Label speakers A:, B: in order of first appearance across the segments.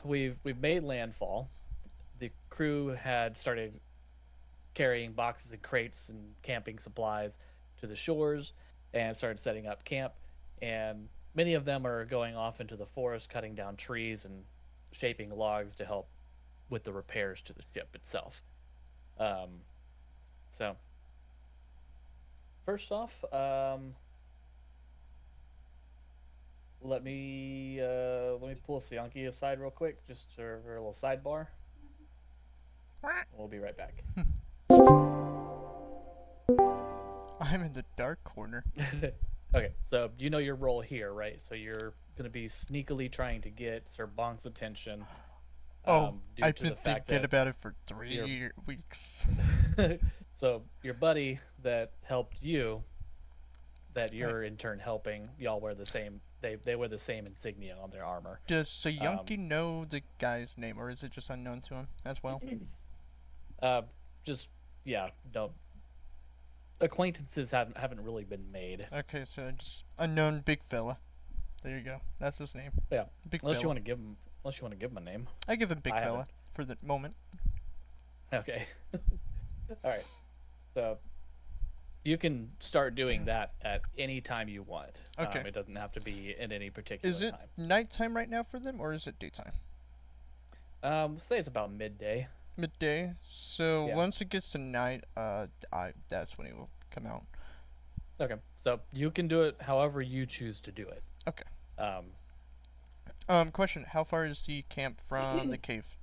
A: we've made landfall. The crew had started carrying boxes and crates and camping supplies to the shores and started setting up camp. And many of them are going off into the forest, cutting down trees and shaping logs to help with the repairs to the ship itself. Um, so first off, let me pull Sianki aside real quick, just for a little sidebar. We'll be right back.
B: I'm in the dark corner.
A: Okay, so you know your role here, right? So you're going to be sneakily trying to get Sir Bonk's attention,
B: Oh,
A: due
B: I've
A: to
B: been
A: the fact
B: thinking
A: that
B: about it for
A: your
B: 3 weeks.
A: so your buddy that helped you, that
B: Right.
A: you're in turn helping, y'all wear the same. They wear the same insignia on their armor.
B: Does
A: Um,
B: Sayunki know the guy's name, or is it just unknown to him as well?
A: uh, just yeah, no acquaintances haven't really been made.
B: Okay, so just unknown big fella. There you go. That's his name.
A: Yeah,
B: Big
A: unless you
B: fella.
A: want to give him a name.
B: I give him big
A: I
B: fella
A: haven't.
B: for the moment.
A: Okay, all right. So you can start doing that at any time you want.
B: Okay.
A: It doesn't have to be at any
B: Is
A: particular
B: it
A: time.
B: nighttime right now for them, or is it daytime?
A: Say it's about midday.
B: Midday. So
A: Yeah.
B: once it gets to night, that's when he will come out.
A: Okay. So you can do it however you choose to do it.
B: Okay.
A: Um,
B: Question: how far is the camp from the cave?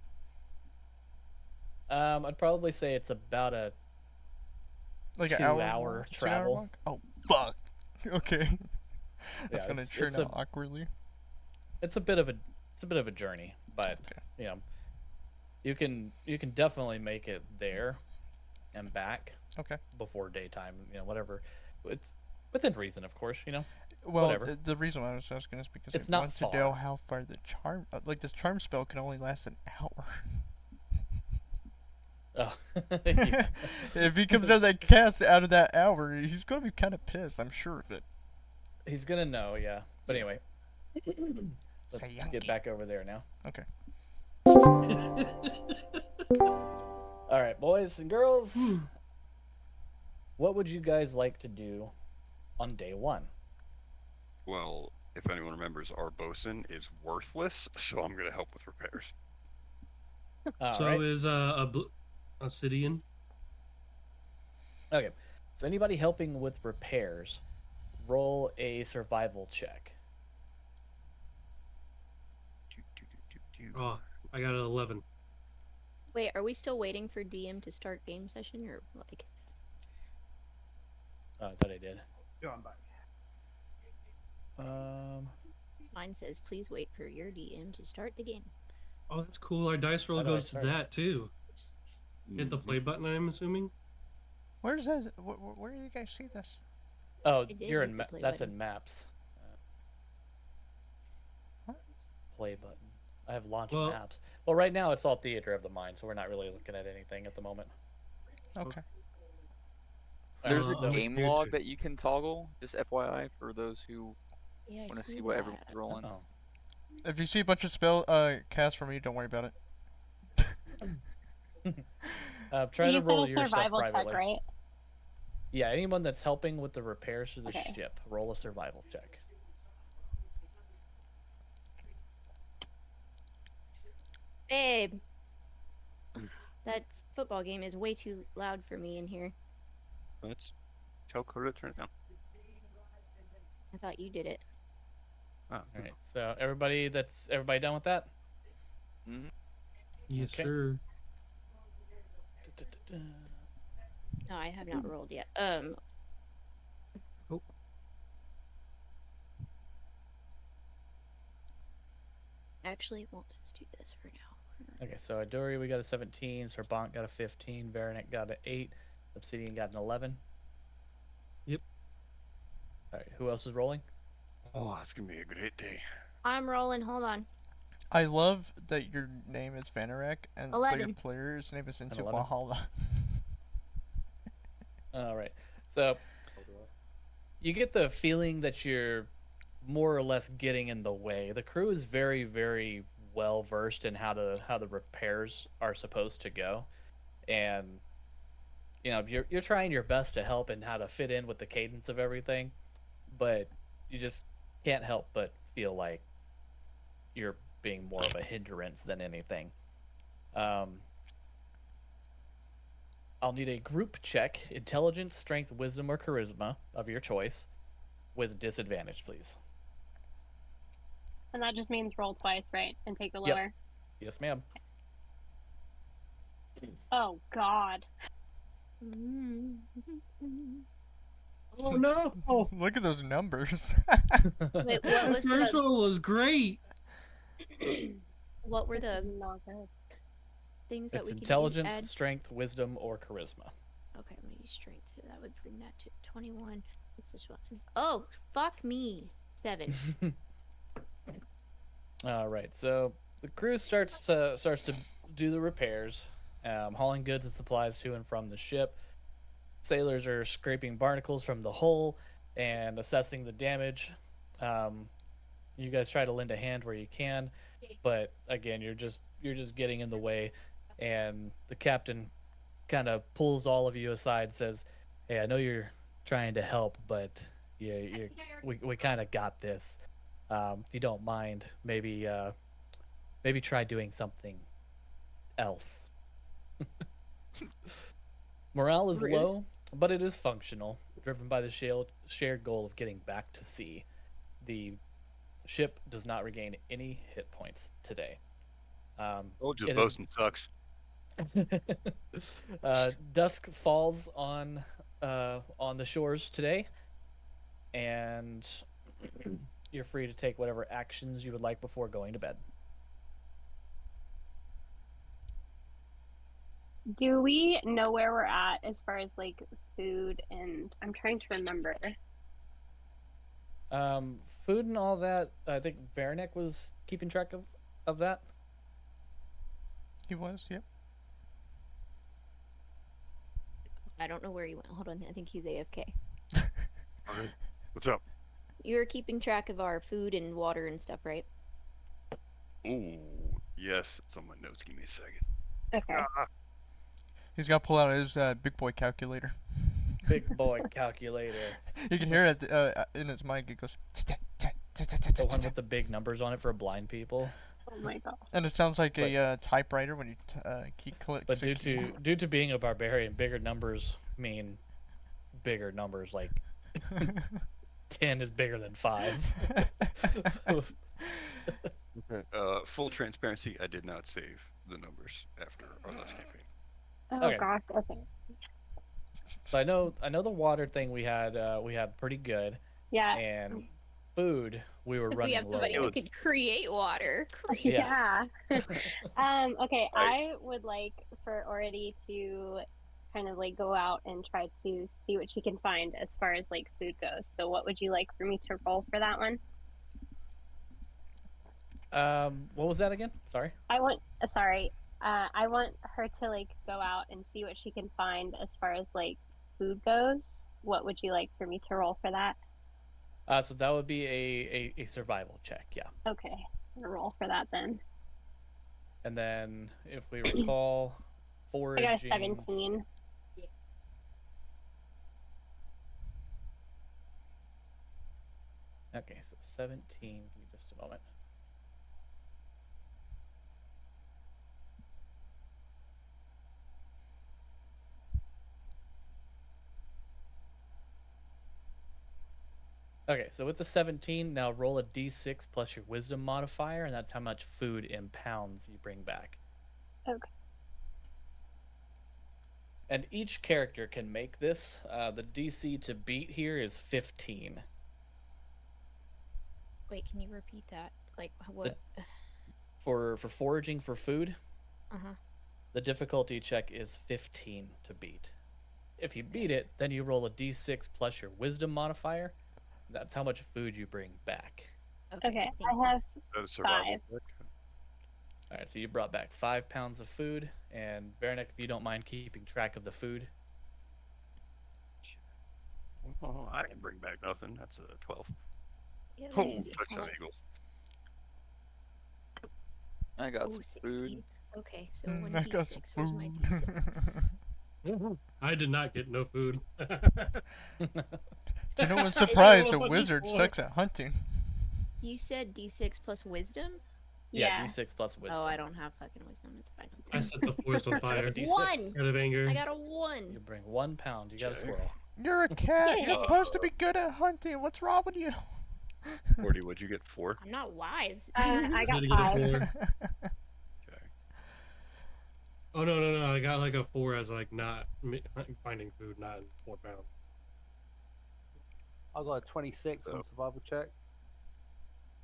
A: I'd probably say it's about a
B: Like an hour
A: 2 hour
B: walk, 2 hour
A: travel.
B: walk? Oh fuck. Okay. That's
A: Yeah,
B: gonna turn out awkwardly.
A: it's a bit of a journey, but
B: Okay.
A: you know you can definitely make it there and back
B: Okay.
A: before daytime. Whatever. It's within reason, of course.
B: Well,
A: Whatever.
B: the reason why I was asking is because I
A: It's not
B: want to know
A: far.
B: how far the charm, like this charm spell, can only last an hour.
A: Oh, yeah.
B: If he comes out of that cast out of that hour, he's gonna be kind of pissed. I'm sure of it.
A: He's gonna know, yeah. But
B: Yeah.
A: anyway, let's get
B: Sayunki.
A: back over there now.
B: Okay.
A: All right, boys and girls, what would you guys like to do on day one?
C: Well, if anyone remembers, our bosun is worthless, so I'm gonna help with repairs.
A: All
D: So
A: right.
D: is obsidian.
A: Okay. So anybody helping with repairs, roll a survival check.
D: Oh, I got an 11.
E: Wait, are we still waiting for DM to start game session or like?
A: Oh, I thought I did.
F: Go on back.
E: Mine says, please wait for your DM to start the game.
D: Oh, that's cool. Our dice roll
A: How do I
D: goes to
A: start?
D: that too. Hit the play button, I'm assuming.
B: Where's that? Where do you guys see this?
A: Oh,
E: I did
A: you're
E: hit
A: in
E: the play
A: that's
E: button.
A: in maps.
B: What?
A: Play button. I have launch
D: Well-
A: maps. Well, right now it's all theater of the mind, so we're not really looking at anything at the moment.
B: Okay.
A: All
G: There's
A: right,
G: a
A: so
D: I'm
G: game
D: here
G: log
D: too.
G: that you can toggle, just FYI for those who
E: Yeah, I
G: want to
E: see
G: see what
E: that.
G: everyone's rolling.
A: oh.
B: If you see a bunch of spell cast from me, don't worry about it.
A: Try to
H: You said
A: roll
H: a
A: your stuff
H: survival check,
A: privately.
H: right?
A: Yeah, anyone that's helping with the repairs to the
H: Okay.
A: ship, roll a survival check.
E: Babe, that football game is way too loud for me in here.
C: Let's tell Coda to turn it down.
E: I thought you did it.
C: Oh,
A: All right. So everybody done with that?
G: Hmm.
D: Yes,
A: Okay.
D: sir.
E: No, I have not rolled yet.
D: Oh.
E: Actually, we'll just do this for now.
A: Okay, so Adori, we got a 17. Serpent got a 15. Veranek got an 8. Obsidian got an 11.
D: Yep.
A: All right, who else is rolling?
C: Oh, that's gonna be a great day.
E: I'm rolling. Hold on.
B: I love that your name is Vanarak and but your
E: 11.
B: player's name is Into
A: 11.
B: Valhalla.
A: All right. So you get the feeling that you're more or less getting in the way. The crew is very, very well versed in how the repairs are supposed to go, and you're trying your best to help and how to fit in with the cadence of everything, but you just can't help but feel like you're being more of a hindrance than anything. Um, I'll need a group check, intelligence, strength, wisdom, or charisma of your choice, with disadvantage, please.
F: And that just means roll twice, right? And take the
A: Yep.
F: lower.
A: Yes, ma'am.
F: Oh God.
D: Oh no!
B: Look at those numbers.
E: Wait, what
D: The
E: was
D: first
E: the
D: one was great.
E: what were
F: This is
E: the
F: not good.
E: things that
A: It's
E: we could
A: intelligence,
E: add?
A: strength, wisdom, or charisma.
E: Okay, I'm gonna use strength, so that would bring that to 21. What's this one? Oh, fuck me. 7.
A: All right, so the crew starts to do the repairs, hauling goods and supplies to and from the ship. Sailors are scraping barnacles from the hull and assessing the damage. Um, you guys try to lend a hand where you can, but again, you're just getting in the way, and the captain kind of pulls all of you aside, says, "Hey, I know you're trying to help, but we kind of got this. If you don't mind, maybe try doing something else." Morale is
F: Rude.
A: low, but it is functional, driven by the shared goal of getting back to sea. The ship does not regain any hit points today.
C: Told you,
A: It is
C: bosun sucks.
A: dusk falls on the shores today, and you're free to take whatever actions you would like before going to bed.
F: Do we know where we're at as far as like food and I'm trying to remember.
A: Food and all that. I think Veranek was keeping track of that.
B: He was, yep.
E: I don't know where he went. Hold on, I think he's AFK.
C: Alright. What's up?
E: You're keeping track of our food and water and stuff, right?
C: Ooh, yes, it's on my notes. Give me a second.
F: Okay.
B: He's got to pull out his big boy calculator.
A: Big boy calculator.
B: You can hear it in his mic. It goes.
A: The one with the big numbers on it for blind people.
F: Oh my god.
B: And it sounds like a typewriter when you keep clicks.
A: But due to being a barbarian, bigger numbers mean bigger numbers. Like 10 is bigger than 5.
C: Full transparency, I did not save the numbers after our last campaign.
F: Oh
A: Okay.
F: gosh. Okay.
A: So I know the water thing we had pretty good,
F: Yeah.
A: and food we were
E: If
A: running
E: we have
A: low.
E: somebody who
C: on.
E: could create water. Great.
A: Yeah.
F: Yeah. Okay,
C: Right.
F: I would like for Ority to kind of like go out and try to see what she can find as far as like food goes. So what would you like for me to roll for that one?
A: What was that again? Sorry.
F: I want her to like go out and see what she can find as far as like food goes. What would you like for me to roll for that?
A: So that would be a survival check, yeah.
F: Okay, I'm gonna roll for that then.
A: And then if we recall,
F: I
A: foraging.
F: got a 17.
A: Okay, so 17. Give me just a moment. Okay, so with the 17, now roll a d6 plus your wisdom modifier, and that's how much food in pounds you bring back.
F: Okay.
A: And each character can make this. The DC to beat here is 15.
E: Wait, can you repeat that? Like what?
A: For foraging for food,
E: Uh-huh.
A: the difficulty check is 15 to beat. If you beat it, then you roll a d6 plus your wisdom modifier. That's how much food you bring back.
F: Okay,
E: thank you.
F: I have
C: Is that a survival check?
A: All right, so you brought back 5 pounds of food, and Veranek, if you don't mind keeping track of the food.
C: Oh, I didn't bring back nothing. That's a 12.
E: Yeah,
C: Oh,
E: maybe. Hold
C: touchdown
E: on.
C: Eagles.
G: I got
E: Ooh,
G: some
E: 16.
G: food.
E: Okay, so
B: Mm,
E: one
B: I got some
E: d6. Where's my
B: food.
E: d6?
D: I did not get no food.
B: You know, I'm
E: Is
B: surprised
E: it
B: a wizard
D: D4?
B: sucks at hunting.
E: You said d6 plus wisdom?
A: Yeah,
F: Yeah.
A: d6 plus wisdom.
E: Oh, I don't have fucking wisdom. It's fine.
D: I set the forest on
A: Do you have
D: fire
A: a d6?
E: One!
D: out of anger.
E: I got a 1.
A: You bring 1 pound. You got a
C: Okay.
A: squirrel.
B: You're a cat. You're
E: Yeah.
B: supposed to be good at hunting. What's wrong with you?
C: 40, what'd you get? 4?
E: I'm not wise.
F: I got
D: Did I get
F: 5.
D: a 4?
C: Okay.
D: Oh no! I got like a 4 as like not finding food, not 4 pounds.
H: I got a 26 on survival check.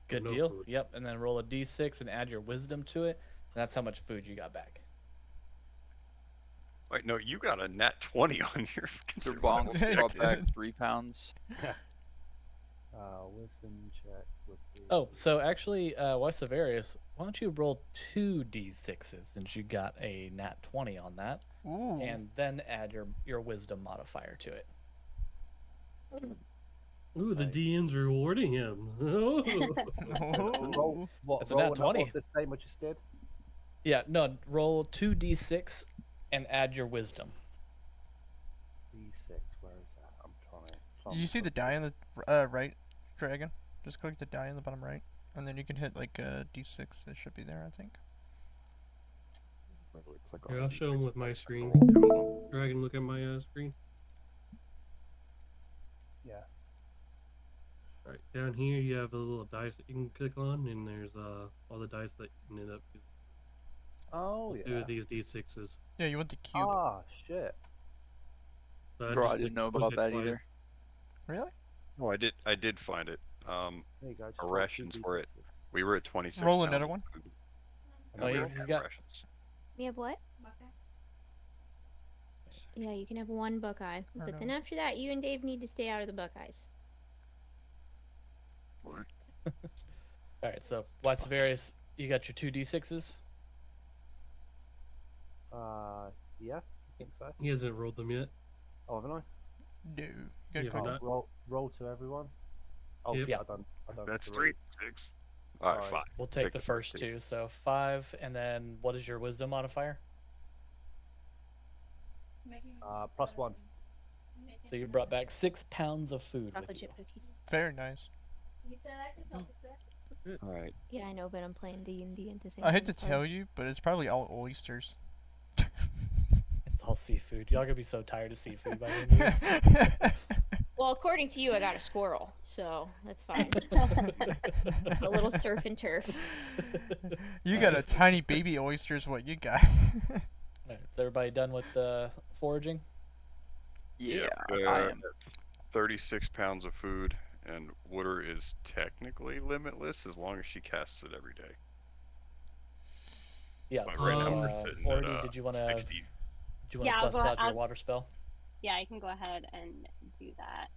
A: Good
D: No
A: deal.
D: food.
A: Yep, and then roll a d6 and add your wisdom to it. And that's how much food you got back.
C: Wait, no, you got a nat 20 on your fucking
G: Sir
C: survival
G: Bongo
B: Yeah,
C: check.
G: brought back
B: dude.
G: 3 pounds.
H: Wisdom check would be...
A: Oh, so actually, Severius, why don't you roll 2 d6s since you got a nat 20 on that,
B: Ooh.
A: and then add your wisdom modifier to it.
D: Ooh, the
H: Right.
D: DM's rewarding him. Oh.
B: Oh.
H: What,
A: It's a
H: roll
A: nat
H: another
A: 20.
H: of the same I just did?
A: Yeah, no, roll 2 d6 and add your wisdom.
H: D6, where is that? I'm trying
B: You see the die on the right, dragon? Just click the die on the bottom right, and then you can hit like d6. It should be there, I think.
C: Where do we click
D: Here,
C: on
D: I'll
C: the
D: show him
C: D6?
D: with my
C: Roll
D: screen.
C: 2 of them.
D: Dragon, look at my screen.
H: Yeah.
D: Right down here, you have a little dice that you can click on, and there's all the dice that you can end up
H: Oh,
D: using
H: yeah.
D: with these d6s.
B: Yeah, you want the cube.
H: Ah, shit.
D: So
G: Bro,
D: just
G: I didn't know
D: click
G: about
D: it
G: that
D: twice.
G: either.
B: Really?
C: Oh, I did find it.
H: There you go. just
C: Our
H: roll two
C: rations were at-
H: D6s.
C: We were at 26.
B: Roll
C: pounds
B: another
C: of
B: one.
C: food, and
A: Oh,
C: we
A: he's
C: don't have
A: got-
C: rations.
E: You have what? Yeah, you can have 1 Buckeye.
B: Or
E: But
B: no.
E: then after that, you and Dave need to stay out of the Buckeyes.
A: All right, so Severius, you got your 2 d6s.
H: Yeah, I think so.
D: He hasn't rolled them yet.
H: Oh, haven't I?
B: No. You gotta
D: Yeah,
B: click
D: but
H: Oh,
D: not-
H: roll to everyone. Oh,
D: Yep.
H: yeah, I done
C: That's
H: 3.
C: 3, 6. All right,
H: Sorry.
C: 5.
A: We'll take
C: Take
A: the
C: the
A: first
C: first two.
A: 2. So 5, and then what is your wisdom modifier?
H: +1.
A: So you brought back 6 pounds of food
E: Chocolate
A: with you.
E: chip cookies.
B: Very nice.
C: All right.
E: Yeah, I know, but I'm playing D&D at the same
B: I
E: time.
B: hate to tell you, but it's probably all oysters.
A: It's all seafood. Y'all gonna be so tired of seafood by the end of this.
E: Well, according to you, I got a squirrel, so that's fine. A little surf and turf.
B: You got a tiny baby oyster is what you got.
A: Alright, is everybody done with the foraging?
G: Yeah,
C: we're
G: I
C: at
G: am.
C: 36 pounds of food, and water is technically limitless as long as she casts it every day.
A: Yeah.
C: But
A: So,
C: right now we're sitting
A: Ordy,
C: at
A: did you wanna
C: 60.
F: Yeah, I'll
A: bust
F: go-
A: out your
F: I'll-
A: water spell?
F: Yeah, I can go ahead and do that.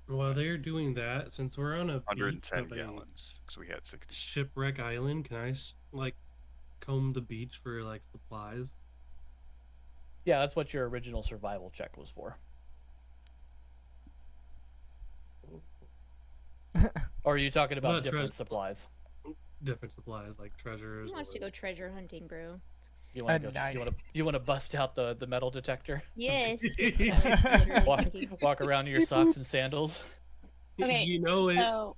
D: While they're doing that, since we're on a beach
C: 110
D: of a
C: gallons, because we had 60.
D: shipwreck island, can I like comb the beach for like supplies?
A: Yeah, that's what your original survival check was for. Or are you talking about
D: Not
A: different
D: tre-
A: supplies?
D: Different supplies like treasures.
E: Who wants to
D: or-
E: go treasure hunting, bro?
A: You want
B: A
A: to go?
B: knife.
A: You want to bust out the metal detector?
E: Yes. That's what I was literally
A: Walk,
E: thinking.
A: walk around in your socks and sandals.
F: Okay,
D: You know it.
F: So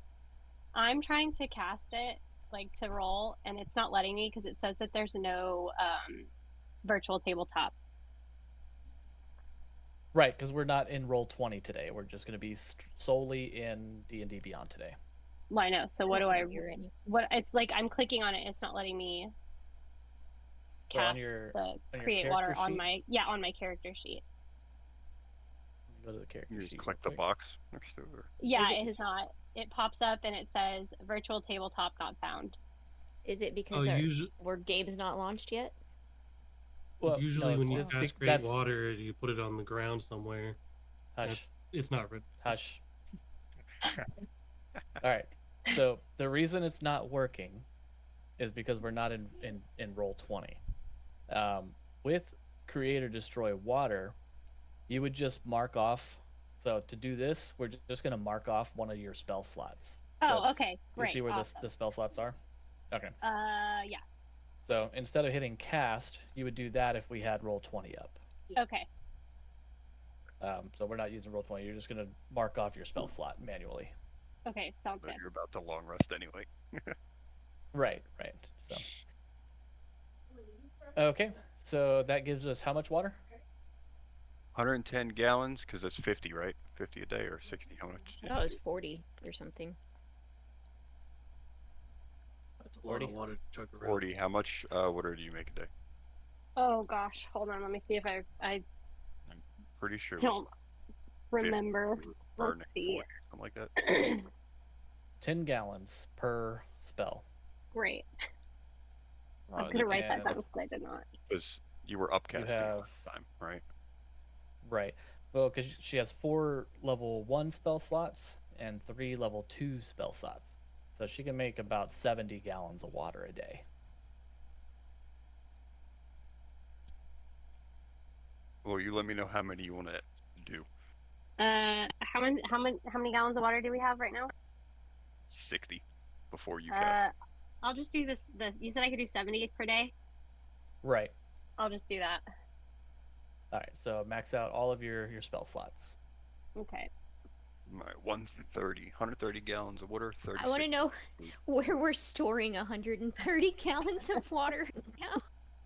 F: I'm trying to cast it, like to roll, and it's not letting me because it says that there's no virtual tabletop.
A: Right, because we're not in roll 20 today. We're just going to be solely in D&D Beyond today.
F: Well, I know. So what do I?
E: You're in.
F: What it's like? I'm clicking on it. It's not letting me
A: So on
F: cast
A: your-
F: the
A: your
F: create water
A: character
F: on
A: sheet?
F: my on my character sheet.
A: Go to the character
C: You just
A: sheet
C: click
A: real
C: the
A: quick.
C: box next to it.
F: Yeah,
E: Is it-
F: it has not. It pops up and it says virtual tabletop not found.
E: Is it
D: Oh,
E: because our game's not launched yet?
A: Well,
D: usually
A: no,
D: when you
A: it's
D: cast create
A: that's-
D: water, you put it on the ground somewhere.
A: Hush.
D: It's not written.
A: Hush. All right. So the reason it's not working is because we're not in roll 20. With create or destroy water, you would just mark off. So to do this, we're just going to mark off one of your spell slots.
F: Oh,
A: So
F: okay,
A: you
F: great.
A: see where
F: awesome.
A: the spell slots are? Okay.
F: Yeah.
A: So instead of hitting cast, you would do that if we had roll 20 up.
F: Okay.
A: So we're not using roll 20. You're just gonna mark off your spell slot manually.
F: Okay. Sounds
C: But
F: good.
C: you're about to long rest anyway.
A: Right. So. Okay. So that gives us how much water?
C: 110 gallons, because that's 50, right? 50 a day or 60? How much?
E: I thought it was 40 or something.
D: That's a lot
A: 40?
D: of water to chug around.
C: 40. How much water do you make a day?
F: Oh gosh, hold on. Let me see if I
C: Pretty sure it was
F: don't remember.
C: 50 we were burning
F: Let's see.
C: 40, something like that.
A: 10 gallons per spell.
F: Great. I'm gonna write that down because I did not.
C: Because you were upcasting
A: have-
C: last time, right?
A: Right. Well, because she has 4 level 1 spell slots and 3 level 2 spell slots. So she can make about 70 gallons of water a day.
C: Well, you let me know how many you want to do.
F: How many gallons of water do we have right now?
C: 60 before you cast.
F: I'll just do this. You said I could do 70 per day.
A: Right.
F: I'll just do that.
A: All right. So max out all of your spell slots.
F: Okay.
C: All right, 130 gallons of water. 30.
E: I want to know where we're storing 130 gallons of water now.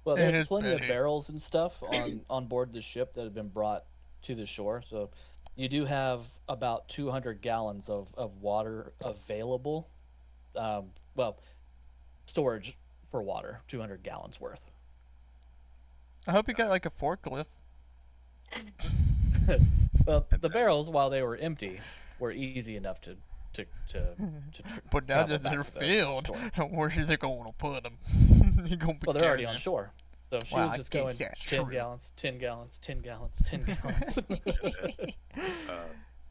A: Well,
B: In
A: there's
B: his
A: plenty of
B: belly.
A: barrels and stuff on board the ship that have been brought to the shore. So you do have about 200 gallons of water available. Well, storage for water, 200 gallons worth.
B: I hope you got like a forklift.
A: Well, the barrels, while they were empty, were easy enough to
B: But now
A: travel
B: that
A: back
B: they're
A: to the
B: filled,
A: store.
B: where's they going to put them? You're gonna be
A: Well, they're already
B: carrying
A: on
B: them.
A: shore. So she
B: Well,
A: was
B: I
A: just
B: guess
A: going
B: that's
A: 10
B: true.
A: gallons, 10 gallons, 10 gallons, 10 gallons.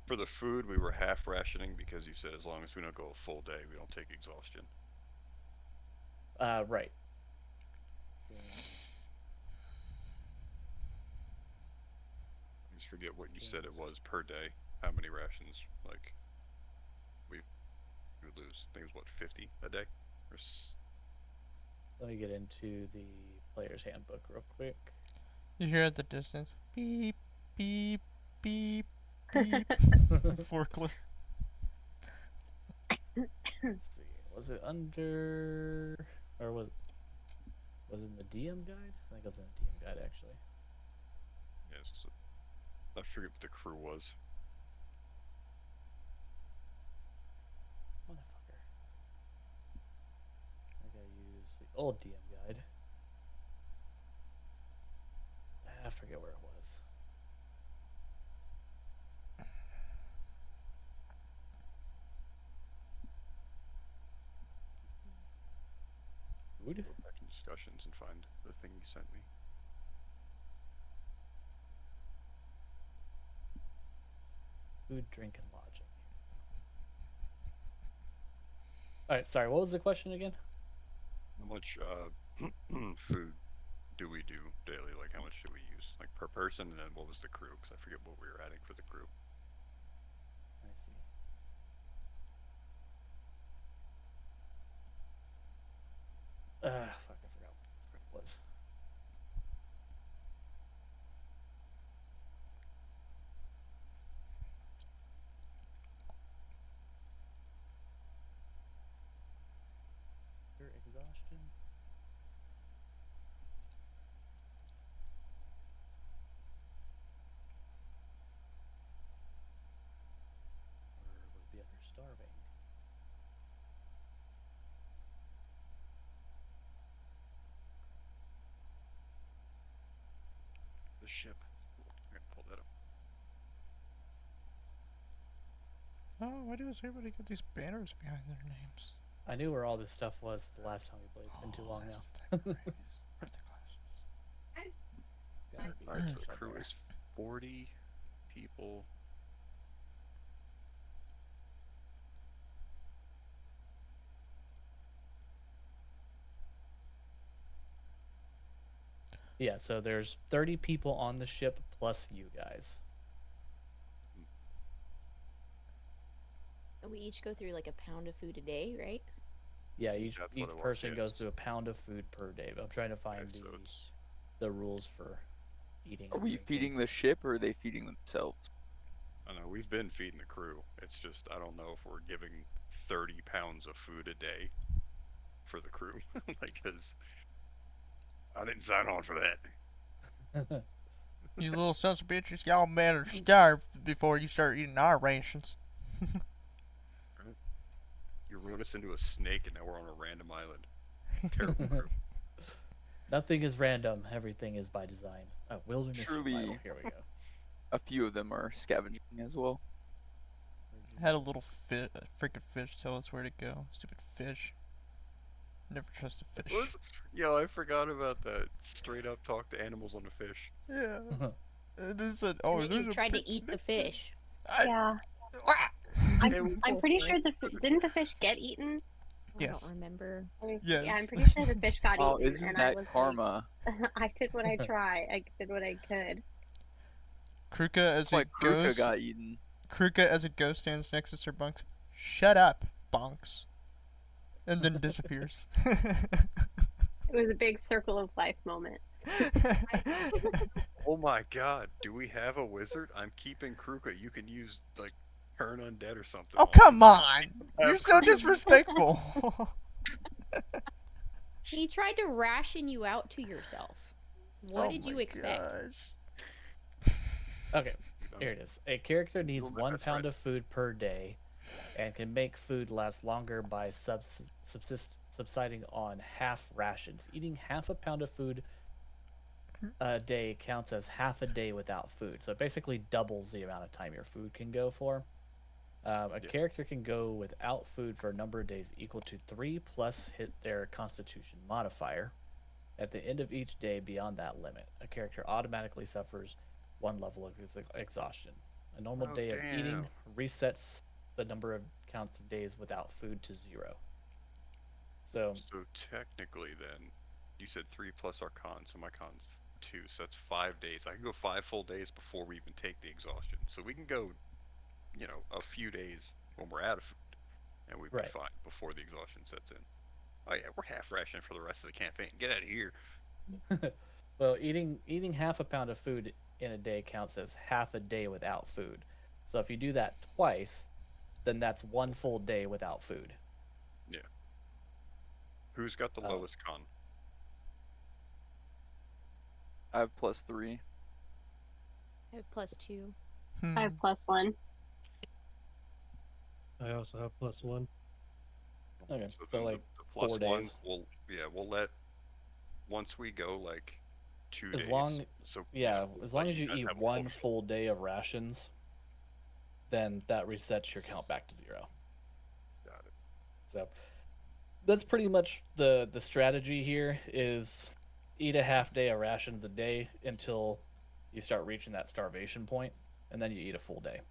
C: For the food, we were half rationing because you said as long as we don't go a full day, we don't take exhaustion.
A: Right.
C: I just forget what you said it was per day. How many rations, like, we would lose? I think it was, what, 50 a day? Or
A: Let me get into the player's handbook real quick.
B: You hear at the distance, beep, beep, beep, beep. Forklift.
A: Let's see. Was it under, or was it in the DM guide? I think it was in the DM guide actually.
C: yes, I forget what the crew was.
A: Motherfucker. I gotta use the old DM guide. I forget where it was. Food?
C: Go back in discussions and find the thing you sent me.
A: Food, drink, and lodging. Alright, sorry, what was the question again?
C: How much food do we do daily? Like, how much do we use? Like, per person? And then what was the crew? Because I forget what we were adding for the crew.
A: I see. Fuck, I forgot what the script was. Your exhaustion. Or would it be under starving?
C: The ship. I can pull that up.
B: Oh, why does everybody get these banners behind their names?
A: I knew where all this stuff was the last time we played. It's been too long now.
B: That's the type of raise. Or the glasses.
A: Gotta be
C: Alright, so the
A: somewhere.
C: crew is 40 people.
A: Yeah, so there's 30 people on the ship plus you guys.
E: We each go through like a pound of food a day, right?
A: Yeah, each
C: That's what it was,
A: person goes
C: yes.
A: to a pound of food per day. But I'm trying to find
C: Okay, so it's
A: the rules for eating.
G: Are
A: and
G: we
A: drinking.
G: feeding the ship or are they feeding themselves?
C: I know we've been feeding the crew. It's just I don't know if we're giving 30 pounds of food a day for the crew, like, cause I didn't sign on for that.
B: You little sons of bitches, y'all better starve before you start eating our rations.
C: You ruined us into a snake, and now we're on a random island. Terrible crew.
A: Nothing is random. Everything is by design. Oh, wilderness survival.
G: Surely
A: Here we go.
G: a few of them are scavenging as well.
B: Had a little freaking fish tell us where to go. Stupid fish. Never trust a fish.
C: What? Yo, I forgot about that. Straight up talk to animals on the fish.
B: Yeah. And it said, "Oh,
E: And then
B: there's
E: you
B: a
E: tried to
B: big
E: eat the
B: snake there."
E: fish.
F: Yeah.
B: Ah!
F: I'm pretty sure didn't the fish get eaten?
E: I
B: Yes.
E: don't remember.
F: I mean,
B: Yes.
F: Yeah, I'm pretty sure the fish got
G: Oh,
F: eaten,
G: isn't
F: and I
G: that
F: was
G: karma?
F: like, I did what I tried. I did what I could.
B: Krooka as
G: That's
B: a
G: why Krooka
B: ghost.
G: got eaten.
B: Krooka as a ghost stands next to Sir Bunks. Shut up, Bunks. And then disappears.
F: It was a big circle of life moment.
C: Oh my god, do we have a wizard? I'm keeping Kruka. You can use, like, turn undead or something.
B: Oh,
C: on
B: come
C: him.
B: on! You're
C: Have
B: so
C: Kruka.
B: disrespectful.
E: He tried to ration you out to yourself. What
B: Oh
E: did you
B: my
E: expect?
B: gosh.
A: Okay, here it is. A character needs
C: You're my
A: 1
C: best
A: pound
C: friend.
A: of food per day, and can make food last longer by subsiding on half rations. Eating half a pound of food a day counts as half a day without food. So it basically doubles the amount of time your food can go for. A
C: Yeah.
A: character can go without food for a number of days equal to 3 plus hit their constitution modifier. At the end of each day beyond that limit, a character automatically suffers 1 level of exhaustion. A normal
C: Oh,
A: day of eating
C: damn.
A: resets the number of counts of days without food to 0. So
C: So technically, then, you said 3 plus our con, so my con's 2, so that's 5 days. I can go 5 full days before we even take the exhaustion. So we can go, you know, a few days when we're out of food, and we'd be
A: Right.
C: fine before the exhaustion sets in. Oh yeah, we're half rationed for the rest of the campaign. Get out of here.
A: well, eating half a pound of food in a day counts as half a day without food. So if you do that twice, then that's 1 full day without food.
C: Who's got the
A: Oh.
C: lowest con?
G: I have +3.
E: I have +2.
B: Hmm.
F: I have +1.
D: I also have +1.
A: Okay,
C: So,
A: so
C: then
A: like
C: the plus
A: 4
C: ones,
A: days.
C: we'll let once we go like 2
A: As
C: days.
A: long-
C: so
A: Yeah,
C: we'll
A: as long
C: let
A: as you
C: guys
A: eat
C: have a
A: 1
C: day.
A: full day of rations, then that resets your count back to 0.
C: Got it.
A: So that's pretty much the strategy here is eat a half day of rations a day until you start reaching that starvation point, and then you eat a full day.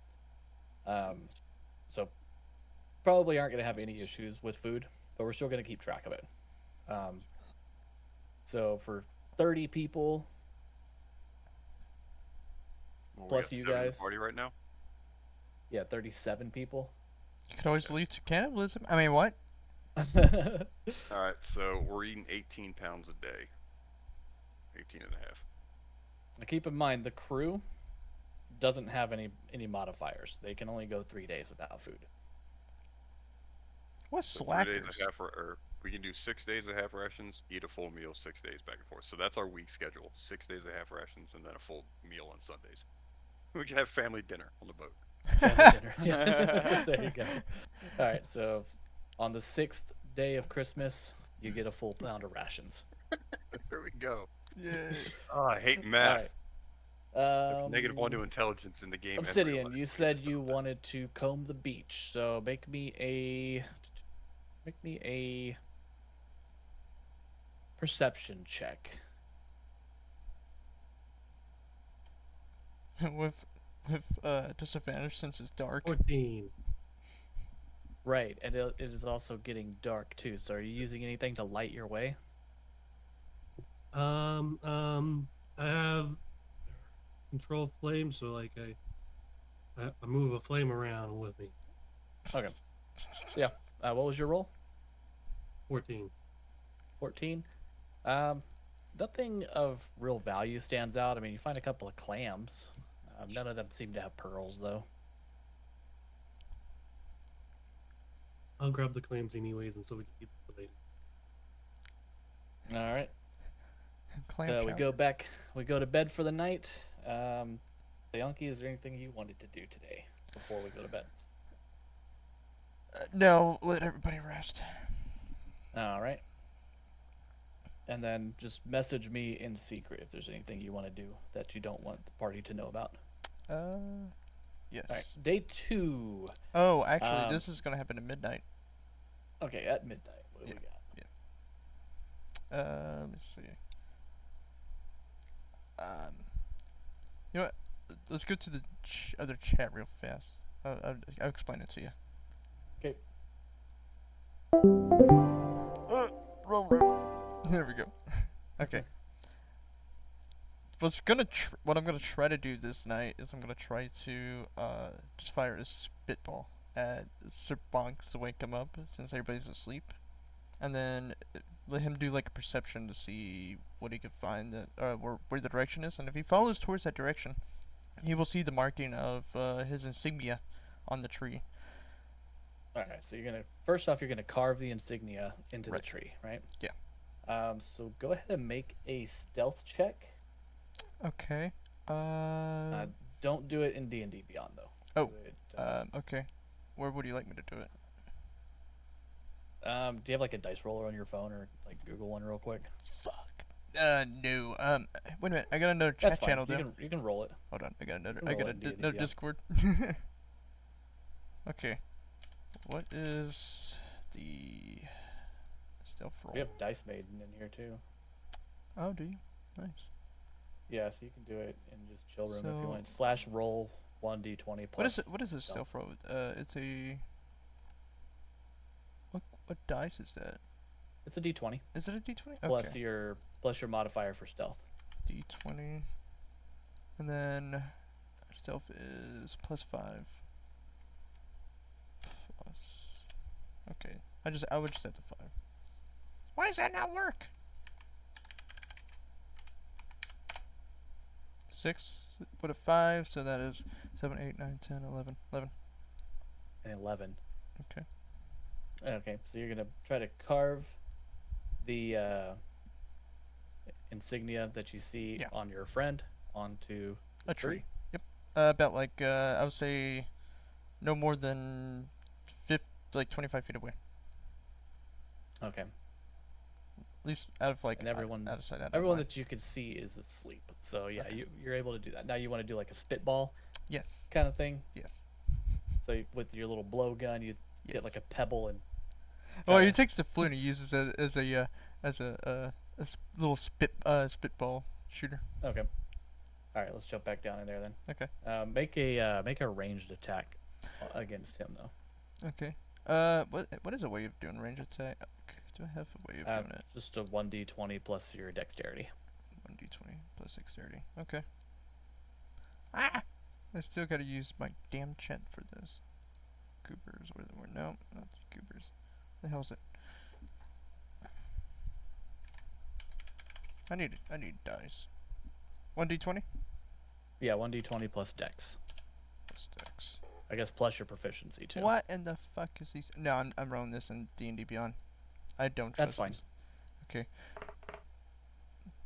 A: So probably aren't going to have any issues with food, but we're still going to keep track of it. So for 30 people,
C: Well, we
A: plus
C: got
A: you
C: 7 in the
A: guys.
C: party right now.
A: yeah, 37 people.
B: You could always lead to cannibalism. I mean, what?
C: All right, so we're eating 18 pounds a day. 18 and a half.
A: Now keep in mind the crew doesn't have any modifiers. They can only go 3 days without food.
B: What
C: So 3 days
B: slackers?
C: of half, or we can do 6 days of half rations, eat a full meal, 6 days back and forth. So that's our week schedule: 6 days of half rations, and then a full meal on Sundays. We can have family dinner on the boat.
A: Family dinner. Yeah. There you go. All right, so on the 6th day of Christmas, you get a full pound of rations.
C: There we go.
B: Yeah.
C: Oh, I hate math.
A: All right.
C: -1 to intelligence in the game. and real
A: Obsidian,
C: life.
A: you
C: We
A: said
C: just
A: you
C: don't know.
A: wanted to comb the beach, so make me a perception check.
B: with disadvantage since it's dark.
D: 14.
A: Right, and it is also getting dark too. So are you using anything to light your way?
D: I have control flame, so like I move a flame around with me.
A: Okay. Yeah. What was your roll?
D: 14.
A: 14. Nothing of real value stands out. I mean, you find a couple of clams. None of them seem to have pearls, though.
D: I'll grab the clams anyways, and so we can eat them later.
A: All right.
B: Clam
A: So we
B: chowder.
A: go back. We go to bed for the night. Bianchi, is there anything you wanted to do today before we go to bed?
B: No, let everybody rest.
A: All right. And then just message me in secret if there's anything you want to do that you don't want the party to know about.
B: Yes.
A: All right. Day 2.
B: Oh, actually, this is gonna happen at midnight.
A: Okay, at midnight. What do we got?
B: Let me see. You know what? Let's go to the other chat real fast. I'll explain it to you.
A: Okay.
B: Wrong. There we go. Okay. What I'm gonna try to do this night is I'm gonna try to just fire a spitball at Sir Bonks to wake him up since everybody's asleep, and then let him do like a perception to see what he can find that where the direction is, and if he follows towards that direction, he will see the marking of his insignia on the tree.
A: All right. So first off, you're gonna carve the insignia into the
B: Right.
A: tree, right?
B: Yeah.
A: So go ahead and make a stealth check.
B: Okay.
A: Don't do it in D&D Beyond though.
B: Oh,
A: Do it,
B: okay. Where would you like me to do it?
A: do you have like a dice roller on your phone or like Google one real quick?
B: Fuck. No. Wait a minute. I got another
A: That's
B: chat
A: fine.
B: channel there.
A: You can roll it.
B: Hold on. I got another.
A: can
B: I
A: roll
B: got
A: it in D&D
B: another
A: Beyond.
B: Discord. Okay. What is the stealth roll?
A: We have Dice Maiden in here too.
B: Oh, do you? Nice.
A: Yeah, so you can do it in just chill room if you
B: So-
A: want. Slash roll 1d20 plus.
B: What is it? What is a
A: stealth.
B: stealth roll? It's a. What dice is that?
A: It's a d20
B: Is it a d20?
A: plus
B: Okay.
A: your modifier for stealth.
B: D20. And then stealth is +5. Plus. Okay. I would just set the 5. Why does that not work? 6. Put a 5, so that is 7, 8, 9, 10, 11. 11.
A: And 11.
B: Okay.
A: Okay, so you're gonna try to carve the insignia that you see
B: Yeah.
A: on your friend onto the
B: A tree. Yep. About like I would say no more than 25 feet away.
A: Okay.
B: At least out of like
A: And everyone-
B: out of sight. Out of
A: Everyone
B: mind.
A: that you can see is asleep. So yeah,
B: Okay.
A: you're able to do that. Now you want to do like a spitball
B: Yes.
A: kind of thing.
B: Yes.
A: So with your little blowgun, you
B: Yes.
A: get like a pebble and.
B: Oh, he
A: kinda-
B: takes the flute and he uses it as a little spitball shooter.
A: Okay. All right, let's jump back down in there then.
B: Okay.
A: Make a ranged attack against him though.
B: Okay. What is a way of doing range attack? Do I have a way of doing it?
A: Just a 1d20 plus your dexterity.
B: 1d20 plus dexterity. Okay. Ah! I still gotta use my damn chat for this. Goobers, where the word? No, not goobers. The hell is it? I need dice. 1d20
A: Yeah, 1d20 plus dex.
B: plus dex.
A: I guess plus your proficiency too.
B: What in the fuck is these? No, I'm rolling this in D&D Beyond. I don't
A: That's
B: trust
A: fine.
B: this. Okay.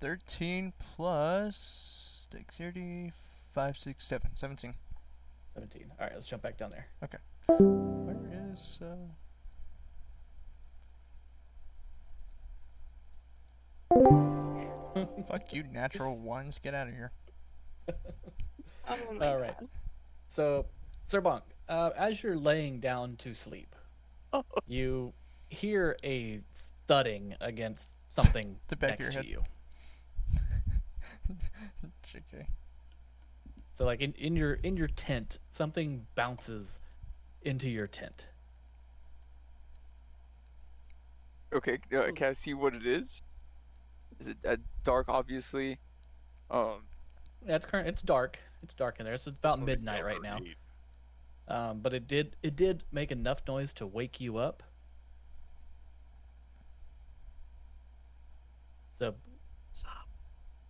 B: 13 plus dexterity 5, 6, 7. 17.
A: 17. All right, let's jump back down there.
B: Where is Fuck you, natural ones. Get out of here.
F: Oh my
A: All right.
F: god.
A: So, Sir Bonk, as you're laying down to sleep, you hear a thudding against something
B: The back of
A: next
B: your
A: to
B: head.
A: you.
B: JK.
A: So, like in your tent, something bounces into your tent.
G: Okay, can I see what it is? Is it dark? Obviously.
A: Yeah, it's dark. It's dark in there. So it's about
C: So
A: midnight right now. But it did make enough noise to wake you up. So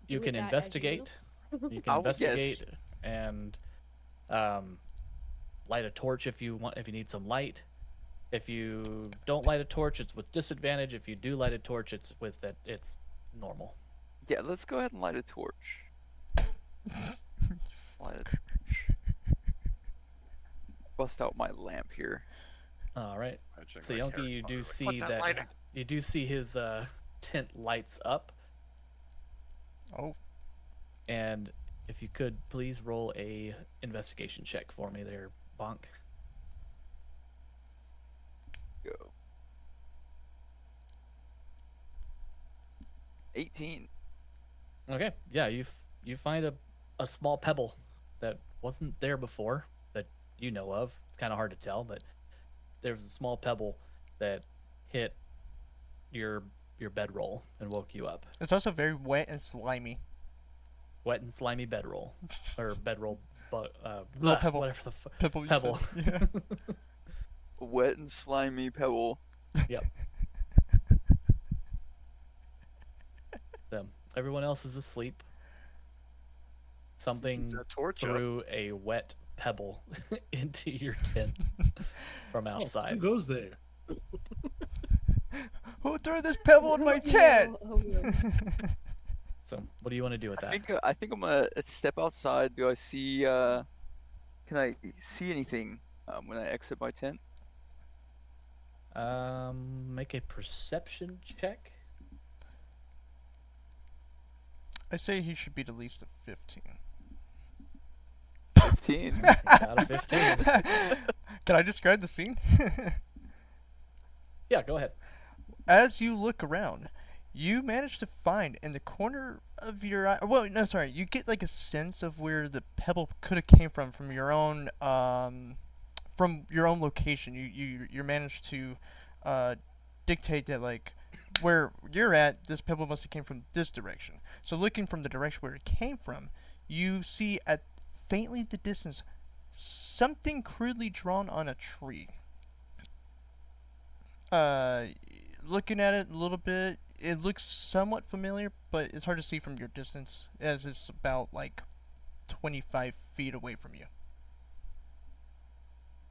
A: you
E: Do
A: can
E: that as you
A: investigate. You can
G: I would guess.
A: investigate and light a torch if you want. If you need some light. If you don't light a torch, it's with disadvantage. If you do light a torch, it's with it. It's normal.
G: Yeah, let's go ahead and light a torch. Light a torch. Bust out my lamp here.
A: All right.
C: Matching
A: So
C: my
A: Yonki,
C: Harry
A: you do
C: Potter, like,
A: see
C: "Put that
A: that.
C: light in."
A: You do see his tent lights up.
B: Oh,
A: And if you could please roll a investigation check for me there, Bonk.
G: Go. 18.
A: Okay. Yeah, you find a small pebble that wasn't there before that you know of. It's kind of hard to tell, but there's a small pebble that hit your bedroll and woke you up.
B: it's also very wet and slimy.
A: Wet and slimy bedroll, or bedroll, but
B: Little pebble.
A: whatever the
B: Pebble. you said.
A: pebble.
B: Yeah.
G: Wet and slimy pebble.
A: Yep. So everyone else is asleep. Something
C: That torch up.
A: threw a wet pebble into your tent from
D: Who
A: outside.
D: goes there?
B: Who threw this pebble in my tent?
A: So what do you want to do with that?
G: I think I'm gonna step outside. Do I see? Can I see anything when I exit my tent?
A: Make a perception check.
B: I say he should beat at least a 15.
G: 15.
A: Out of 15.
B: Can I describe the scene?
A: Yeah, go ahead.
B: As you look around, you manage to find in the corner of your eye. Well, no, sorry. You get like a sense of where the pebble could have came from your own location. You managed to dictate that like where you're at, this pebble must have came from this direction. So looking from the direction where it came from, you see at faintly the distance something crudely drawn on a tree. Looking at it a little bit, it looks somewhat familiar, but it's hard to see from your distance as it's about like 25 feet away from you.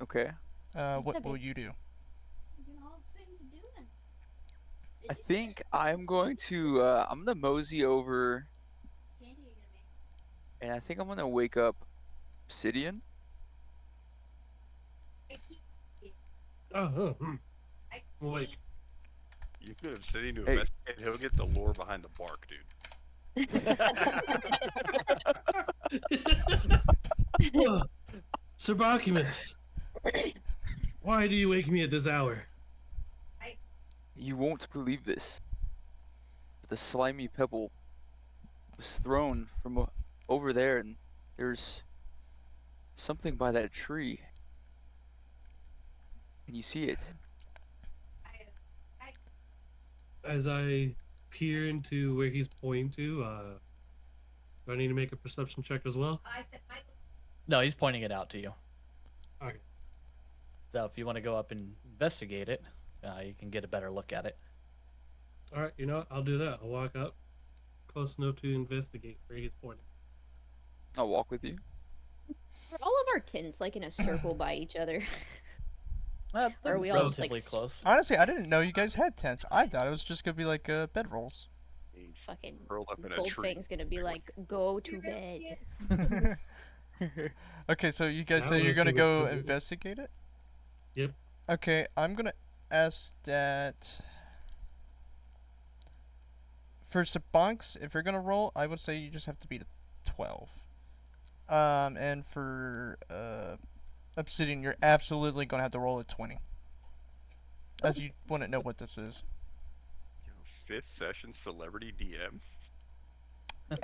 G: Okay.
B: What will you do?
G: I think I'm going to mosey over, and I think I'm gonna wake up Obsidian.
D: Oh, like
C: You get Obsidian to
G: Hey.
C: investigate, he'll get the lore behind the bark, dude.
D: Sir Bacchimus, why do you wake me at this hour?
G: You won't believe this. The slimy pebble was thrown from over there, and there's something by that tree. Can you see it?
D: As I peer into where he's pointing to, do I need to make a perception check as well?
A: No, he's pointing it out to you.
D: Okay.
A: So if you want to go up and investigate it, you can get a better look at it.
D: All right, you know what? I'll do that. I'll walk up close enough to investigate where he's pointing.
G: I'll walk with you.
E: Are all of our tents like in a circle by each other?
A: They're
E: Are we all just,
A: relatively
E: like,
A: close.
B: Honestly, I didn't know you guys had tents. I thought it was just gonna be like bedrolls.
C: He
E: Fucking
C: curled up in a tree.
E: Goldfang's gonna be like, go to bed.
B: Okay, so you guys
D: That
B: say you're
D: was
B: gonna
D: a
B: go
D: good-
B: investigate it?
D: Yep.
B: Okay, I'm gonna ask that for Sabanks, if you're gonna roll, I would say you just have to beat a 12. And for Obsidian, you're absolutely gonna have to roll a 20, as you wouldn't know what this is.
C: Yo, 5th session celebrity DM.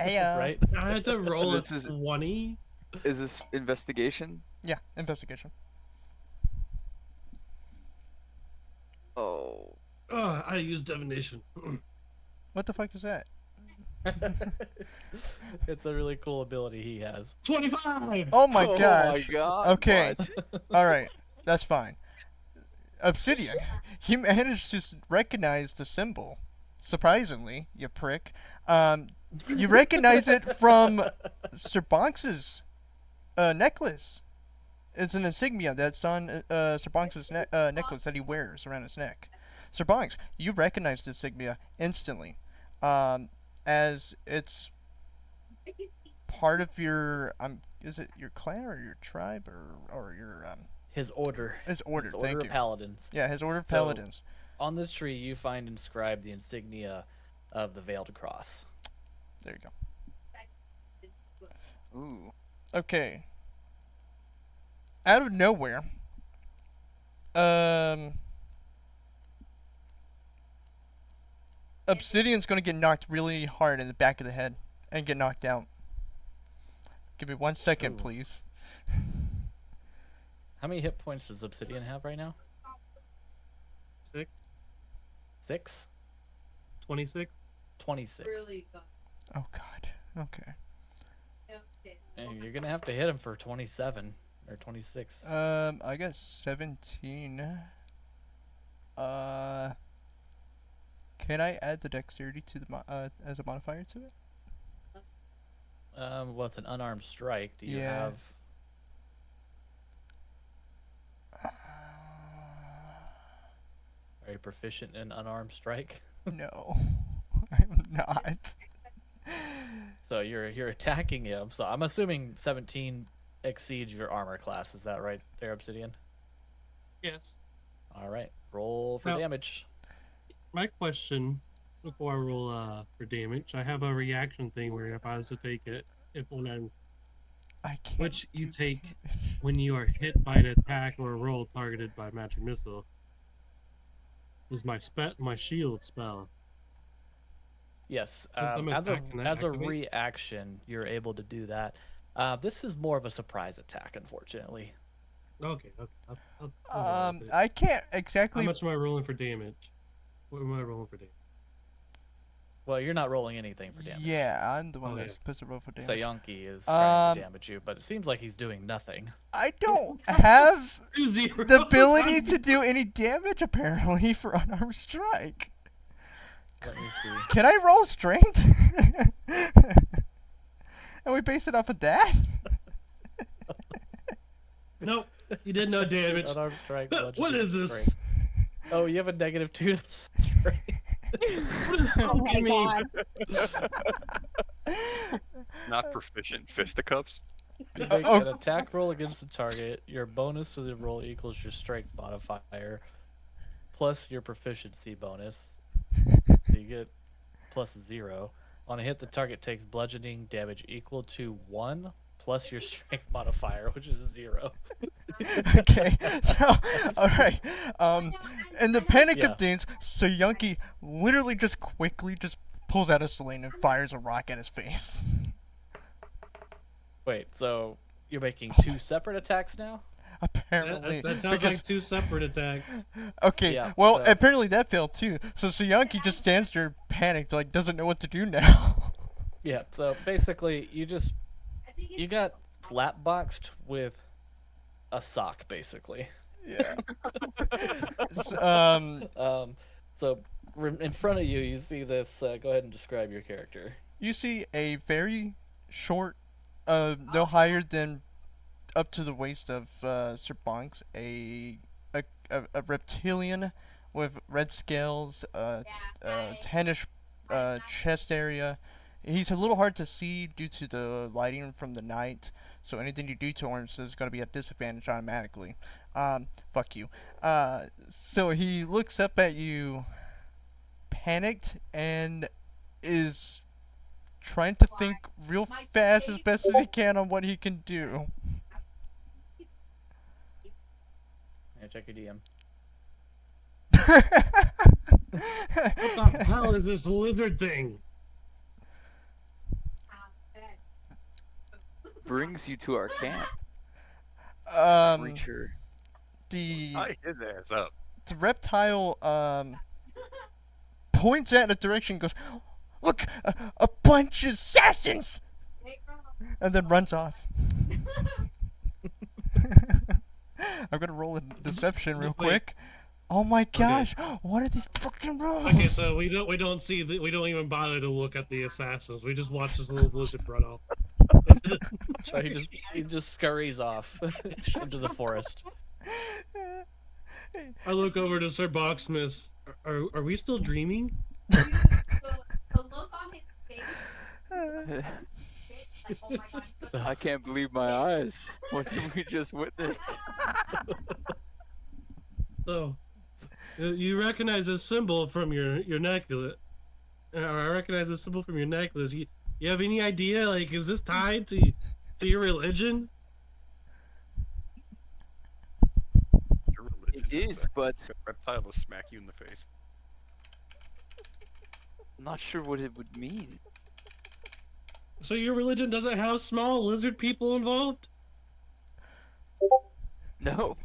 B: Heya.
A: Right?
D: I had to roll a
G: This is-
D: 20.
G: Is this investigation?
B: Yeah, investigation.
G: Oh.
D: Oh, I used divination.
B: What the fuck is that?
A: It's a really cool ability he has.
D: 25.
B: Oh my
G: Oh
B: gosh.
G: my god.
B: Okay.
G: what?
B: Alright, that's fine. Obsidian, he managed to recognize the symbol surprisingly, you prick, you recognize it from Sir Bonks's necklace. It's an insignia that's on Sir Bonks's necklace that he wears around his neck. Sir Bonks, you recognize the insignia instantly, as it's part of your is it your clan or your tribe or your
A: His order.
B: his order?
A: His
B: Thank
A: order
B: you.
A: of paladins.
B: Yeah, his order of
A: So-
B: paladins.
A: On this tree, you find inscribed the insignia of the Veiled Cross.
B: There you go.
G: Ooh.
B: Okay. Out of nowhere, Obsidian's gonna get knocked really hard in the back of the head and get knocked out. Give me 1 second,
A: Ooh.
B: please.
A: How many hit points does Obsidian have right now?
D: 6,
A: 6?
D: 26.
A: 26.
B: Oh God. Okay.
A: And you're gonna have to hit him for 27 or 26.
B: I got 17. Can I add the dexterity to the as a modifier to it?
A: Well, it's an unarmed strike. Do you
B: Yeah.
A: have? Are you proficient in unarmed strike?
B: No, I'm not.
A: So you're attacking him. So I'm assuming 17 exceeds your armor class. Is that right, there, Obsidian?
D: Yes.
A: All right. Roll for
D: Now-
A: damage.
D: My question before I roll for damage, I have a reaction thing where if I was to take it, if when I'm
B: I can't.
D: which you
B: do
D: take
B: damage.
D: when you are hit by an attack or a roll targeted by magic missile. Is my shield spell.
A: Yes.
D: Since I'm
A: As a
D: attacking, I
A: as a
D: activate?
A: reaction, you're able to do that. This is more of a surprise attack, unfortunately.
D: Okay. I'll roll with it.
B: I can't
D: How
B: exactly.
D: much am I rolling for damage? What am I rolling for damage?
A: Well, you're not rolling anything for damage.
B: Yeah, I'm the one
D: Oh,
B: that's
D: yeah.
B: supposed to roll for
A: So
B: damage.
A: Yonki is trying to
B: Um,
A: damage you, but it seems like he's doing nothing.
B: I don't have
D: 2-0.
B: the ability to do any damage apparently for unarmed strike.
A: Let me see.
B: Can I roll strength? And we base it off of that?
D: Nope, you did no damage.
A: Unarmed strike.
D: What
A: bludgeoning
D: is this?
A: strength. Oh, you have a -2 to strength.
D: What does
F: Oh my
D: pumpkin mean?
F: god.
C: Not proficient in fisticuffs.
A: You make
B: Oh.
A: an attack roll against the target. Your bonus to the roll equals your strength modifier, plus your proficiency bonus. So you get +0. On a hit, the target takes bludgeoning damage equal to 1 plus your strength modifier, which is 0.
B: Okay, so, alright. In the panic
A: Yeah.
B: of things, Soyunki literally just quickly just pulls out a sling and fires a rock at his face.
A: Wait, so you're making 2 separate attacks now?
B: Apparently.
D: That sounds
B: because-
D: like 2 separate attacks.
B: Okay,
A: Yeah,
B: well,
A: so-
B: apparently that failed too. So Soyunki just stands there panicked, like, doesn't know what to do now.
A: Yeah, so basically you got slapboxed with a sock, basically.
B: Yeah.
A: So in front of you, you see this. Go ahead and describe your character.
B: You see a very short, no higher than up to the waist of Sir Bonks, a reptilian with red scales, tannish chest area. He's a little hard to see due to the lighting from the night, so anything you do to him is going to be at disadvantage automatically. Fuck you. So he looks up at you, panicked, and is trying to think real fast as best as he can on what he can do.
A: Yeah, check your DM.
D: What the hell is this lizard thing?
G: Brings you to our camp. Creature.
B: The
C: Tie his ass up.
B: reptile points at a direction, goes, "Look, a bunch of assassins," and then runs off. I'm gonna roll a deception real
D: Wait.
B: quick. Oh my gosh! What are these fucking rules?
D: Okay, so we don't see we don't even bother to look at the assassins. We just watch this little lizard run off.
A: So he just scurries off into the forest.
D: I look over to Sir Boxsmith. Are we still dreaming?
I: The look on his face, like, oh my god.
G: I can't believe my eyes. What did we just witnessed?
D: So, you recognize this symbol from your necklace. I recognize this symbol from your necklace. You have any idea? Like, is this tied to your religion?
C: Your religion
G: It is, but
C: a reptile to smack you in the face.
G: I'm not sure what it would mean.
D: So your religion doesn't have small lizard people involved?
G: No.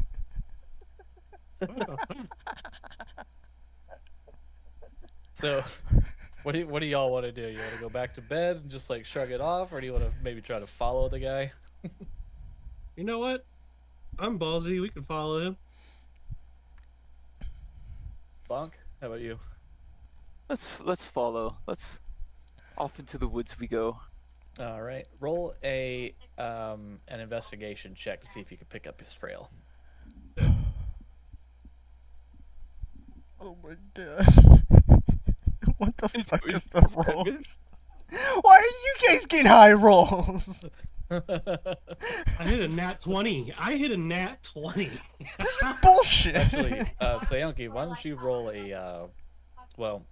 A: So, what do y'all want to do? You want to go back to bed and just like shrug it off, or do you want to maybe try to follow the guy?
D: You know what? I'm ballsy. We can follow him.
A: Bonk, how about you?
G: Let's follow. Let's off into the woods we go.
A: All right, roll an investigation check to see if you can pick up his trail.
B: Oh my god. What the fuck is the rolls? Why are you guys getting high rolls?
D: I hit a nat 20. I hit a nat 20.
B: This is bullshit.
A: Actually, Sayonki, why don't you roll a well,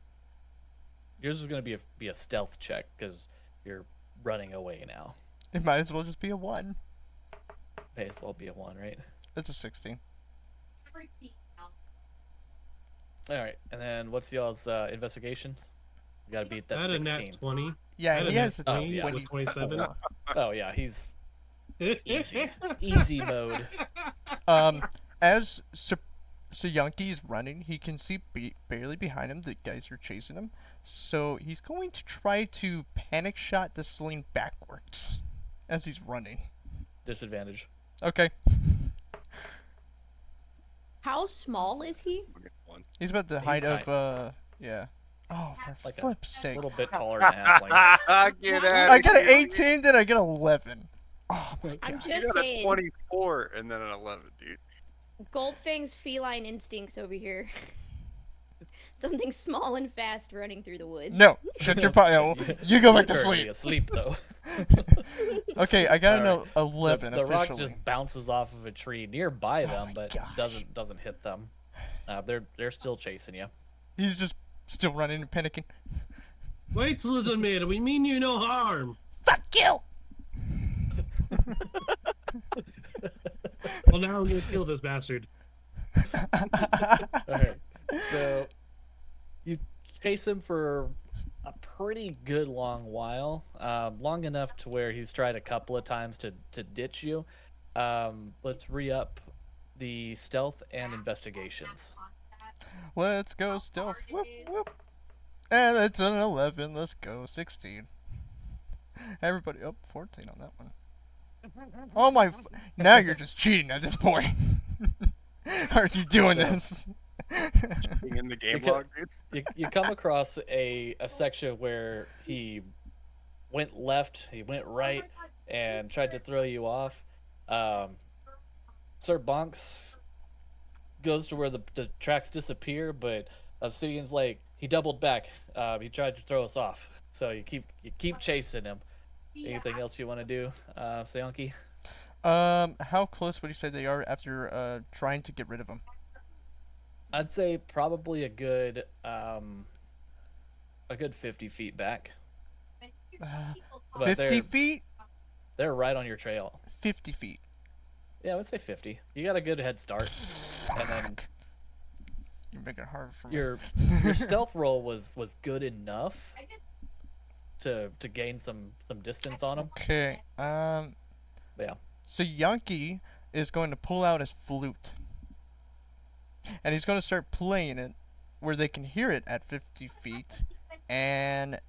A: yours is gonna be a stealth check because you're running away now.
B: It might as well just be a 1.
A: May as well be a 1, right?
B: It's a 16.
A: All right, and then what's y'all's investigations? You gotta beat
D: I
A: that
D: had a
A: 16.
D: nat 20. I
B: Yeah,
D: had
B: he
D: a
B: has a
D: nat 20
A: yeah.
D: with a 27.
A: Oh yeah, he's easy mode.
B: As Sayonki is running, he can see barely behind him the guys are chasing him. So he's going to try to panic shot the sling backwards as he's running.
A: Disadvantage.
B: Okay.
E: How small is he?
C: We'll get one.
B: He's about the
A: He's
B: height of yeah. Oh, for
A: Like a
B: flip's
A: A
B: sake.
A: little bit taller than a halfling.
C: Get out
B: I got an 18, then I get 11. Oh my
E: I'm
B: god.
C: You
E: just
C: got a
E: saying.
C: 24 and then an 11, dude.
E: Goldfang's feline instincts over here. Something small and fast running through the woods.
B: No, shut your pie. You go back to
A: Currently
B: sleep.
A: asleep though.
B: Okay, I got
A: All
B: an 11
A: the rock
B: officially.
A: just bounces off of a tree nearby
B: Oh
A: them,
B: my
A: but
B: gosh.
A: doesn't hit them. They're still chasing you.
B: He's just still running and panicking.
D: Wait, lizard man. We mean you no harm.
B: Fuck you!
D: Well, now I'm gonna kill this bastard.
A: Alright. So you chase him for a pretty good long while. Long enough to where he's tried a couple of times to ditch you. Let's re-up the stealth and investigations.
B: Let's go stealth. Whoop, whoop. And it's an 11. Let's go 16. Everybody up 14 on that one. Oh my! Now you're just cheating at this point. How are you doing this?
C: Being in the game
A: Because-
C: log, dude.
A: You come across a section where he went left, he went right, and tried to throw you off. Sir Bonks goes to where the tracks disappear, but Obsidian's like he doubled back. He tried to throw us off, so you keep chasing him. Anything else you want to do, Sayonki?
B: How close would you say they are after trying to get rid of him?
A: I'd say probably a good 50 feet back. But
B: 50 feet?
A: They're right on your trail.
B: 50 feet.
A: Yeah, I would say 50. You got a good head start, and then
B: You're making it hard for me.
A: your stealth roll was good enough to gain some distance on him.
B: Okay.
A: Yeah.
B: So Yankee is going to pull out his flute, and he's going to start playing it where they can hear it at 50 feet, and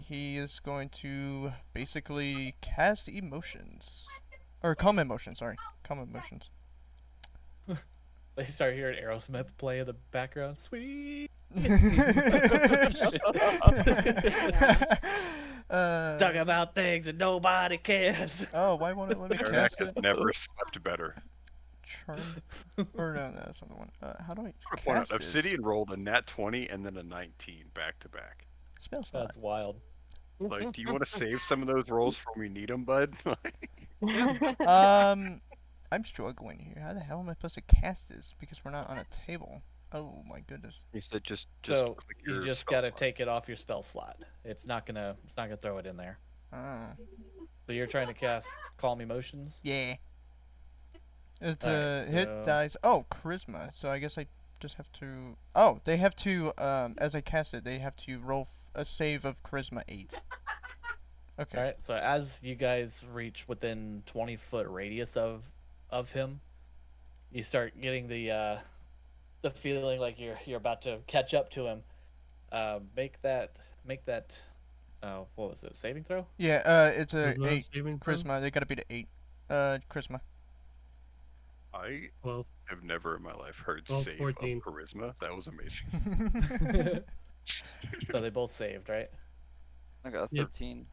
B: he is going to basically cast emotions, or calm emotions. Sorry, calm emotions.
A: They start hearing Aerosmith play in the background. Sweet. Talk about things that nobody cares.
B: Oh, why won't it let me
C: Aradak
B: cast
C: has
B: it?
C: never slept better.
B: Charm. Or no, that's not the one. How do I
C: I want to point out,
B: cast this?
C: Obsidian rolled a nat 20 and then a 19 back to back.
B: Spell slot.
A: That's wild.
C: Like, do you want to save some of those rolls for when we need them, bud?
B: I'm struggling here. How the hell am I supposed to cast this? Because we're not on a table. Oh my goodness.
C: He said just
A: So
C: click
A: you
C: your
A: just
C: spell
A: gotta
C: slot.
A: take it off your spell slot. It's not gonna throw it in there.
B: Oh.
A: So you're trying to cast Calm Emotions.
B: Yeah. It's
A: Alright,
B: hit
A: so-
B: dice. Oh, charisma. So I guess I just have to. Oh, they have to. As I cast it, they have to roll a save of charisma 8. Okay.
A: All right. So as you guys reach within 20-foot radius of him, you start getting the feeling like you're about to catch up to him. Make that. What was it? Saving throw?
B: Yeah. It's a
D: Charisma
B: 8
D: saving throw?
B: charisma. They gotta be the 8. Charisma.
C: I
D: 12.
C: have never in my life heard
D: 12,
C: save
D: 14.
C: of charisma. That was amazing.
A: So they both saved, right?
G: I got a
D: Yep.
G: 13.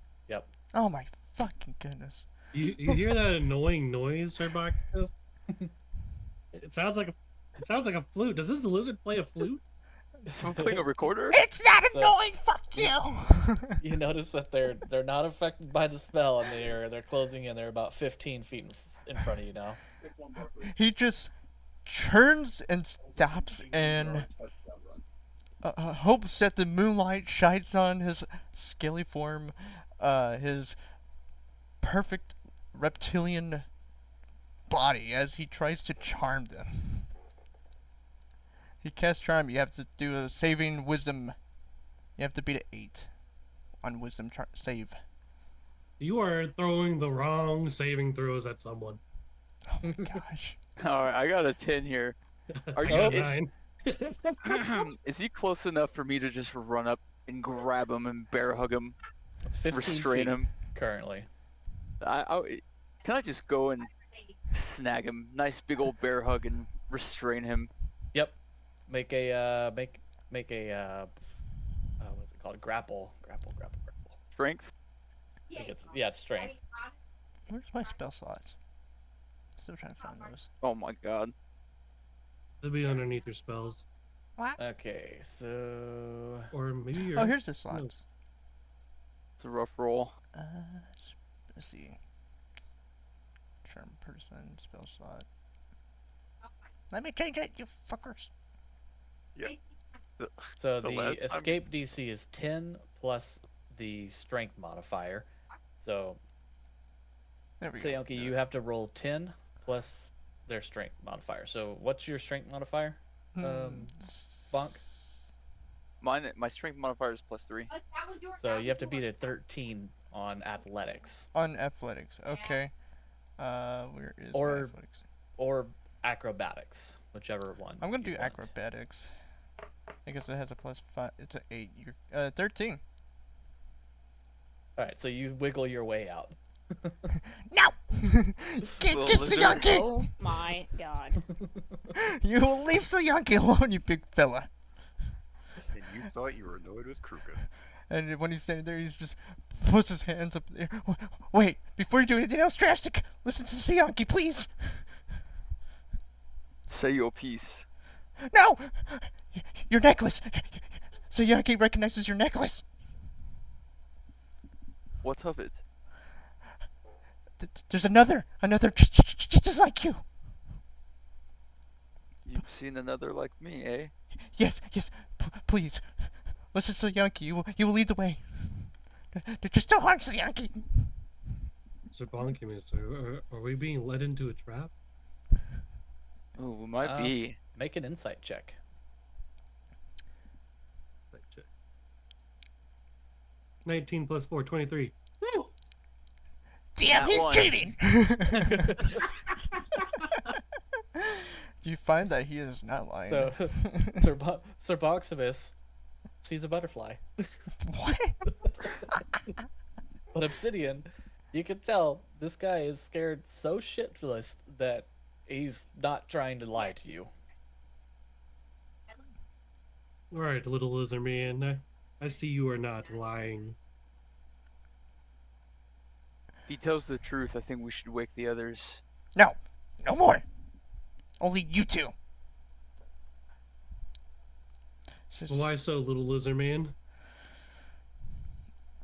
B: Oh my fucking goodness.
D: You hear that annoying noise, Sir Box? It sounds like a flute. Does this lizard play a flute?
G: Someone playing a recorder?
B: It's not
A: So-
B: annoying. Fuck you.
A: You notice that they're not affected by the spell, and they're closing in. They're about 15 feet in front of you now.
B: He just turns and stops and hopes that the moonlight shines on his scaly form, his perfect reptilian body as he tries to charm them. He casts charm. You have to do a saving wisdom. You have to beat an 8 on wisdom save.
D: You are throwing the wrong saving throws at someone.
B: Oh my gosh.
G: Alright, I got a 10 here. Are you?
D: Oh,
G: i-
D: 9.
G: Is he close enough for me to just run up and grab him and bear hug him,
A: It's 15
G: restrain
A: feet
G: him?
A: currently.
G: Can I just go and snag him? Nice big old bear hug and restrain him.
A: Yep. Make a make a what's it called? Grapple.
G: Strength?
A: I think it's strength.
B: Where's my spell slots? Still trying to find those.
G: Oh my god.
D: It'll be underneath your spells,
A: Okay, so
D: or maybe your.
B: Oh, here's the slots.
G: It's a rough roll.
B: Let's see. Charm person, spell slot. Let me change it, you fuckers.
A: so
C: The
A: the
C: last time-
A: escape DC is 10 plus the strength modifier. So
B: There we go.
A: Sayonki, you have to roll 10 plus their strength modifier. So what's your strength modifier? Bonk?
G: My strength modifier is +3.
A: So you have to beat a 13 on athletics
B: On athletics, okay. Where is my
A: Or-
B: athletics?
A: or acrobatics, whichever one.
B: I'm gonna
A: you
B: do
A: want.
B: acrobatics. I guess it has a +5. It's an 8. You're 13.
A: All right, so you wiggle your way out.
B: No! Get
G: Little
B: this
G: lizard.
B: Yankee!
E: Oh my god.
B: You will leave Yankee alone, you big fella.
C: And you thought you were annoyed with Kruka.
B: And when he's standing there, he's just puts his hands up there. Wait, before you do anything else drastic, listen to Yankee, please.
G: Say your piece.
B: No! Your necklace! Yankee recognizes your necklace.
G: What of it?
B: There's another just like you.
G: You've seen another like me, eh?
B: Yes, please. Listen to Yankee, you will lead the way. Just don't harm Yankee.
D: Sir Bonky, mister, are we being led into a trap?
G: Oh, we might
A: Uh,
G: be.
A: Make an insight check.
D: Let's check. 19 plus 4, 23. Woo!
B: Damn,
G: That
B: he's
G: one.
B: cheating. Do you find that he is not lying?
A: So Sir Boximus sees a butterfly.
B: What?
A: But Obsidian, you can tell this guy is scared so shitless that he's not trying to lie to you.
D: All right, little lizard man. I see you are not lying.
G: If he tells the truth, I think we should wake the others.
B: No, no more. Only you two.
D: Why so, little lizard man?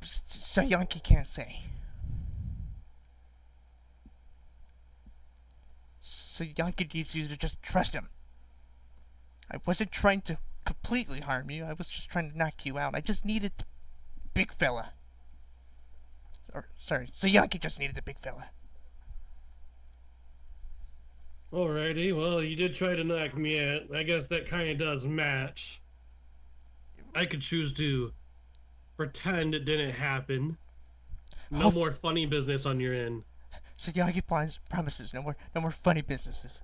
B: So Yankee can't say. So Yankee needs you to just trust him. I wasn't trying to completely harm you. I was just trying to knock you out. I just needed the big fella. Or, sorry, so Yankee just needed the big fella.
D: Alrighty, well, you did try to knock me out. I guess that kind of does match. I could choose to pretend it didn't happen. No more funny business on your end.
B: So Yankee promises no more funny businesses.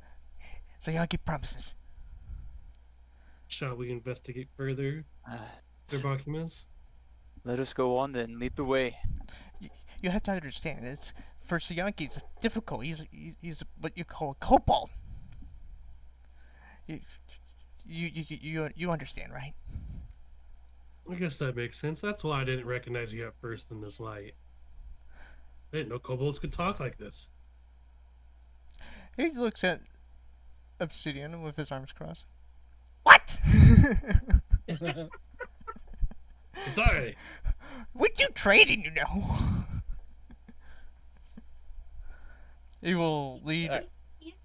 B: So Yankee promises.
D: Shall we investigate further, Sir Bacchus?
G: Let us go on then. Lead the way.
B: You have to understand, it's for Sayanki, it's difficult. He's what you call a kobold. You understand, right?
D: I guess that makes sense. That's why I didn't recognize you at first in this light. I didn't know kobolds could talk like this.
B: He looks at Obsidian with his arms crossed. What?
D: Sorry.
B: What you trading, you know? He will lead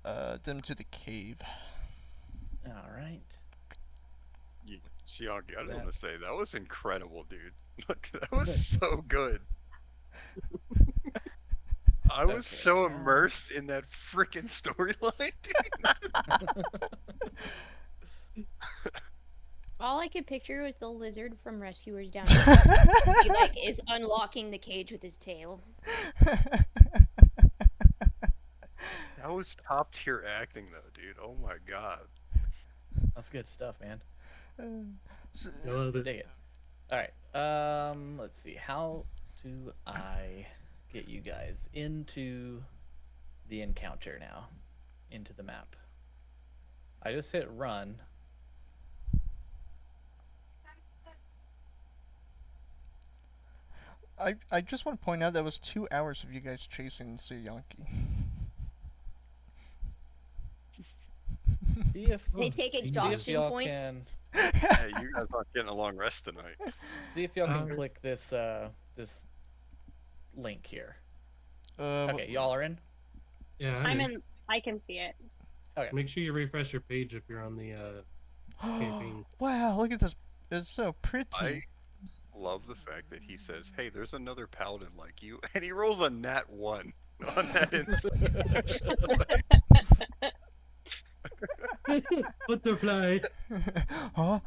B: them to the cave.
A: All right.
C: Shiaki, I don't want to say that was incredible, dude. Look, that was so good. I was so immersed in that freaking storyline, dude.
E: All I could picture was the lizard from Rescuers Down Under. He like is unlocking the cage with his tail.
C: That was top tier acting, though, dude. Oh my god.
A: That's good stuff, man.
D: I love it.
A: Dig it. All right. Let's see. How do I get you guys into the encounter now? Into the map. I just hit run.
B: I just want to point out that was 2 hours of you guys chasing Sayanki.
A: See if
E: They take exhaustion
A: y'all
E: points.
A: can
C: Hey, you guys aren't getting a long rest tonight.
A: see if y'all can click this this link here. Okay, y'all are in.
D: Yeah,
F: I'm in. I can see it.
A: Okay.
D: Make sure you refresh your page if you're on the camping.
B: Wow, look at this. It's so pretty.
C: I love the fact that he says, "Hey, there's another paladin like you," and he rolls a nat 1 on that
D: Butterfly.
B: Huh?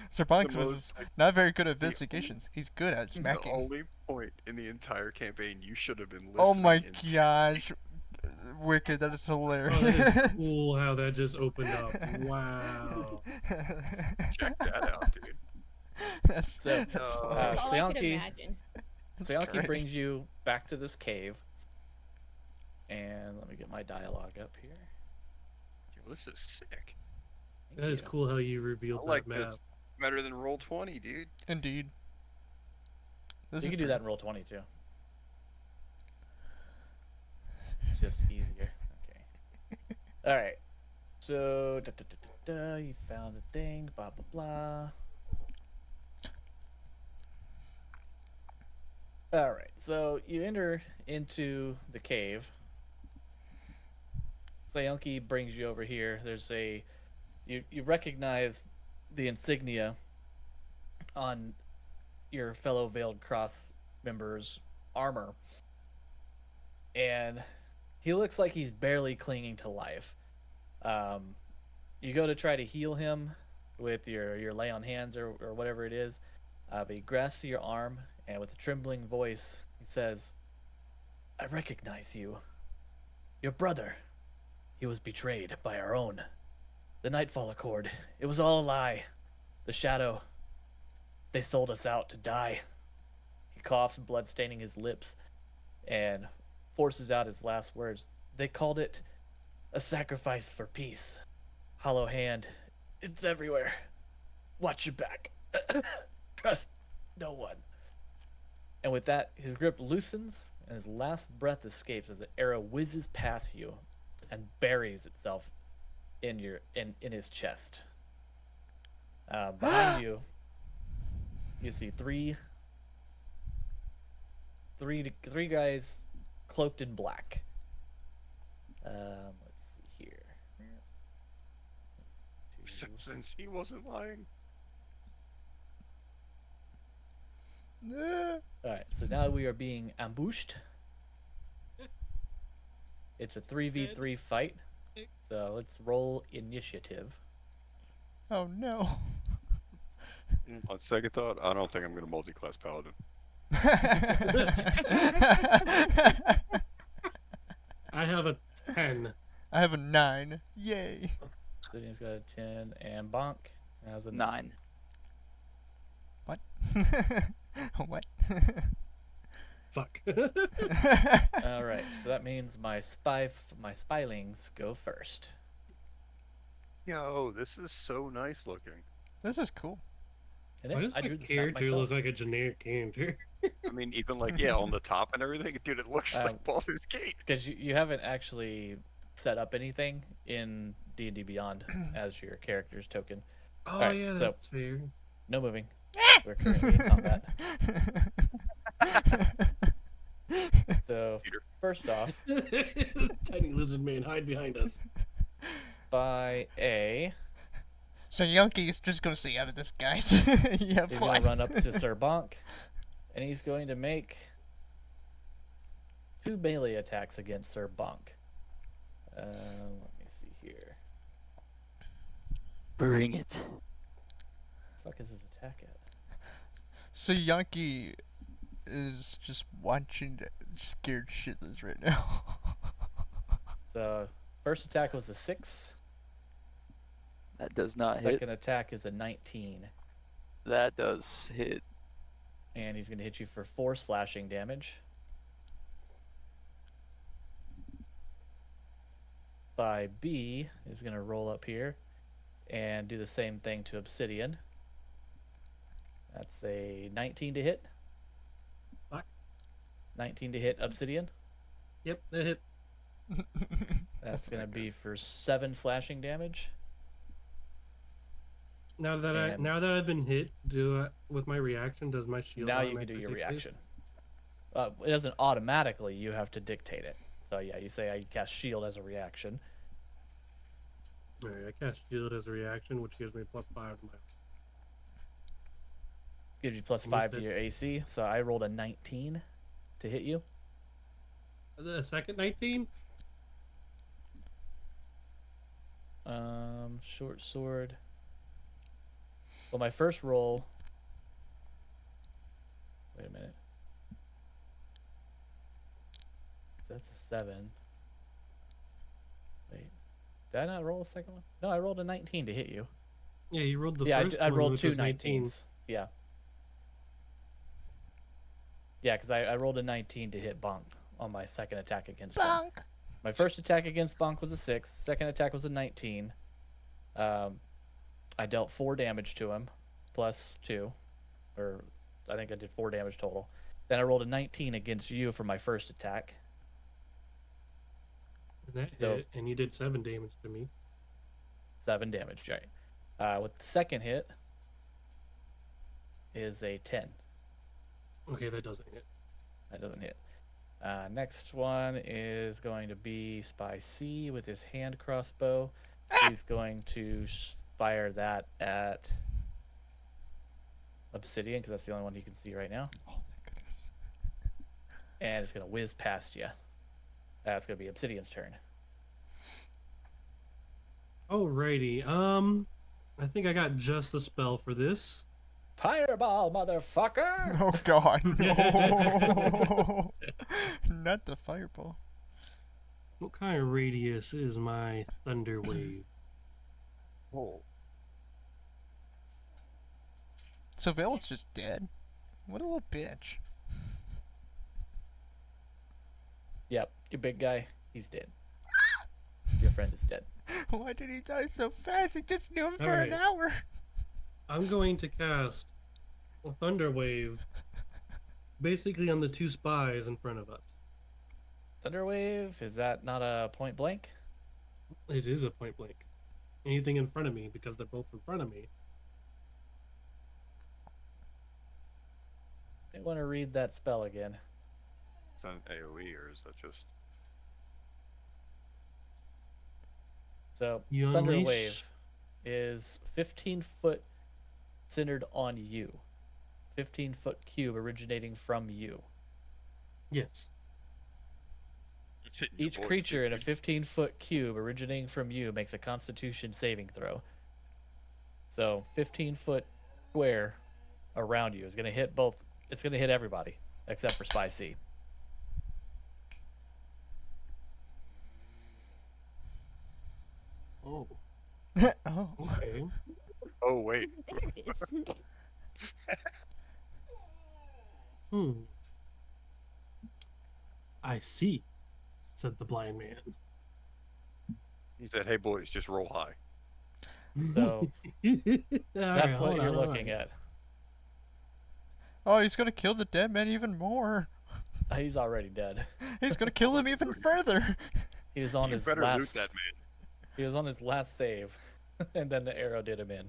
B: Sir Bonks
C: The
B: was
C: most-
B: not very good at investigations. He's good at
C: The
B: smacking.
C: only point in the entire campaign you should have been listening.
B: Oh my
C: into.
B: gosh. Wicked, that is
D: Oh,
B: hilarious.
D: that is cool how that just opened up. Wow.
C: Check that out, dude.
B: That's,
A: So,
B: that's funny.
E: All I could
A: Sayanki-
E: imagine.
B: That's
A: Sayanki
B: great.
A: brings you back to this cave. And let me get my dialogue up here.
C: Yo, this is sick.
D: That is cool how you revealed
C: I like
D: that map.
C: this better than roll 20, dude.
B: Indeed. This
A: You
B: is
A: can do that in roll 20 too. It's just easier. Okay. All right. So you found the thing. Blah blah blah. All right. So you enter into the cave. Sayanki brings you over here. There's you recognize the insignia on your fellow Veiled Cross member's armor. And he looks like he's barely clinging to life. You go to try to heal him with your lay on hands or whatever it is, but he grasps your arm and with a trembling voice he says, "I recognize you. Your brother. He was betrayed by our own. The Nightfall Accord. It was all a lie. The Shadow. They sold us out to die." He coughs, blood staining his lips, and forces out his last words. "They called it a sacrifice for peace. Hollow hand It's everywhere. Watch your back. Trust no one. And with that, his grip loosens, and his last breath escapes as the arrow whizzes past you and buries itself in his chest. Behind you, you see three guys cloaked in black. Let's see here.
C: Since he wasn't lying.
B: Yeah.
A: Alright, so now we are being ambushed. It's a 3v3 fight. So let's roll initiative.
B: Oh no.
C: On second thought, I don't think I'm gonna multi-class paladin.
D: I have a 10.
B: I have a 9. Yay.
A: Sydney's got a 10, and Bonk has a
G: 9.
B: What? What?
D: Fuck.
A: Alright, so that means my spylings go first.
C: Yo, this is so nice looking.
B: This is cool.
A: And
D: Why does
A: I
D: my
A: drew this map
D: character look
A: myself.
D: like a generic character?
C: I mean, even like, yeah, on the top and everything, dude, it looks like Baldur's Gate.
A: Because you haven't actually set up anything in D&D Beyond as your character's token.
D: Oh,
A: Alright,
D: yeah,
A: so-
D: that's fair.
A: No moving. We're currently in combat. So,
C: Peter.
A: first off,
D: Tiny lizard man, hide behind us.
A: by A,
B: So Yunky's just gonna stay out of this, guys. You have
A: he's
B: fun.
A: going to run up to Sir Bonk, and he's going to make 2 melee attacks against Sir Bonk. Let me see here.
G: Bring it.
A: Fuck is his attack at?
B: So Yunky is just watching scared shitless right now.
A: So, first attack was a 6.
G: That does not hit.
A: Second attack is a 19.
G: That does hit.
A: And he's going to hit you for 4 slashing damage. By B is going to roll up here and do the same thing to Obsidian. That's a 19 to hit.
D: Fuck.
A: 19 to hit Obsidian.
D: Yep, that hit.
A: That's going to be for 7 slashing damage.
D: Now that
A: And-
D: I've been hit, with my reaction, does my shield?
A: Now you can do
D: automatically
A: your
D: dictate?
A: reaction. It doesn't automatically, you have to dictate it. So yeah, you say I cast shield as a reaction.
D: Alright, I cast shield as a reaction, which gives me +5 to my.
A: Gives you plus
D: And
A: 5
D: you
A: to
D: said-
A: your AC. So I rolled a 19 to hit you.
D: The second 19?
A: Short sword. Well, my first roll. Wait a minute. That's a 7. Wait, did I not roll a second one? No, I rolled a 19 to hit you.
D: Yeah, you rolled the
A: Yeah,
D: first
A: I
D: one,
A: rolled
D: which
A: 2
D: was 19.
A: 19s. Yeah. Yeah, because I rolled a 19 to hit Bonk on my second attack against him.
B: Bonk.
A: My first attack against Bonk was a 6. Second attack was a 19. I dealt 4 damage to him, plus 2. Or I think I did 4 damage total. Then I rolled a 19 against you for my first attack.
D: And that
A: So-
D: hit, and you did 7 damage to me.
A: 7 damage, right. With the second hit is a 10.
D: Okay, that doesn't hit.
A: That doesn't hit. Next one is going to be Spy C with his hand crossbow. He's going to fire that at Obsidian because that's the only one he can see right now.
B: Oh my goodness.
A: And it's going to whiz past you. That's going to be Obsidian's turn.
D: Alrighty, I think I got just the spell for this.
A: Fireball, motherfucker!
B: Oh god, no. Not the fireball.
D: What kind of radius is my thunder wave?
H: Oh,
B: So Vale's just dead. What a little bitch.
A: Yep, your big guy, he's dead. Your friend is dead.
B: Why did he die so fast? I just knew him for
D: Alright.
B: an hour.
D: I'm going to cast a thunder wave basically on the 2 spies in front of us.
A: Thunderwave, is that not a point blank?
D: It is a point blank. Anything in front of me, because they're both in front of me.
A: I want to read that spell again.
C: Is that an AoE or is that just?
A: So,
D: You
A: Thunder
D: unleash-
A: Wave is 15 foot centered on you. 15-foot cube originating from you.
D: Yes.
C: It's hitting your
A: Each
C: voice,
A: creature in a
C: dude.
A: 15-foot cube originating from you makes a Constitution saving throw. So 15-foot square around you is going to hit both. It's going to hit everybody except for Spy C.
D: Oh,
B: Oh.
D: okay.
C: Oh wait.
E: There it is.
D: I see, said the blind man.
C: He said, "Hey boys, just roll high."
A: So that's what you're looking at.
B: Oh, he's gonna kill the dead man even more.
A: He's already dead.
B: He's gonna kill him even further.
A: He was on
C: You
A: his
C: better loot
A: last.
C: that man.
A: He was on his last save, and then the arrow did him in.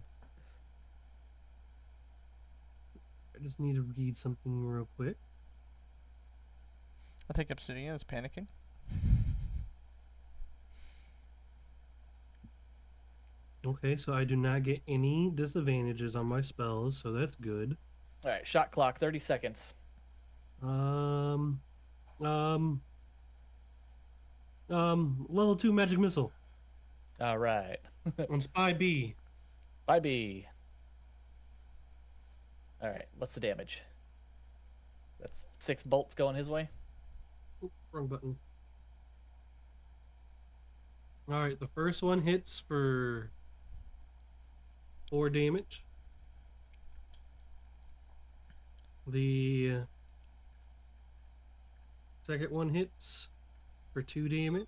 D: I just need to read something real quick.
B: I think Obsidian is panicking.
D: Okay, so I do not get any disadvantages on my spells, so that's good.
A: All right, shot clock, 30 seconds.
D: Level 2 magic missile
A: All right.
D: on Spy B.
A: Bye, B. All right, what's the damage? That's 6 bolts going his way.
D: Oop, wrong button. Alright, the first one hits for 4 damage. The second one hits for 2 damage.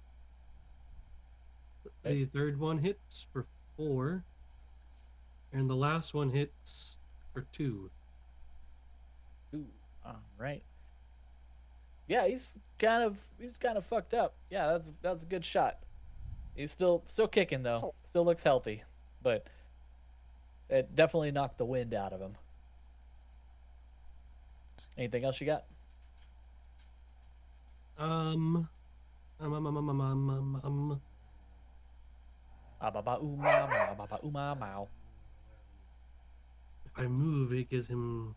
D: The third one hits for 4. And the last one hits for 2.
A: Ooh, all right. Yeah, he's kind of fucked up. Yeah, that's a good shot. He's still kicking though. Still looks healthy, but it definitely knocked the wind out of him. Anything else you got? Ah, ba, ba, ooh, ma, ma, ba, ba, ooh, ma, mow.
D: If I move, it gives him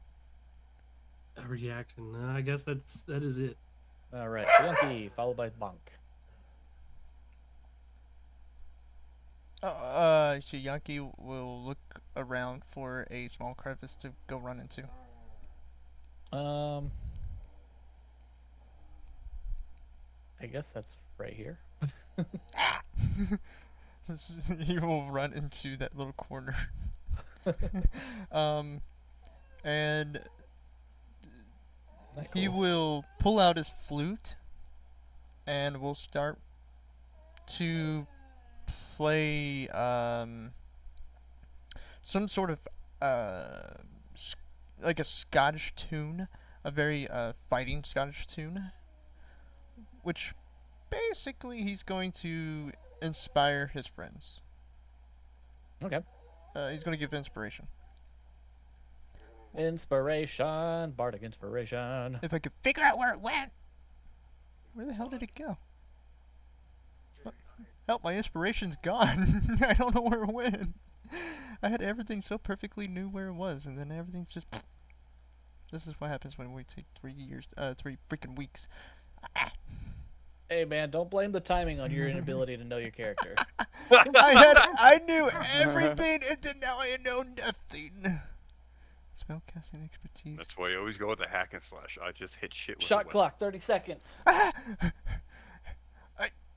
D: a reaction. I guess that is it.
A: All right, Yankee followed by Bonk.
B: So Yankee will look around for a small crevice to go run into.
A: I guess that's right here.
B: He will run into that little corner. And he will pull out his flute and will start to play some sort of like a Scottish tune, a very fighting Scottish tune, which basically he's going to inspire his friends.
A: Okay.
B: He's going to give inspiration.
A: Inspiration, bardic inspiration.
B: If I could figure out where it went. Where the hell did it go? What? Help, my inspiration's gone. I don't know where it went. I had everything so perfectly knew where it was, and then everything's just... This is what happens when we take 3 freaking weeks.
A: Hey man, don't blame the timing on your inability to know your character.
B: I knew everything, and then now I know nothing. Spellcasting expertise.
C: That's why you always go with the hack and slash. I just hit shit with
A: Shot
C: a weapon.
A: clock, 30 seconds.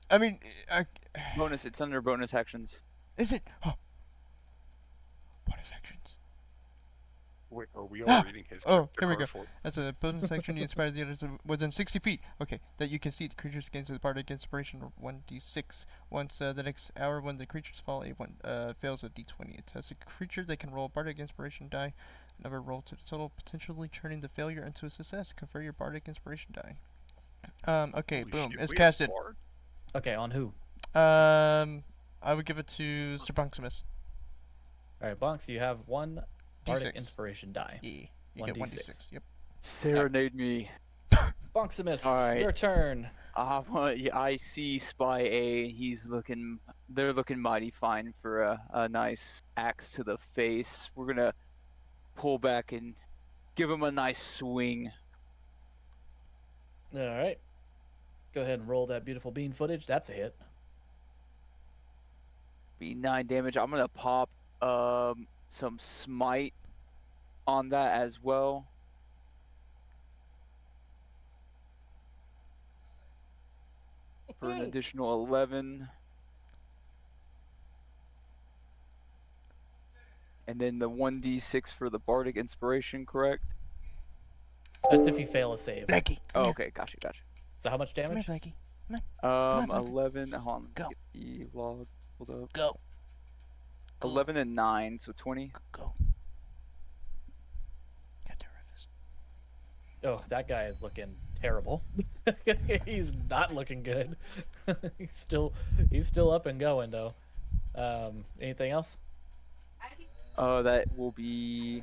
B: I mean,
G: Bonus, it's under bonus actions.
B: is it? Oh. Bonus actions.
C: Wait, are we all reading his
B: Oh,
C: character
B: here we
C: card
B: go.
C: for?
B: As a bonus action, you inspire the others within 60 feet. Okay, that you can see the creatures gains the bardic inspiration 1d6. Once the next hour, when the creatures fall, fails a d20. It has a creature that can roll a bardic inspiration die. Number roll to the total, potentially turning the failure into a success. Convert your bardic inspiration die. Okay,
C: Holy
B: boom,
C: shit,
B: it's
C: we have
B: casted.
C: Bard?
A: Okay, on who?
B: I would give it to Sir Bonksimus.
A: All right, Bonks, you have one bardic
B: D6.
A: inspiration die.
B: Yeah, you get 1d6. Yep.
G: Serenade me.
A: Bonksimus,
G: Alright.
A: your turn.
G: I see Spy A. They're looking mighty fine for a nice axe to the face. We're gonna pull back and give him a nice swing.
A: All right. Go ahead and roll that beautiful bean footage. That's a hit.
G: Be 9 damage. I'm gonna pop some smite on that as well. For an additional 11. And then the 1d6 for the bardic inspiration, correct?
A: That's if you fail a save.
B: Blackie.
G: Oh, okay, gotcha.
A: So how much
B: Come here,
A: damage?
B: Blackie. on, Blackie.
G: 11. Hold on.
B: Go.
G: Get the log pulled up.
B: Go.
G: 11 and 9, so 20.
B: Go. Got the orifice.
A: Oh, that guy is looking terrible. He's not looking good. he's still up and going though. Anything else?
G: That will be.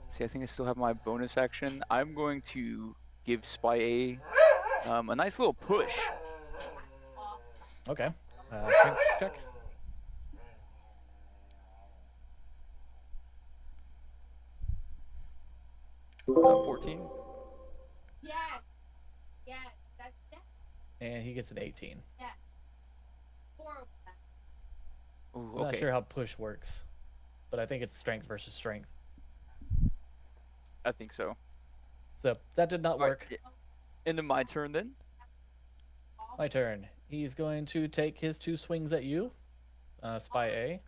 G: See, I think I still have my bonus action. I'm going to give Spy A a nice little push.
A: Okay. Strength check.
G: 14.
I: Yeah. Yeah. That's
A: And he gets an 18.
I: horrible.
G: Ooh,
A: I'm not
G: okay.
A: sure how push works, but I think it's strength versus strength.
G: I think so.
A: So that did not
G: Alright,
A: work.
G: Into my turn then.
A: My turn. He's going to take his 2 swings at you, Spy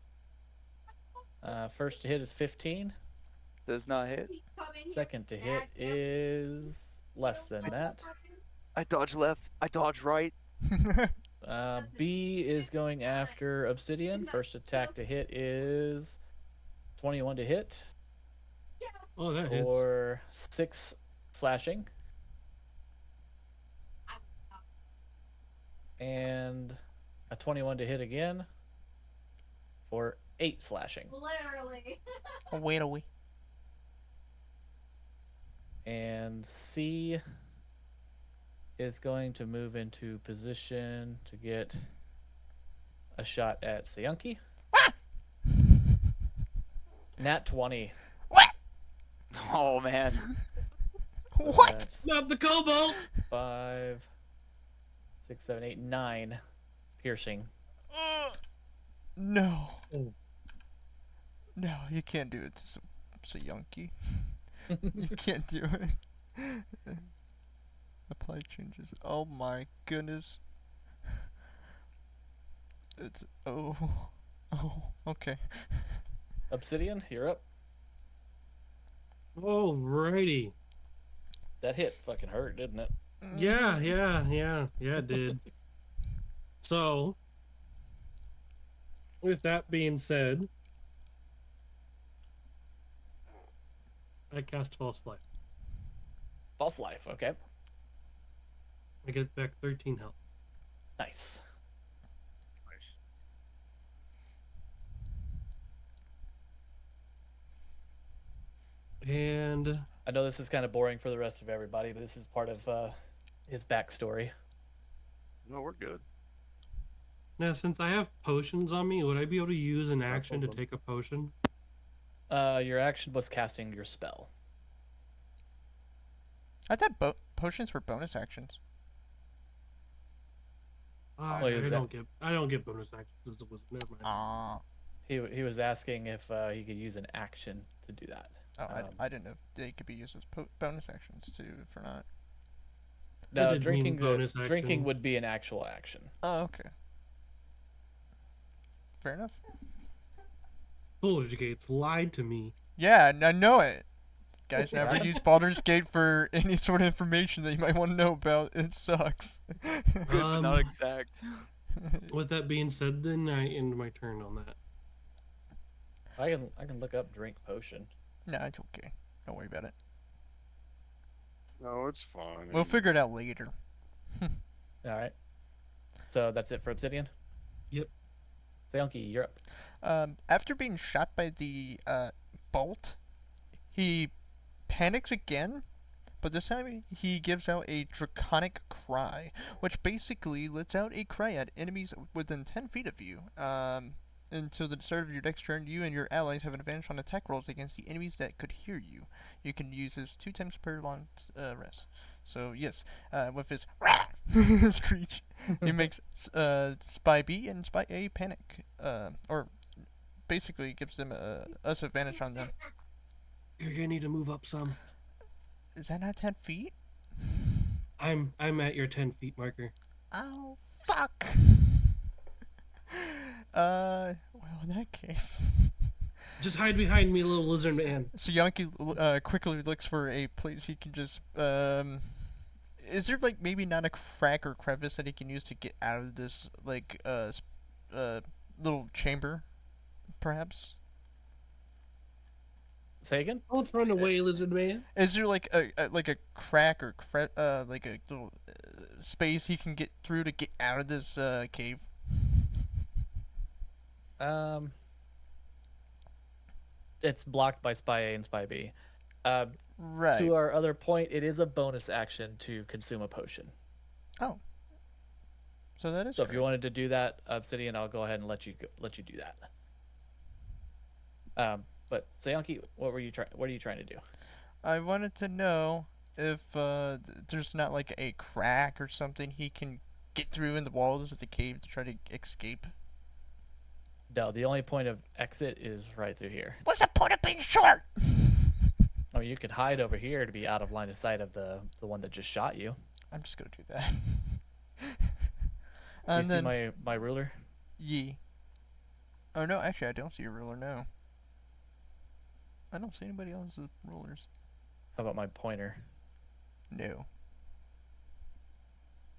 A: A. First to hit is 15.
G: Does not hit.
A: Second to hit is less than that.
G: I dodge left. I dodge right.
A: B is going after Obsidian. First attack to hit is 21 to hit
D: Oh, that hits.
A: for 6 slashing. And a 21 to hit again for 8 slashing.
I: Literally.
B: Oh, wait a wee.
A: And C is going to move into position to get a shot at Sayunki. Nat 20.
G: Oh man.
A: So
B: What?
A: that's
D: Not the cobalt.
A: 5, 6, 7, 8, 9 piercing.
B: No.
D: Oh.
B: No, you can't do it to Sayunki. You can't do it. Apply changes. Oh my goodness. It's oh okay.
A: Obsidian, you're up.
D: Alrighty.
A: That hit fucking hurt, didn't it?
D: Yeah, it did. So, with that being said, I cast False Life.
A: False life, okay.
D: I get back 13 health.
A: Nice.
C: Nice.
D: And
A: I know this is kind of boring for the rest of everybody, but this is part of his backstory.
C: No, we're good.
D: now, since I have potions on me, would I be able to use an action to take a potion?
A: Your action was casting your spell.
B: I thought potions were bonus actions.
A: Well,
D: I
A: is that-
D: don't get bonus actions. Never mind.
B: Ah.
A: He was asking if he could use an action to do that.
B: Oh, I didn't know if they could be used as bonus actions too, for not.
A: No,
D: did mean bonus
A: drinking
D: action.
A: would be an actual action.
B: Oh, okay. Fair enough.
D: Foolish Gates lied to me.
B: Yeah, I know it. Guys, never
A: happened?
B: use Baldur's Gate for any sort of information that you might want to know about. It sucks.
G: Good, but not exact.
D: With that being said, then I end my turn on that.
A: I can look up drink potion.
B: No, it's okay. Don't worry about it.
C: No, it's fine.
B: We'll figure it out later.
A: All right. So that's it for Obsidian.
D: Yep.
A: Sayonki, you're up.
B: After being shot by the bolt, he panics again, but this time he gives out a draconic cry, which basically lets out a cry at enemies within 10 feet of you. Until the start of your next turn, you and your allies have an advantage on attack rolls against the enemies that could hear you. You can use this 2 times per long rest. So yes, with his screech, he makes Spy B and Spy A panic, or basically gives them us advantage on them.
D: You're gonna need to move up some.
B: Is that not 10 feet?
D: I'm at your 10 feet marker.
B: Oh fuck! Well, in that case.
D: Just hide behind me, little lizard man.
B: So Yankee quickly looks for a place he can just, is there, like, maybe not a crack or crevice that he can use to get out of this, like, little chamber, perhaps?
A: Say again?
D: Don't run away, lizard man.
B: Is there, like, a crack or, like, a little space he can get through to get out of this, cave?
A: It's blocked by Spy A and Spy B.
B: Right.
A: To our other point, it is a bonus action to consume a potion.
B: Oh. So that is
A: So if you wanted to do that, Obsidian, I'll go ahead and let you do that. But Sayonki, what are you trying to do?
B: I wanted to know if there's not like a crack or something he can get through in the walls of the cave to try to escape.
A: No, the only point of exit is right through here.
B: What's the point of being short?
A: I mean, you could hide over here to be out of line of sight of the one that just shot you.
B: I'm just gonna do that.
A: You
B: And then
A: see my ruler?
B: Yee. Oh no, actually I don't see a ruler. No. I don't see anybody else's rulers.
A: How about my pointer?
B: No.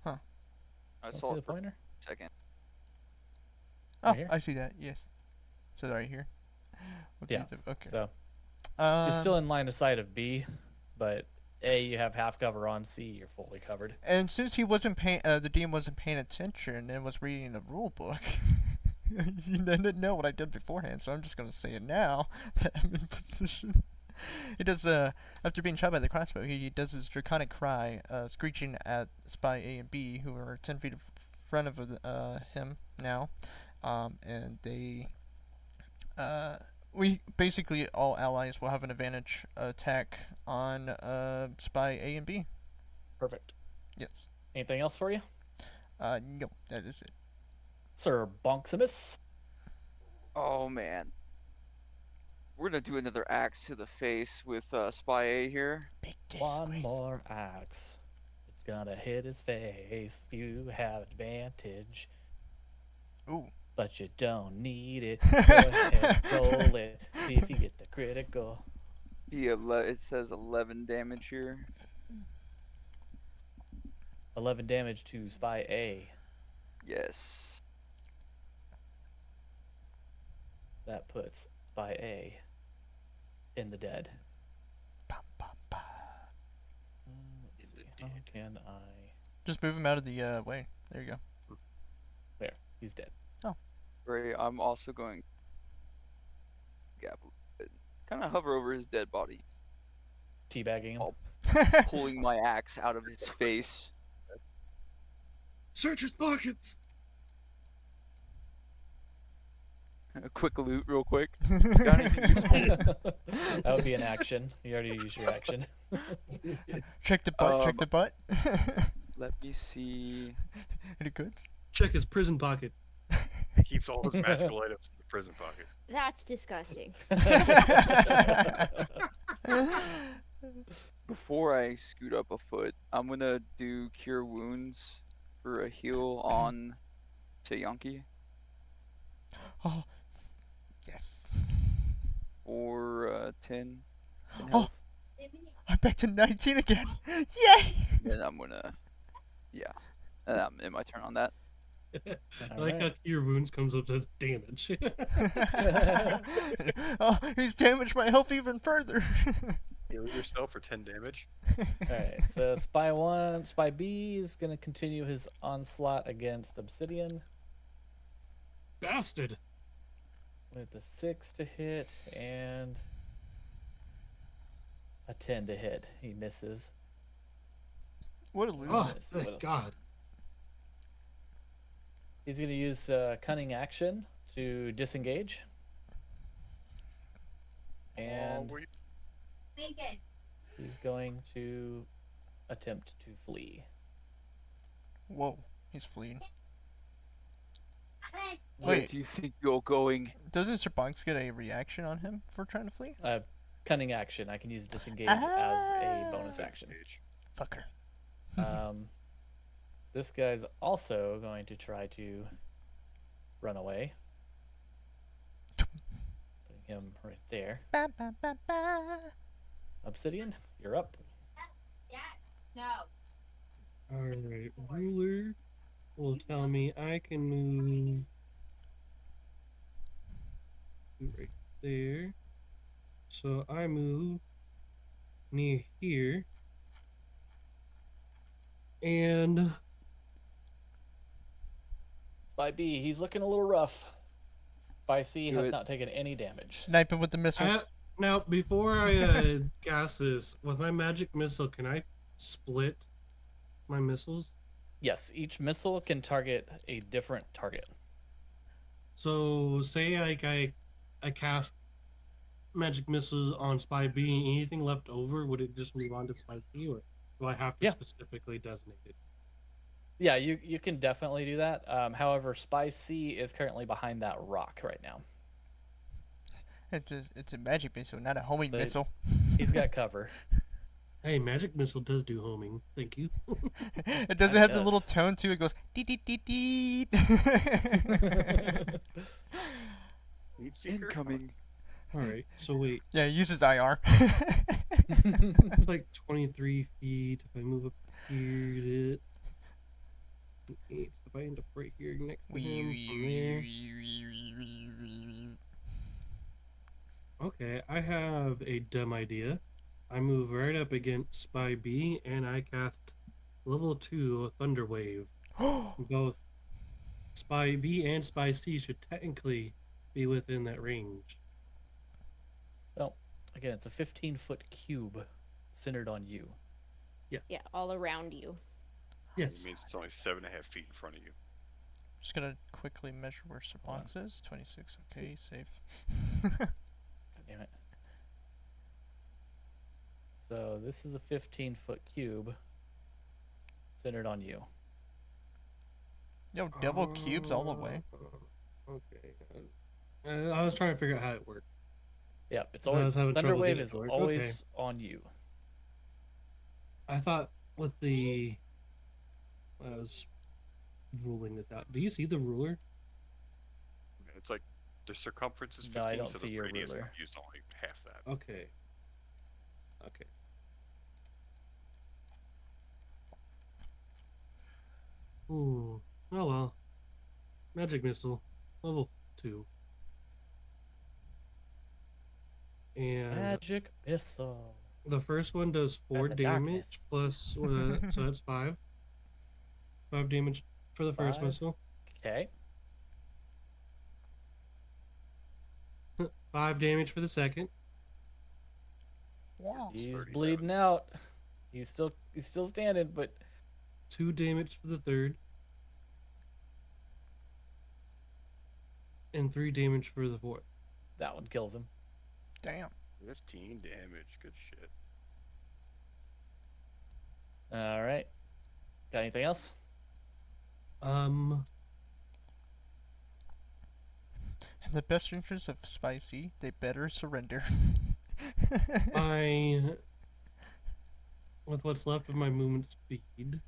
G: I
A: Don't
G: saw
A: see the
G: it for
A: pointer.
G: a second.
B: Oh,
A: here?
B: I see that. Yes. So right here.
A: Yeah.
B: Okay.
A: So you're still in line of sight of B, but A, you have half cover on. C, you're fully covered.
B: And since he wasn't paying, the DM wasn't paying attention and was reading the rule book, he didn't know what I did beforehand. So I'm just gonna say it now that I'm in position. He does, after being shot by the crossbow, he does his draconic cry, screeching at Spy A and B, who are 10 feet in front of him now, and they, we basically all allies will have an advantage attack on Spy A and B.
A: Perfect.
B: Yes.
A: Anything else for you?
B: No, that is it.
A: Sir Bonksimus?
G: Oh man. We're gonna do another axe to the face with Spy A here.
B: Big
A: One more axe. It's gonna hit his face. You have advantage.
B: Ooh.
A: But you don't need it. Go ahead, roll it. See if you get the critical.
G: It says 11 damage here.
A: 11 damage to Spy A.
G: Yes.
A: That puts Spy A in the dead.
B: Bum, bum, bum.
A: Let's see. How can I...
B: Just move him out of the way. There you go.
A: There. He's dead.
G: Great. I'm also going kind of hover over his dead body,
A: Teabagging him.
G: Oh. pulling my axe out of his face.
D: Search his pockets.
G: A quick loot, real quick. Got anything useful?
A: That would be an action. You already used your action.
B: Check the butt. Check the butt.
G: Let me see.
B: Any goods?
D: Check his prison pocket.
C: He keeps all his magical items in the prison pocket.
E: That's disgusting.
G: Before I scoot up a foot, I'm gonna do Cure Wounds for a heal on Sayonki.
B: Oh, yes.
G: for 10
B: Oh,
G: health.
B: I'm back to 19 again. Yay!
G: Then I'm gonna, yeah, I'm in my turn on that.
D: I like how Cure Wounds comes up as damage.
B: Oh, he's damaged my health even further.
C: Heal yourself for 10 damage.
A: Alright, so Spy B is going to continue his onslaught against Obsidian
D: Bastard.
A: with a 6 to hit and a 10 to hit. He misses.
B: What a loser.
D: Oh,
A: What
D: thank
A: else?
D: God.
A: He's going to use cunning action to disengage. And
C: were you-
I: Lincoln.
A: he's going to attempt to flee.
B: Whoa, he's fleeing.
G: Where
B: Wait.
G: do you think you're going?
B: Doesn't Sir Bonks get a reaction on him for trying to flee?
A: Cunning action. I can use disengage as a bonus action.
B: Fucker.
A: This guy's also going to try to run away. Putting him right there.
B: Ba, ba, ba, ba.
A: Obsidian, you're up.
I: Yeah. No.
D: Alright, ruler will tell me I can move right there. So I move near here. And
A: Spy B, he's looking a little rough. Spy C
G: Do
A: has
G: it.
A: not taken any damage.
B: Snipe him with the missiles.
D: now, before I cast this, with my magic missile, can I split my missiles?
A: Yes, each missile can target a different target.
D: So, say I cast magic missiles on Spy B, anything left over, would it just move on to Spy C, or do I have to
A: Yeah.
D: specifically designate it?
A: Yeah, you can definitely do that. However, Spy C is currently behind that rock right now.
B: It's a magic missile, not a homing
A: So
B: missile.
A: He's got cover.
D: Hey, magic missile does do homing. Thank you.
B: It doesn't
A: It
B: have the
A: does.
B: little tone to it. It goes deet deet deet deet.
C: Heat seeker?
G: Incoming.
D: Alright, so wait.
B: Yeah, it uses IR.
D: It's like 23 feet. If I move up here, it. 8. If I end up right here next to him, from there. Okay, I have a dumb idea. I move right up against Spy B and I cast level 2 Thunder Wave. Both Spy B and Spy C should technically be within that range.
A: Well, again, it's a 15-foot cube centered on you.
E: Yeah, all around you.
D: Yes.
C: It means it's only 7.5 feet in front of you.
B: Just gonna quickly measure where Sir Bonks is. 26. Okay, safe.
A: God damn it. So this is a 15-foot cube centered on you.
B: Yo, double cubes all the way.
D: Okay. I was trying to figure out how it worked.
A: Yeah, it's
D: I
A: always
D: was having
A: Thunder
D: trouble
A: Wave
D: getting
A: is
D: it to work.
A: always
D: Okay.
A: on you.
D: I thought with the. I was ruling this out. Do you see the ruler?
C: It's like the circumference is 15,
A: No, I don't
C: so
A: see
C: the
A: your
C: radius
A: ruler.
C: of you is only half that.
D: Okay. Okay. Ooh. Oh well. Magic missile, level 2. And
A: Magic missile.
D: the first one does 4
A: the
D: damage plus, so that's 5. 5 damage for the first
A: 5.
D: missile.
A: Okay.
D: 5 damage for the second.
B: Wow.
A: He's
C: 37.
A: bleeding out. He's still standing, but
D: 2 damage for the third. And 3 damage for the fourth.
A: that one kills him.
B: Damn.
C: 15 damage. Good shit.
A: All right. Got anything else?
B: In the best interest of Spicy, they better surrender.
D: With what's left of my movement speed,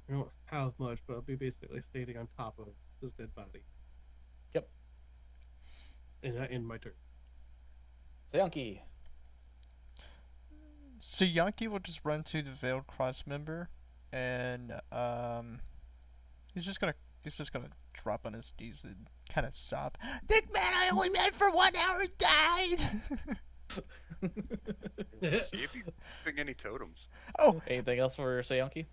D: I don't have much, but I'll be basically standing on top of his dead body.
A: Yep.
D: And I end my turn.
A: Sayonki.
B: So Yankee will just run to the Veiled Cross member, and he's just gonna drop on his knees and kind of sob. That man I only met for 1 hour died.
C: See if you pick any totems.
B: Oh,
A: Anything else for Sayonki?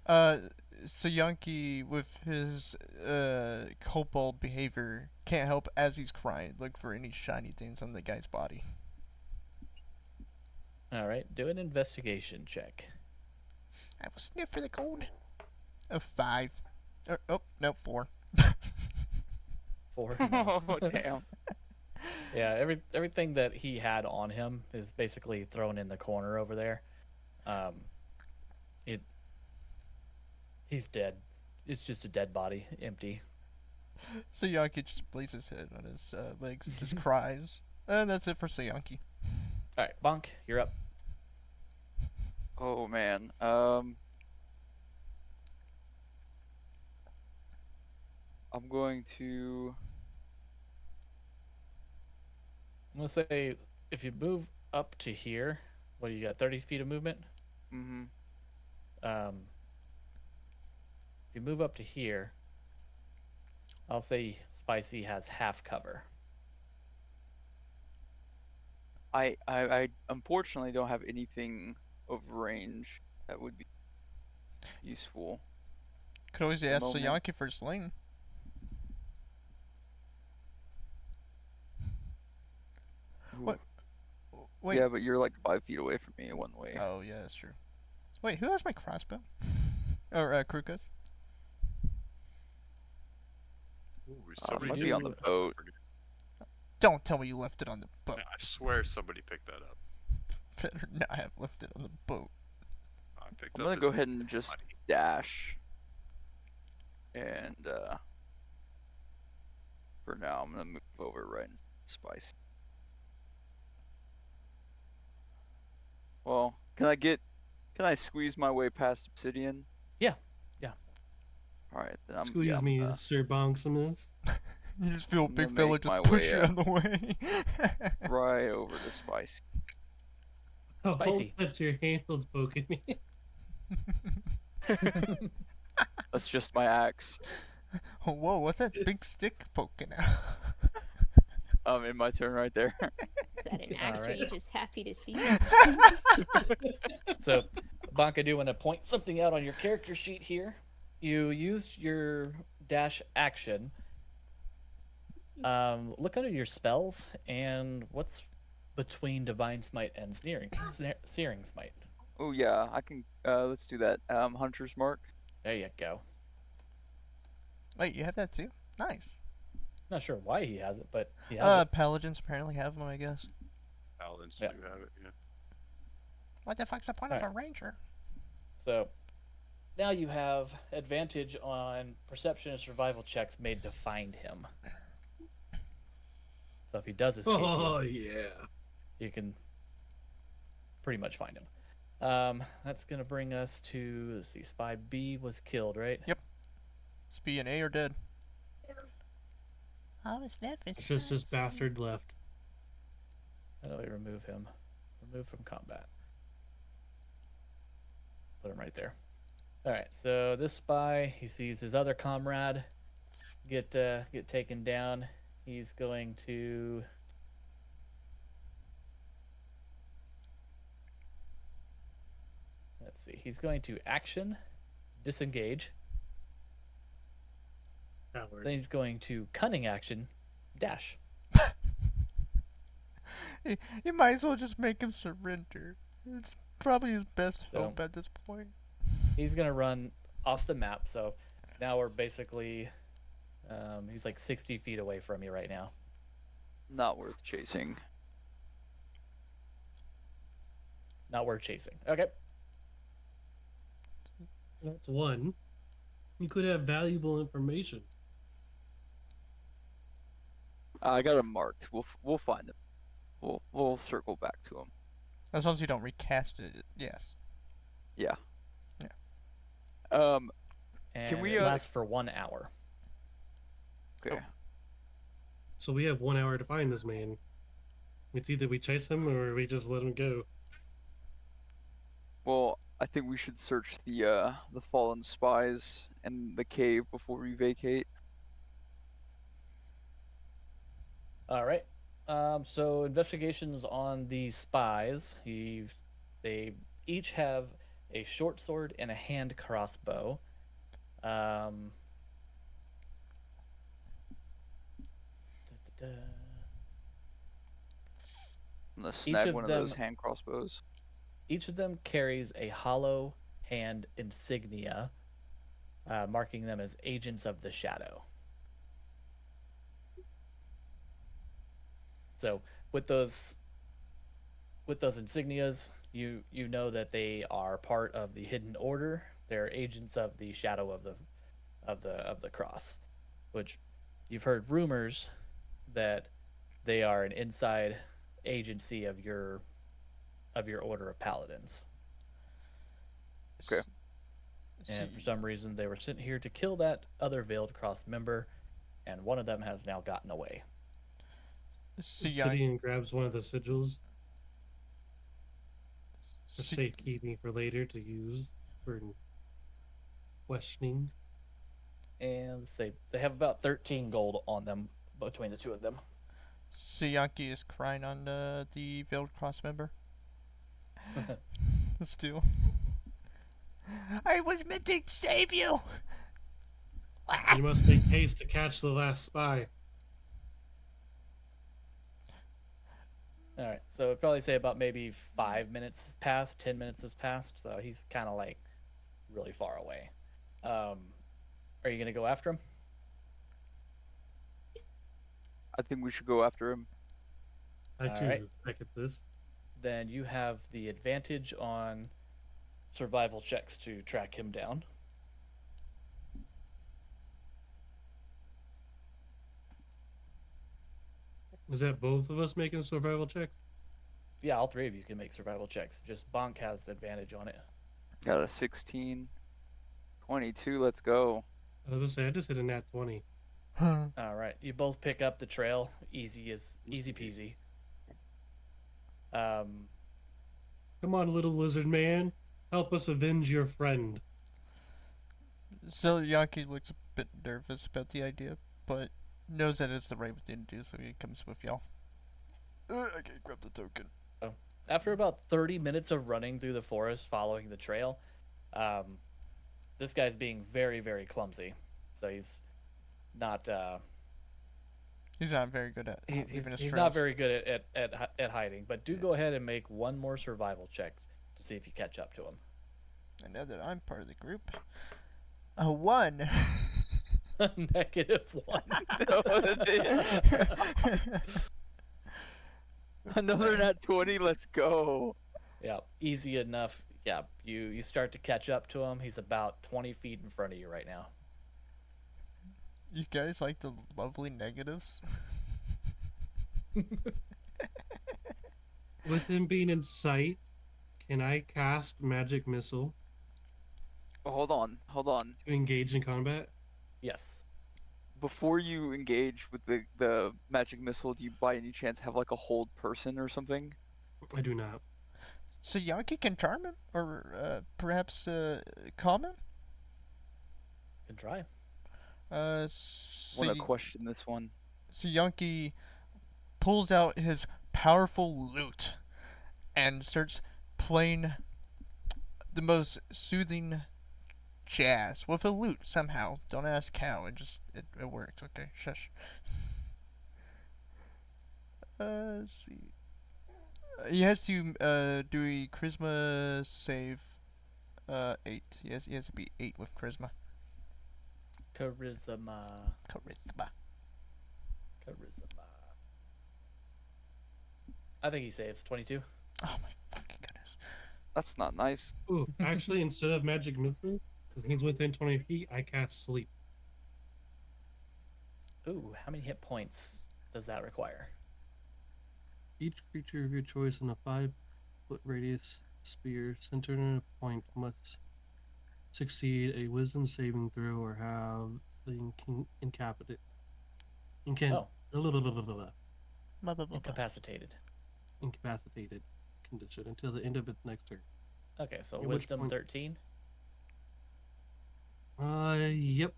B: so Yankee with his kobold behavior can't help as he's crying look for any shiny things on the guy's body.
A: All right, do an investigation check.
B: I will sniff for the gold. A 5. Oh no, 4.
A: 4.
G: Oh damn.
A: Yeah, everything that he had on him is basically thrown in the corner over there. He's dead. It's just a dead body, empty.
B: So Yankee just lays his head on his legs and just cries. And that's it for Sayanki.
A: All right, Bonk, you're up.
G: Oh man. I'm going to.
A: I'm gonna say if you move up to here, what do you got? 30 feet of movement.
G: Mhm.
A: If you move up to here, I'll say Spicy has half cover.
G: I unfortunately don't have anything of range that would be useful.
B: Could always
G: The
B: ask
G: moment.
B: Sayanki for sling. What? Wait.
G: Yeah, but you're like 5 feet away from me one way.
B: Oh yeah, that's true. Wait, who has my crossbow? Or krookas?
C: Ooh,
G: It
C: somebody
G: might
C: did
G: be on
C: pick
G: the
C: that up.
G: boat.
B: Don't tell me you left it on the boat.
C: I swear somebody picked that up.
B: Better not have left it on the boat.
C: I picked
G: I'm
C: up
G: gonna
C: his
G: go ahead and just
C: body.
G: dash. And for now, I'm gonna move over right into Spice. Well, can I squeeze my way past Obsidian?
A: Yeah, yeah.
G: All right, then I'm.
D: Squeeze
G: yeah, I'm
D: me,
G: gonna-
D: Sir Bonksimus.
B: You just feel a
G: I'm
B: big
G: gonna
B: fella
G: make my
B: just push
G: way
B: you
G: up.
B: out of the way.
G: right over to Spice.
D: Oh,
A: Spicy.
D: touch your handles poking me.
G: That's just my axe.
B: Whoa, what's that big stick poking out?
G: In my turn right there.
E: Is that an axe or are
A: Alright.
E: you just happy to see?
A: So, Bonk, I do want to point something out on your character sheet here. You used your dash action. Look under your spells and what's between Divine Smite and Searing Smite.
G: Oh yeah, I can. Let's do that. Hunter's Mark.
A: There you go.
B: Wait, you have that too? Nice.
A: Not sure why he has it, but he has it.
B: Paladins apparently have them, I guess.
C: Paladins
A: Yeah.
C: do have it, yeah.
B: What the fuck's the point of a ranger?
A: So now you have advantage on perception and survival checks made to find him. So if he does escape
D: Oh
A: you,
D: yeah.
A: you can pretty much find him. That's gonna bring us to, let's see, Spy B was killed, right?
B: Yep. Spee and A are dead. Oh, it's
D: It's just this bastard left.
A: How do I remove him? Remove from combat. Put him right there. All right. So this spy, he sees his other comrade get taken down. He's going to. Let's see. He's going to action, disengage.
D: Coward.
A: Then he's going to cunning action, dash.
B: You might as well just make him surrender. It's probably his best
A: So-
B: hope at this point.
A: He's gonna run off the map. So now we're basically, he's like 60 feet away from you right now.
G: Not worth chasing.
A: Not worth chasing. Okay.
D: That's one. You could have valuable information.
G: I got him marked. We'll find him. We'll circle back to him.
B: As long as you don't recast it, yes.
G: Yeah.
B: Yeah.
A: And
G: we,
A: it lasts for 1 hour.
G: Okay.
D: So we have 1 hour to find this man. It's either we chase him or we just let him go.
G: Well, I think we should search the fallen spies and the cave before we vacate.
A: All right. So investigations on the spies. They each have a short sword and a hand crossbow. Um, da, da, da.
G: I'm gonna
A: Each
G: snag
A: of
G: one of
A: them,
G: those hand crossbows.
A: each of them carries a hollow hand insignia, marking them as agents of the shadow. So with those insignias, you know that they are part of the hidden order. They're agents of the shadow of the cross, which you've heard rumors that they are an inside agency of your order of paladins.
G: Okay.
A: And for some reason, they were sent here to kill that other Veiled Cross member, and one of them has now gotten away.
D: Obsidian grabs one of the sigils for safekeeping for later to use for questioning.
A: And let's say they have about 13 gold on them between the two of them.
B: Siyanki is crying on the Veiled Cross member. Still. I was meant to save you!
D: You must make haste to catch the last spy.
A: All right, so I'd probably say about maybe 5 minutes has passed, 10 minutes has passed, so he's kind of like really far away. Are you gonna go after him?
G: I think we should go after him.
D: I
A: All
D: too
A: right.
D: second this.
A: Then you have the advantage on survival checks to track him down.
D: Is that both of us making a survival check?
A: Yeah, all three of you can make survival checks. Just Bonk has advantage on it.
G: Got a 16, 22. Let's go.
D: I was gonna say I just hit a nat 20.
A: All right, you both pick up the trail. Easy peasy.
D: Come on, little lizard man. Help us avenge your friend.
B: So Yankee looks a bit nervous about the idea, but knows that it's the right thing to do, so he comes with y'all. I can grab the token.
A: After about 30 minutes of running through the forest following the trail, this guy's being very, very clumsy. So he's not
B: He's not very good at
A: he's not very good at hiding. But do go ahead and make one more survival check to see if you catch up to him.
B: I know that I'm part of the group. A 1.
A: -1.
G: Another nat 20. Let's go.
A: Yeah, easy enough. Yeah, you start to catch up to him. He's about 20 feet in front of you right now.
B: You guys like the lovely negatives?
D: With him being in sight, can I cast magic missile
G: Oh, hold on.
D: to engage in combat?
A: Yes.
G: Before you engage with the magic missile, do you by any chance have like a hold person or something?
D: I do not.
B: So Yankee can charm him? Or perhaps calm him?
A: Can try.
B: So,
G: Want to question this one?
B: so Yankee pulls out his powerful lute and starts playing the most soothing jazz with a lute somehow. Don't ask how. It works. Okay, shush. Let's see. He has to do a charisma save. 8. He has to be 8 with charisma.
A: Charisma. I think he saves 22.
B: Oh my fucking goodness.
G: That's not nice.
D: Ooh, actually, instead of magic missile, if he's within 20 feet, I cast sleep.
A: Ooh, how many hit points does that require?
D: Each creature of your choice in a 5-foot radius sphere centered in a point must succeed a wisdom saving throw or have the incapacitated.
A: Oh.
D: Blah, blah, blah, blah, blah.
B: Blah, blah, blah, blah.
A: Incapacitated.
D: incapacitated condition until the end of its next turn.
A: Okay, so
D: At which
A: wisdom
D: point-
A: 13.
D: Yep.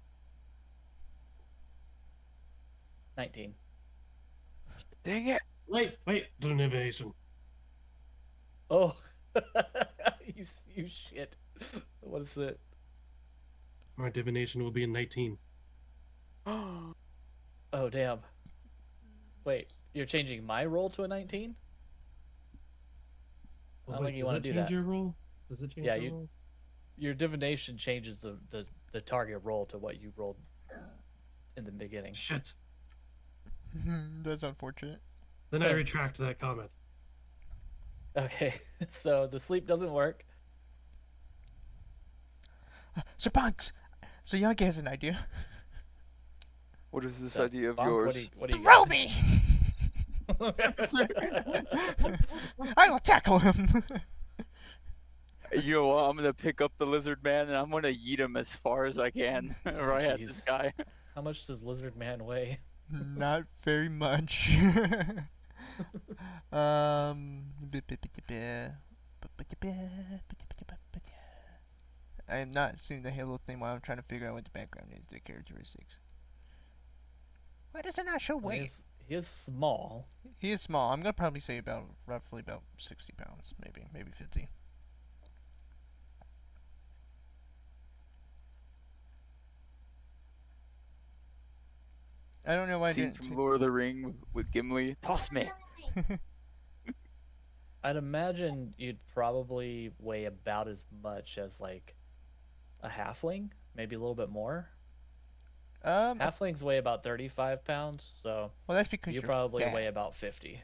A: 19.
G: Dang it!
D: Wait, divination.
A: Oh, you shit. What is it?
D: My divination will be a 19.
A: Oh, damn. Wait, you're changing my roll to a 19? I don't think you
D: does
A: wanna
D: that
A: do
D: change
A: that.
D: your roll? Does it change
A: Yeah,
D: your
A: you-
D: roll?
A: Your divination changes the target roll to what you rolled in the beginning.
D: Shit.
B: That's unfortunate.
D: Then I retract that comment.
A: Okay, so the sleep doesn't work.
B: Sir Bunks! So Yankee has an idea.
G: What is this
A: So,
G: idea of
A: Bonk,
G: yours?
A: What do you
B: Throw
A: got?
B: me! I will tackle him!
G: You know what? I'm gonna pick up the lizard man and I'm gonna yeet him as far as I can right at
A: jeez.
G: this guy.
A: How much does Lizard Man weigh?
B: Not very much. I am not seeing the Halo thing while I'm trying to figure out what the background is, the characteristics. Why does it not show weight?
A: He is small.
B: He is small. I'm gonna probably say roughly about 60 pounds, maybe 50. I don't know why I
G: Scene
B: didn't.
G: from Lord of the Ring with Gimli. Toss me.
A: I'd imagine you'd probably weigh about as much as like a halfling, maybe a little bit more. Halflings weigh about 35 pounds, so
B: well, that's because
A: you
B: you're
A: probably
B: fat.
A: weigh about 50.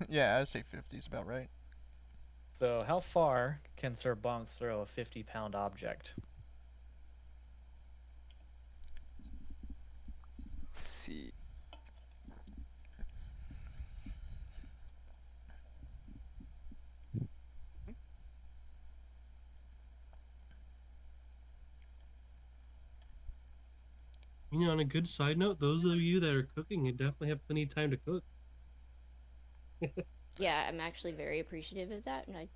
B: Yeah, I'd say 50 is about right.
A: So how far can Sir Bonk throw a 50-pound object?
G: Let's see.
D: You know, on a good side note, those of you that are cooking, you definitely have plenty of time to cook.
E: Yeah, I'm actually very appreciative of that, and I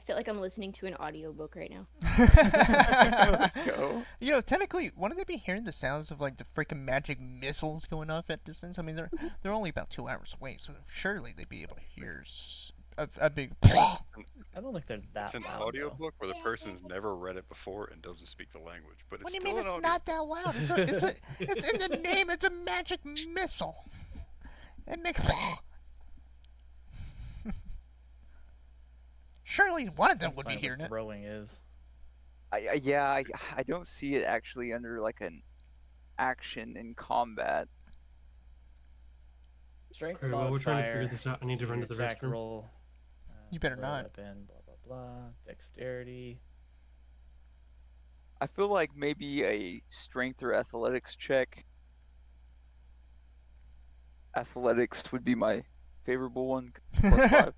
E: feel like I'm listening to an audiobook right now.
G: Let's go.
B: You know, technically, wouldn't they be hearing the sounds of like the freaking magic missiles going off at distance? I mean, they're only about 2 hours away, so surely they'd be able to hear a big.
A: I don't think they're that
C: It's an
A: loud, though.
C: audiobook where the person's never read it before and doesn't speak the language, but it's
B: What do you
C: still
B: mean
C: an
B: it's
C: audio.
B: not that loud? It's in the name. It's a magic missile. It makes. Surely one of them would be
A: Find what
B: hearing it.
A: throwing is.
G: I don't see it actually under like an action in combat.
A: Strength
D: Alright, while we're trying to figure
A: modifier,
D: this out, I need to run to
A: your
D: the
A: attack
D: restroom.
A: roll.
B: You better
A: throw
B: not.
A: Weapon, blah blah blah. Dexterity.
G: I feel like maybe a strength or athletics check. Athletics would be my favorable one. +5.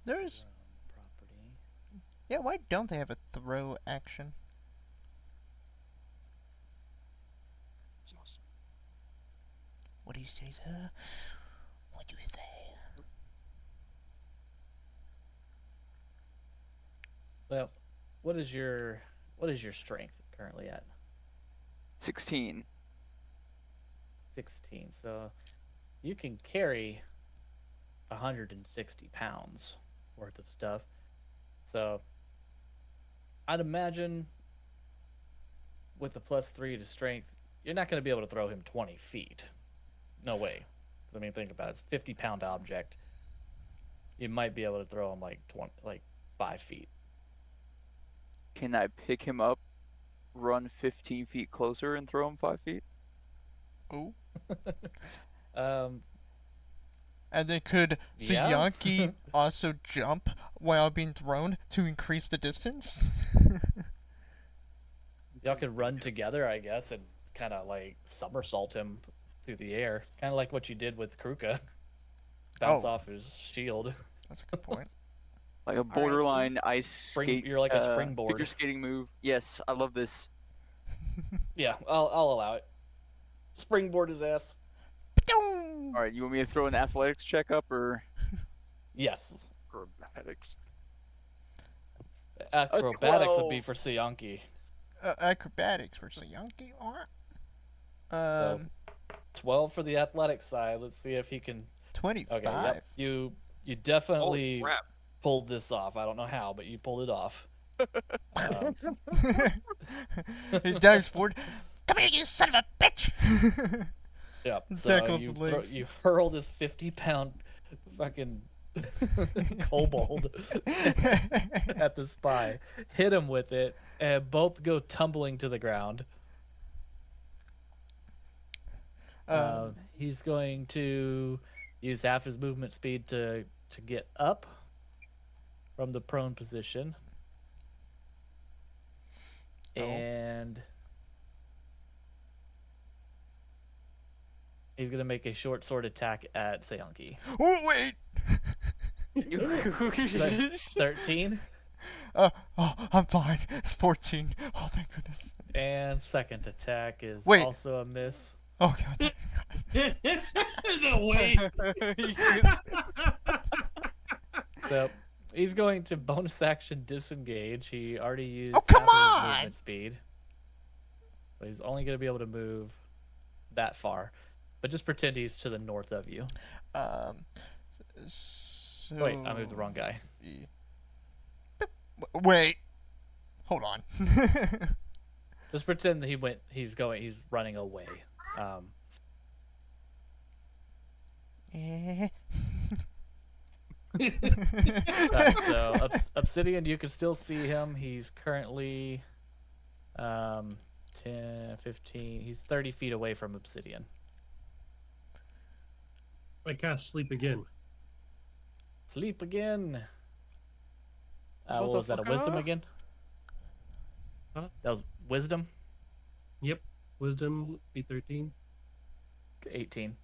B: There's.
A: Property.
B: Yeah, why don't they have a throw action? What do you say, sir? What do you say?
A: So, what is your strength currently at?
G: 16.
A: 16. So, you can carry 160 pounds worth of stuff. So, I'd imagine with the +3 to strength, you're not going to be able to throw him 20 feet. No way. I mean, think about it. It's a 50-pound object. You might be able to throw him like 5 feet.
G: Can I pick him up, run 15 feet closer, and throw him 5 feet?
B: Oh.
A: Um,
B: And then could
A: Yeah.
B: Suyanki also jump while being thrown to increase the distance?
A: y'all could run together, I guess, and kind of like somersault him through the air, kind of like what you did with Krooka. Bounce
B: Oh.
A: off his shield.
B: That's a good point.
G: like a borderline ice skate.
A: You're like a
G: figure
A: springboard.
G: skating move. Yes, I love this.
A: Yeah, I'll allow it. Springboard his ass.
G: All right, you want me to throw an athletics check up or?
A: Yes.
C: Acrobatics.
A: Acrobatics would be
G: 12.
A: for Siyanki.
B: Acrobatics for Yankee.
A: So 12 for the athletics side. Let's see if he can.
B: 25.
A: Okay, yep. You
C: Holy
A: definitely
C: crap.
A: pulled this off. I don't know how, but you pulled it off.
B: He dives forward. Come here, you son of a bitch!
A: Yep.
B: Tackles
A: So
B: the legs.
A: you hurl this 50-pound fucking kobold at the spy, hit him with it, and both go tumbling to the ground. He's going to use half his movement speed to get up from the prone position. And he's going to make a short sword attack at Seonki.
B: Oh, wait!
A: 13.
B: Oh, I'm fine. It's 14. Oh, thank goodness.
A: And second attack is
B: Wait.
A: also a miss.
B: Oh, God.
D: No way.
A: So he's going to bonus action disengage. He already used
B: Oh, come
A: half of his
B: on!
A: movement speed. So he's only going to be able to move that far. But just pretend he's to the north of you.
B: So...
A: Wait, I moved the wrong guy.
B: Wait. Hold on.
A: Just pretend that he's running away. So Obsidian, you can still see him. He's currently 10, 15. He's 30 feet away from Obsidian.
D: I cast sleep again.
A: Sleep again. What was that, a wisdom again?
D: Huh?
A: That was wisdom?
D: Yep. Wisdom be 13.
A: 18.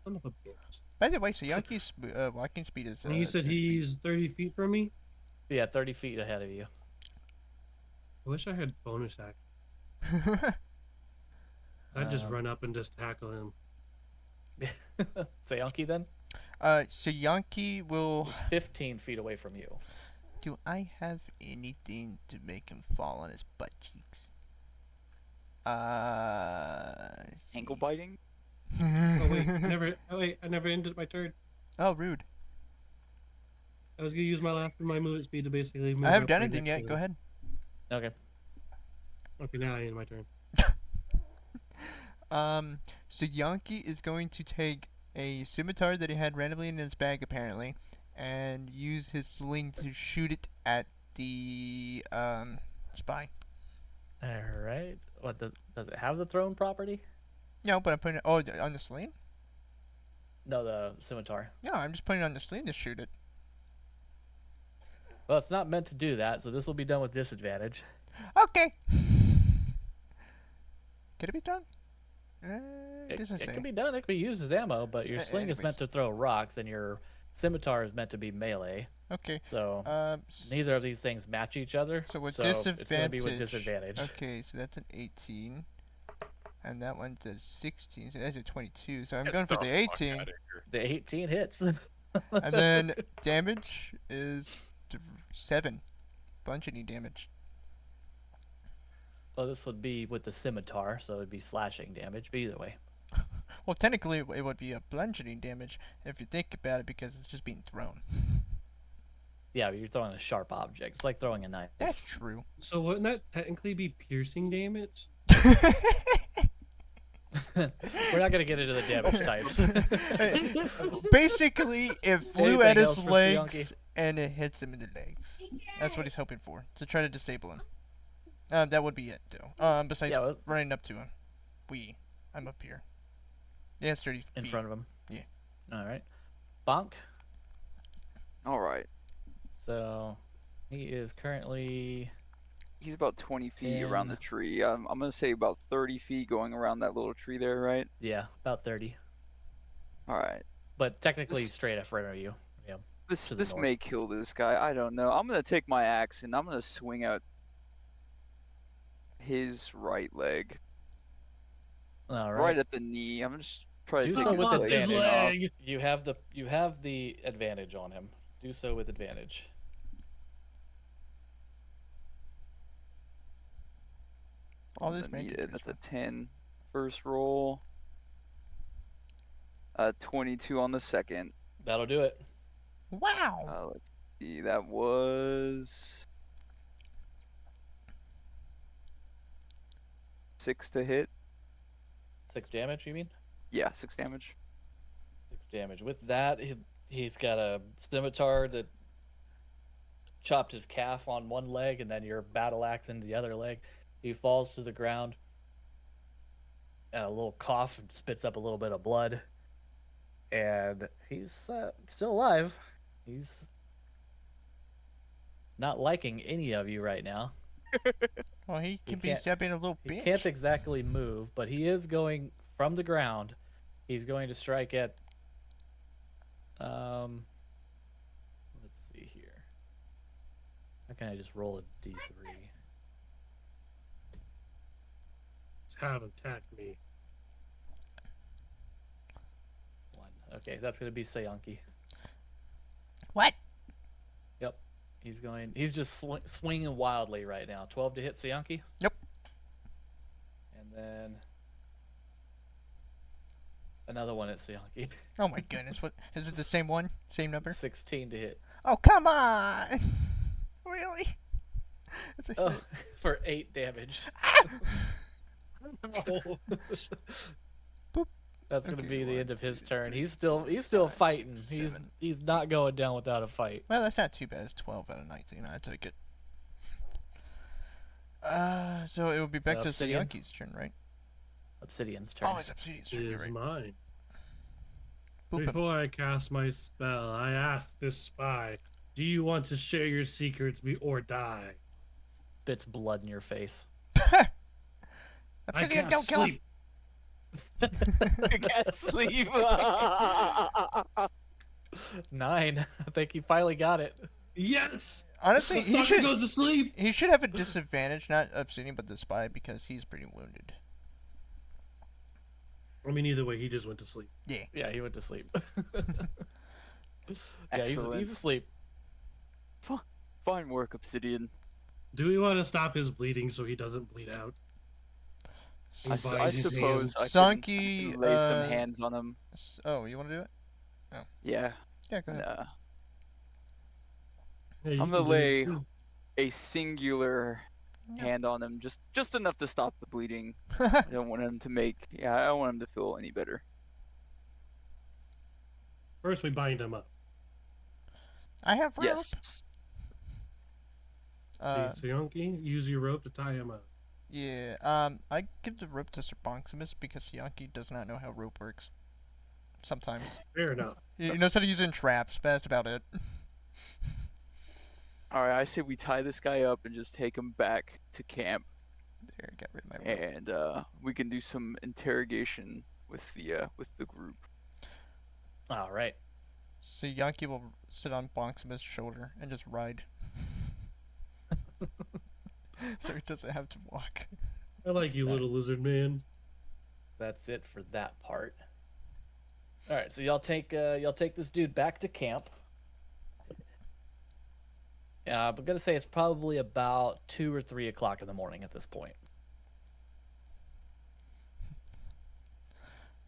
D: Son of a bitch.
B: By the way, so Yankee's walking speed is.
D: And you said
B: 30 feet.
D: he's 30 feet from me?
A: Yeah, 30 feet ahead of you.
D: I wish I had bonus action. I'd just run up and just tackle him.
A: Seonki then?
B: So Yankee will.
A: He's 15 feet away from you.
B: Do I have anything to make him fall on his butt cheeks? Let's see.
G: Ankle biting?
D: Oh wait, I never ended my turn.
B: Oh, rude.
D: I was gonna use my last of my movement speed to basically move
B: I haven't
D: up
B: done
D: right
B: anything
D: next
B: yet.
D: to
B: Go
D: him.
B: ahead.
A: Okay.
D: Okay, now I end my turn.
B: So Yankee is going to take a scimitar that he had randomly in his bag, apparently, and use his sling to shoot it at the spy.
A: All right. What does it have the throne property?
B: No, but I'm putting it. Oh, on the sling?
A: No, the scimitar.
B: No, I'm just putting it on the sling to shoot it.
A: Well, it's not meant to do that, so this will be done with disadvantage.
B: Okay. Could it be done?
A: It
B: doesn't say.
A: can be done. It can be used as ammo, but your sling is meant
B: anyways.
A: to throw rocks, and your scimitar is meant to be melee.
B: Okay.
A: So neither of these things match each other.
B: So with
A: it's going to be with
B: disadvantage.
A: disadvantage.
B: Okay, so that's an 18. And that one's a 16, so that's a 22. So I'm going for the 18.
A: The 18 hits.
B: And then damage is 7. Bludgeoning damage.
A: Well, this would be with the scimitar, so it'd be slashing damage. But either way,
B: Well, technically it would be a bludgeoning damage if you think about it, because it's just being thrown.
A: yeah, you're throwing a sharp object. It's like throwing a knife.
B: That's true.
D: So wouldn't that technically be piercing damage?
A: We're not gonna get into the damage types.
B: Basically, it flew
A: Anything
B: at his
A: else for
B: legs and it hits him in the legs. That's what he's hoping for, to try to disable him. That would be it, though. Besides
A: Yeah, well-
B: running up to him. I'm up here. Yeah, it's 30 feet.
A: In front of him.
B: Yeah.
A: All right. Bonk.
G: All right.
A: So he is currently.
G: He's about 20 feet around the
A: 10.
G: tree. I'm going to say about 30 feet going around that little tree there, right?
A: Yeah, about 30.
G: All right.
A: But technically
G: This-
A: straight in front of you. Yeah.
G: This
A: to the
G: this may
A: north.
G: kill this guy. I don't know. I'm gonna take my axe and I'm gonna swing out his right leg,
A: All
G: right
A: right.
G: at the knee. I'm just trying to
A: Do
G: take
A: so
G: his
A: with
D: Fuck
G: leg
D: his
A: advantage.
G: off.
D: leg.
A: You have the advantage on him. Do so with advantage.
B: All
G: I'm
B: this
G: gonna need
B: making
G: it. That's a
B: for.
G: 10 first roll. 22 on the second.
A: That'll do it.
B: Wow.
G: Let's see. That was 6 to hit.
A: 6 damage, you mean?
G: Yeah, 6 damage.
A: 6 damage. With that, he's got a scimitar that chopped his calf on one leg, and then your battle axe in the other leg. He falls to the ground, and a little cough and spits up a little bit of blood. And he's still alive. He's not liking any of you right now.
B: Well, he can be
A: can't-
B: being a little
A: He
B: bitch.
A: can't exactly move, but he is going from the ground. He's going to strike at. Let's see here. How can I just roll a d3?
D: Have attacked me.
A: 1. Okay, that's going to be Sayanki.
B: What?
A: Yep. He's just swinging wildly right now. 12 to hit Sayanki.
B: Yep.
A: And then another one at Sayanki.
B: Oh my goodness! What is it? The same one? Same number?
A: 16 to hit.
B: Oh come on! Really? It's a
A: Oh,
B: hit.
A: for 8 damage.
B: Boop.
A: That's gonna
B: Okay,
A: be the
B: 1,
A: end of his
B: 2,
A: turn.
B: 3,
A: He's
B: 4,
A: still
B: 5,
A: fighting.
B: 6,
A: He's
B: 7.
A: he's not going down without a fight.
B: Well, that's not too bad. It's 12 out of 19. I took it. So it would be back to
A: Obsidian.
B: Sayanki's turn, right?
A: Obsidian's turn.
B: Oh, it's Obsidian's
D: It
B: turn. You're
D: is
B: right.
D: mine.
B: Boop him.
D: Before I cast my spell, I ask this spy, do you want to share your secrets or die?
A: Spits blood in your face.
D: I
B: Obsidian,
D: can't
B: don't kill him.
D: sleep.
G: I can't sleep.
A: 9. I think you finally got it.
D: Yes!
B: Honestly,
D: The
B: he
D: fucker
B: should
D: goes to sleep.
B: he should have a disadvantage, not Obsidian, but the spy, because he's pretty wounded.
D: I mean, either way, he just went to sleep.
A: Yeah, he went to sleep. Yeah,
G: Excellent.
A: he's asleep.
G: Fine work, Obsidian.
D: Do we want to stop his bleeding so he doesn't bleed out?
G: I,
D: By
G: I
D: his
G: suppose
D: hands.
G: I can
B: Sonky,
G: lay some hands on him.
B: Oh, you want to do it?
G: Yeah.
B: Yeah, go ahead.
G: Nah.
D: Yeah, you
G: I'm
D: can
G: gonna
D: do
G: lay
D: it.
G: a singular
B: No.
G: hand on him, just enough to stop the bleeding. I don't want him to I don't want him to feel any better.
D: First, we bind him up.
B: I have rope.
G: Yes.
D: See, Yonki, use your rope to tie him up.
B: Yeah. I give the rope to Sir Bonximus because Yankee does not know how rope works. Sometimes
D: Fair enough.
B: he knows how to use it in traps, but that's about it.
G: All right, I say we tie this guy up and just take him back to camp,
B: There, got rid of my rope.
G: and we can do some interrogation with the group.
A: All right.
B: So Yankee will sit on Bonximus' shoulder and just ride. So he doesn't have to walk.
D: I like you, little lizard man.
A: That's it for that part. All right, so y'all take this dude back to camp. I'm gonna say it's probably about 2 or 3 o'clock in the morning at this point.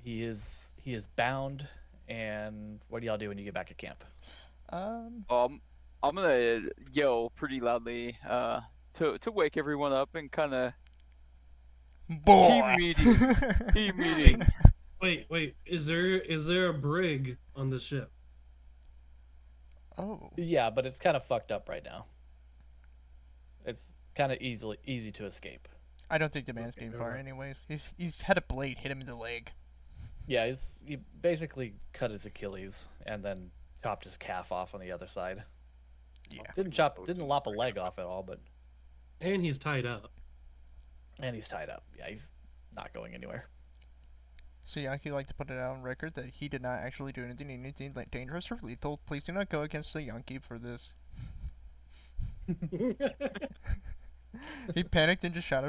A: He is bound, and what do y'all do when you get back at camp?
B: Um,
G: I'm gonna yell pretty loudly to wake everyone up and kind of
B: boy.
G: team meeting.
D: Wait. Is there a brig on the ship?
B: Oh.
A: Yeah, but it's kind of fucked up right now. It's kind of easy to escape.
B: I don't think the man's
D: Okay,
B: getting
D: never
B: far
D: mind.
B: anyways. He's had a blade hit him in the leg.
A: Yeah, he basically cut his Achilles and then chopped his calf off on the other side.
B: Yeah.
A: Didn't lop a leg off at all, but
D: And he's tied up.
A: and he's tied up. Yeah, he's not going anywhere.
B: So Yankee like to put it out on record that he did not actually do anything like dangerous or lethal. Please do not go against the Yankee for this. He panicked and just shot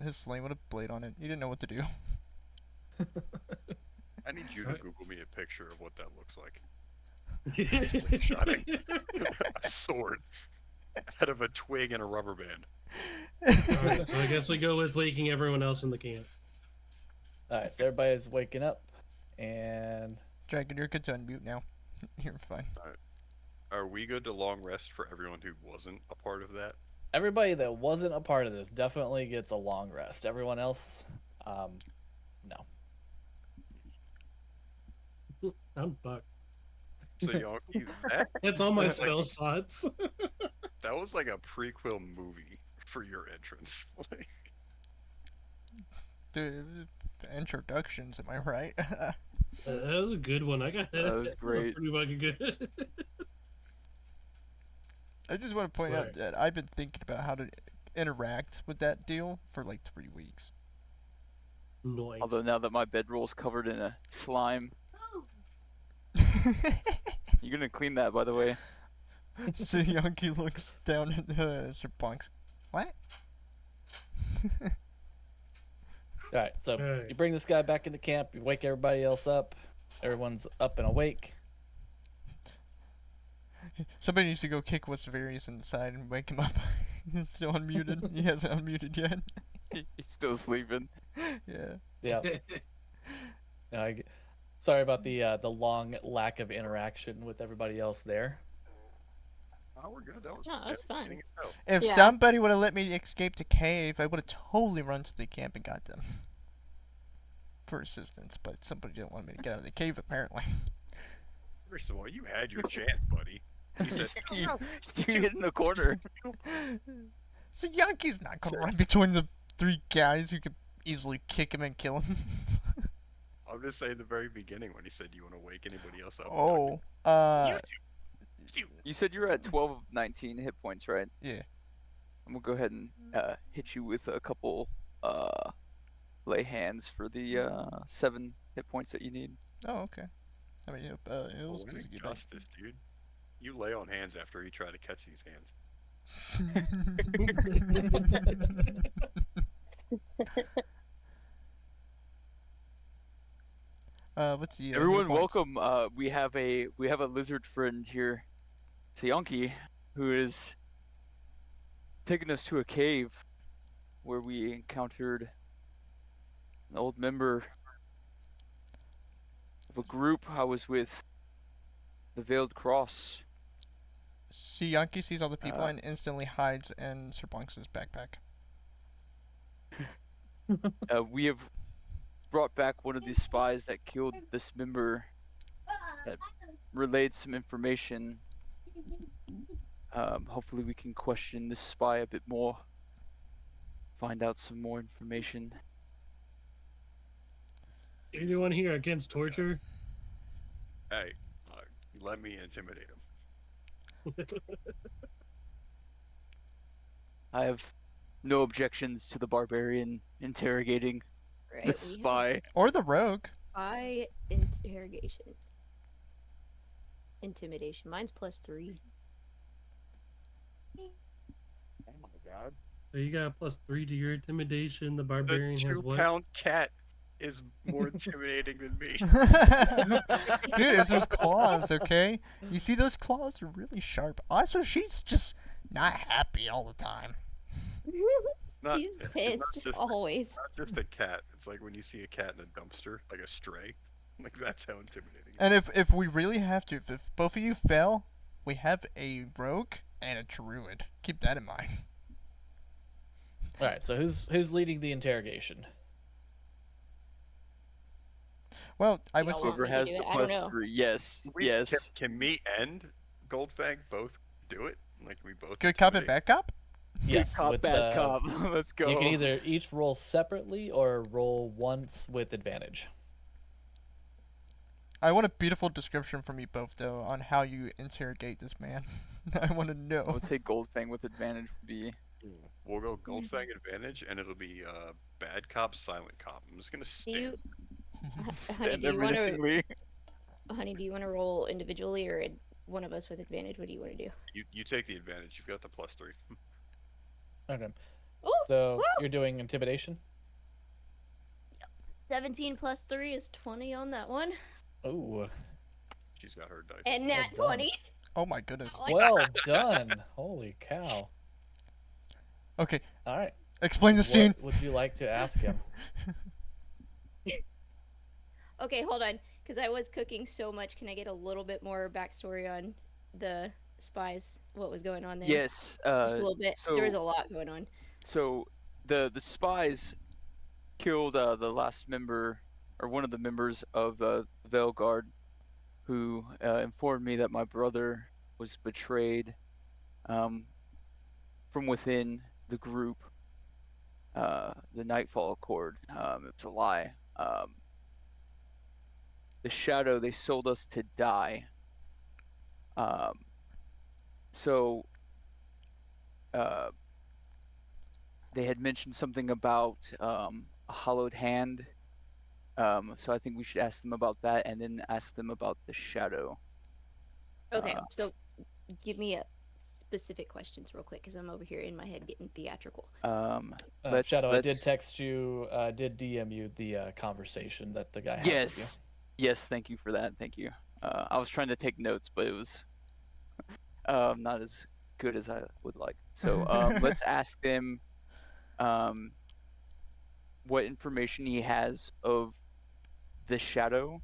B: his sling with a blade on it. He didn't know what to do.
C: I need you to
D: Right.
C: Google me a picture of what that looks like. Shotting a sword out of a twig and a rubber band.
D: Alright, so I guess we go with waking everyone else in the camp.
A: All right, so everybody's waking up, and
B: Dragon, you're good to unmute now. You're fine.
C: Are we good to long rest for everyone who wasn't a part of that?
A: everybody that wasn't a part of this definitely gets a long rest. Everyone else, no.
D: I'm fucked.
C: So Yankee,
D: It's all my
C: Like-
D: spell slots.
C: that was like a prequel movie for your entrance. Like,
B: Dude, introductions, am I right?
D: That was a good one. I got
G: That was great.
D: Pretty fucking good.
B: I just want to point out
D: Right.
B: that I've been thinking about how to interact with that deal for like 3 weeks.
D: Noise.
G: Although now that my bedroll's covered in a slime,
I: Oh,
G: you're gonna clean that, by the way.
B: So Yankee looks down at Sir Bonks. What?
A: All right, so
D: Alright.
A: you bring this guy back into camp. You wake everybody else up. Everyone's up and awake.
B: Somebody needs to go kick what's various inside and wake him up. He's still unmuted. He hasn't unmuted yet.
G: He's still sleeping.
B: Yeah.
A: Yeah. Sorry about the long lack of interaction with everybody else there.
C: oh, we're good. That was
E: No, that's fun.
C: entertaining as hell.
B: If
F: Yeah.
B: somebody would have let me escape the cave, I would have totally run to the camp and got them for assistance. But somebody didn't want me to get out of the cave, apparently.
C: First of all, you had your chance, buddy. You said,
G: you hid in the corner.
B: So Yankee's not gonna run between the 3 guys who could easily kick him and kill him.
C: I'm just saying the very beginning when he said, "You want to wake anybody else up?"
B: Oh,
G: You said you're at 12 of 19 hit points, right?
B: Yeah.
G: I'm gonna go ahead and hit you with a couple lay hands for the 7 hit points that you need.
B: Oh, okay. I mean, Hills
C: What
B: does
C: an
B: get back.
C: injustice, dude. You lay on hands after you try to catch these hands.
B: What's the
G: Everyone,
B: hit points?
G: welcome. We have a lizard friend here, Sayonki, who is taking us to a cave where we encountered an old member of a group I was with, the Veiled Cross.
B: See, Yankee sees all the people
G: Uh,
B: and instantly hides in Sir Blanks' backpack.
G: We have brought back one of the spies that killed this member, that relayed some information. Hopefully we can question this spy a bit more, find out some more information.
D: Anyone here against torture?
C: Hey, let me intimidate him.
G: I have no objections to the barbarian interrogating
E: Right,
G: this
E: we have
G: spy.
B: Or the rogue.
E: spy interrogation. Intimidation. Mine's +3.
C: Oh my god.
D: So you got +3 to your intimidation. The
C: The
D: barbarian has what?
C: 2-pound cat is more intimidating than me.
B: Dude, it's those claws, okay? You see those claws are really sharp. Also, she's just not happy all the time.
C: Not,
E: He's
C: it's
E: pissed
C: not just,
E: always.
C: not just a cat. It's like when you see a cat in a dumpster, like a stray. Like that's how intimidating. it
B: And if we really have to, if both of you fail, we have a rogue and a druid. Keep that in mind.
A: All right, so who's leading the interrogation?
B: Well, I
E: You
B: would
E: don't
B: say
E: want
G: Whoever
E: me to
G: has
E: do
G: the
E: it? I don't
G: plus
E: know.
G: 3, yes,
C: We-
G: yes.
C: Can me and Goldfang both do it? Like we both.
B: good cop and
C: intimidate?
B: bad cop.
A: Yes,
G: Good cop,
A: with
G: bad cop. Let's go.
A: You can either each roll separately or roll once with advantage.
B: I want a beautiful description from you both, though, on how you interrogate this man. I want to
G: I
B: know.
G: would say Goldfang with advantage would be.
C: We'll go Goldfang advantage, and it'll be bad cop, silent cop. I'm just gonna
E: Do
C: stand.
E: you Honey,
G: Stand
E: do
G: there
E: you want to?
G: menacingly.
E: Honey, do you want to roll individually or one of us with advantage? What do you want to do?
C: You take the advantage. You've got the +3.
A: Okay.
E: Oh,
A: So
E: wow.
A: you're doing intimidation.
E: 17 plus 3 is 20 on that one.
A: Oh,
C: She's got her dice.
E: And
A: well
E: nat
A: done.
E: 20.
B: Oh my goodness.
E: Oh, I-
A: Well done. Holy cow.
B: Okay,
A: All right.
B: explain the scene.
A: What would you like to ask him?
E: Okay, hold on. Because I was cooking so much. Can I get a little bit more backstory on the spies? What was going on there?
G: Yes.
E: Just a little bit.
G: So
E: There was a lot going on.
G: so the spies killed the last member or one of the members of the Veil Guard, who informed me that my brother was betrayed from within the group, the Nightfall Accord. It's a lie. The Shadow, they sold us to die. So they had mentioned something about a hollowed hand. So I think we should ask them about that and then ask them about the Shadow.
E: Okay, so give me a specific questions real quick because I'm over here in my head getting theatrical.
A: Shadow, I did text you, did DM you the conversation that the guy had with
G: Yes. Yes, thank you for that. Thank you. I was trying to take notes, but it was not as good as I would like. So let's ask him what information he has of the Shadow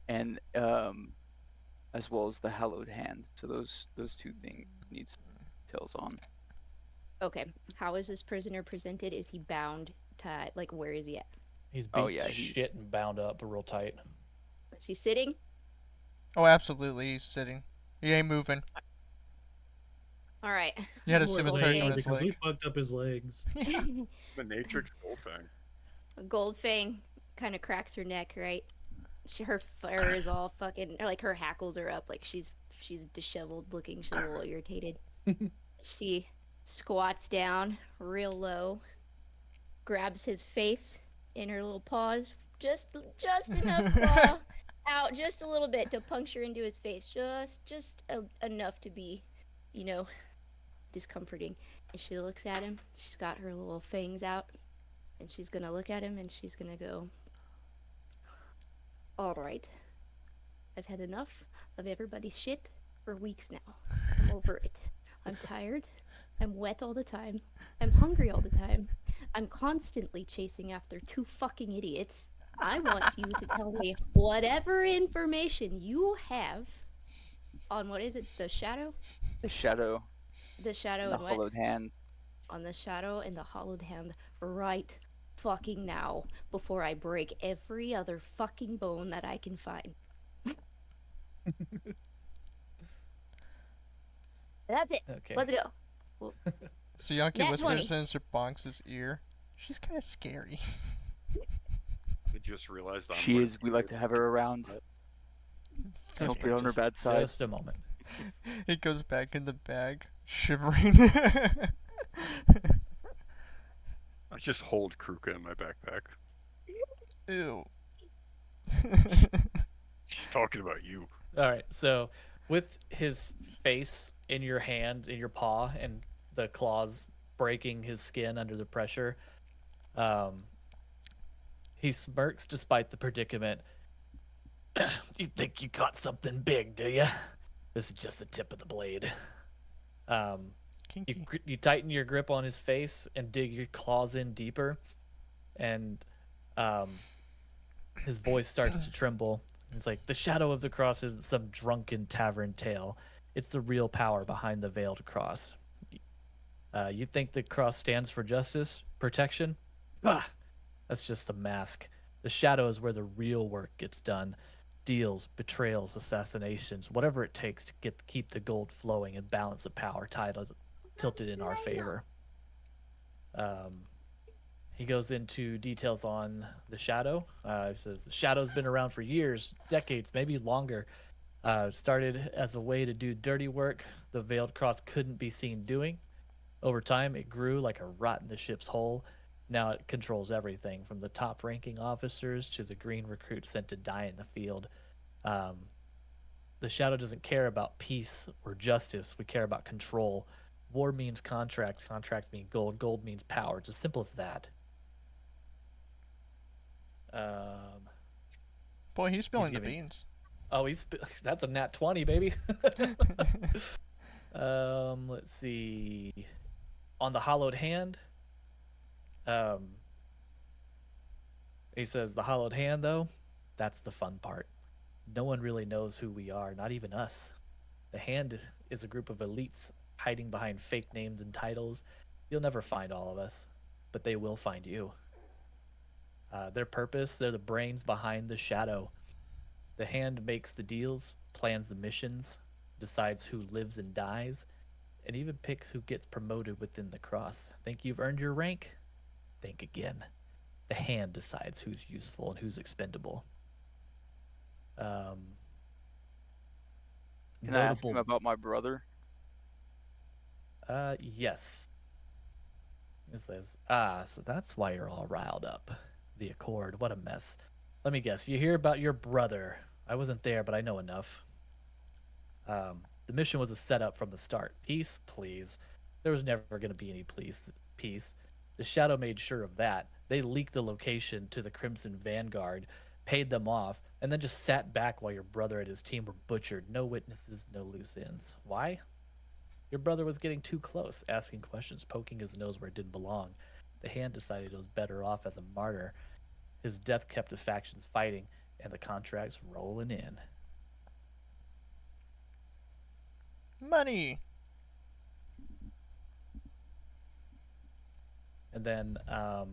G: and as well as the Hallowed Hand. So those two things needs details on.
E: Okay, how is this prisoner presented? Is he bound, tied? Like, where is he at?
A: He's beat to shit and bound up real tight.
E: Is he sitting?
B: Oh, absolutely, he's sitting. He ain't moving.
E: All right.
B: He had a
D: Poor
B: cemetery on
D: Lane,
B: his
D: because we
B: leg.
D: fucked up his legs.
C: The Natrix Goldfang.
E: Goldfang kind of cracks her neck, right? Her fur is all fucking, like her hackles are up, like she's disheveled looking. She's a little irritated. She squats down real low, grabs his face in her little paws, just enough claw out, just a little bit to puncture into his face, just enough to be, discomforting. And she looks at him. She's got her little fangs out, and she's gonna look at him, and she's gonna go, "All right, I've had enough of everybody's shit for weeks now. I'm over it. I'm tired. I'm wet all the time. I'm hungry all the time. I'm constantly chasing after two fucking idiots. I want you to tell me whatever information you have on what is it, the Shadow?
G: The Shadow.
E: The Shadow
G: and
E: and
G: the
E: what?
G: Hollowed Hand.
E: On the Shadow and the Hollowed Hand right fucking now before I break every other fucking bone that I can find." That's it.
A: Okay.
E: Let's go. Well,
B: So Yankee
E: Nat
B: whispers
E: 20.
B: in Sir Bonks' ear. She's kind of scary.
C: I just realized I'm
G: She is. We like to have her around. Don't
A: Okay,
G: get on her
A: just-
G: bad side.
A: Just a moment.
B: He goes back in the bag, shivering.
C: I just hold Kruka in my backpack.
B: Ew.
C: She's talking about you.
A: All right. So, with his face in your hand, in your paw, and the claws breaking his skin under the pressure, he smirks despite the predicament. You think you caught something big, do you? This is just the tip of the blade.
B: Kinky.
A: You tighten your grip on his face and dig your claws in deeper, and his voice starts to tremble. It's like, the Shadow of the Cross isn't some drunken tavern tale. It's the real power behind the veiled cross. You think the cross stands for justice, protection? Ah, that's just the mask. The Shadow is where the real work gets done. Deals, betrayals, assassinations, whatever it takes to keep the gold flowing and balance the power tilted in our favor. He goes into details on the Shadow. He says the Shadow's been around for years, decades, maybe longer. It started as a way to do dirty work the Veiled Cross couldn't be seen doing. Over time, it grew like a rot in the ship's hull. Now it controls everything from the top ranking officers to the green recruit sent to die in the field. Um, the Shadow doesn't care about peace or justice. We care about control. War means contracts. Contracts mean gold. Gold means power. It's as simple as that. Um,
B: Boy, he's spilling the
A: giving-
B: beans.
A: oh, that's a nat 20, baby. Let's see. On the hollowed hand, um, he says the hollowed hand, though, that's the fun part. No one really knows who we are, not even us. The hand is a group of elites hiding behind fake names and titles. You'll never find all of us, but they will find you. Their purpose, they're the brains behind the Shadow. The hand makes the deals, plans the missions, decides who lives and dies, and even picks who gets promoted within the cross. Think you've earned your rank? Think again. The hand decides who's useful and who's expendable.
G: Can I ask him about my brother?
A: Yes. It says, so that's why you're all riled up. The Accord, what a mess. Let me guess, you hear about your brother. I wasn't there, but I know enough. The mission was a setup from the start. Peace, please. There was never going to be any peace. The Shadow made sure of that. They leaked the location to the Crimson Vanguard, paid them off, and then just sat back while your brother and his team were butchered. No witnesses, no loose ends. Why? Your brother was getting too close, asking questions, poking his nose where it didn't belong. The hand decided it was better off as a martyr. His death kept the factions fighting, and the contracts rolling in.
B: Money.
A: And then
E: All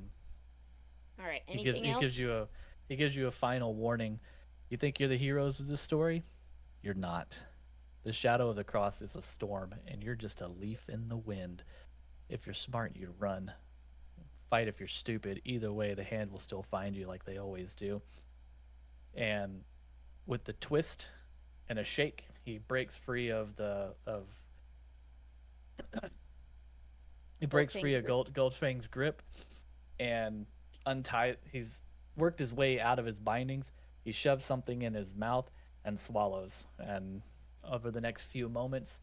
E: right.
A: he gives
E: Anything else?
A: he gives you a final warning. You think you're the heroes of this story? You're not. The shadow of the cross is a storm, and you're just a leaf in the wind. If you're smart, you run. Fight if you're stupid. Either way, the hand will still find you like they always do. And with the twist and a shake, he breaks free of he breaks free of Goldfang's grip and he's worked his way out of his bindings. He shoves something in his mouth and swallows. And over the next few moments,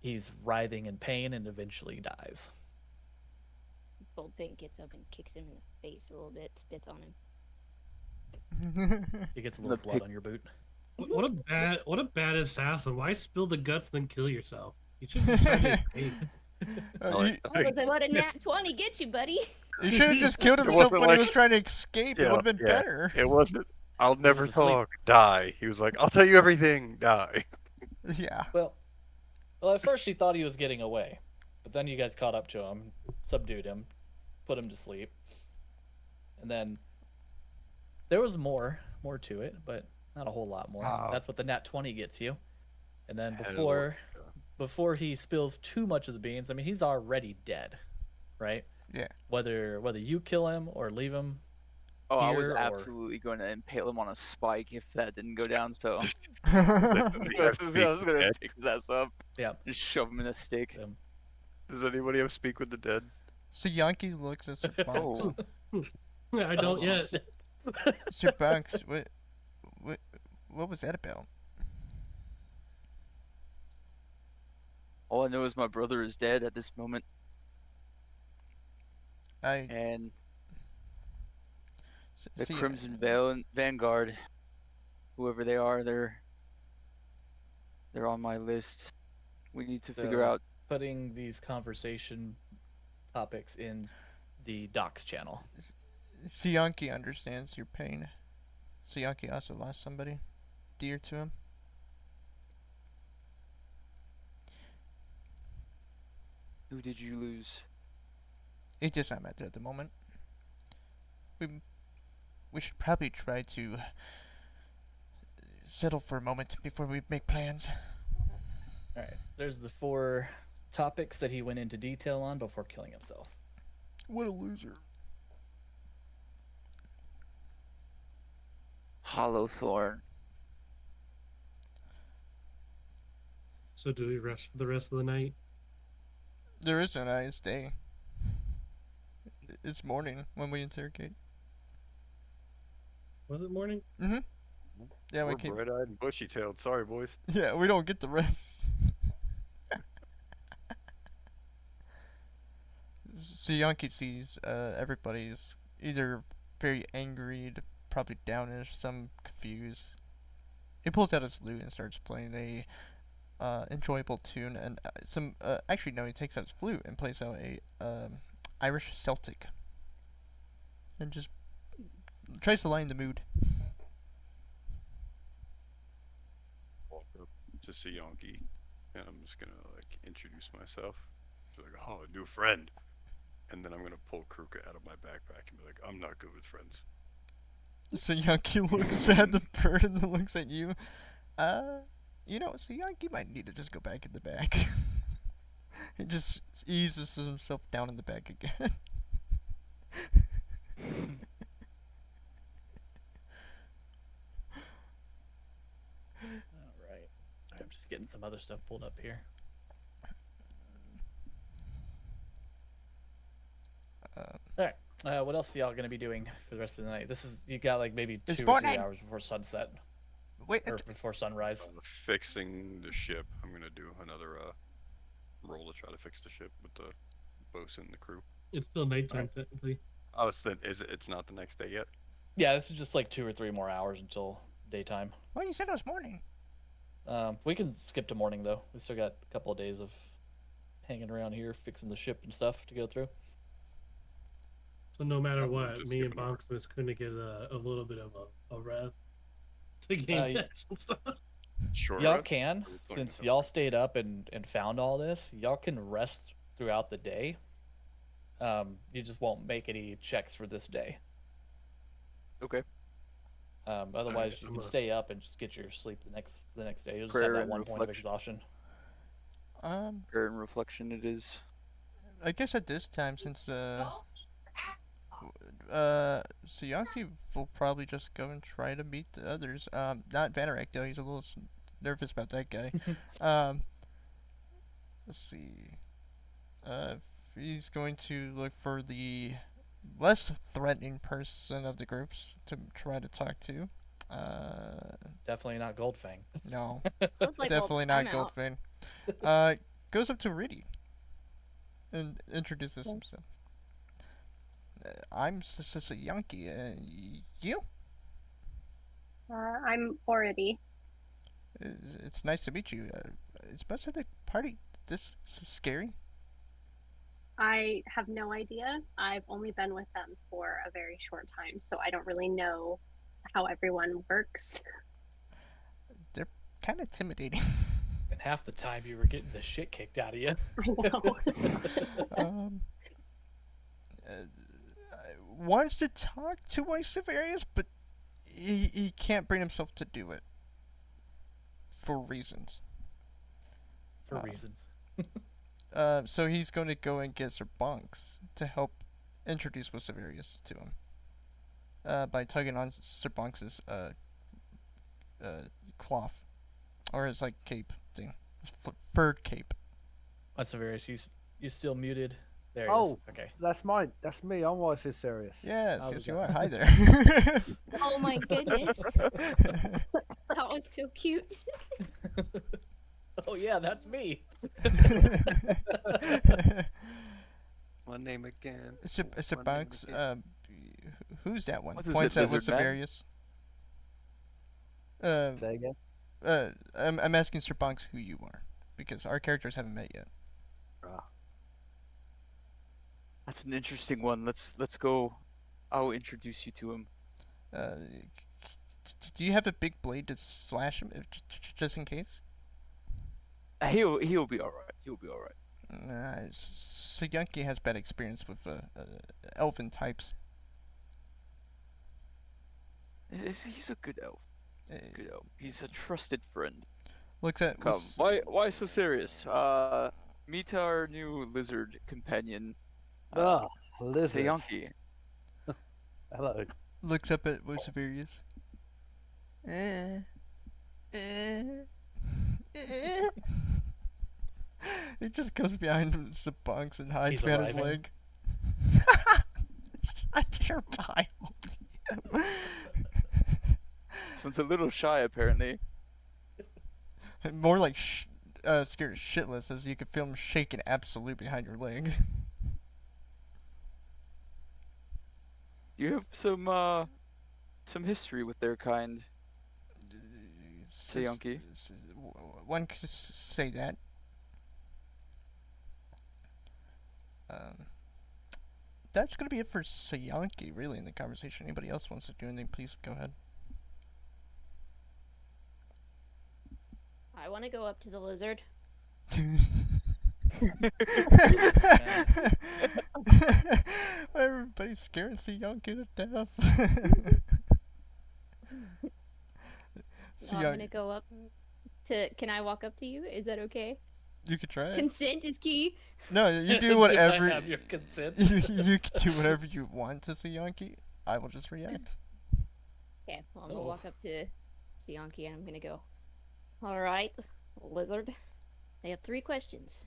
A: he's writhing in pain and eventually dies.
E: Goldfang gets up and kicks him in the face a little bit, spits on him.
A: He gets a little blood on your boot.
D: What a bad assassin. Why spill the guts then kill yourself? You should just try to escape.
E: What a nat 20 get you, buddy.
B: He should have just killed himself when he was trying to escape. It
C: Yeah,
B: would have been
C: yeah.
B: better.
C: It wasn't. I'll never
A: was asleep.
C: talk. Die. He was like, I'll tell you everything. Die.
B: Yeah.
A: Well, at first he thought he was getting away, but then you guys caught up to him, subdued him, put him to sleep, and then there was more to it, but not a whole lot more.
C: Wow.
A: That's what the nat 20 gets you. And then
C: Hell.
A: before he spills too much of the beans, I mean, he's already dead, right?
B: Yeah.
A: Whether you kill him or leave him.
G: Oh, I was
A: here, or-
G: absolutely going to impale him on a spike if that didn't go down. So
C: You
G: I
C: have
G: was
C: speak
G: going
C: with the
G: to
C: dead?
G: pick his ass up,
A: Yeah.
G: just shove him in a stake.
C: Does anybody have speak with the dead?
B: So Yankee looks at Sir Bunks.
G: Oh,
D: I don't yet.
B: Sir Bunks, what was that about?
G: all I know is my brother is dead at this moment, and the
B: see,
G: Crimson Vanguard, whoever they are, they're on my list. We need to figure out.
A: Putting these conversation topics in the docs channel.
B: Siyanki understands your pain. Siyanki also lost somebody dear to him.
G: Who did you lose?
B: It does not matter at the moment. We should probably try to settle for a moment before we make plans.
A: All right. There's the 4 topics that he went into detail on before killing himself.
B: What a loser.
G: Hollowthorn.
D: So do we rest for the rest of the night?
B: There is no nice day. it's morning when we interrogate.
D: Was it morning?
B: Mm-hmm. Yeah, we
C: We're
B: can.
C: bright-eyed and bushy-tailed. Sorry, boys.
B: Yeah, we don't get the rest. So Yankee sees everybody's either very angry, to probably downish, some confused. He pulls out his flute and starts playing a enjoyable tune, and actually no, he takes out his flute and plays out a Irish Celtic, and just tries to lighten the mood.
C: Walk up to Sionki, and I'm just gonna like introduce myself. Be like, oh, a new friend. And then I'm gonna pull Kruka out of my backpack and be like, I'm not good with friends.
B: So Yankee looks at the bird and then looks at you. So Yankee might need to just go back in the back. He just eases himself down in the back again.
A: All right. I'm just getting some other stuff pulled up here. All right. What else are y'all gonna be doing for the rest of the night? You got like maybe
B: It's
A: 2 or 3
B: morning.
A: hours before sunset
B: Wait,
A: or before sunrise.
C: Fixing the ship. I'm gonna do another roll to try to fix the ship with the bosun and the crew.
D: It's still nighttime technically.
C: Oh, it's not the next day yet?
A: Yeah, this is just like 2 or 3 more hours until daytime.
B: well, you said it was morning.
A: We can skip to morning though. We still got a couple of days of hanging around here, fixing the ship and stuff to go through.
D: So no matter
C: I'm
D: what,
C: just
D: me and
C: skipping over.
D: Bonksmas couldn't get a little bit of a rest to gain
A: yeah.
D: some stuff.
C: Sure.
A: Y'all
C: Red?
A: can,
C: It's like
A: since
C: a-
A: y'all stayed up and found all this, y'all can rest throughout the day. You just won't make any checks for this day.
G: Okay.
A: Otherwise, you
D: I'm
A: can
D: a-
A: stay up and just get your sleep the next day. You'll just
G: Prayer
A: have that
G: and
A: 1 point of
G: reflection.
A: exhaustion.
G: Prayer and reflection it is.
B: I guess at this time, since Yankee will probably just go and try to meet the others. Not Vanarak though. He's a little nervous about that guy. Let's see. He's going to look for the less threatening person of the groups to try to talk to.
A: Definitely not Goldfang.
B: No,
E: Sounds like,
B: definitely
E: well,
B: not
E: I'm out.
B: Goldfin. Goes up to Riddy and introduces himself. I'm Yankee. You?
F: I'm already.
B: It's nice to meet you. Is most of the party this scary?
F: I have no idea. I've only been with them for a very short time, so I don't really know how everyone works.
B: They're kind of intimidating.
A: And half the time you were getting the shit kicked out of you.
F: I know.
B: Wants to talk to one of Severius, but he can't bring himself to do it for reasons.
A: For reasons.
B: So he's going to go and get Sir Bonks to help introduce Severius to him by tugging on Sir Bonks's cloth, or his like cape thing, his furred cape.
A: What's Severius? You still muted? There he
H: Oh.
A: is. Okay.
H: That's me. I'm why this serious.
B: Yes,
H: How's
B: yes
H: it
B: you
H: going?
B: are. Hi there.
E: Oh my goodness, that was so cute.
A: Oh yeah, that's me.
C: My name again.
B: Sir
C: My name
B: Bonks,
C: again.
B: who's that one?
G: What is
B: Points
G: it,
B: out with
G: lizard man?
B: Severius.
H: Say again.
B: I'm asking Sir Bonks who you are, because our characters haven't met yet.
G: That's an interesting one. Let's go. I'll introduce you to him.
B: Do you have a big blade to slash him, just in case?
G: He'll be all right. He'll be all right.
B: Sayunki has bad experience with elven types.
G: He's a good elf. Good elf. He's a trusted friend.
B: Looks at
G: Come, why so serious? Meet our new lizard companion,
H: Lizard.
G: Sayonki.
H: Hello.
B: looks up at Severius. He just goes behind Sir Bonks and hides
A: He's
B: behind his
A: arriving.
B: leg. Watch your pile.
G: This one's a little shy, apparently.
B: More like scared shitless, as you could feel him shaking absolute behind your leg.
G: You have some history with their kind, Sayonki.
B: One could say that. That's gonna be it for Sayonki, really, in the conversation. Anybody else wants to do anything, please go ahead.
E: I want to go up to the lizard.
B: Everybody's scaring Sayonki to death.
E: So I'm gonna go up to. Can I walk up to you? Is that okay?
B: You could try it.
E: Consent is key.
B: No, you do
A: Do I
B: whatever.
A: have your consent?
B: You can do whatever you want to Sayonki. I will just react.
E: Okay, well, I'm gonna walk up to Sionki and I'm gonna go. All right, lizard. I have 3 questions.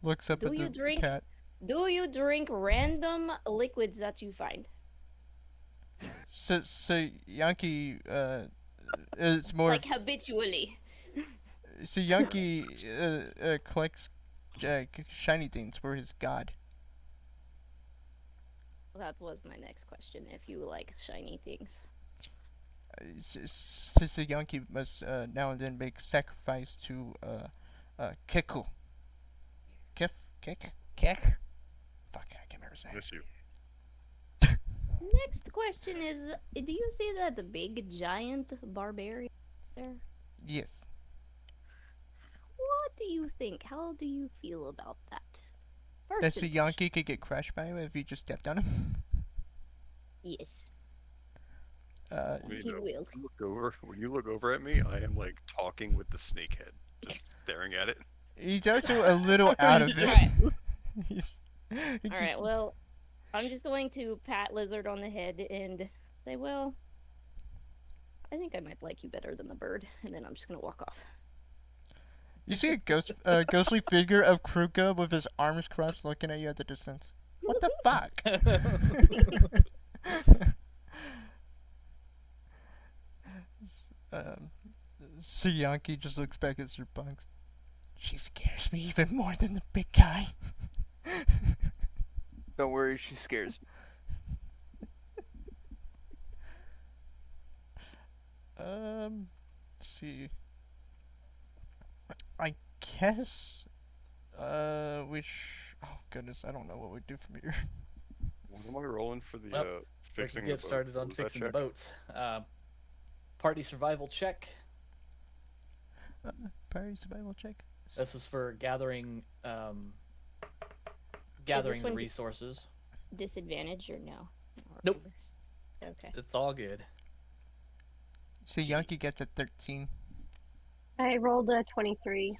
B: Looks up
E: Do
B: at
E: you
B: the
E: drink?
B: cat.
E: Do you drink random liquids that you find?
B: So Yankee, it's more.
E: Like habitually.
B: So Yankee collects shiny things for his god.
E: That was my next question. If you like shiny things.
B: So Yankee must now and then make sacrifice to Keku. Kek? Fuck, I can't remember his name.
C: Miss you.
E: Next question is: do you see that big giant barbarian there?
B: Yes.
E: What do you think? How do you feel about that? First
B: That so
E: impression.
B: Yankee could get crushed by him if he just stepped on him.
E: Yes,
C: Wait,
E: he will.
C: When you look over at me, I am like talking with the snakehead, just staring at it.
B: He's also a little out of it.
E: Alright.
B: He's- he
E: All right. Well, I'm just going to pat Lizard on the head and say, "Well, I think I might like you better than the bird," and then I'm just gonna walk off.
B: You see a ghostly figure of Krooka with his arms crossed looking at you at the distance. What the fuck? Siyanki just looks back at Sir Bunks. She scares me even more than the big guy.
G: Don't worry, she scares me.
B: Let's see. I guess, oh goodness, I don't know what we'd do from here.
C: What am I rolling for the
A: Well, we
C: fixing
A: can
C: the
A: get
C: boat?
A: started
C: What
A: on
C: was that
A: fixing the
C: check?
A: boats. Party survival check.
B: Party survival check.
A: This is for gathering the
E: one
A: resources.
E: Disadvantage or no? I don't
A: Nope.
E: remember. Okay.
A: It's all good.
B: So Yankee gets a 13.
F: I rolled a 23.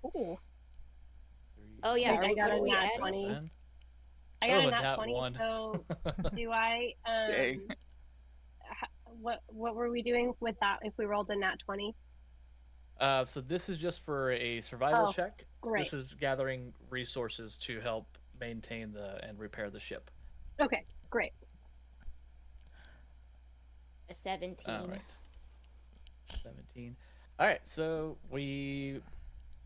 E: Ooh. Oh yeah.
F: I got
E: what
F: a
E: do we
F: nat
E: add?
F: 20.
A: Then.
F: I got
A: Oh,
F: a
A: a
F: nat
A: nat
F: 20.
A: one.
F: So do I?
G: Dang.
F: What were we doing with that if we rolled a nat 20?
A: So this is just for a survival
F: Oh,
A: check.
F: Great.
A: This is gathering resources to help maintain and repair the ship.
F: Okay, great.
E: A 17.
A: All right. 17. All right. So we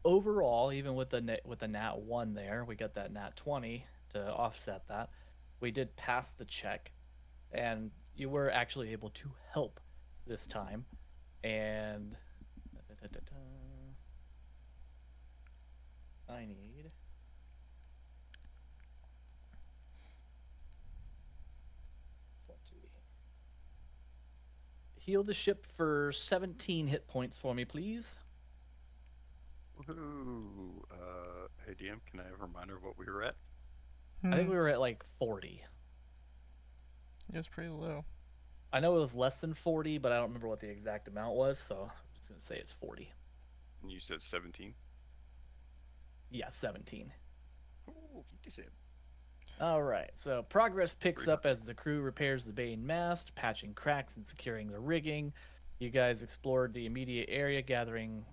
A: overall, even with the nat 1 there, we got that nat 20 to offset that. We did pass the check, and you were actually able to help this time. And I need. Heal the ship for 17 hit points for me, please.
C: Woohoo! Hey DM, can I have a reminder of what we were at?
A: I think we were at like 40.
B: It was pretty low.
A: I know it was less than 40, but I don't remember what the exact amount was, so I'm just going to say it's 40.
C: And you said 17.
A: Yeah, 17.
C: Oh, 57.
A: All right, so progress picks
C: Pretty
A: up as the crew repairs the main mast, patching cracks and securing the rigging. You guys explored the immediate area, gathering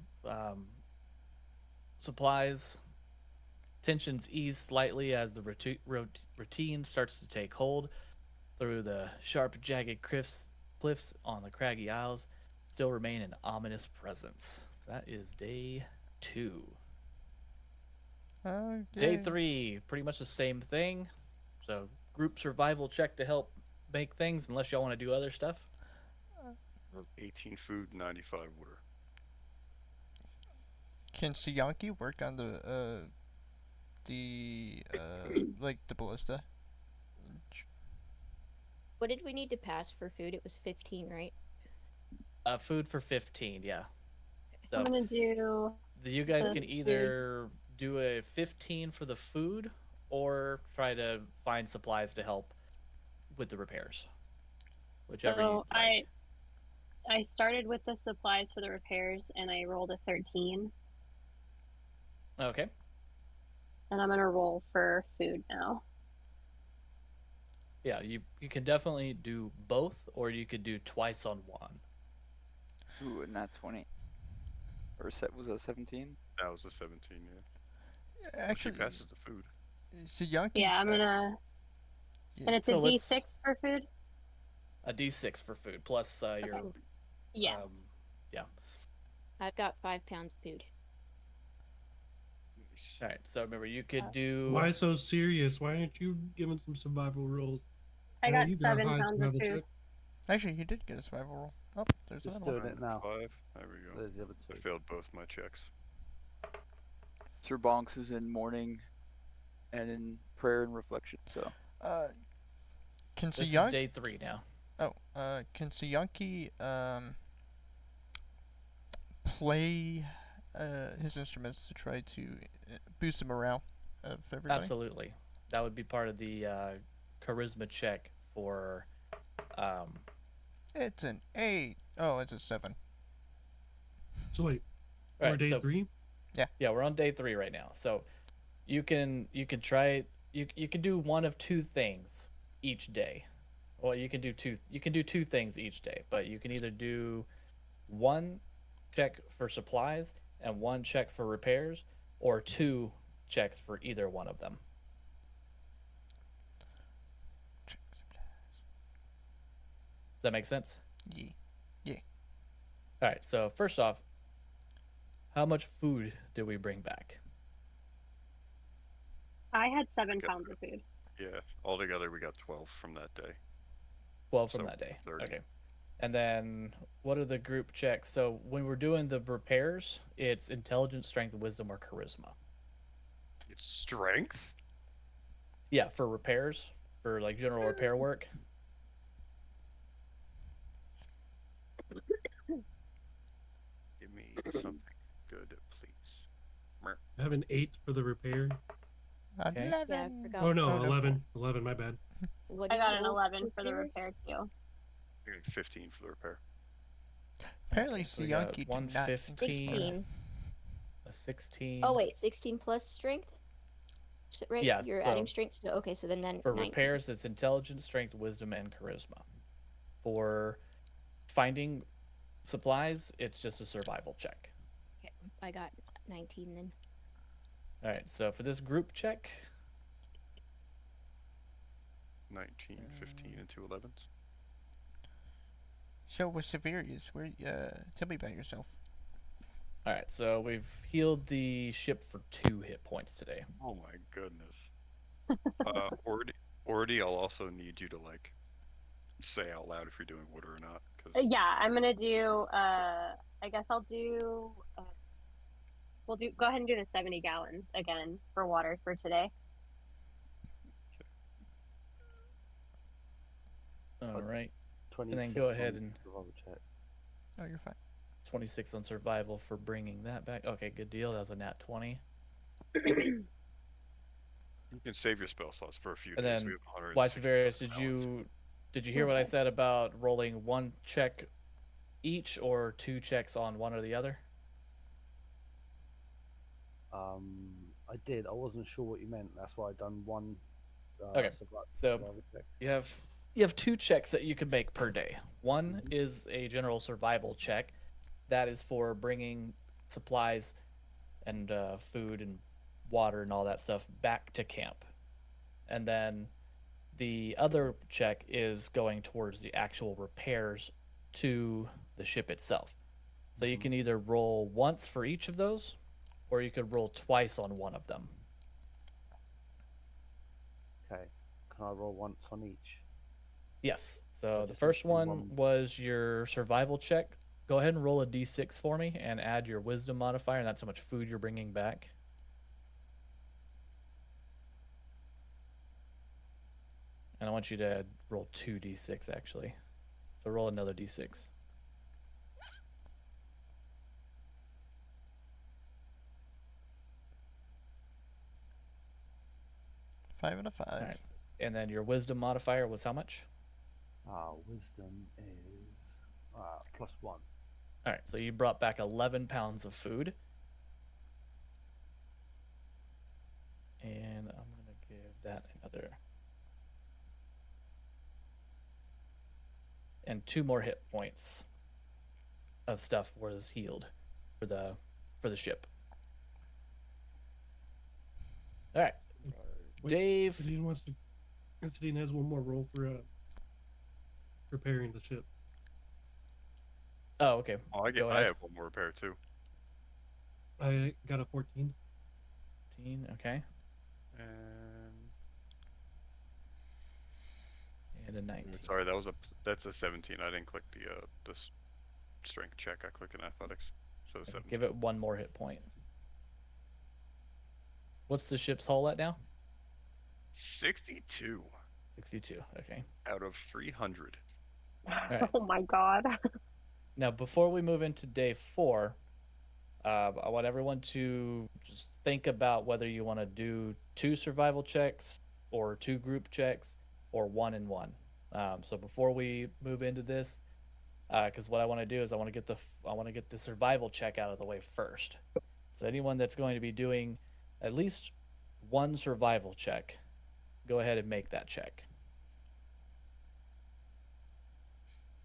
A: supplies, tensions ease slightly as the routine starts to take hold. Through the sharp, jagged cliffs on the craggy isles, still remain an ominous presence. That is day 2. Day
B: Okay.
A: 3, pretty much the same thing. So group survival check to help make things, unless y'all want to do other stuff.
C: 18 food, 95 water.
B: Can Siyanki work on like the ballista?
E: What did we need to pass for food? It was 15, right?
A: Food for 15, yeah.
F: I'm
A: So
F: gonna do.
A: you guys
F: the
A: can
F: food.
A: either do a 15 for the food or try to find supplies to help with the repairs. Whichever you
F: So
A: like.
F: I started with the supplies for the repairs, and I rolled a 13.
A: Okay.
F: And I'm gonna roll for food now.
A: Yeah, you can definitely do both, or you could do twice on one.
G: Ooh, and not 20. Or was that 17?
C: That was a 17, yeah. But she
B: Actually,
C: passes the food.
B: Siyanki's.
F: Yeah, I'm gonna.
B: Yeah.
F: And it's
A: So
F: a
A: let's-
F: D6 for food.
A: A D6 for food plus your
F: Okay. Yeah.
A: yeah.
E: I've got 5 pounds of food.
C: Nice.
A: All right. So remember, you could do.
D: Why so serious? Why aren't you giving some survival rolls?
F: I
D: know
F: got
D: you got
F: 7
D: high
F: pounds of
D: survival
F: food.
D: check.
B: Actually, he did get a survival roll. Oh, there's
H: Just
B: another one.
H: doing it now.
C: 5. There we go.
H: There's the other
C: I
H: two.
C: failed both my checks.
G: Sir Bonks is in mourning and in prayer and reflection, so.
B: Can
A: This is
B: Siyanki?
A: day 3 now.
B: Oh, can Siyanki play his instruments to try to boost the morale of everybody?
A: Absolutely. That would be part of the charisma check for.
B: It's an 8. Oh, it's a 7.
D: So wait,
A: Right,
D: we're day
A: so-
D: 3.
A: Yeah, we're on day 3 right now. So you can try you can do one of 2 things each day. Well, you can do two things each day, but you can either do one check for supplies and one check for repairs, or 2 checks for either one of them. Does that make sense?
B: Yeah.
A: All right. So first off, how much food did we bring back?
F: I had 7
C: Okay.
F: pounds of food.
C: Yeah, altogether we got 12 from that day.
A: 12 from
C: So,
A: that day.
C: 30.
A: Okay. And then what are the group checks? So when we're doing the repairs, it's intelligence, strength, wisdom, or charisma.
C: It's strength?
A: Yeah, for repairs, for like general repair work.
C: Give me something good, please.
D: I have an 8 for the repair.
A: Okay.
B: 11.
E: Yeah, I forgot.
D: Oh no,
B: Oh, no.
D: 11. 11, my bad.
E: What
F: I
E: do you
F: got an
E: roll
F: 11 for the
E: repairs?
F: repair too.
C: I got 15 for the repair.
B: Apparently,
A: Okay, so we got
B: Siyanki did
A: 115.
B: not. increase morale.
E: 16.
A: A 16.
E: Oh wait, 16 plus strength. Right?
A: Yeah,
E: You're
A: so-
E: adding strength. So okay, so then
A: For
E: 19.
A: repairs, it's intelligence, strength, wisdom, and charisma. For finding supplies, it's just a survival check.
E: I got 19 then.
A: All right. So for this group check,
C: 19, 15, and 2 11s.
B: So with Severius, where tell me about yourself.
A: all right. So we've healed the ship for 2 hit points today.
C: Oh my goodness. Ordy, I'll also need you to like say out loud if you're doing wood or not. Cause
F: Yeah, I'm gonna do. I guess I'll do. We'll do. Go ahead and do the 70 gallons again for water for today.
A: All right.
H: 26
A: go ahead
H: on
A: and-
H: survival check.
B: Oh, you're fine.
A: 26 on survival for bringing that back. Okay, good deal. That was a nat 20.
C: you can save your spell slots for a few
A: And
C: days.
A: then,
C: We have 160
A: Why Severius,
C: balance.
A: did you hear what I said about rolling 1 check each or 2 checks on one or the other?
H: I did. I wasn't sure what you meant. That's why I done one.
A: Okay, so-
H: survival check.
A: You have 2 checks that you can make per day. One is a general survival check. That is for bringing supplies and food and water and all that stuff back to camp. And then the other check is going towards the actual repairs to the ship itself. So you can either roll once for each of those, or you could roll twice on one of them.
H: Okay. Can I roll once on each?
A: Yes. So the
H: just
A: first
H: need to do
A: one
H: one.
A: was your survival check. Go ahead and roll a d6 for me and add your wisdom modifier, and that's how much food you're bringing back. And I want you to roll 2d6 actually. So roll another d6.
B: Five and a five.
A: All right. And then your wisdom modifier was how much?
H: Wisdom is +1.
A: All right. So you brought back 11 pounds of food. And I'm going to give that another. And 2 more hit points of stuff was healed for the ship. All right.
D: Wait,
A: Dave.
D: Constantine has one more roll for repairing the ship.
A: Oh, okay.
C: Oh, I
A: Go
C: I
A: ahead.
C: have one more repair too.
D: I got a 14.
A: 14, okay. And a 19.
C: Sorry, that's a 17. I didn't click the strength check. I clicked in athletics, so
A: Okay,
C: 17.
A: give it 1 more hit point. What's the ship's hull at now?
C: 62
A: 62. Okay.
C: out of 300.
A: right.
F: Oh my god.
A: Now, before we move into day 4, I want everyone to just think about whether you want to do 2 survival checks or 2 group checks or 1 and 1. So before we move into this, because what I want to do is I want to get the survival check out of the way first. So anyone that's going to be doing at least 1 survival check, go ahead and make that check.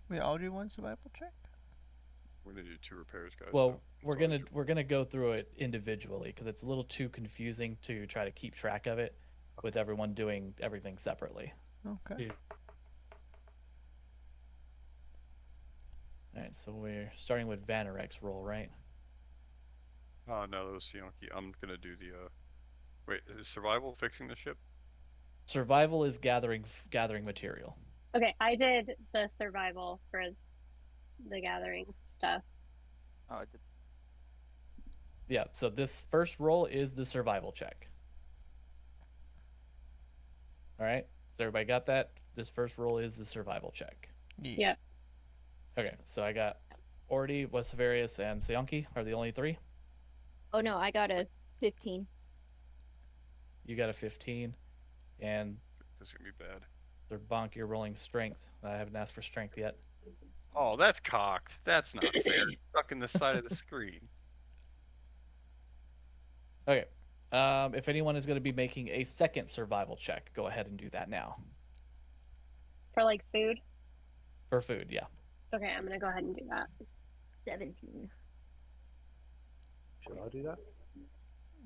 B: We all do one survival check?
C: We're gonna do 2 repairs, guys.
A: Well,
C: so
A: we're
C: it's all
A: gonna
C: you.
A: we're gonna go through it individually because it's a little too confusing to try to keep track of it with everyone doing everything separately.
B: Okay.
D: Yeah.
A: All right, so we're starting with Vanorek's roll, right?
C: Oh no, that was Sionki. I'm gonna do the Wait, is survival fixing the ship?
A: Survival is gathering material.
F: Okay, I did the survival for the gathering stuff.
G: Oh, I did.
A: Yeah, so this first roll is the survival check. All right, so everybody got that? This first roll is the survival check.
F: Yeah.
A: Okay, so I got Ordi, Westvarius, and Sionki are the only 3.
E: Oh no, I got a 15.
A: You got a 15, and
C: This is gonna be bad.
A: Bonk, you're rolling strength. I haven't asked for strength yet.
C: Oh, that's cocked. That's not fair. Stuck in the side of the screen.
A: Okay. If anyone is going to be making a second survival check, go ahead and do that now.
F: For like food?
A: For food, yeah.
F: Okay, I'm gonna go ahead and do that.
E: 17.
H: Should I do that?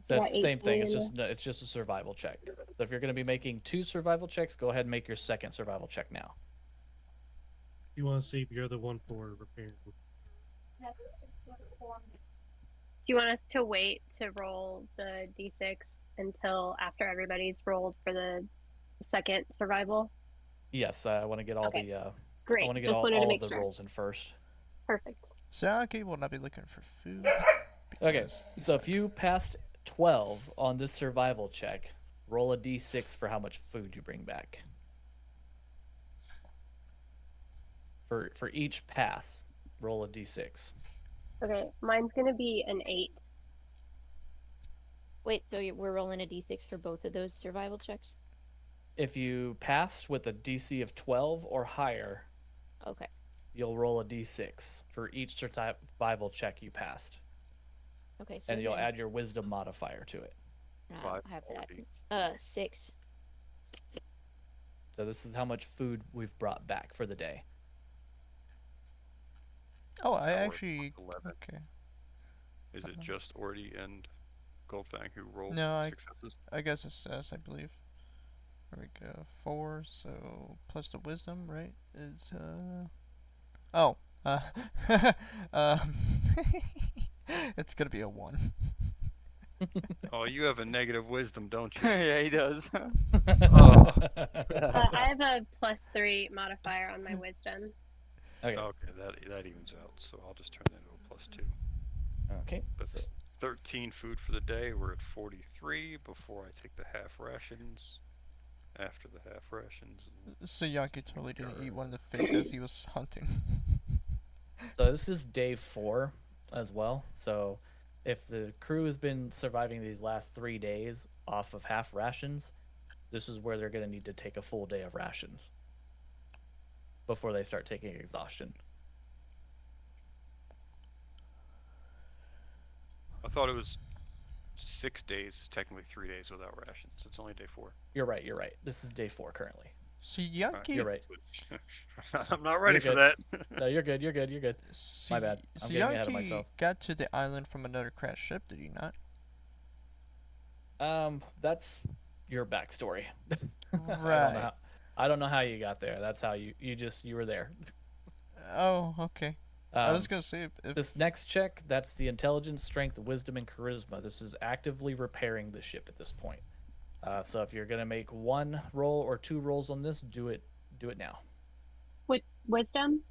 A: That's
F: Yeah,
A: the same thing. It's
F: 18.
A: just a survival check. So if you're going to be making 2 survival checks, go ahead and make your second survival check now.
D: You want to save your other one for repairing.
F: Do you want us to wait to roll the d6 until after everybody's rolled for the second survival?
A: Yes, I want to get all
F: Okay.
A: the
F: Great.
A: I want to get
F: Just
A: all
F: wanted to
A: of
F: make
A: the
F: sure.
A: rolls in first.
F: Perfect.
B: Sionki will not be looking for food.
A: Okay,
B: because he
A: so if
B: sucks.
A: you passed 12 on this survival check, roll a d6 for how much food you bring back. For each pass, roll a d6.
F: Okay, mine's gonna be an 8.
E: Wait, so we're rolling a d6 for both of those survival checks?
A: If you passed with a DC of 12 or higher,
E: Okay.
A: you'll roll a d6 for each survival check you passed.
E: Okay, so
A: And you'll
E: then,
A: add your wisdom modifier to it.
E: I have that.
C: 540.
E: 6.
A: So this is how much food we've brought back for the day.
B: Oh, I
C: That works.
B: actually.
C: 11.
B: Okay.
C: Is it just Ordi and difficult thing? Who rolled
B: No,
C: successes?
B: I guess it's success, I believe. There we go. 4, so plus the wisdom, right? Is oh, uh, um, it's gonna be a 1.
C: Oh, you have a negative wisdom, don't you?
G: Yeah, he does.
C: Oh.
F: I have a +3 modifier on my wisdom.
A: Okay.
C: Okay, that evens out. So I'll just turn that into a +2.
A: Okay.
C: That's
A: So
C: 13 food for the day. We're at 43 before I take the half rations. After the half rations.
B: So Yankee totally didn't eat one of the fish as he was hunting.
A: So this is day 4 as well. So if the crew has been surviving these last 3 days off of half rations, this is where they're going to need to take a full day of rations before they start taking exhaustion.
C: I thought it was 6 days, technically 3 days without rations. It's only day 4.
A: You're right. You're right. This is day 4 currently.
B: So Yankee,
A: You're right.
C: I'm not ready
A: You're
C: for that.
A: No, you're good. You're good. You're good.
B: so,
A: My bad. I'm
B: so
A: getting ahead of
B: Yankee
A: myself.
B: got to the island from another crashed ship, did he not?
A: That's your backstory.
B: Right.
A: I don't know how you got there. That's how you were there.
B: Oh, okay. I was
A: Um,
B: gonna say if
A: This next check, that's the intelligence, strength, wisdom, and charisma. This is actively repairing the ship at this point. So if you're gonna make 1 roll or 2 rolls on this, do it now.
F: With wisdom?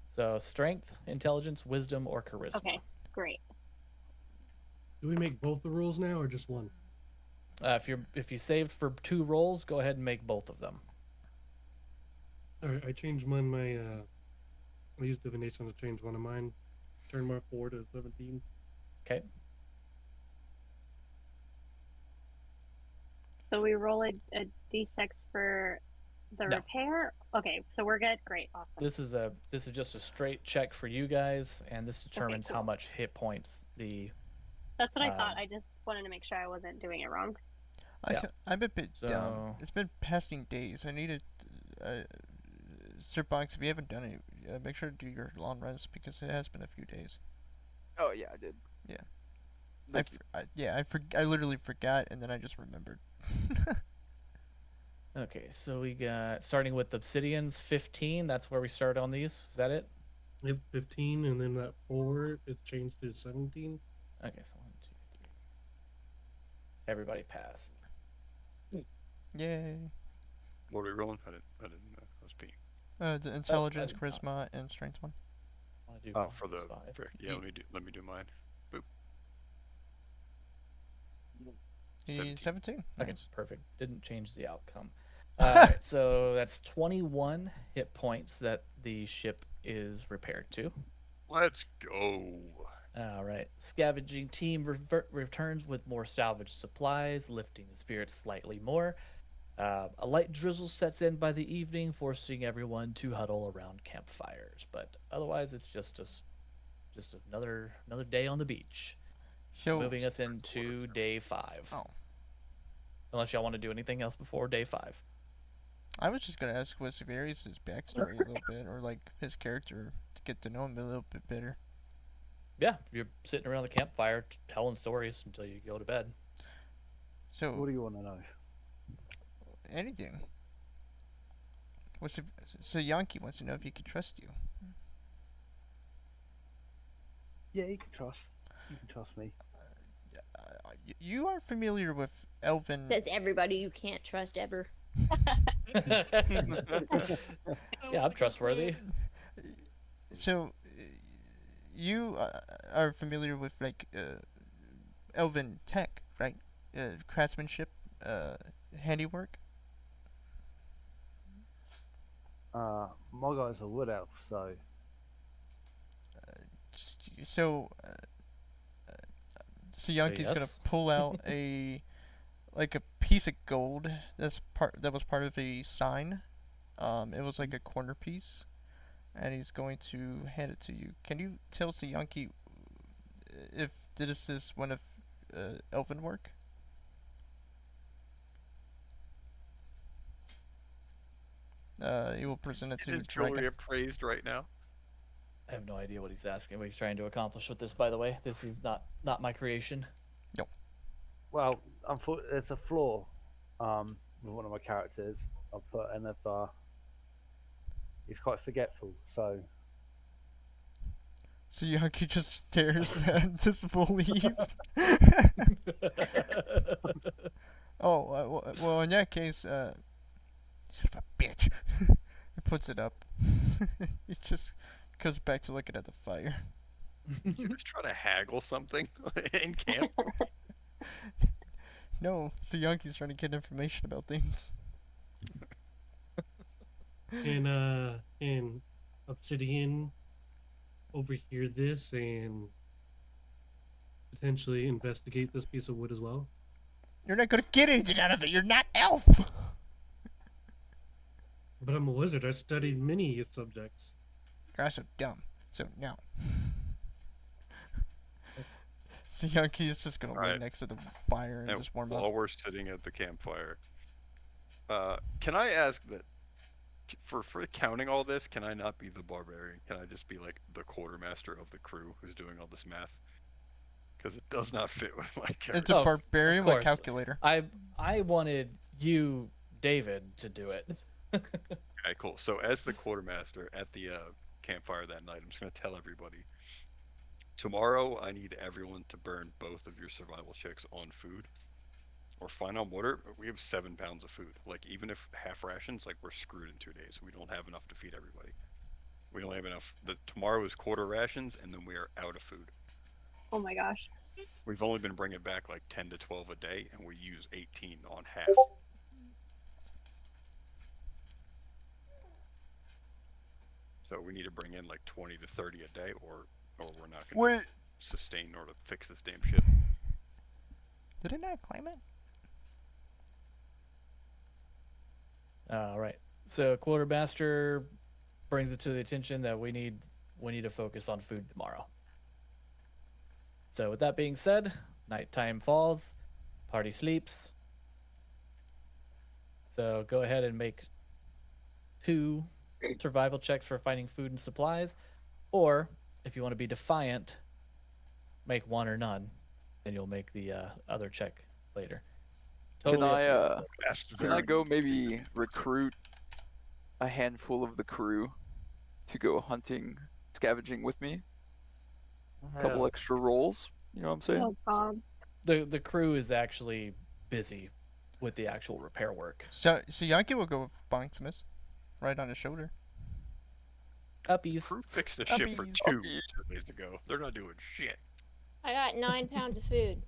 A: So strength, intelligence, wisdom, or charisma.
F: Okay, great.
D: Do we make both the rules now or just one?
A: If you saved for 2 rolls, go ahead and make both of them.
D: All right, I changed mine. I used divination to change one of mine. Turn my 4 to 17.
A: Okay.
F: So we roll a d6 for the
A: No.
F: repair. Okay, so we're good. Great, awesome.
A: This is just a straight check for you guys, and this determines how
F: cool.
A: much hit points the.
F: That's what I thought. I just wanted to make sure I wasn't doing it wrong.
A: Yeah.
B: I'm a bit down.
A: So-
B: It's been passing days. I needed Sir Bonks, if you haven't done it, make sure to do your long rest because it has been a few days.
G: Oh yeah, I did.
B: Yeah.
G: Thank you.
B: I literally forgot and then I just remembered.
A: Okay, so we got starting with obsidians 15. That's where we start on these. Is that it?
D: Yep, 15, and then that 4, it changed to 17.
A: Okay, so 1, 2, 3. Everybody pass.
B: Yay.
C: What are we rolling? I didn't know. I was being.
B: The intelligence,
A: did
B: charisma, and strength one.
A: Wanna do
C: Oh,
A: one
C: for the.
A: plus 5?
C: Yeah, let me do mine. Boop.
B: 17.
A: Okay,
B: Nice.
A: perfect. Didn't change the outcome. Alright, so that's 21 hit points that the ship is repaired to.
C: Let's go.
A: All right. Scavenging team returns with more salvage supplies, lifting the spirits slightly more. A light drizzle sets in by the evening, forcing everyone to huddle around campfires. But otherwise, it's just another day on the beach.
B: So
A: Moving us into day 5.
B: Oh.
A: Unless y'all want to do anything else before day 5.
B: I was just gonna ask what's Severius' backstory a little bit, or like his character, to get to know him a little bit better.
A: Yeah, you're sitting around the campfire telling stories until you go to bed.
B: So
H: What do you want to know?
B: anything. So Yankee wants to know if he can trust you.
H: Yeah, you can trust. You can trust me.
B: You are familiar with Elven.
E: Says everybody you can't trust ever.
A: Yeah, I'm trustworthy.
B: So you are familiar with like Elven tech, right? Craftsmanship, handiwork.
H: My guy's a wood elf, so
B: So Yankee's gonna
A: yes.
B: pull out a piece of gold that was part of a sign. It was like a corner piece, and he's going to hand it to you. Can you tell Yankee if this is one of elven work? He will present it to
C: Is
B: the dragon.
C: jewelry appraised right now?
A: I have no idea what he's asking, what he's trying to accomplish with this, by the way. This is not my creation.
H: Well, there's a flaw with one of my characters. I put and if he's quite forgetful, so
B: So Yankee just stares and disbelief. Oh, well, in that case, son of a bitch. He puts it up. He just goes back to looking at the fire.
C: You just try to haggle something in camp.
B: No, so Yankee's trying to get information about things.
D: Can Obsidian overhear this and potentially investigate this piece of wood as well?
B: You're not gonna get anything out of it. You're not elf.
D: But I'm a wizard. I studied many subjects.
B: You're also dumb. So no. So Yankee is just gonna lay
C: Alright.
B: next to the fire and
C: And
B: just warm
C: while
B: up.
C: we're sitting at the campfire, can I ask that for counting all this, can I not be the barbarian? Can I just be like the quartermaster of the crew who's doing all this math? Because it does not fit with my character.
B: It's a
A: of
B: barbarian with
A: course.
B: calculator.
A: I wanted you, David, to do it.
C: Okay, cool. So as the quartermaster at the campfire that night, I'm just gonna tell everybody. Tomorrow, I need everyone to burn both of your survival checks on food, or fine on water. We have 7 pounds of food. Like even if half rations, like we're screwed in 2 days. We don't have enough to feed everybody. We only have enough. Tomorrow is quarter rations, and then we are out of food.
F: Oh my gosh.
C: We've only been bringing back like 10 to 12 a day, and we use 18 on half. So we need to bring in like 20 to 30 a day, or we're not going to sustain or to fix this damn shit.
B: Did it not claim it?
A: All right. So quartermaster brings it to the attention that we need to focus on food tomorrow. So with that being said, nighttime falls, party sleeps. So go ahead and make 2 survival checks for finding food and supplies, or if you want to be defiant, make 1 or none, and you'll make the other check later. Totally up to you.
G: Can I go maybe recruit a handful of the crew to go hunting, scavenging with me? A couple extra rolls, you know what I'm saying?
F: Oh God.
A: The crew is actually busy with the actual repair work.
B: So Yankee will go with Bonksmith, right on his shoulder.
A: Uppies.
C: Crew fixed the ship for
B: Uppies.
C: 2 days ago. They're not doing shit.
E: I got 9 pounds of food.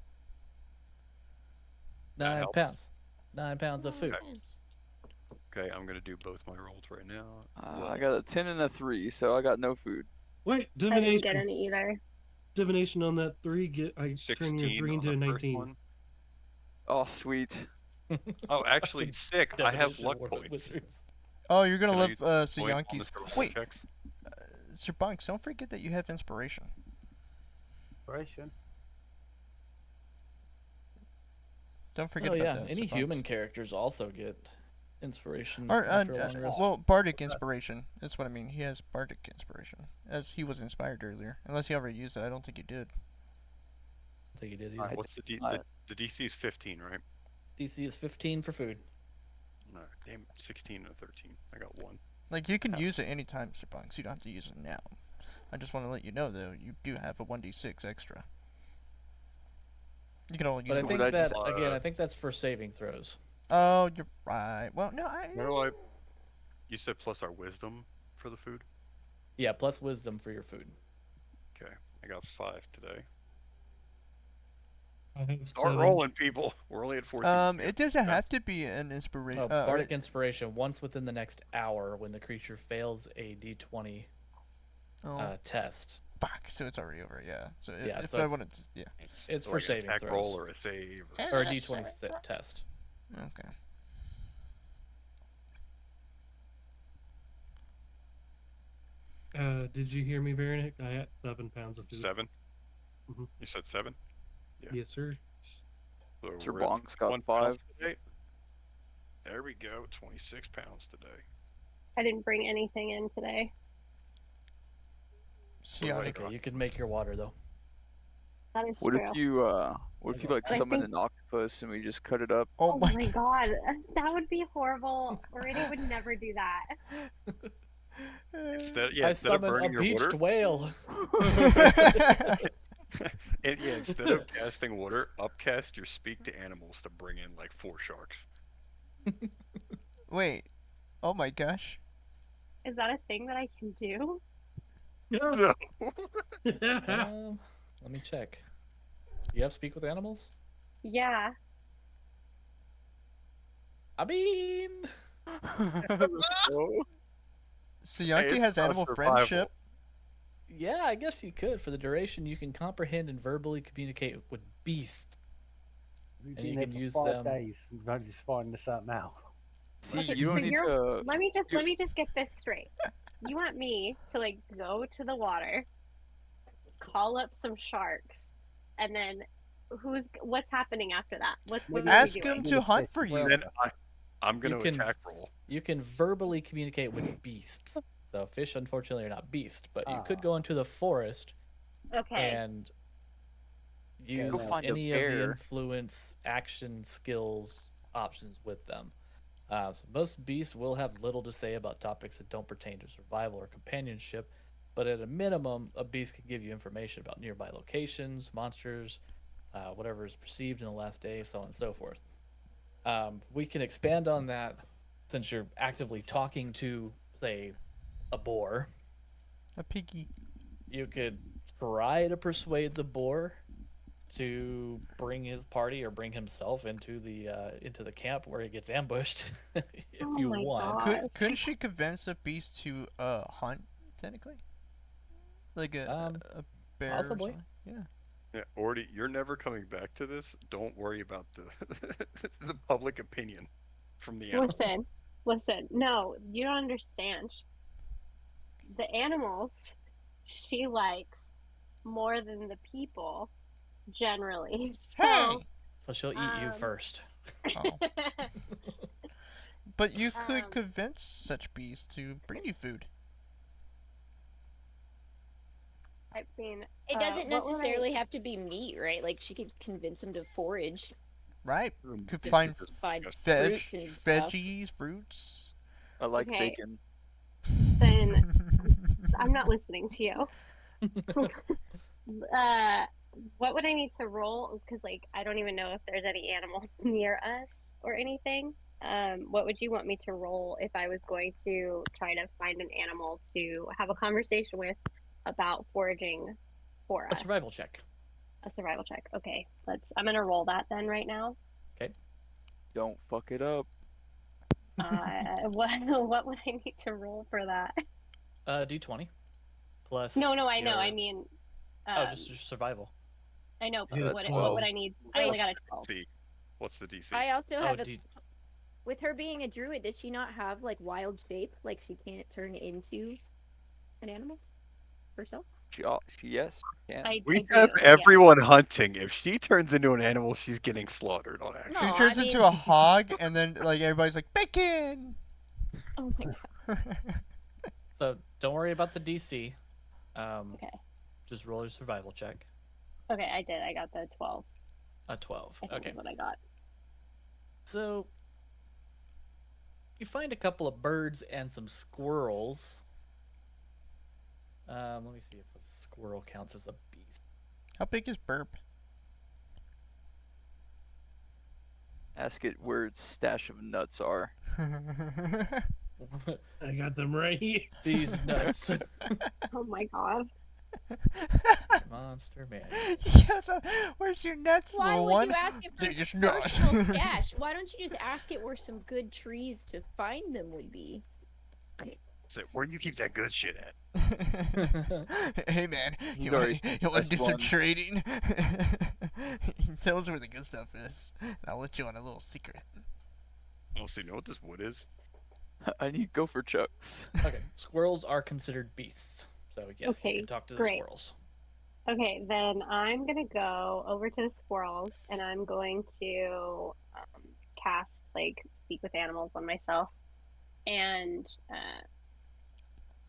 A: 9
C: helps.
A: pounds. 9 pounds of food.
C: Okay, I'm gonna do both my rolls right now.
G: I got a 10 and a 3, so I got no food.
D: Wait,
F: I didn't get
D: divination.
F: any either.
D: Divination on that 3. I turn your
C: 16
D: 3
C: on
D: into
C: the
D: a
C: first
D: 19.
C: one.
G: Oh, sweet.
C: Oh, actually, sick. I have
A: Definition
C: luck
A: World of
C: points.
A: Wizards.
B: Oh, you're gonna
C: Can I use
B: love so
C: Point on the
B: Yankee's.
C: survival
B: Wait,
C: checks?
B: Sir Bonks, don't forget that you have inspiration.
H: inspiration.
B: Don't forget
A: Oh
B: about
A: yeah,
B: that.
A: any
B: Sir
A: human
B: Bonks.
A: characters also get inspiration
B: Or
A: after a long rest.
B: well, bardic inspiration. That's what I mean. He has bardic inspiration, as he was inspired earlier. Unless he already used it, I don't think he did.
A: I think he did.
G: I-
C: What's the the DC is 15, right?
A: DC is 15 for food.
C: No, damn, 16 and 13. I got 1.
B: Like you can use it anytime, Sir Bonks. You don't have to use it now. I just want to let you know though, you do have a 1d6 extra. You can only use
A: But I
B: it.
A: think
G: would I
A: that
G: just-
A: again, I think that's for saving throws.
B: Oh, you're right. Well, no,
C: Where do I? You said plus our wisdom for the food?
A: Yeah, plus wisdom for your food.
C: Okay, I got 5 today.
D: I have
C: Start
D: 7.
C: rolling, people. We're only at 14.
B: It doesn't have to be an inspiration.
A: Oh, bardic inspiration. Once within the next hour, when the creature fails a D20 test,
B: fuck. So it's already over. Yeah. So
A: Yeah,
B: if
A: so
B: I
A: it's-
B: wanted to, yeah.
A: it's for
C: like an
A: saving
C: attack
A: throws.
C: roll or a save.
A: or a D20 test.
B: Okay.
D: Did you hear me, Veronic? I had 7 pounds of food.
C: 7?
D: Mhm.
C: You said 7? Yeah.
D: Yes, sir.
C: So
G: Sir
C: we're at
G: Bonk's got
C: 1
G: 5.
C: pounds today. There we go. 26 pounds today.
F: I didn't bring anything in today.
B: See,
C: Right.
A: Okay, you can make your water though.
F: That is
G: What
F: true.
G: if you What if you
H: Okay.
G: like
F: I
G: summon
F: think-
G: an octopus and we just cut it up?
B: Oh
F: Oh
B: my
F: my
B: god.
F: god, that would be horrible. Already would never do that.
C: Instead,
A: I
C: instead of
A: summon a
C: burning your
A: beached
C: water,
A: whale.
C: instead of casting water, upcast your speak to animals to bring in like 4 sharks.
B: Wait. Oh my gosh.
F: Is that a thing that I can do?
C: No.
A: Let me check. You have speak with animals?
F: Yeah.
A: I mean,
B: So
C: Hey,
B: Yankee
C: it's
B: has
C: about
B: animal
C: survival.
B: friendship.
A: yeah, I guess you could. For the duration, you can comprehend and verbally communicate with beasts.
H: We've
A: And
H: been
A: you
H: there
A: can
H: for
A: use
H: 5
A: them.
H: days. We've only just finding this out now.
G: See,
F: Okay,
G: you don't
F: so
G: need
F: you're
G: to.
F: let me
G: you-
F: just get this straight. You want me to like go to the water, call up some sharks, and then what's happening after that? What are we
B: Ask
F: doing?
B: him to hunt for you.
C: Then I'm gonna
A: You can-
C: attack roll.
A: You can verbally communicate with beasts. So fish, unfortunately, are not beasts, but you could go into the forest
F: Okay.
A: and use
H: Go
G: find a
A: any of the
G: bear.
A: influence, action, skills options with them. So most beasts will have little to say about topics that don't pertain to survival or companionship, but at a minimum, a beast can give you information about nearby locations, monsters, whatever is perceived in the last day, so on and so forth. We can expand on that since you're actively talking to, say, a boar.
B: A piggy.
A: You could try to persuade the boar to bring his party or bring himself into the camp where he gets ambushed if
F: Oh
A: you
F: my
A: want.
F: God.
B: Couldn't she convince a beast to hunt technically? Like a bear
A: possibly.
B: or something? Yeah.
C: Yeah, Orty, you're never coming back to this. Don't worry about the the public opinion from the animal.
F: Listen. No, you don't understand. The animals she likes more than the people generally.
B: Hey.
F: So,
A: So she'll eat you
F: Um,
A: first.
B: Oh. But you could
F: Um,
B: convince such beasts to bring you food.
F: I mean,
E: It doesn't
F: what would
E: necessarily have to be meat, right? Like she could convince him to forage.
B: Right? Could
C: Just
B: find
E: Find
B: veg,
E: fruits and stuff.
B: veggies, fruits.
G: I like
F: Okay.
G: bacon.
F: Then I'm not listening to you. What would I need to roll? Because like I don't even know if there's any animals near us or anything. What would you want me to roll if I was going to try to find an animal to have a conversation with about foraging for
A: A
F: us?
A: survival check.
F: A survival check. Okay, I'm gonna roll that then right now.
G: Don't fuck it up.
F: What would I need to roll for that?
A: D20 plus.
F: No, I know.
A: your-
F: I mean,
A: just your survival.
F: I know, but
G: Yeah,
F: what
G: 12.
F: would I need? I only got a 12.
C: DC. What's the DC?
E: I also have
A: D-
E: with her being a druid, does she not have like wild shape? Like she can't turn into an animal herself?
G: Yes, can.
C: We
F: I
C: have
F: do, yeah.
C: everyone hunting. If she turns into an animal, she's getting slaughtered on accident.
B: She
E: No,
B: turns
E: I
B: into
E: mean-
B: a hog, and then like everybody's like bacon.
E: Oh my god.
A: So don't worry about the DC.
F: Okay.
A: Just roll your survival check.
F: Okay, I did. I got the 12.
A: A 12.
F: I think
A: Okay.
F: is what I got.
A: So you find a couple of birds and some squirrels. Let me see if a squirrel counts as a beast.
B: How big is Burp?
G: Ask it where its stash of nuts are.
D: I got them right here.
A: These nuts.
F: Oh my god.
A: Monster man.
B: Yes, where's your nuts,
E: Why
B: little
E: would
B: one?
E: you ask it
B: They're
E: for
B: just
E: its
B: nuts.
E: personal stash? Why don't you just ask it where some good trees to find them would be?
C: So, where do you keep that good shit at?
B: Hey man,
G: He's
B: you
G: already
B: want to do
G: best
B: some
G: one.
B: trading? Tell us where the good stuff is, and I'll let you on a little secret.
C: Also, you know what this wood is?
G: I need gopher chucks.
A: Okay, squirrels are considered beasts. So yes, you
F: Okay,
A: can talk to the
F: great.
A: squirrels.
F: Okay, then I'm gonna go over to the squirrels and I'm going to cast like speak with animals on myself, and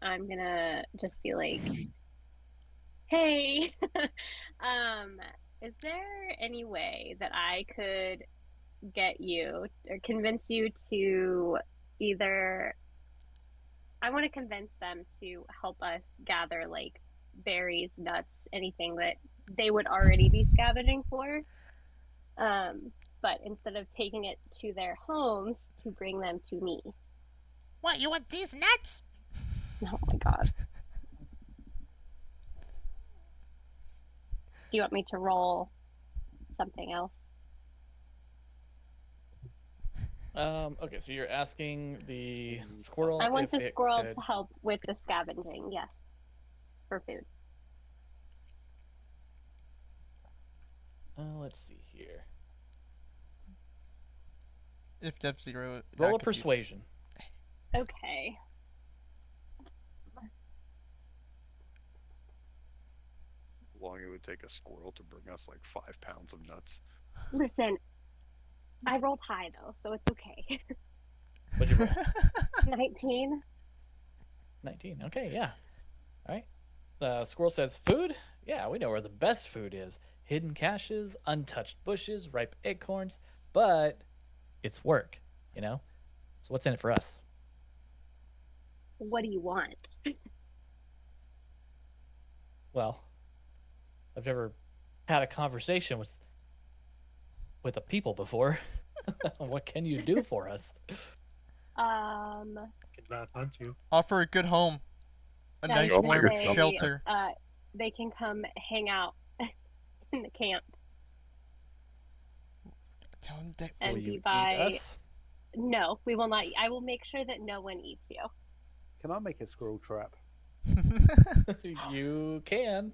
F: I'm gonna just be like, "Hey, is there any way that I could get you or convince you to either I want to convince them to help us gather like berries, nuts, anything that they would already be scavenging for. But instead of taking it to their homes, to bring them to me.
B: What, you want these nuts?
F: Oh my god. Do you want me to roll something else?
A: Okay, so you're asking the squirrel
F: I want
A: if
F: the
A: it
F: squirrel
A: could.
F: to help with the scavenging, yes. For food.
A: Let's see here.
B: If Depth Zero.
A: Roll a
B: that could be-
A: persuasion.
F: Okay.
C: How long it would take a squirrel to bring us like 5 pounds of nuts?
F: Listen, I rolled high though, so it's okay.
A: What'd you roll?
F: 19.
A: 19. Okay, yeah. All right. The squirrel says, "Food? Yeah, we know where the best food is. Hidden caches, untouched bushes, ripe acorns. But it's work, you know? So what's in it for us?"
F: What do you want?
A: Well, I've never had a conversation with a people before. What can you do for us?
D: Cannot hunt you.
B: Offer a good home. A
F: Now
B: nice
F: you can
B: warm
F: say,
B: shelter.
F: They can come hang out in the camp
B: Tell them that
F: and
A: Will you
F: be
A: eat
F: by.
A: us?
F: No, we will not. I will make sure that no one eats you.
H: Can I make a squirrel trap
A: You can.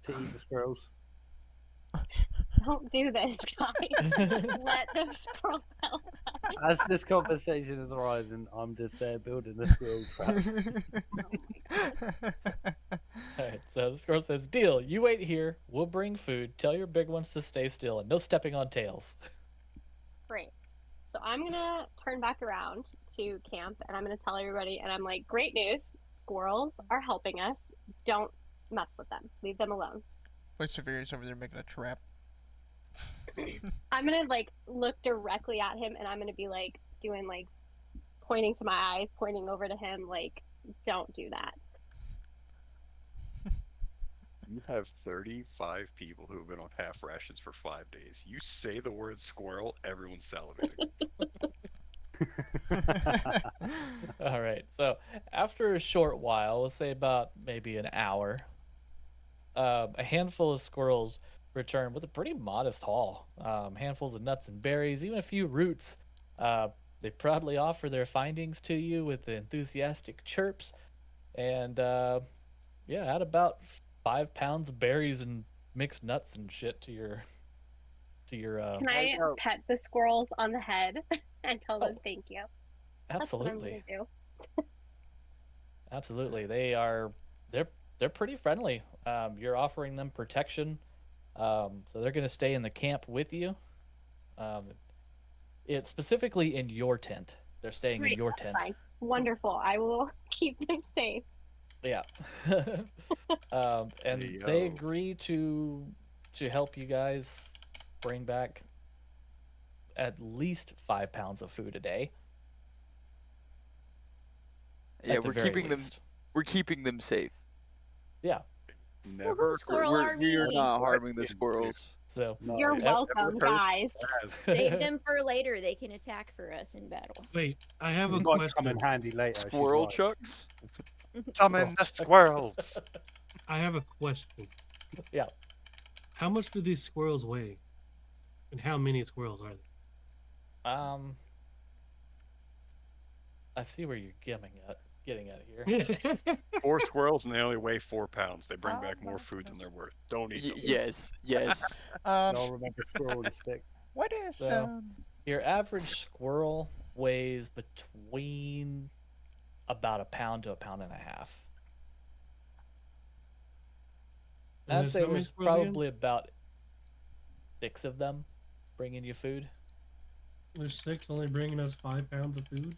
H: to eat the squirrels?
F: Don't do this, guys. Let the squirrels help us.
H: As this conversation is arising, I'm just there building a squirrel trap.
A: Alright, so the squirrel says, "Deal, you wait here. We'll bring food. Tell your big ones to stay still and no stepping on tails."
F: Great. So I'm gonna turn back around to camp and I'm gonna tell everybody, and I'm like, great news, squirrels are helping us. Don't mess with them. Leave them alone.
B: Wait, Severia's over there making a trap.
F: I'm gonna like look directly at him and I'm gonna be like doing like pointing to my eyes, pointing over to him, like, don't do that.
C: You have 35 people who have been on half rations for 5 days. You say the word squirrel, everyone's salivating.
A: All right. So after a short while, we'll say about maybe an hour, a handful of squirrels return with a pretty modest haul. Handfuls of nuts and berries, even a few roots. They proudly offer their findings to you with enthusiastic chirps, and yeah, add about 5 pounds of berries and mixed nuts and shit to your
F: Can I pet the squirrels on the head and tell them thank you? That's what I'm
A: Absolutely.
F: gonna do.
A: Absolutely. They're pretty friendly. You're offering them protection. So they're going to stay in the camp with you. It's specifically in your tent. They're staying in
F: Great,
A: your
F: that's
A: tent.
F: fine. Wonderful. I will keep them safe.
A: Yeah. And
C: Hey,
A: they
C: yo.
A: agree to help you guys bring back at least 5 pounds of food a day.
G: Yeah,
A: at the
G: we're
A: very
G: keeping them.
A: least.
G: We're keeping them safe.
A: Yeah.
C: Never
E: Squirrel
C: heard-
E: Army.
G: We're not
C: What
G: harming the
C: is
G: squirrels.
A: So
H: No,
F: You're
A: Yep.
F: welcome,
C: Never heard
F: guys.
C: as
E: Save them for later. They can attack for us in battle.
D: Wait, I have a
H: it might come in
D: question.
H: handy later. she's
G: Squirrel
H: right.
G: chucks.
C: summon the
A: Chucks.
C: squirrels.
D: I have a question.
A: Yeah.
D: How much do these squirrels weigh? And how many squirrels are
A: I see where you're getting at here.
D: there?
C: 4 squirrels and they only weigh 4 pounds. They bring back more food than they're worth. Don't eat them.
G: Yes, yes.
H: I'll remember squirrel and stick.
B: What is
A: So- Your average squirrel weighs between about a pound to a pound and a half.
D: And
A: I'd
D: there's
A: say
D: how many
A: there's
D: squirrels again?
A: probably about 6 of them bringing you food.
D: There's 6 only bringing us 5 pounds of food.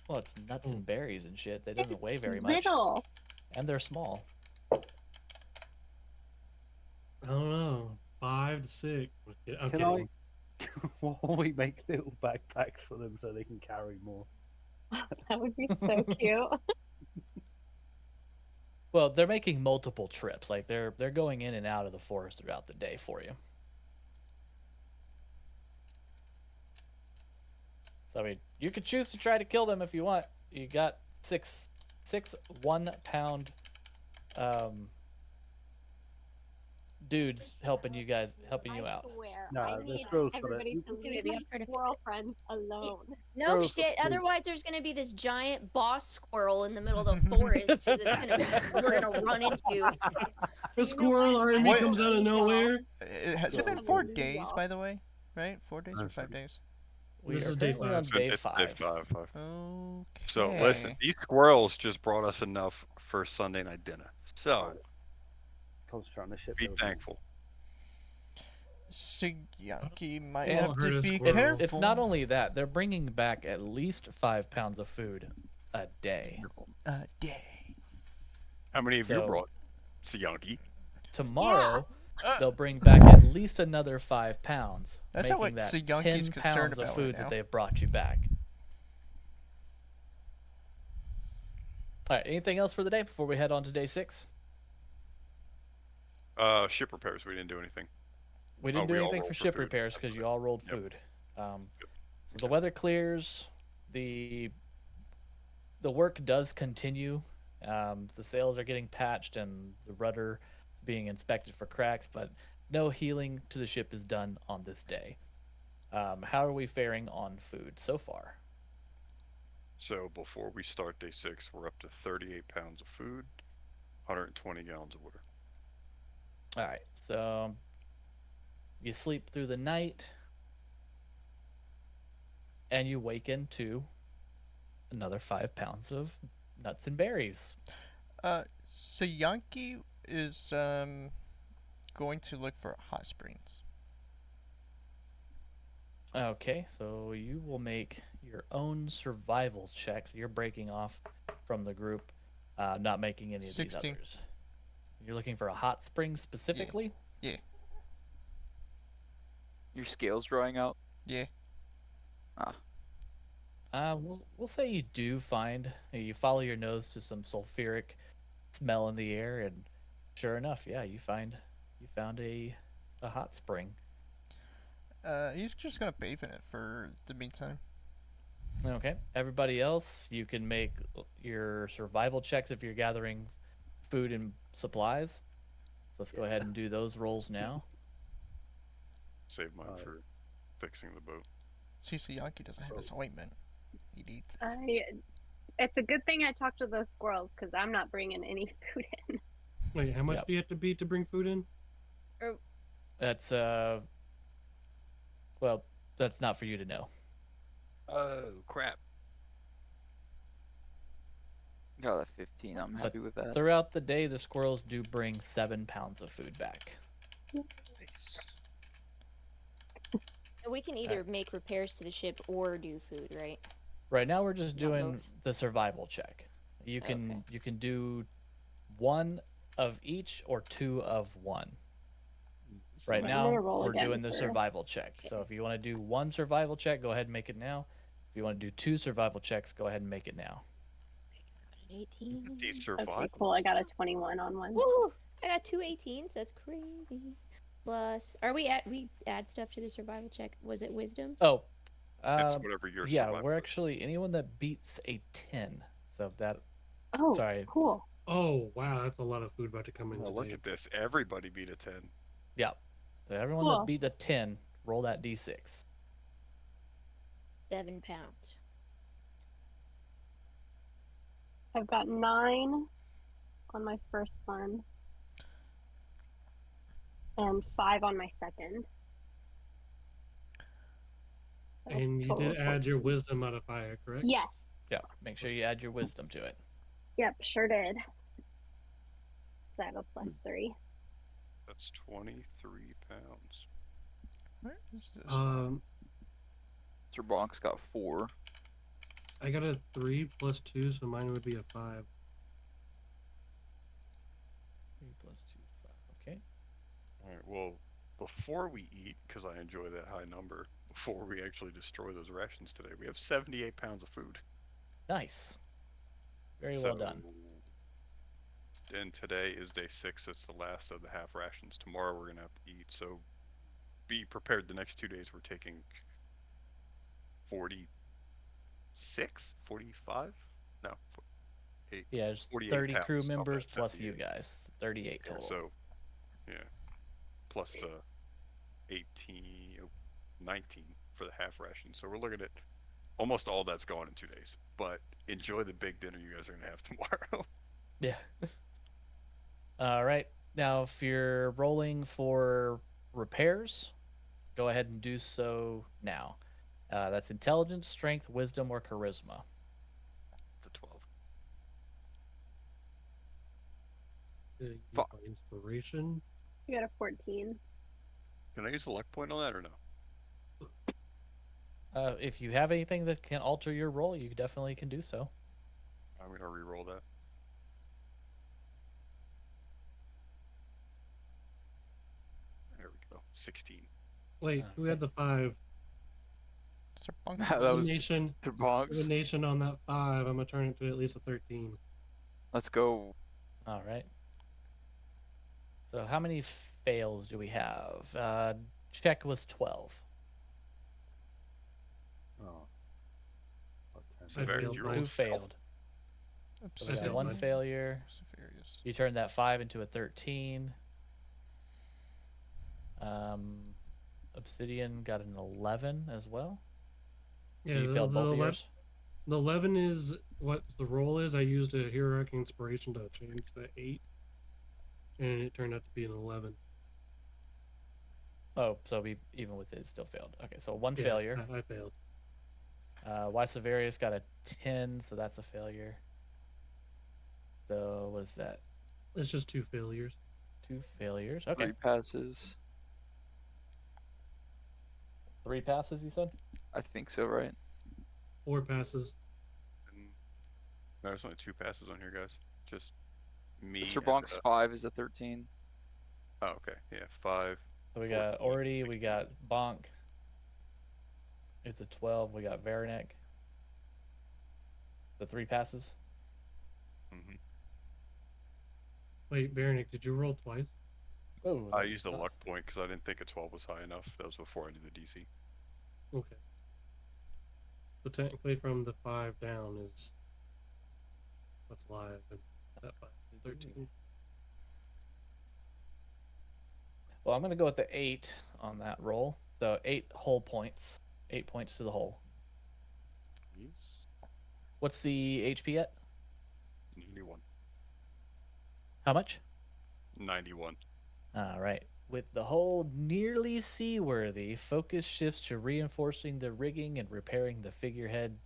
A: Well, it's nuts and berries and shit. They don't weigh very much,
F: Little.
A: and they're small.
D: I don't know. 5 to 6. I'm
H: Can
D: kidding.
H: While we make little backpacks for them so they can carry more.
F: That would be so cute.
A: Well, they're making multiple trips. Like they're going in and out of the forest throughout the day for you. So I mean, you could choose to try to kill them if you want. You got six 1-pound dudes helping you out.
F: Swear,
H: No,
F: I
H: the
F: need
H: squirrel's got it.
F: everybody to
E: Give
F: leave
E: it the
F: my
E: effort of-
F: squirrel friends alone.
E: No
H: Squirrels
E: shit.
H: are cool.
E: Otherwise, there's gonna be this giant boss squirrel in the middle of the forest we're gonna run into.
D: A squirrel army
B: What-
D: comes out of nowhere.
B: Has it been
H: Yeah.
B: 4 days, by the way? Right? 4 days or
H: That's
B: 5
H: right.
B: days?
A: We
D: This
A: are
D: is day
A: currently
D: 5.
A: on day
C: It's
A: 5.
C: day 5.
B: Okay.
C: So listen, these squirrels just brought us enough for Sunday night dinner. So
H: Right. Concentrate on the ship
C: be
H: building.
C: thankful.
B: Sigyanki might
A: And
B: have
D: hurt
B: to
D: a
B: be
D: squirrel.
B: careful.
A: It's not only that, they're bringing back at least 5 pounds of food a day.
B: A day.
C: How many of you
A: So-
C: brought Siyanki?
A: Tomorrow, they'll bring back at least another 5 pounds,
B: That's not
A: making
B: what
A: that
B: Siyanki's
A: 10
B: concerned
A: pounds of
B: about
A: food
B: right now.
A: that they've brought you back. All right, anything else for the day before we head on to day 6?
C: Ship repairs. We didn't do anything.
A: We didn't
C: Oh,
A: do
C: we all
A: anything
C: rolled
A: for
C: for
A: ship
C: food.
A: repairs because you all rolled
C: Yep.
A: food. So the weather clears. The work does continue. The sails are getting patched and the rudder being inspected for cracks, but no healing to the ship is done on this day. How are we faring on food so far?
C: So before we start day 6, we're up to 38 pounds of food, 120 gallons of water.
A: All right, so you sleep through the night and you waken to another 5 pounds of nuts and berries.
B: Sigyanki is going to look for hot springs.
A: Okay, so you will make your own survival check. So you're breaking off from the group, not making any of
B: 16.
A: these others. You're looking for a hot spring specifically?
G: Your scales drying out.
B: Yeah.
A: We'll say you do find, you follow your nose to some sulfuric smell in the air, and sure enough, yeah, you found a hot spring.
B: He's just gonna bathe in it for the meantime.
A: Okay, everybody else, you can make your survival checks if you're gathering food and supplies. Let's go ahead and do those rolls now.
C: Save mine for fixing the boat.
B: See, Sigyanki doesn't have his ointment. He needs it.
F: It's a good thing I talked to those squirrels because I'm not bringing any food in.
D: Wait, how much
A: Yep.
D: do you have to beat to bring food in?
A: That's well, that's not for you to know.
C: Oh crap!
G: Got a 15. I'm happy with that.
A: Throughout the day, the squirrels do bring 7 pounds of food back.
C: Nice.
E: We can either make repairs to the ship or do food, right?
A: Right now, we're just
E: Not
A: doing
E: both.
A: the survival check. You can
E: Okay.
A: you can do 1 of each or 2 of 1. Right
F: I'm
A: now,
F: gonna roll
A: we're
F: again
A: doing the
F: for-
A: survival check. So if you want to do 1 survival check, go ahead and make it now. If you want to do 2 survival checks, go ahead and make it now.
E: 18.
C: These
F: Okay,
C: survivors.
F: cool. I got a 21 on one.
E: Woo! I got 2 18s. That's crazy. Plus, we add stuff to the survival check. Was it wisdom?
A: Oh,
C: It's whatever your
A: yeah,
C: survival
A: we're
C: is.
A: actually anyone that beats a 10. So that
F: Oh,
A: sorry.
F: cool.
D: Oh, wow, that's a lot of food about to come in
C: Oh,
D: today.
C: look at this! Everybody beat a 10.
A: Yeah. So everyone
F: Cool.
A: that beat a 10, roll that d6.
E: 7 pounds.
F: I've got 9 on my first one, and 5 on my second. So
D: And you
F: total
D: did
F: of
D: add your
F: 14.
D: wisdom modifier, correct?
F: Yes.
A: Yeah. Make sure you add your wisdom to it.
F: Yep, sure did. So I have a +3.
C: That's 23 pounds.
B: Where is this?
G: Sir Bonk's got 4.
D: I got a 3 plus 2, so mine would be a 5.
A: 3 plus 2, 5. Okay.
C: All right. Well, before we eat, because I enjoy that high number, before we actually destroy those rations today, we have 78 pounds of food.
A: Nice. Very
C: So,
A: well done.
C: and today is day 6. It's the last of the half rations. Tomorrow we're gonna have to eat. So, be prepared. The next 2 days we're taking 46, 45? No, 8.
A: Yeah, there's
C: 48
A: 30 crew
C: pounds of
A: members
C: that
A: plus you
C: 78.
A: guys. 38
C: Yeah,
A: total.
C: so, yeah, plus the 18, 19 for the half ration. So we're looking at almost all that's gone in 2 days. But enjoy the big dinner you guys are gonna have tomorrow.
A: Yeah. All right. Now, if you're rolling for repairs, go ahead and do so now. That's intelligence, strength, wisdom, or charisma.
C: The 12.
D: Use
G: Fuck.
D: my inspiration.
F: You got a 14.
C: Can I use the luck point on that or no?
A: If you have anything that can alter your roll, you definitely can do so.
C: I'm gonna re-roll that. There we go. 16.
D: Wait, who had the 5?
B: Sir
G: That was
D: Nation.
G: the box.
D: Nation on that 5. I'm gonna turn it to at least a 13.
G: Let's go.
A: All right. So, how many fails do we have? Check was 12.
H: Oh. Okay.
C: So very
D: failed
C: you
D: mine.
C: rolled
A: Who
C: stealth.
A: failed? So we got
D: failed
A: one
D: mine.
A: failure.
B: Severius.
A: You turned that 5 into a 13. Obsidian got an 11 as well. So
D: Yeah,
A: you failed both of yours?
D: The 11 is what the roll is. I used a heroic inspiration to change the 8, and it turned out to be an 11.
A: Oh, so we even with it still failed. Okay, so one
D: Yeah,
A: failure.
D: I failed.
A: Severius got a 10, so that's a failure. So what is that?
D: It's just 2 failures.
A: 2 failures. Okay.
G: 3 passes.
A: 3 passes, you said?
G: I think so, right?
D: 4 passes.
C: And no, there's only 2 passes on here, guys. Just me.
G: Mr.
C: and,
G: Bonk's 5 is a 13.
C: Oh, okay. Yeah, 5.
A: So we got
C: 14,
A: Orty, we
C: 16.
A: got Bonk. It's a 12. We got Veranek. The 3 passes.
C: Mm-hmm.
D: Wait, Berenick, did you roll twice?
A: Oh,
C: I used the luck point because I didn't think a 12 was high enough. That was before I knew the DC.
D: Okay. So technically, from the 5 down is what's live, and that 5 is 13.
A: Well, I'm going to go with the 8 on that roll. So 8 whole points. 8 points to the hole.
C: Yes.
A: What's the HP at?
C: 91.
A: How much?
C: 91.
A: All right. With the hull nearly seaworthy, focus shifts to reinforcing the rigging and repairing the figurehead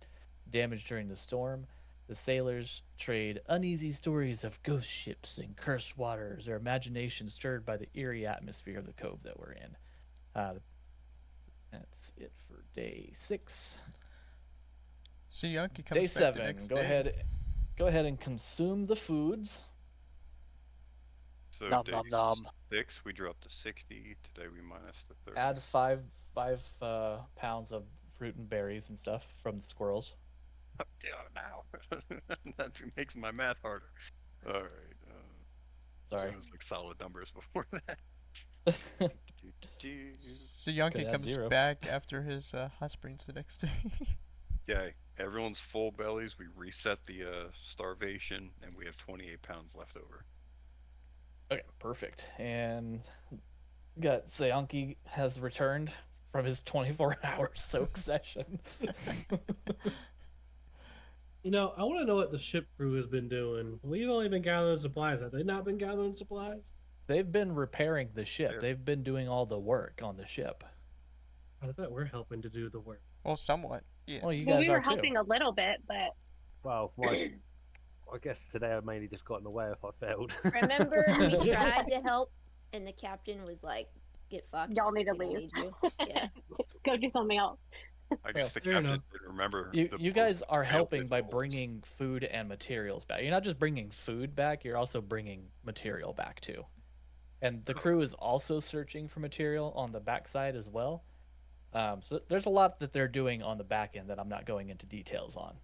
A: damaged during the storm. The sailors trade uneasy stories of ghost ships and cursed waters, their imagination stirred by the eerie atmosphere of the cove that we're in. That's it for day 6.
B: So Yankee comes
A: Day
B: back
A: 7.
B: the next
A: Go
B: day.
A: ahead and consume the foods.
C: So
G: Nom,
C: day
G: nom, nom.
C: 6, we dropped to 60. Today we minus the 30.
A: Add five pounds of fruit and berries and stuff from the squirrels.
C: Yeah, now. That makes my math harder. All right.
A: Sorry.
C: Sounds like solid numbers before that.
B: So Yankee
A: add
B: comes
A: 0.
B: back after his hot springs the next day.
C: Yeah, everyone's full bellies. We reset the starvation, and we have 28 pounds left over.
A: Okay, perfect. And got Sayanki has returned from his 24-hour soak session.
D: You know, I want to know what the ship crew has been doing. We've only been gathering supplies. Have they not been gathering supplies?
A: They've been repairing the ship.
C: There.
A: They've been doing all the work on the ship.
D: I thought we're helping to do the work.
B: Well, somewhat. Yes.
A: Well, you
F: Well,
A: guys
F: we were
A: are too.
F: helping a little bit, but
H: Well, I guess today I mainly just got in the way if I failed.
E: Remember, we tried to help, and the captain was like, "Get fucked.
F: y'all need to
E: We don't
F: leave.
E: need you." Yeah.
F: Go do something else.
C: I guess the
D: fair
C: captain
D: enough.
C: didn't remember.
A: You
C: the
A: guys
C: post
A: are
C: failed
A: helping by
C: results.
A: bringing food and materials back. You're not just bringing food back, you're also bringing material back too. and the crew is also searching for material on the backside as well. So there's a lot that they're doing on the back end that I'm not going into details on,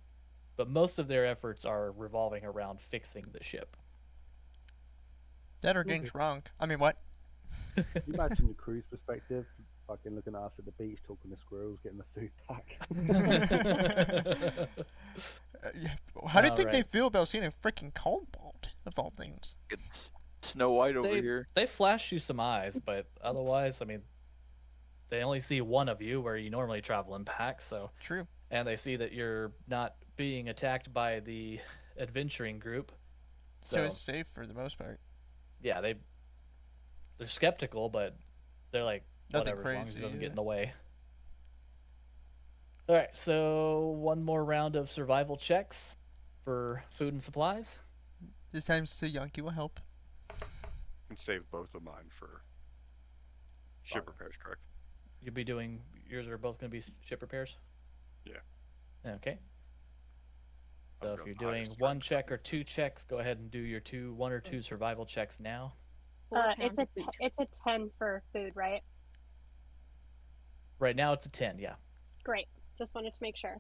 A: but most of their efforts are revolving around fixing the ship.
B: That or getting
D: Okay.
B: drunk. I mean, what?
H: Can you imagine the crew's perspective, fucking looking at us at the beach, talking to squirrels, getting the food back.
B: Yeah, how do you think they
A: Alright.
B: feel about seeing a freaking cobalt of all things?
G: It's Snow White over
A: They
G: here.
A: they flash you some eyes, but otherwise, I mean, they only see one of you where you normally travel in packs. So,
B: True.
A: and they see that you're not being attacked by the adventuring group.
B: So
A: So
B: it's safe for the most part.
A: yeah, they're skeptical, but they're like,
B: Nothing
A: whatever, as long as it
B: crazy,
A: doesn't get
B: yeah.
A: in the way. All right, so one more round of survival checks for food and supplies.
B: This time Yankee will help.
C: And save both of mine for ship repairs, correct?
A: You'll be doing yours are both going to be ship repairs.
C: Yeah.
A: Okay. So
C: I'll
A: if
C: go
A: you're
C: with
A: doing
C: highest
A: one
C: strength.
A: check or two checks, go ahead and do your one or two survival checks now.
F: It's a 10 for food, right?
A: Right now it's a 10, yeah.
F: Great. Just wanted to make sure.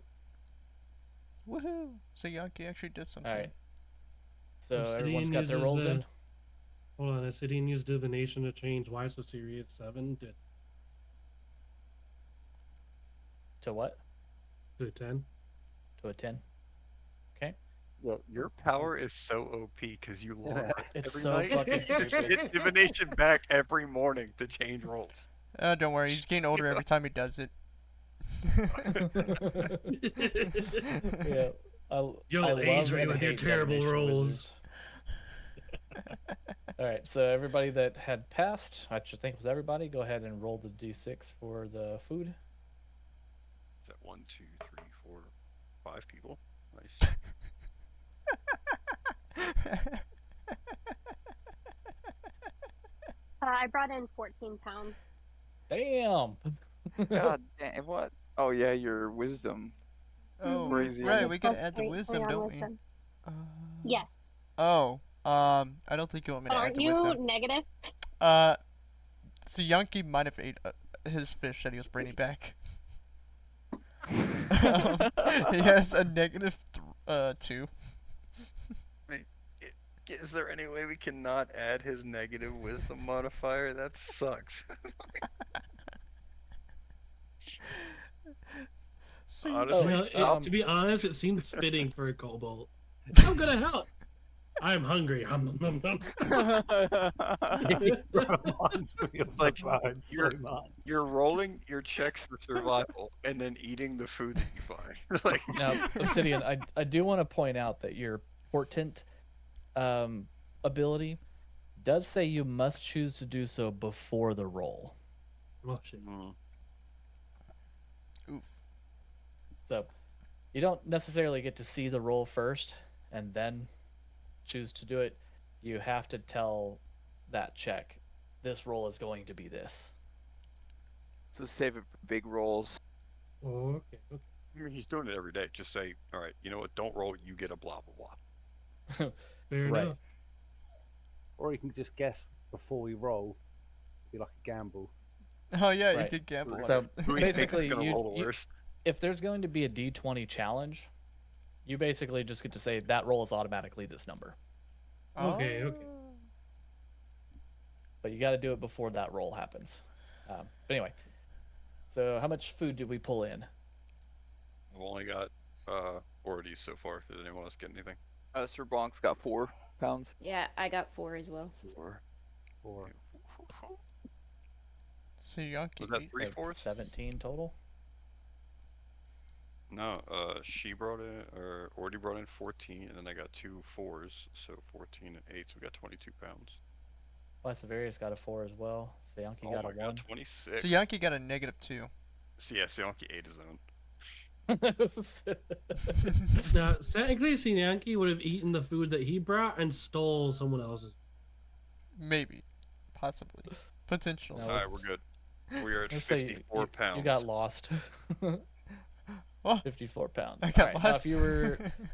B: Woohoo! So Yankee actually did something.
A: All right. So
D: Obsidian
A: everyone's got their
D: uses,
A: rolls in.
D: Hold on, Obsidian used divination to change Y, so Sirius 7
A: To what?
D: to a 10.
A: To a 10. Okay.
C: Well, your power is so OP because you long rest
A: It's
C: every
A: so
C: night.
A: fucking
C: You just
A: stupid.
C: get divination back every morning to change rolls.
B: Don't worry, he's getting older every time he does it.
A: Yeah.
D: You'll
A: I love
D: age me
A: and
D: with your
A: hate
D: terrible
A: divination
D: rolls.
A: wizards. All right, so everybody that had passed, I should think was everybody, go ahead and roll the d6 for the food.
C: Is that 1, 2, 3, 4, 5 people? Nice.
F: I brought in 14 pounds.
A: Damn.
G: God damn, what? Oh yeah, your wisdom.
B: Oh,
G: Crazy.
B: right,
F: Just
B: we gotta
F: plus
B: add the
F: 3
B: wisdom,
F: on
B: don't we?
F: wisdom.
B: Uh,
F: Yes.
B: Oh, I don't think you want me to add
F: Aren't
B: the
F: you
B: wisdom.
F: negative?
B: So Yankee might have ate his fish that he was bringing back. He has a negative 2.
C: Is there any way we cannot add his negative wisdom modifier? That sucks.
B: So
C: Honestly,
D: You know, to be honest, it seems fitting for a kobold. I'm gonna help. I'm hungry.
H: Reminds me of
C: Like,
H: the bird so
C: you're-
H: much.
C: you're rolling your checks for survival and then eating the food that you find. Like,
A: Now, Obsidian, I do want to point out that your portent ability does say you must choose to do so before the roll.
D: Oh shit.
B: Oof.
A: So you don't necessarily get to see the roll first and then choose to do it. You have to tell that check, this roll is going to be this.
G: So save it for big rolls.
D: Oh, okay.
C: I mean, he's doing it every day. Just say, all right, you know what? Don't roll. You get a blah blah blah.
D: Fair
A: Right.
D: enough.
H: Or you can just guess before we roll. Be like a gamble.
B: Oh yeah,
A: Right.
B: you could gamble. on
A: So
B: it.
C: Who do you think is
A: basically,
C: gonna roll the worst?
A: if there's going to be a D20 challenge, you basically just get to say that roll is automatically this number.
D: Okay.
A: But you got to do it before that roll happens. But anyway, so how much food did we pull in?
C: I've only got Ordies so far. Did anyone else get anything?
G: Sir Bonk's got 4 pounds.
E: Yeah, I got 4 as well.
C: 4.
H: Or
B: So Yankee
C: Was that
B: ate
C: 3
A: So
C: fourths?
A: 17 total.
C: No, she brought in, or Ordy brought in 14, and then I got 2 4s, so 14 and 8, so we got 22 pounds.
A: Savarius got a 4 as well. Sayanki
C: Oh
A: got
C: my
A: a
C: god,
A: 1.
C: 26.
B: So Yankee got a negative 2.
C: So yeah, Sionki ate his own.
D: Now, technically, Sinyanki would have eaten the food that he brought and stole someone else's.
B: Maybe. Possibly. Potentially.
A: No.
C: Alright, we're good. We are at
A: Let's say
C: 54 pounds.
A: You got lost.
B: Oh.
A: 54 pounds.
B: I got
A: Alright, now
B: lost.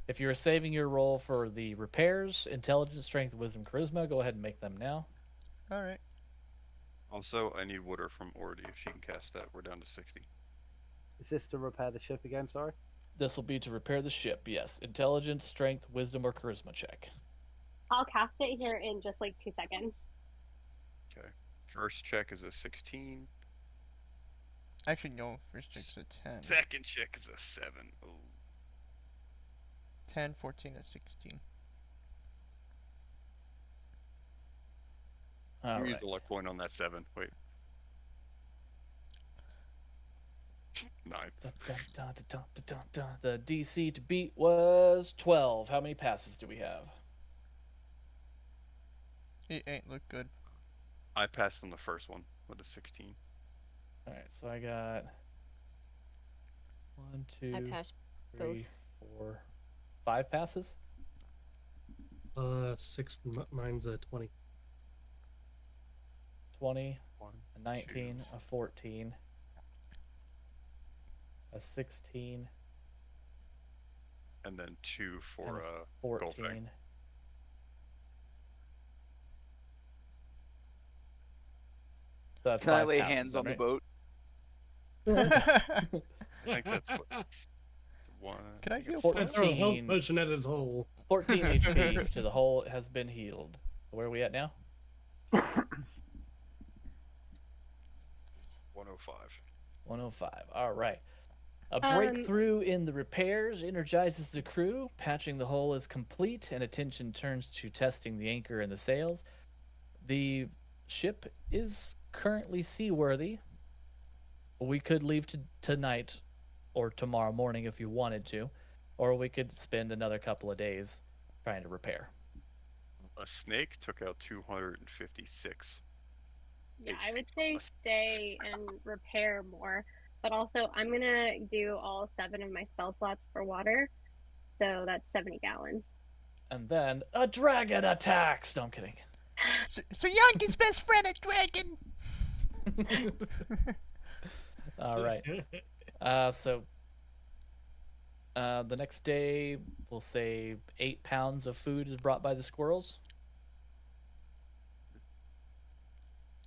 A: if you were saving your roll for the repairs, intelligence, strength, wisdom, charisma, go ahead and make them now.
B: Alright.
C: Also, I need water from Ordy if she can cast that. We're down to 60.
H: Is this to repair the ship again? Sorry.
A: This will be to repair the ship. Yes, intelligence, strength, wisdom, or charisma check.
F: I'll cast it here in just like 2 seconds.
C: Okay. First check is a 16.
B: Actually, no. First check's a 10.
C: Second check is a 7. Oh.
B: 10, 14, and 16.
A: All
C: Use
A: right.
C: the luck point on that 7. Wait. 9.
A: Dun, dun, dun, dun, dun, dun, dun. The DC to beat was 12. How many passes do we have?
B: It ain't look good.
C: I passed on the first one with a 16.
A: All right, so I got 1,
E: I
A: 2,
E: passed
A: 3, 4, 5 passes.
D: 6. Mine's a 20.
A: 20,
C: 1,
A: a 19,
C: 2.
A: a 14, a 16,
C: And then 2
A: and
C: for
A: a
C: Goldfang.
A: 14. So that's
G: Can I
A: 5
G: lay
A: passes
G: hands
A: then,
G: on the
A: right?
G: boat?
C: I think that's what's 1.
B: Can I heal?
D: I throw a health
A: 14.
D: potion at his hole.
A: 14 HP to the hole has been healed. Where are we at now?
C: 105.
A: 105. All right. A
F: Um,
A: breakthrough in the repairs energizes the crew. Patching the hull is complete, and attention turns to testing the anchor and the sails. The ship is currently seaworthy. We could leave tonight or tomorrow morning if you wanted to, or we could spend another couple of days trying to repair.
C: A snake took out 256.
F: Yeah, I
C: HP
F: would say
C: from a
F: stay and repair more. But also, I'm gonna do all 7 of my spell slots for water. So that's 70 gallons.
A: And then a dragon attacks. No, I'm kidding.
B: So Yankee's best friend, a dragon.
A: All right. So the next day, we'll say 8 pounds of food is brought by the squirrels.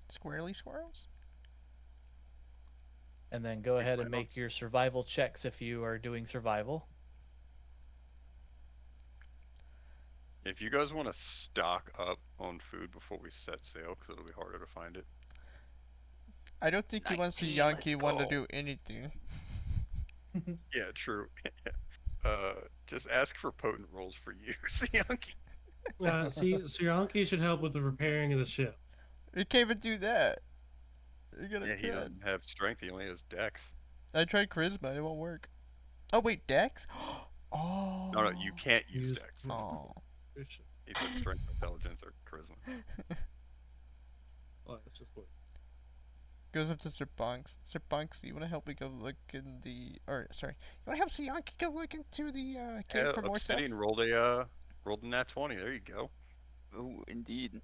B: Squirrely squirrels.
A: And then go ahead and
C: plan on
A: make your survival checks if you are doing survival.
C: If you guys want to stock up on food before we set sail, because it'll be harder to find it.
B: I don't think he wants a
G: 19,
B: Yankee
G: let's
B: one to
G: go.
B: do anything.
C: Yeah, true. Just ask for potent rolls for you, Yankee.
D: See, Sriyanki should help with the repairing of the ship.
B: He can't even do that. You got a
C: Yeah, he
B: 10.
C: doesn't have strength. He only has dex.
B: I tried charisma, it won't work. Oh wait, Dex? Oh.
C: No, you can't use
D: Use-
C: dex.
B: Oh.
C: He said strength, intelligence, or charisma.
D: Oh, that's just what.
B: Goes up to Sir Bunks. Sir Bunks, you wanna help me go look in the sorry. You wanna help Siyanki go look into the cave
C: Yeah,
B: for more stuff?
C: Obsidian rolled a nat 20. There you go.
G: Oh, indeed.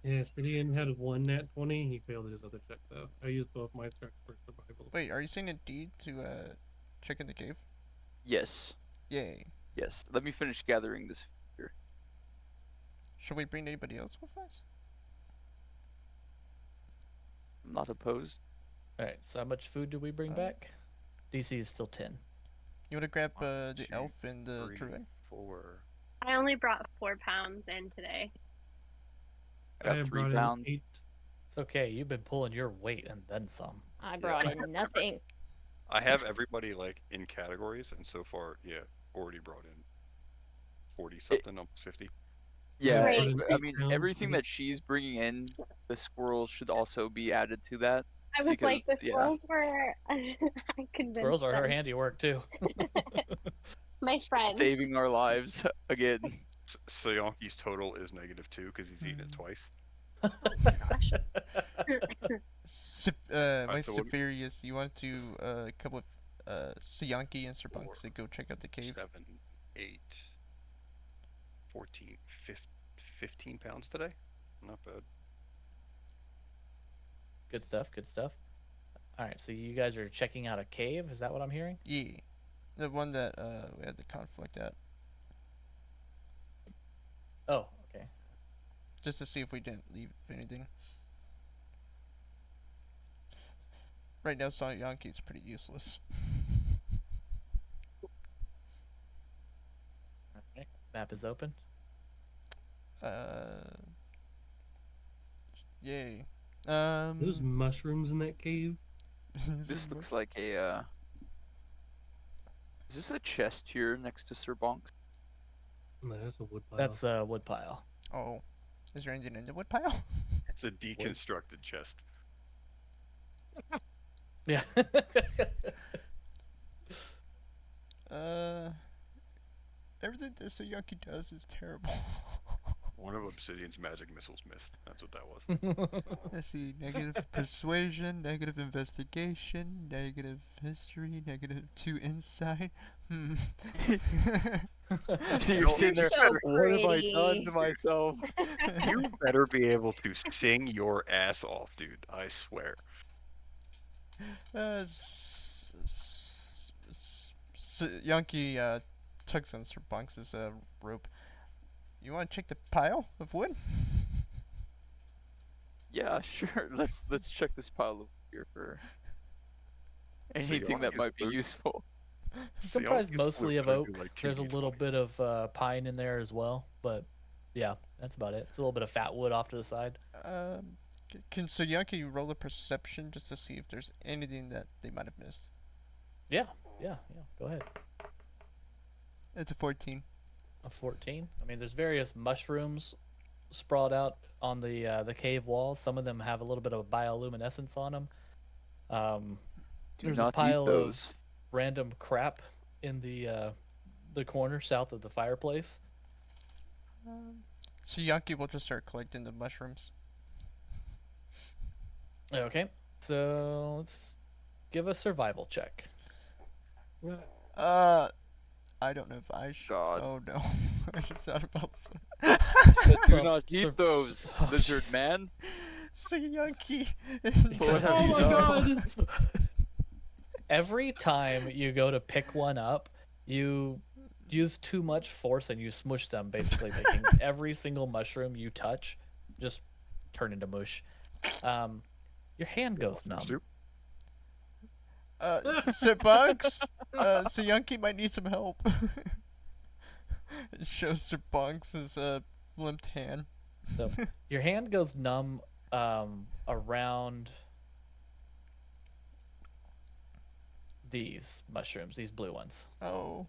D: Yeah, Gideon had 1 nat 20. He failed his other check though. I used both my checks for survival.
B: Wait, are you saying indeed to check in the cave?
G: Yes.
B: Yay.
G: Yes. Let me finish gathering this.
B: Should we bring anybody else with us?
G: I'm not opposed.
A: All right. So how much food do we bring back? DC is still 10.
B: You wanna grab
C: 1,
B: the
C: 2,
B: elf and the
C: 3,
B: druid?
C: 4.
F: I only brought 4 pounds in today.
G: I got
D: have
G: 3
D: brought in
G: pounds.
D: 8.
A: It's okay. You've been pulling your weight and then some.
E: I brought in nothing.
C: I have everybody like in categories, and so far, yeah, already brought in 40 something, almost 50.
G: Yeah,
F: Right.
G: I mean,
D: Pounds
G: everything
D: for
G: that she's bringing in, the squirrels should also be added to that.
F: I was
G: Because,
F: like, the
G: yeah.
F: squirrels were. I convinced
A: Squirrels are her
F: them.
A: handiwork too.
F: My friends.
G: Saving our lives again.
C: So Yonki's total is -2 because he's eaten it twice.
F: Oh
B: My
C: so what-
B: Sephirius, you want to come with Siyanki and Sir Bunks to go check out the cave?
C: 7, 8, 14, 15 pounds today. Not bad.
A: Good stuff. Good stuff. All right. So you guys are checking out a cave. Is that what I'm hearing?
B: Yeah. The one that we had the conflict at.
A: Oh, okay.
B: Just to see if we didn't leave anything. Right now, Sonic Yankee's pretty useless.
A: Alright, map is open.
B: Yay.
D: Those mushrooms in that cave.
G: This looks like a. Is this a chest here next to Sir Bonks?
D: No, that's a wood pile.
A: That's a wood pile.
B: Oh, is there anything in the wood pile?
C: It's a deconstructed chest.
A: Yeah.
B: Everything this Yankee does is terrible.
C: One of Obsidian's magic missiles missed. That's what that was.
B: Let's see, negative persuasion, negative investigation, negative history, negative 2 insight.
G: So you're sitting there,
E: so
G: what have I done
E: pretty."
G: to myself?
C: You better be able to sing your ass off, dude. I swear.
B: Yankee tugs on Sir Bonks' rope. You want to check the pile of wood?
G: Yeah, sure. Let's check this pile over here for
C: you
G: anything
C: wanna
G: that
C: get
G: might be
C: third?
G: useful.
A: It's
C: See, I'll
A: comprised
C: get
A: mostly
C: blue,
A: of
C: but I do
A: oak.
C: like
A: There's a
C: 2d20.
A: little bit of pine in there as well, but yeah, that's about it. It's a little bit of fat wood off to the side.
B: Can so Yankee roll a perception just to see if there's anything that they might have missed?
A: Yeah. Go ahead.
B: It's a 14.
A: A 14. I mean, there's various mushrooms sprawled out on the cave walls. Some of them have a little bit of bioluminescence on them.
G: Do
A: There's
G: not
A: a pile
G: eat those.
A: of random crap in the corner south of the fireplace.
B: So Yankee will just start collecting the mushrooms.
A: Okay, so let's give a survival check.
B: I don't know if I should.
G: God.
B: Oh no, I just thought about some.
G: Do not eat those,
A: Oh,
G: lizard
A: jeez.
G: man.
B: So Yankee.
G: What have
D: Oh
G: you
D: my
G: done?
D: god!
A: Every time you go to pick one up, you use too much force and you smush them, basically making every single mushroom you touch just turn into mush. Your hand goes numb.
C: Stu?
B: Sir Bonks. So Yankee might need some help. It shows Sir Bonks' limped hand.
A: So your hand goes numb around these mushrooms, these blue ones.
B: Oh.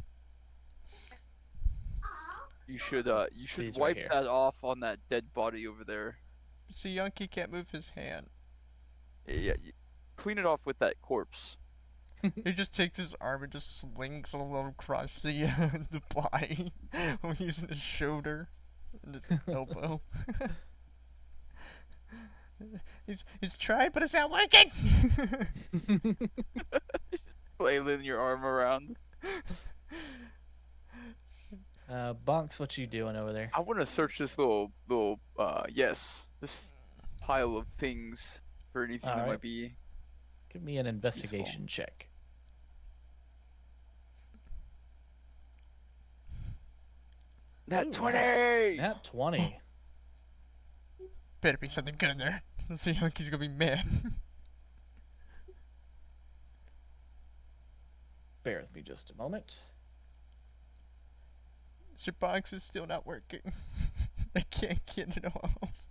G: You should
A: These right
G: wipe
A: here.
G: that off on that dead body over there.
B: So Yankee can't move his hand.
G: Yeah, clean it off with that corpse.
B: He just takes his arm and just slings a little across the the body while using his shoulder and his elbow. He's trying, but it's not working.
G: Flailing your arm around.
A: Bonks, what you doing over there?
G: I want to search this this pile of things for anything that
A: Alright.
G: might be.
A: Give me an investigation check.
G: That
A: Ooh,
G: 20!
A: Nat 20.
B: Better be something good in there. So Yankee's gonna be mad.
A: Bear with me just a moment.
B: Sir Bonks is still not working. I can't get it off.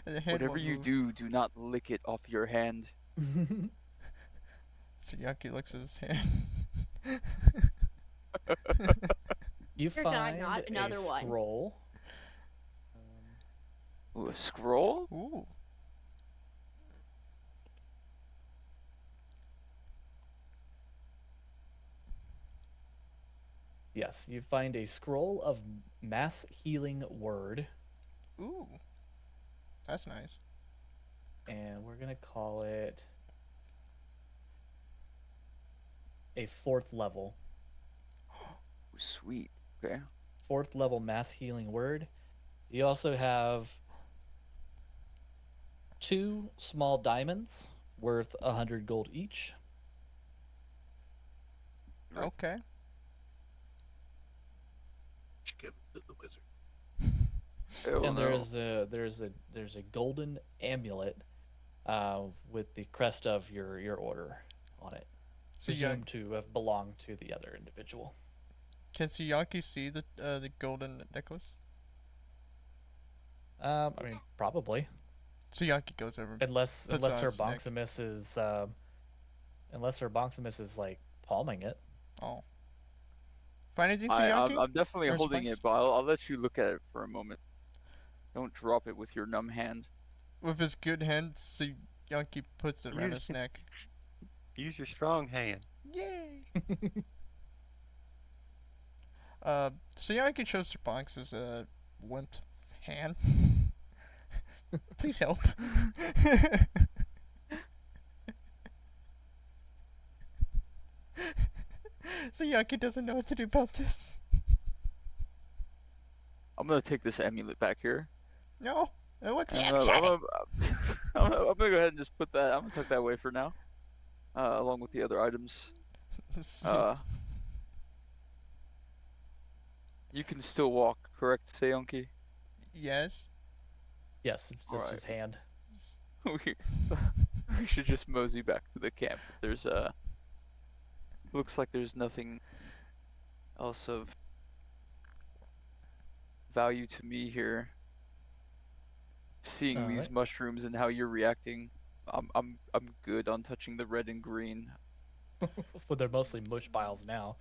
B: And the hand
G: Whatever
B: won't
G: you
B: move.
G: do not lick it off your hand.
B: So Yankee looks at his hand.
A: You
E: Dear God,
A: find
E: not another
A: a
E: one.
A: scroll.
G: Ooh, a scroll?
B: Ooh.
A: Yes, you find a scroll of mass healing word,
B: Ooh. That's nice.
A: and we're gonna call it a 4th level.
G: Ooh, sweet. Okay.
A: 4th level mass healing word. You also have 2 small diamonds worth 100 gold each.
B: Okay.
D: Give it to the wizard.
G: Oh,
A: And
G: no.
A: there's a golden amulet with the crest of your order on it,
B: So yeah,
A: presumed to have belonged to the other individual.
B: can Suyanki see the golden necklace?
A: I mean, probably,
B: Suyanki goes over, and
A: unless
B: puts it
A: unless
B: on
A: her
B: his neck.
A: Bonximus is like palming it.
B: Oh. Find anything,
G: I'm
B: Suyanki?
G: I'm definitely
B: Or
G: holding
B: Sparks?
G: it, but I'll let you look at it for a moment. Don't drop it with your numb hand.
B: With his good hand, Suyanki puts it around
C: Use
B: his neck.
C: use your strong hand.
B: Yay! Suyanki shows Sparks his limp hand. Please help. Suyanki doesn't know what to do about this.
G: I'm gonna take this amulet back here.
B: No, it looks
G: And
B: shiny.
G: I'm gonna go ahead and just put that. I'm gonna tuck that away for now, along with the other items. You can still walk, correct, Seonki?
B: Yes.
A: Yes, it's just his
G: Alright.
A: hand.
G: we should just mosey back to the camp. There's looks like there's nothing else of value to me here. Seeing these
A: Alright.
G: mushrooms and how you're reacting, I'm good on touching the red and green.
A: Well, they're mostly mush piles now.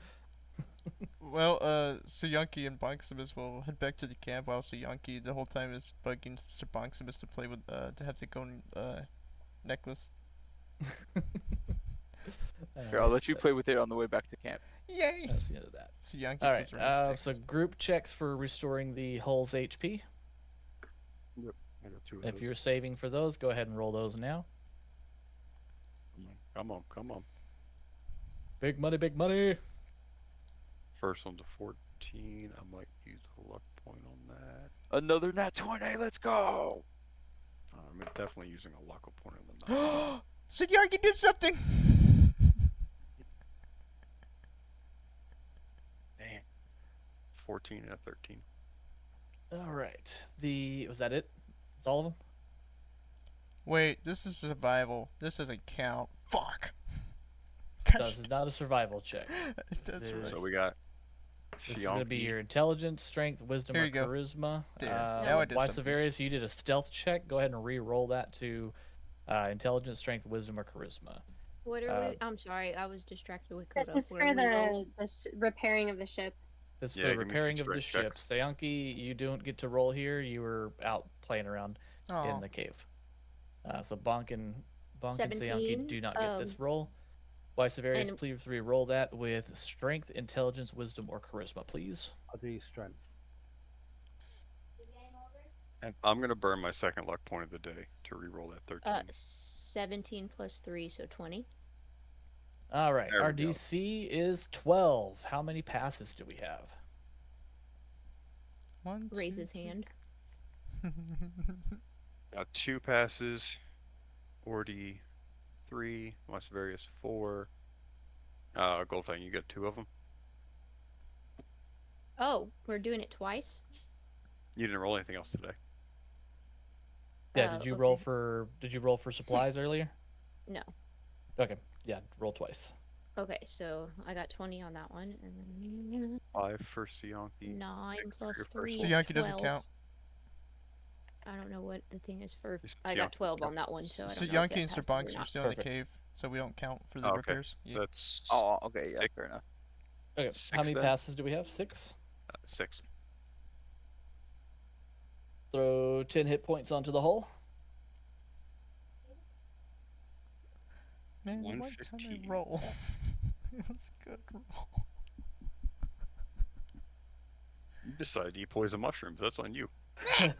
B: Well, Suyanki and Bonximus will head back to the camp while Suyanki the whole time is bugging Sir Bonximus to play with, to have the golden, necklace.
G: Here, I'll let you play with it on the way back to camp.
B: Yay!
A: That's the end of that.
B: Suyanki
A: All
B: plays
A: right.
B: around his
A: So
B: sticks.
A: group checks for restoring the hull's HP.
C: I got two of
A: If
C: those.
A: you're saving for those, go ahead and roll those now.
C: Come on.
A: Big money, big money.
C: First on to 14. I might use a luck point on that.
G: Another nat 20. Let's go.
C: I'm definitely using a luck point on the 9.
B: Suyanki did something!
C: Damn. 14 and a 13.
A: All right. Was that it? Is all of them?
B: Wait, this is survival. This doesn't count. Fuck!
A: No,
B: Gosh,
A: this is not a survival check.
B: that's
A: This-
B: right.
C: So we got
A: This is going to be
C: Shionki.
A: your intelligence, strength, wisdom,
B: Here
A: or
B: you go.
A: charisma.
B: There. Now I did
A: Why
B: something.
A: Severius, you did a stealth check. Go ahead and re-roll that to intelligence, strength, wisdom, or charisma.
E: What are we? I'm sorry, I was distracted with
F: This
E: Coda.
F: is
E: What
F: for
E: are we rolling?
F: the repairing of the ship.
A: This is
C: Yeah,
A: for
C: give me
A: repairing of the
C: strength
A: ship.
C: checks.
A: Sayanki, you don't get to roll here. You were out playing around in
B: Oh,
A: the cave. So Bonk and Sayanki
E: 17,
A: do not get this roll. Why Severius,
E: and-
A: please re-roll that with strength, intelligence, wisdom, or charisma, please.
H: I'll do strength.
C: And I'm gonna burn my second luck point of the day to re-roll that 13.
E: 17 plus 3, so 20.
A: All right,
C: There
A: our
C: we go.
A: DC is 12. How many passes do we have?
B: one,
E: Raise
B: two,
E: his hand.
C: Got 2 passes. Ordy 3. Various 4. Goldfang, you got 2 of them.
E: Oh, we're doing it twice?
C: You didn't roll anything else today.
A: Yeah, did you roll
E: okay.
A: for supplies earlier?
E: No.
A: Okay, yeah, roll twice.
E: Okay, so I got 20 on that one, and then
C: 5 for Sionki.
E: 9
C: Six for
E: plus
C: your
E: 3
C: first
E: is
B: Suyanki doesn't
E: 12.
B: count.
E: I don't know what the thing is for.
C: Is
E: I got
C: Sionki
E: 12 on
C: count?
E: that one, so I don't know.
B: Suyanki and Sir Bonks are still in the
A: Perfect.
B: cave, so we don't count for the
C: Okay.
B: repairs. Yeah.
C: That's
G: Oh, okay, yeah,
C: Six.
G: fair enough.
A: Okay, how
C: 6
A: many
C: then?
A: passes do we have? 6.
C: 6.
A: Throw 10 hit points onto the hull.
B: Man, one time I
C: 115.
B: roll. It was a good roll.
C: You decided to eat poison mushrooms. That's on you.
B: I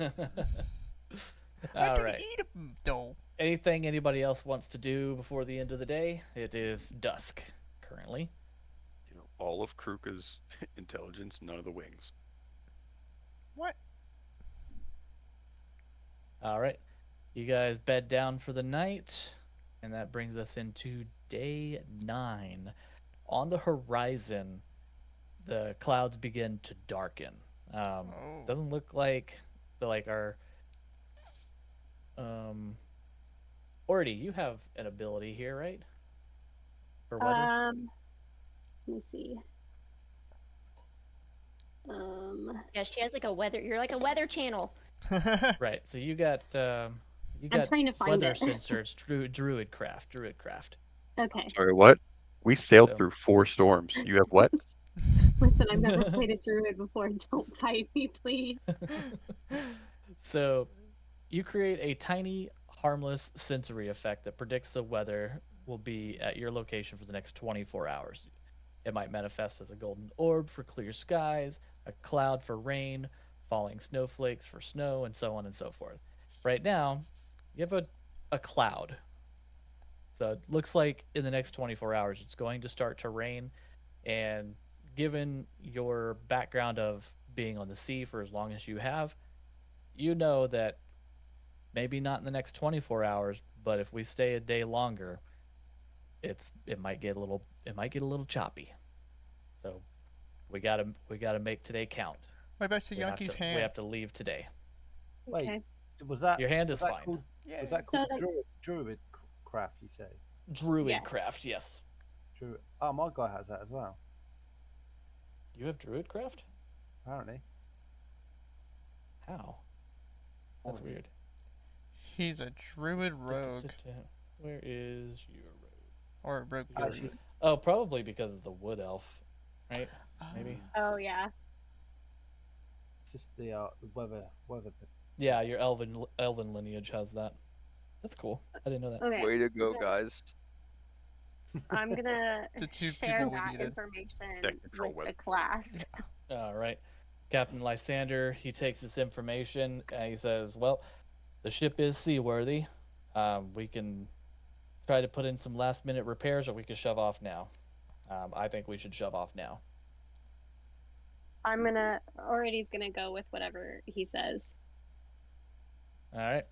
A: All
B: can
A: right.
B: eat them though.
A: Anything anybody else wants to do before the end of the day? It is dusk currently.
C: You know, all of Kruka's intelligence, none of the wings.
B: What?
A: All right. You guys bed down for the night, and that brings us into day 9. On the horizon, the clouds begin to darken.
B: Oh.
A: Doesn't look like our Ordy, you have an ability here, right? For weather?
F: Let me see.
E: Yeah, she has like a weather. You're like a weather channel.
A: Right. So you got
F: I'm trying to find
A: weather
F: it.
A: sensors, druidcraft.
F: Okay.
C: Sorry, what? We sailed
A: So
C: through 4 storms. You have what?
F: Listen, I've never played a druid before. Don't fight me, please.
A: so you create a tiny, harmless sensory effect that predicts the weather will be at your location for the next 24 hours. It might manifest as a golden orb for clear skies, a cloud for rain, falling snowflakes for snow, and so on and so forth. Right now, you have a cloud. So it looks like in the next 24 hours it's going to start to rain. And given your background of being on the sea for as long as you have, you know that maybe not in the next 24 hours, but if we stay a day longer, it might get a little choppy. So we gotta make today count.
B: What about the Yankees
A: We
B: hand?
A: have to leave today.
H: Wait,
F: Okay.
A: Your hand
H: was
A: is
H: that
A: fine.
H: called
B: Yeah.
H: was that
F: So
H: called
F: then,
H: druid craft? You say
A: Druid
F: Yes.
A: craft, yes.
H: druid. Oh, my guy has that as well.
A: You have druid craft?
H: Apparently.
A: How? That's
H: Oh,
A: weird.
B: He's a druid rogue
A: Where is your rogue?
B: or a rogue
A: Your-
B: druid.
H: Actually,
A: Oh, probably because of the wood elf, right? Maybe.
F: oh yeah.
H: it's just the weather.
A: Yeah, your elven lineage has that. That's cool. I didn't know that.
F: Okay.
G: Way to go, guys.
F: I'm gonna
B: The 2
F: share
B: people we
F: that
B: needed.
F: information
C: Deck control
F: with the
C: web.
F: class.
A: All right. Captain Lysander, he takes this information and he says, "Well, the ship is seaworthy. We can try to put in some last minute repairs, or we can shove off now. I think we should shove off now."
F: Already's gonna go with whatever he says.
A: All right.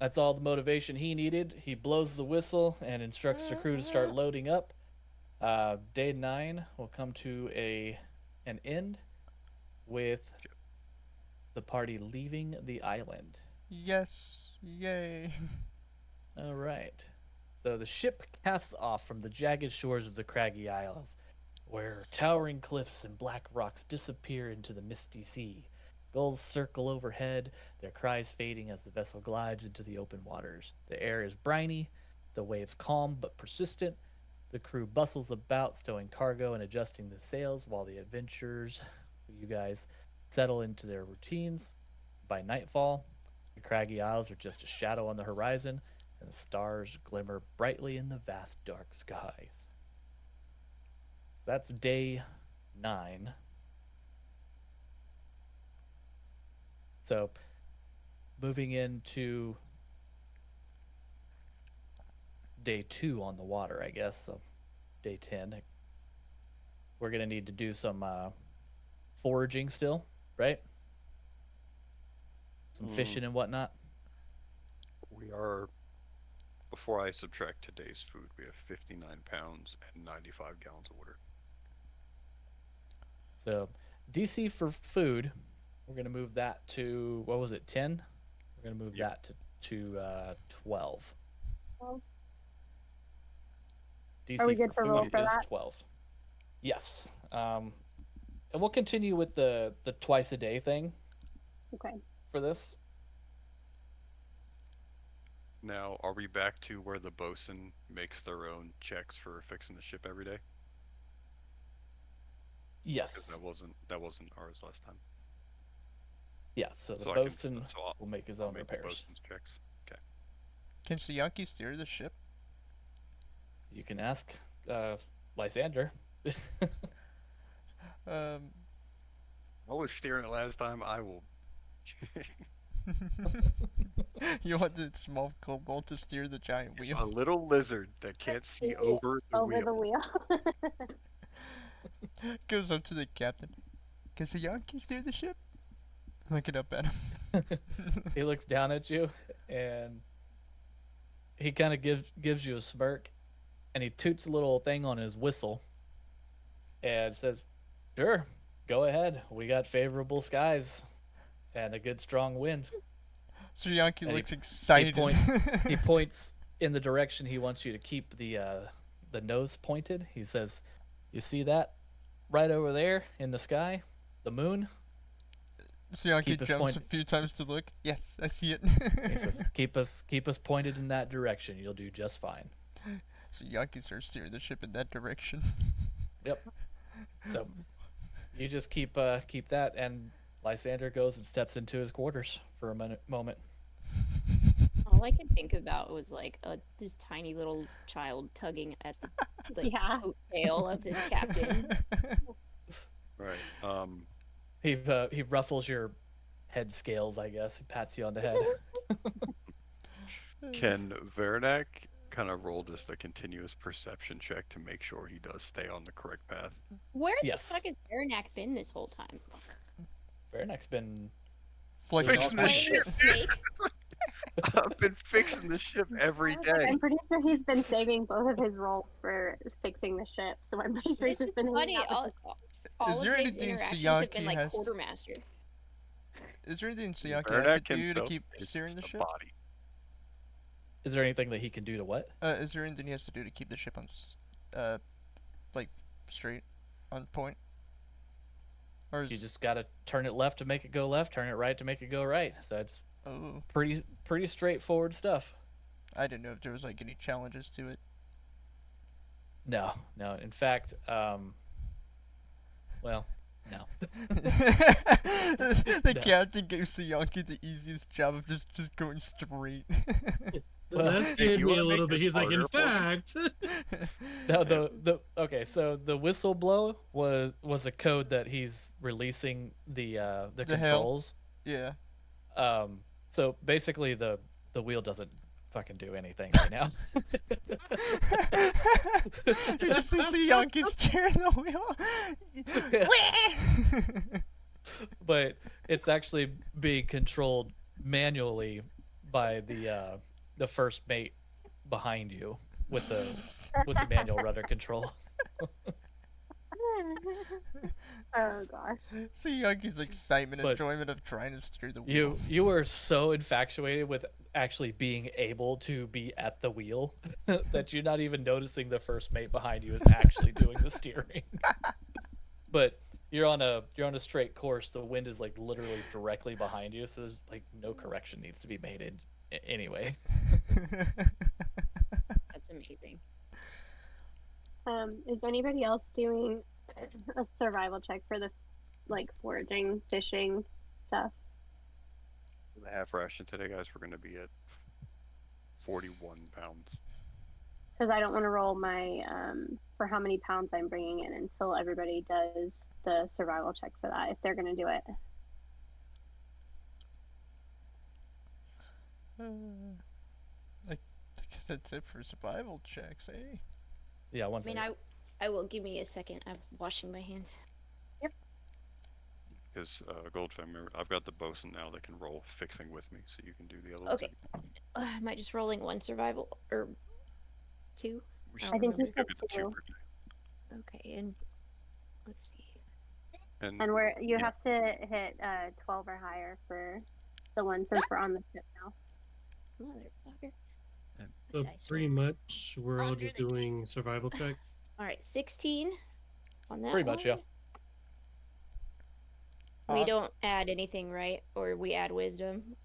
A: That's all the motivation he needed. He blows the whistle and instructs the crew to start loading up. Day 9 will come to an end with the party leaving the island.
B: Yes. Yay.
A: All right. So the ship casts off from the jagged shores of the craggy isles, where towering cliffs and black rocks disappear into the misty sea. Gulls circle overhead, their cries fading as the vessel glides into the open waters. The air is briny, the waves calm but persistent. The crew bustles about, stowing cargo and adjusting the sails while the adventurers, you guys, settle into their routines. By nightfall, the craggy isles are just a shadow on the horizon, and the stars glimmer brightly in the vast dark skies. That's day 9. So, moving into day 2 on the water, I guess. So, day 10. We're going to need to do some foraging still, right? Some fishing and whatnot.
C: We are, before I subtract today's food, we have 59 pounds and 95 gallons of water.
A: So, DC for food, we're going to move that to, what was it, 10? We're going to move
C: Yep.
A: that to 12.
F: 12.
A: DC
F: Are we good
A: for
F: to roll
A: food
F: for
A: is
F: that?
A: 12. Yes. And we'll continue with the twice a day thing
F: Okay.
A: for this.
C: Now, are we back to where the bosun makes their own checks for fixing the ship every day? Because
A: Yes.
C: that wasn't ours last time.
A: Yeah, so the
C: So I can-
A: bosun
C: so I'll-
A: will make his
C: I'll
A: own
C: make the
A: repairs.
C: bosun's checks.
B: Can Sayaki steer the ship?
A: You can ask Lysander.
B: Um.
C: I was steering it last time. I will.
B: You want the small kobold to steer the giant
C: A
B: wheel?
C: little lizard that can't see over the
F: Over
C: wheel.
F: the wheel.
B: Goes up to the captain. Can Sayaki steer the ship? Looking up at him.
A: He looks down at you and he kind of gives you a smirk, and he toots a little thing on his whistle and says, "Sure, go ahead. We got favorable skies and a good strong wind."
B: Sayaki
A: And
B: looks
A: he
B: excited.
A: points in the direction he wants you to keep the nose pointed. He says, "You see that right over there in the sky, the moon?
B: Siyanki
A: Keep us
B: jumps a
A: pointed."
B: few times to look. Yes, I see it.
A: He says, keep us pointed in that direction. You'll do just fine."
B: Siyanki starts steering the ship in that direction.
A: Yep. So you just keep that, and Lysander goes and steps into his quarters for a moment.
E: All I could think about was like this tiny little child tugging at the
F: Yeah.
E: coattail of his captain.
C: Right.
A: He ruffles your head scales, I guess. He pats you on the head.
C: Can Veranak kind of roll just a continuous perception check to make sure he does stay on the correct path?
E: Where
A: Yes.
E: the fuck has Aranak been this whole time?
A: Veranak's been
B: Flicking
C: Fixing
B: off
C: the
B: the
E: Playing
C: ship.
E: with Snake?
C: I've been fixing the ship every day.
F: I'm pretty sure he's been saving both of his rolls for fixing the ship, so I'm pretty sure he's just been
E: Buddy,
F: hanging out with
E: all
B: Is
E: of
B: there
E: his
B: anything
E: interactions have been
B: Siyanki
E: like
B: has-
E: quartermaster.
B: Is there anything Siyanki has to
C: Veranak
B: do to
C: himself
B: keep
C: is
B: steering the
C: just a
B: ship?
C: body.
A: Is there anything that he can do to what?
B: Is there anything he has to do to keep the ship on, like straight, on point? Or
A: You
B: is
A: just gotta turn it left to make it go left, turn it right to make it go right. So it's
B: oh,
A: pretty straightforward stuff.
B: I didn't know if there was like any challenges to it.
A: No. In fact, well, no.
B: The
A: No.
B: captain gave Siyanki the easiest job of just going straight.
A: Well,
D: That scared
C: you
D: me
C: wanna
D: a little
C: make
D: bit.
C: this
D: He's like, in
C: harder for me?
D: fact.
A: No, okay, so the whistle blow was a code that he's releasing the
B: The
A: controls.
B: Yeah.
A: So basically the wheel doesn't fucking do anything right now.
B: You just see Siyanki steering the wheel.
A: But it's actually being controlled manually by the first mate behind you with the manual rudder control.
F: Oh gosh.
B: Siyanki's excitement and
A: But
B: enjoyment of trying to steer the wheel.
A: You were so infatuated with actually being able to be at the wheel that you're not even noticing the first mate behind you is actually doing the steering. But you're on a straight course. The wind is like literally directly behind you, so there's like no correction needs to be made anyway.
E: That's amazing.
F: Is anybody else doing a survival check for the like foraging, fishing stuff?
C: The half ration today, guys, we're going to be at 41 pounds.
F: Because I don't want to roll my for how many pounds I'm bringing in until everybody does the survival check for that, if they're going to do it.
B: I guess that's it for survival checks, eh?
A: Yeah,
E: I mean, I will give me a second. I'm washing my hands.
C: Because Goldfin, remember, I've got the bosun now that can roll fixing with me, so you can do the other one.
E: Okay. Am I just rolling one survival or two?
C: We
E: I
C: should
F: think you
C: maybe
F: said
C: give it the
F: two.
C: two per day.
E: Okay, and let's see.
C: And
F: And where you
C: yeah.
F: have to hit 12 or higher for the one since we're on the ship now.
E: Motherfucker.
D: So
E: Dice
D: pretty
E: roll.
D: much we're all just doing survival check.
E: All right, 16 on that.
A: pretty much, yeah.
E: one. We
B: Uh,
E: don't add anything, right? Or we add wisdom.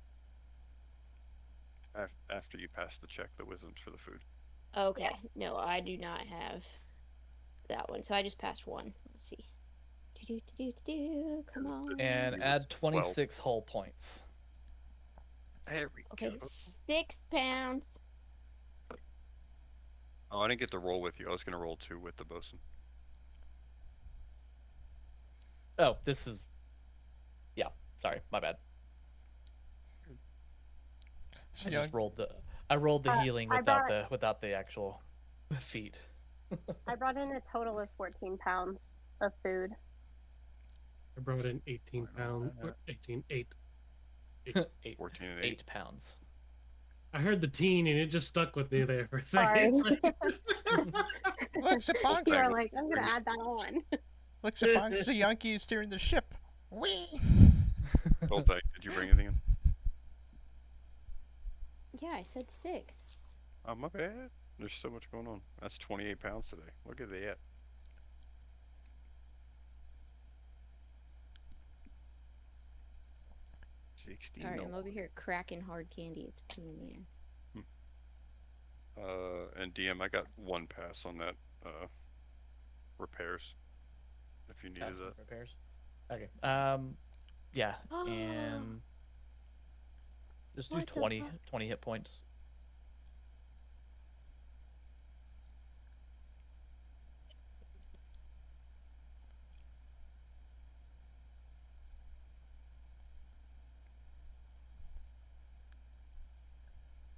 C: After you pass the check, the wisdom's for the food.
E: Okay. No, I do not have that one. So I just passed one. Let's see. Do. Come on.
A: And
C: Yours
A: add
C: is 12.
A: 26 hull points.
C: There we
E: Okay,
C: go.
E: 6 pounds.
C: Oh, I didn't get to roll with you. I was going to roll 2 with the bosun.
A: Oh, this is. Yeah, sorry, my bad. I just rolled the healing
F: I
A: without the actual feat.
F: I brought in a total of 14 pounds of food.
D: I brought in 18 pounds. Or 18, 8.
A: 8,
C: 14 and 8.
A: 8 pounds.
D: I heard the teen and it just stuck with me there for a second.
B: Look, Saponks!
F: You're like, I'm going to add that on.
B: Look, Saponks, Siyanki is steering the ship. Whee!
C: Goldfin, did you bring anything in?
E: Yeah, I said 6.
C: Oh, my bad. There's so much going on. That's 28 pounds today. Look at that.
E: Alright,
C: 69.
E: I'm over here cracking hard candy. It's a pain in the ass.
C: And DM, I got 1 pass on that repairs. If you needed
A: That's some
C: that.
A: repairs. Okay. Yeah, and just do
E: What the
A: 20,
E: fuck?
A: 20 hit points.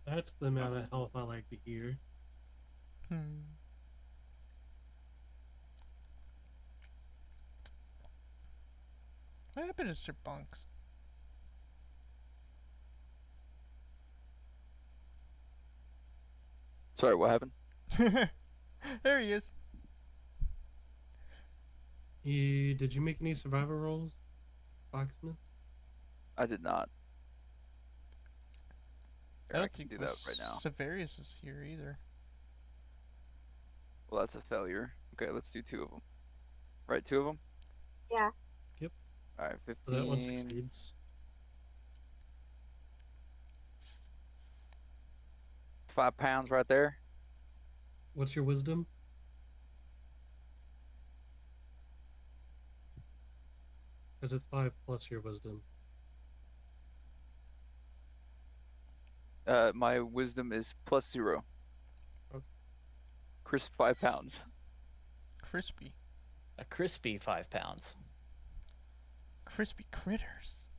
D: That's the amount of health I like to hear.
B: What happened to Sir Bunks?
G: Sorry, what happened?
B: There he is.
D: Did you make any survival rolls, Foxman?
G: I did not.
B: I
G: Here,
B: don't
G: can
B: think
G: do that right now.
B: Severius is here either.
G: Well, that's a failure. Okay, let's do 2 of them. Right, 2 of them?
F: Yeah.
G: Alright,
D: So that one
G: 15.
D: succeeds.
G: 5 pounds right there.
D: What's your wisdom? Because it's 5 plus your wisdom.
G: My wisdom is +0.
D: Okay.
G: Crisp 5 pounds.
B: Crispy.
A: A crispy 5 pounds.
B: Crispy critters.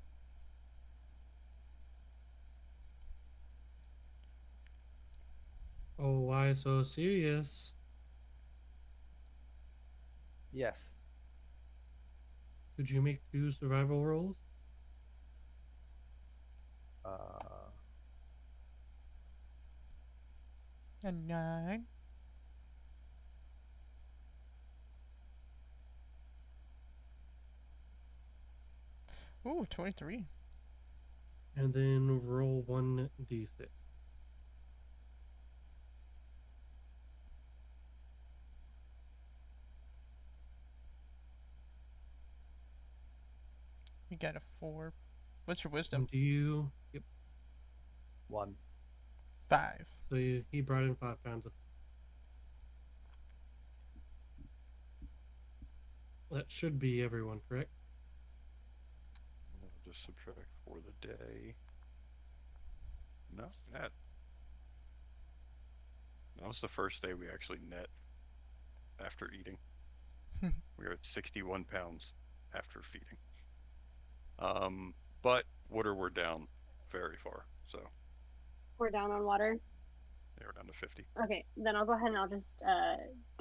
D: Oh, why so serious?
H: Yes.
D: Could you make 2 survival rolls?
B: A 9. Ooh, 23.
D: And then roll 1d6.
B: You got a 4. What's your wisdom?
D: And do you? Yep.
H: 1.
B: 5.
D: So he brought in 5 pounds of. That should be everyone, correct?
C: I'll just subtract for the day. No, net. That was the first day we actually net after eating. We were at 61 pounds after feeding. But water we're down very far, so
F: We're down on water.
C: they were down to 50.
F: Okay, then I'll go ahead and I'll just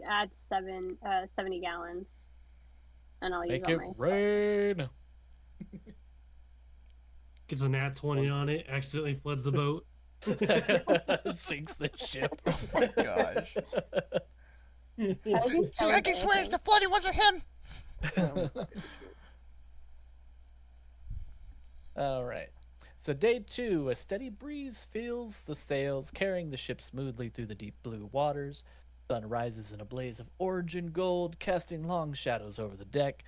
F: add 70 gallons, and I'll use
A: Make
F: all
A: it
F: my stuff.
A: rain.
D: Gets a nat 20 on it, accidentally floods the boat.
A: Sinks the ship.
B: Oh my gosh.
F: That would be so
B: Yucky swears
F: embarrassing.
B: the flooding wasn't him!
A: All right. So day 2, a steady breeze fills the sails, carrying the ship smoothly through the deep blue waters. Sun rises in a blaze of orange and gold, casting long shadows over the deck.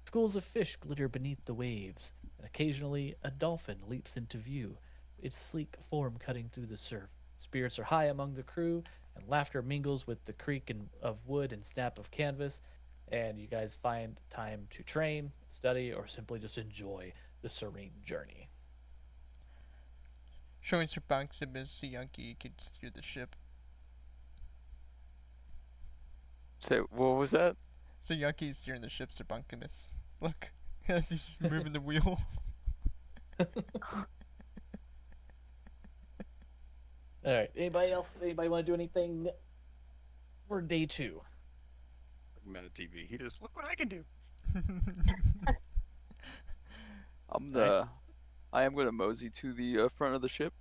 A: Schools of fish glitter beneath the waves, and occasionally a dolphin leaps into view, its sleek form cutting through the surf. Spirits are high among the crew, and laughter mingles with the creak of wood and snap of canvas. And you guys find time to train, study, or simply just enjoy the serene journey.
B: Showing Sir Bunks and Miss Yunky could steer the ship.
G: Say, what was that?
B: So Yunky's steering the ship, Sir Bunkimus. Look, as he's moving the wheel.
A: All right. Anybody else? Anybody want to do anything for day 2?
C: Meta TV. He just, look what I can do.
G: I am gonna mosey to the front of the ship.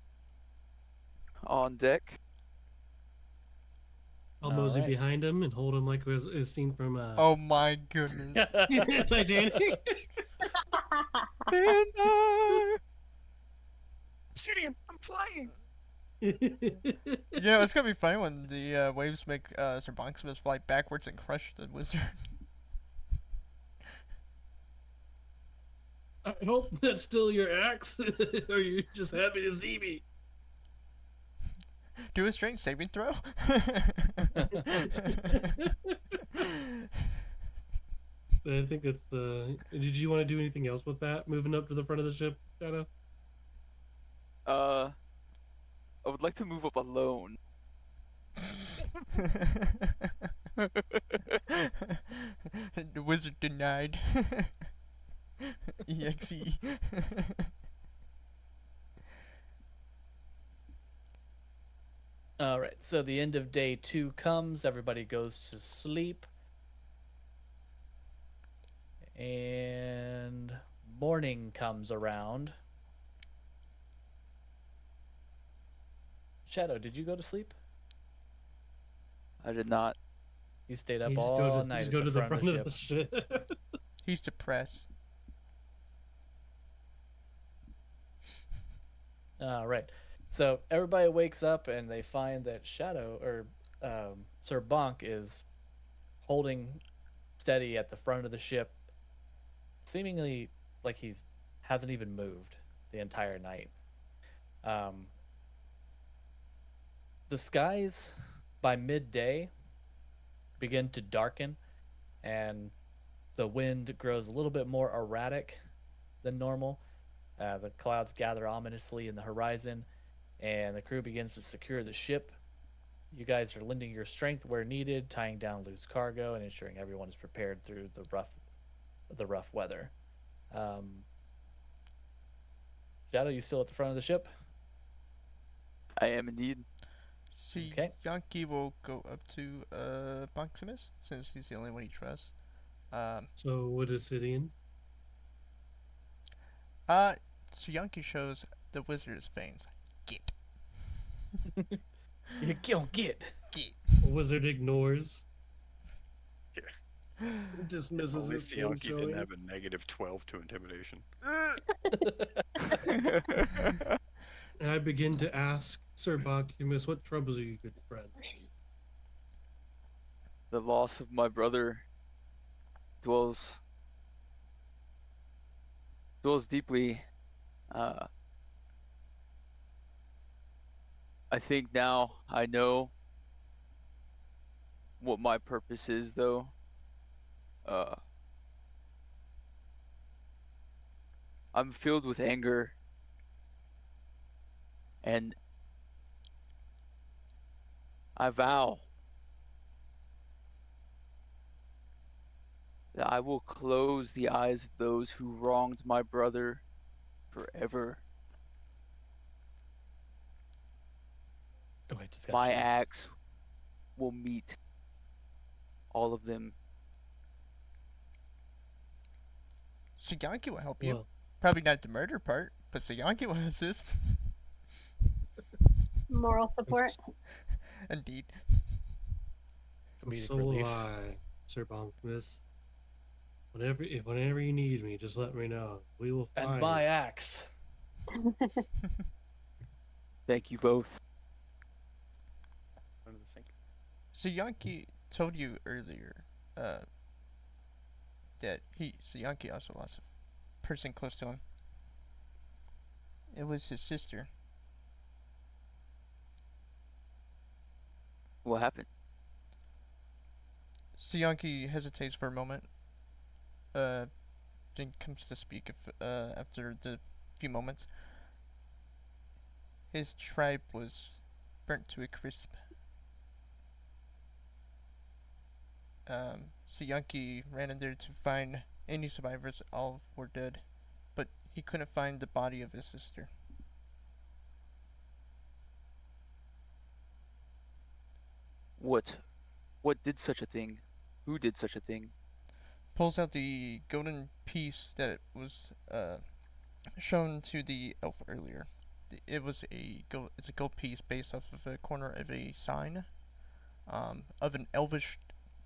G: On deck.
D: I'll mosey
A: Alright.
D: behind him and hold him like it was seen from.
B: Oh my goodness.
D: Titanic.
C: Obsidian, I'm flying.
B: Yeah, it's gonna be funny when the waves make Sir Bonksimus fly backwards and crush the wizard.
D: I hope that's still your axe. Or you just happy to see me?
B: Do a strength saving throw.
D: I think it's Did you want to do anything else with that? Moving up to the front of the ship, Shadow.
G: I would like to move up alone.
B: The wizard denied. EXE.
A: All right, so the end of day 2 comes. Everybody goes to sleep. And morning comes around. Shadow, did you go to sleep?
G: I did not.
A: You stayed up
D: You just
A: all night
D: go
A: at
D: to
A: the
D: the
A: front of the ship.
D: ship.
B: He's depressed.
A: All right. So everybody wakes up and they find that Shadow or Sir Bonk is holding steady at the front of the ship, seemingly like he hasn't even moved the entire night. The skies by midday begin to darken, and the wind grows a little bit more erratic than normal. The clouds gather ominously in the horizon, and the crew begins to secure the ship. You guys are lending your strength where needed, tying down loose cargo, and ensuring everyone is prepared through the rough weather. Shadow, you still at the front of the ship?
G: I am indeed.
B: See,
A: Okay.
B: Yankee will go up to Bonksimus since he's the only one he trusts.
D: So what is it in?
B: So Yankee shows the wizard's fangs. Get.
A: You don't get.
B: Get.
D: Wizard ignores.
C: Yeah.
D: Dismisses
C: Only
D: his fan
C: Sianki didn't
D: showing.
C: have a -12 to intimidation.
D: And I begin to ask Sir Bacchimus, what troubles you, good friend?
G: The loss of my brother dwells deeply. I think now I know what my purpose is, though. I'm filled with anger, and I vow that I will close the eyes of those who wronged my brother forever.
A: Oh, I just got
G: My
A: chills.
G: axe will meet all of them.
B: So Yankee will help you.
D: Well,
B: Probably not the murder part, but so Yankee will assist.
F: Moral support.
B: Indeed.
A: Comedic
D: so
A: relief.
D: will I, Sir Bacchimus. Whenever you need me, just let me know. We will find.
A: And my axe.
G: Thank you both.
C: What do you think?
B: So Yankee told you earlier, that Yankee also lost a person close to him. It was his sister.
G: What happened?
B: So Yankee hesitates for a moment. Then comes to speak after the few moments. His tribe was burnt to a crisp. So Yankee ran in there to find any survivors. All were dead, but he couldn't find the body of his sister.
G: What did such a thing? Who did such a thing?
B: Pulls out the golden piece that was shown to the elf earlier. It's a gold piece based off of a corner of a sign, of an elvish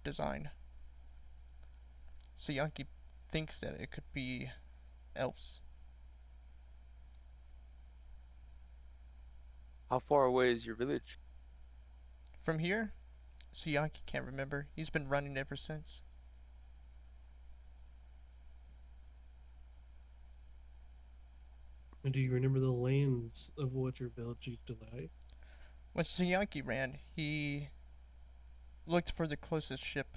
B: design. So Yankee thinks that it could be elves.
G: How far away is your village?
B: From here, Suyanki can't remember. He's been running ever since.
D: And do you remember the lands of what your village used to lie?
B: When Suyanki ran, he looked for the closest ship,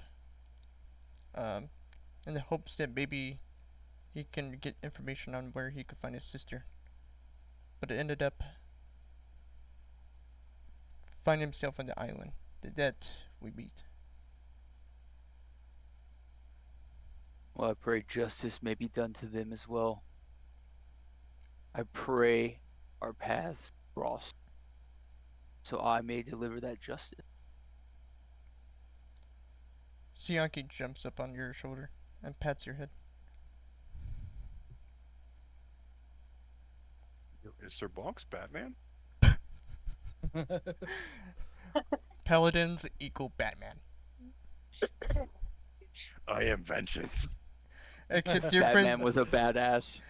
B: in the hopes that maybe he can get information on where he could find his sister. But it ended up finding himself on the island that we meet.
G: Well, I pray justice may be done to them as well. I pray our paths cross, so I may deliver that justice.
B: Suyanki jumps up on your shoulder and pats your head.
C: Is Sir Bonks Batman?
B: Paladins equal Batman.
C: I am vengeance.
B: Except your
G: Batman
B: friend.
G: was a badass.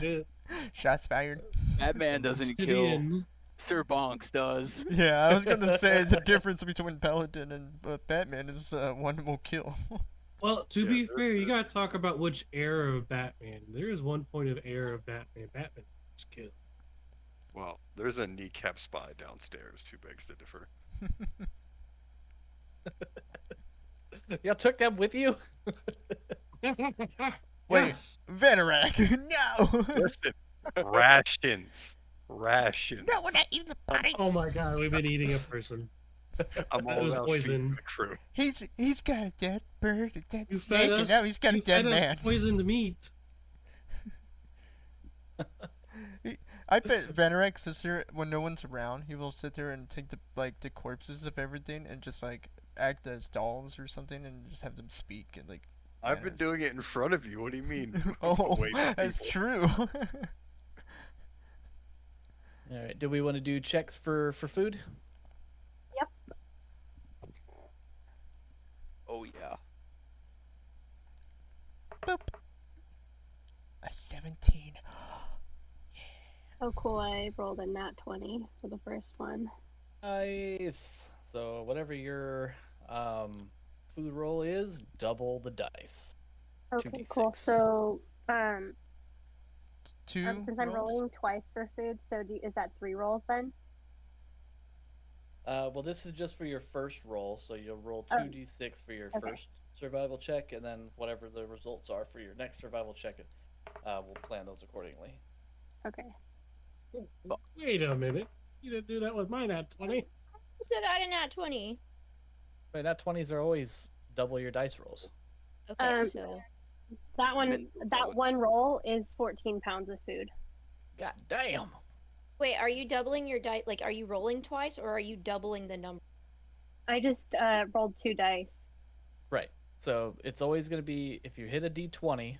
D: Shit.
B: Shots fired.
G: Batman doesn't kill.
D: Obsidian.
G: Sir Bonks does.
B: Yeah, I was gonna say the difference between Paladin and Batman is one will kill.
D: Well, to
C: Yeah,
D: be
C: they're-
D: fair, you gotta talk about which era of Batman. There is one point of era of Batman. Batman was killed.
C: Well, there's a kneecap spy downstairs who begs to differ.
A: Y'all took them with you?
B: Wait,
D: Yes.
B: Venerak, no!
C: Listen, rations. Rations.
B: No, we're not eating the body.
D: Oh my god, we've been eating a person.
C: I'm
D: That
C: all
D: was
C: about
D: poison.
C: feeding the crew.
B: He's got a dead bird, a dead
D: You
B: snake,
D: fed
B: and
D: us.
B: now he's got a
D: You
B: dead
D: fed us
B: man.
D: poisoned meat.
B: I bet Venerak's sister, when no one's around, he will sit there and take the corpses of everything and just act as dolls or something and just have them speak and
C: I've been
B: Yes.
C: doing it in front of you. What do you mean?
B: Oh,
C: Wait for
B: that's
C: people.
B: true.
A: All right. Do we want to do checks for food?
G: Oh yeah.
B: Boop. A 17.
F: Oh, cool. I rolled a nat 20 for the first one.
A: Nice. So whatever your food roll is, double the dice.
F: Okay,
A: 2d6.
F: cool. So,
B: Two
F: since I'm
B: rolls?
F: rolling twice for food, so is that 3 rolls then?
A: Well, this is just for your first roll, so you'll roll
F: Oh.
A: 2d6 for your
F: Okay.
A: first survival check, and then whatever the results are for your next survival check, we'll plan those accordingly.
F: Okay.
D: Wait a minute. You didn't do that with mine at 20.
E: Still got a nat 20.
A: But nat 20s are always double your dice rolls.
E: Okay, so
F: That one,
G: Min-
F: that one roll is 14 pounds of food.
A: God damn.
E: wait, are you doubling your dice? Like, are you rolling twice, or are you doubling the number?
F: I just rolled 2 dice.
A: Right. So it's always going to be if you hit a d20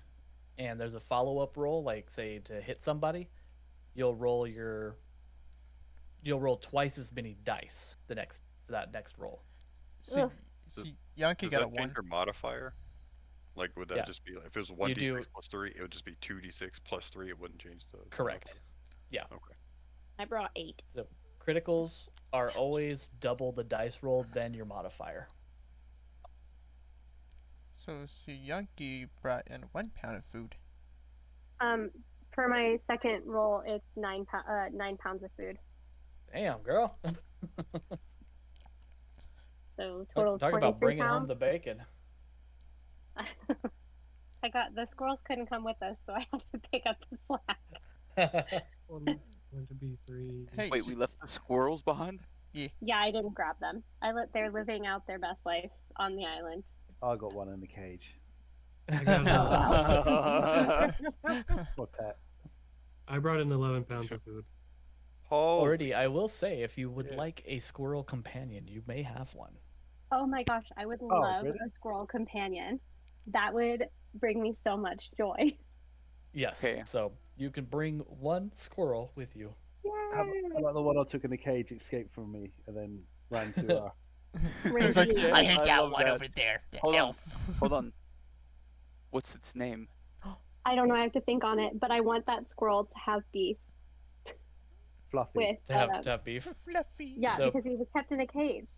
A: and there's a follow-up roll, like say to hit somebody, you'll roll twice as many dice for that next roll.
B: See,
E: Ugh.
B: see Yankee
C: Does
B: got a
C: that change
B: 1.
C: your modifier? Like, would that
A: Yeah.
C: just be like, if it was
A: You
C: 1d6
A: do-
C: plus 3, it would just be 2d6 plus 3, it wouldn't change the.
A: Correct. Yeah.
C: Okay.
E: I brought 8.
A: So criticals are always double the dice roll than your modifier.
B: So, see, Yankee brought in 1 pound of food.
F: For my second roll, it's 9 pounds of food.
A: Damn, girl.
F: So total
A: Talk
F: 23
A: about bringing home
F: pounds.
A: the bacon.
F: I got the squirrels couldn't come with us, so I had to pick up the slack.
D: One, going to be 3.
B: Hey,
G: Wait, we left the squirrels behind?
F: Yeah, I didn't grab them. They're living out their best life on the island.
H: I got one in the cage.
D: I, got
H: My pet.
D: I brought in 11 pounds of food.
C: Oh,
A: Already, I will say, if you would
H: Yeah.
A: like a squirrel companion, you may have one.
F: Oh my gosh, I would love
H: really?
F: a squirrel companion. That would bring me so much joy.
A: Yes.
G: Okay.
A: So you can bring one squirrel with you.
H: How about the one I took in the cage escaped from me and then ran to
B: It's like,
F: Randy.
B: I heard
G: I
B: that
G: love
B: one
G: that.
B: over there. The
G: Hold on.
B: elf.
G: Hold on. What's its name?
F: I don't know. I have to think on it, but I want that squirrel to have beef
H: Fluffy.
F: with.
A: To have beef.
B: Fluffy.
F: Yeah,
A: So-
F: because he was kept in a cage.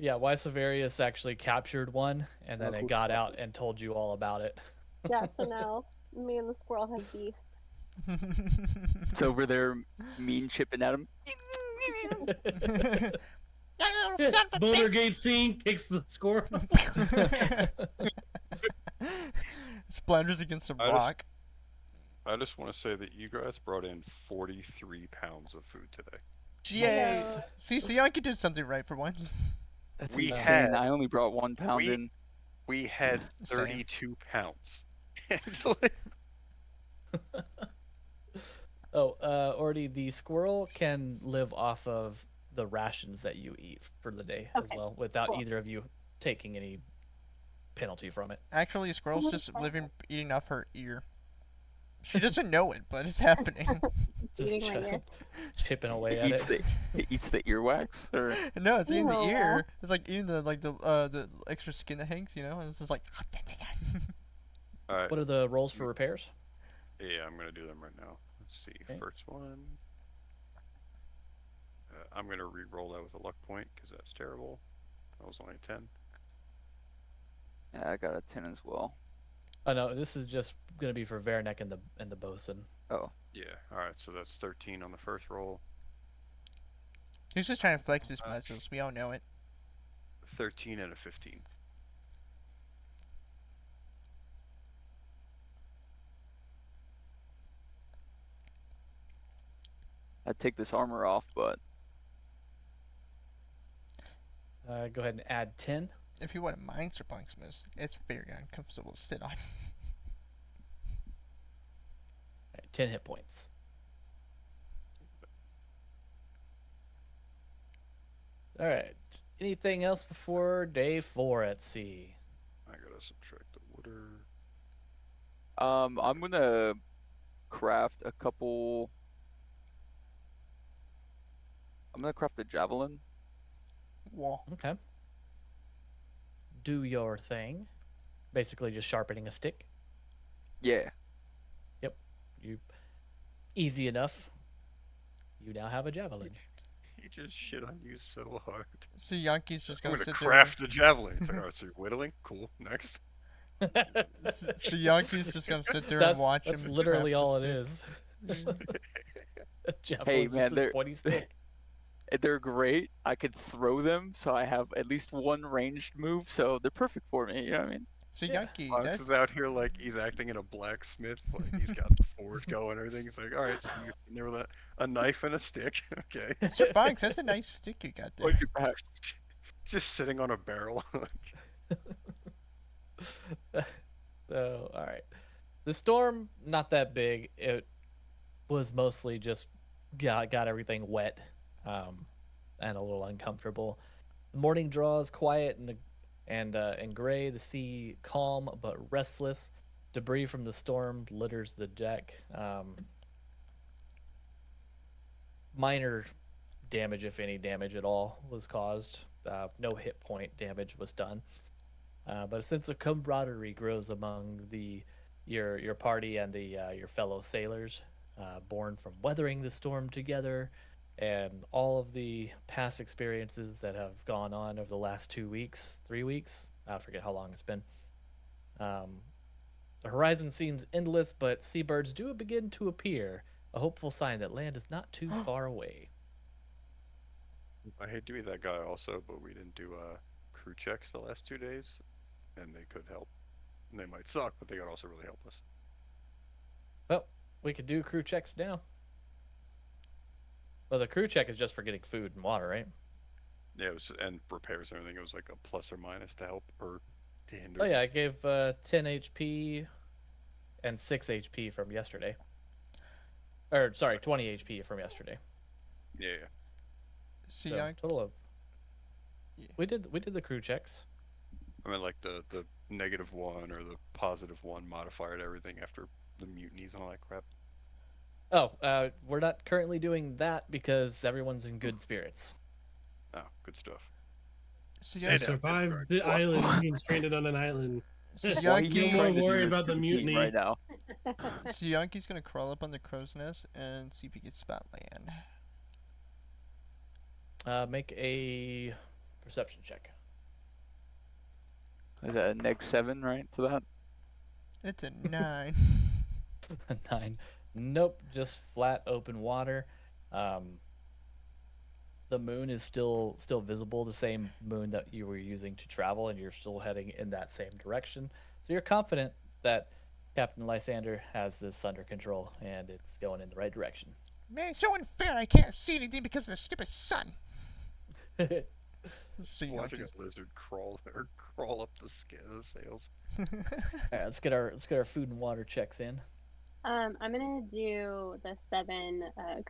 A: Yeah, why Severius actually captured one, and then
H: Oh,
A: it
H: cool.
A: got out and told you all about it.
F: Yeah, so now me and the squirrel have beef.
G: It's over there, mean chipping at him.
D: Bouldergate scene kicks the score.
B: Splatters against a
C: I just-
B: rock.
C: I just want to say that you guys brought in 43 pounds of food today.
B: Yay!
F: Hello.
B: See, Yankee did something right for once.
G: That's
C: We
G: insane.
C: had-
G: I only brought 1 pound
C: we-
G: in.
C: We had
B: Same.
C: 32 pounds. It's like-
A: Oh, Ordy, the squirrel can live off of the rations that you eat for the day as
F: Okay,
A: well, without
F: cool.
A: either of you taking any penalty from it.
B: Actually, a squirrel's
F: Oh,
B: just
F: that's
B: living, eating off her ear. She doesn't know it, but it's happening.
A: Just
F: Eating my ear.
A: chipping away
G: It
A: at
G: eats
A: it.
G: it eats the earwax, or
B: No, it's eating the
F: Ew.
B: ear. It's like eating the extra skin that hangs, And it's just like.
C: All right.
A: What are the rolls for repairs?
C: Yeah, I'm gonna do them right now. Let's see.
A: Okay.
C: First one. I'm gonna re-roll that with a luck point because that's terrible. That was only a 10.
G: yeah, I got a 10 as well.
A: Oh no, this is just gonna be for Veranek and the bosun.
G: Oh,
C: Yeah. All right. So that's 13 on the first roll.
B: He's just trying to flex his muscles. We all know it.
C: 13 and a 15.
G: I'd take this armor off, but
A: Go ahead and add 10.
B: If you want a mind Bunksmith, it's very uncomfortable to sit on.
A: Alright, 10 hit points. All right. Anything else before day 4 at sea?
C: I gotta subtract the water.
G: I'm gonna craft a couple. I'm gonna craft a javelin.
B: Whoa.
A: Okay. Do your thing. Basically, just sharpening a stick.
G: Yeah.
A: You easy enough. You now have a javelin.
C: He just shit on you so hard.
B: So Yankee's just
C: I'm
B: gonna
C: gonna
B: sit there.
C: craft a javelin. It's like, alright, so you're whittling? Cool. Next.
B: So Yankee's just gonna sit there
A: that's,
B: and watch
A: that's
B: him.
A: literally
B: craft
A: all
B: the
A: it
B: stick.
A: is. Javelin's
G: man,
A: just a
G: they're-
A: pointy stick.
G: They're great. I could throw them, so I have at least one ranged move, so they're perfect for me. You know what I mean?
B: So
A: Yeah.
B: Yankee,
C: Fox
B: that's
C: is out here like he's acting in a blacksmith. Like he's got the forge going and everything. It's like, alright, so you're sitting there with a knife and a stick. Okay.
B: Sir Bunks, that's a nice stick you got there.
G: Watch your back.
C: Just sitting on a barrel.
A: So, all right. The storm, not that big. It was mostly just got everything wet, and a little uncomfortable. The morning draws quiet and gray. The sea calm but restless. Debris from the storm litters the deck. Minor damage, if any damage at all, was caused. No hit point damage was done. But a sense of camaraderie grows among your party and your fellow sailors, born from weathering the storm together, and all of the past experiences that have gone on over the last 2 weeks, 3 weeks. I forget how long it's been. The horizon seems endless, but seabirds do begin to appear, a hopeful sign that land is not too far away.
C: I hate to be that guy also, but we didn't do crew checks the last 2 days, and they could help. And they might suck, but they could also really help us.
A: Well, we could do crew checks now. Well, the crew check is just for getting food and water, right?
C: Yeah, it was, and repairs and everything. It was like a plus or minus to help or to hinder.
A: Oh yeah, I gave 10 HP and 6 HP from yesterday. Or sorry, 20 HP from yesterday.
C: Yeah.
B: So
A: So,
B: Yankee,
A: total of.
B: Yeah.
A: We did the crew checks.
C: I mean, like the -1 or the +1 modifier to everything after the mutinies and all that crap.
A: Oh, we're not currently doing that because everyone's in good spirits.
C: Oh, good stuff.
B: so
D: I
C: Yeah,
B: Yankee,
C: yeah.
D: survived the island being stranded on an island.
B: So
G: Why
D: No
G: he's
B: Yankee,
D: more
G: trying to do
D: worry
G: this
D: about
G: to
D: the
G: team
D: mutiny.
G: right now.
B: so Yankee's gonna crawl up on the crow's nest and see if he can spot land.
A: Make a perception check.
G: Is that a -7, right, to that?
B: It's a 9.
A: 9. Nope, just flat open water. The moon is still visible, the same moon that you were using to travel, and you're still heading in that same direction. So you're confident that Captain Lysander has this under control and it's going in the right direction.
B: Man, it's so unfair. I can't see anything because of the stupid sun. So
C: Watching
B: Yankee's.
C: a lizard crawl up the sails.
A: All right, let's get our food and water checks in.
F: I'm gonna do the 7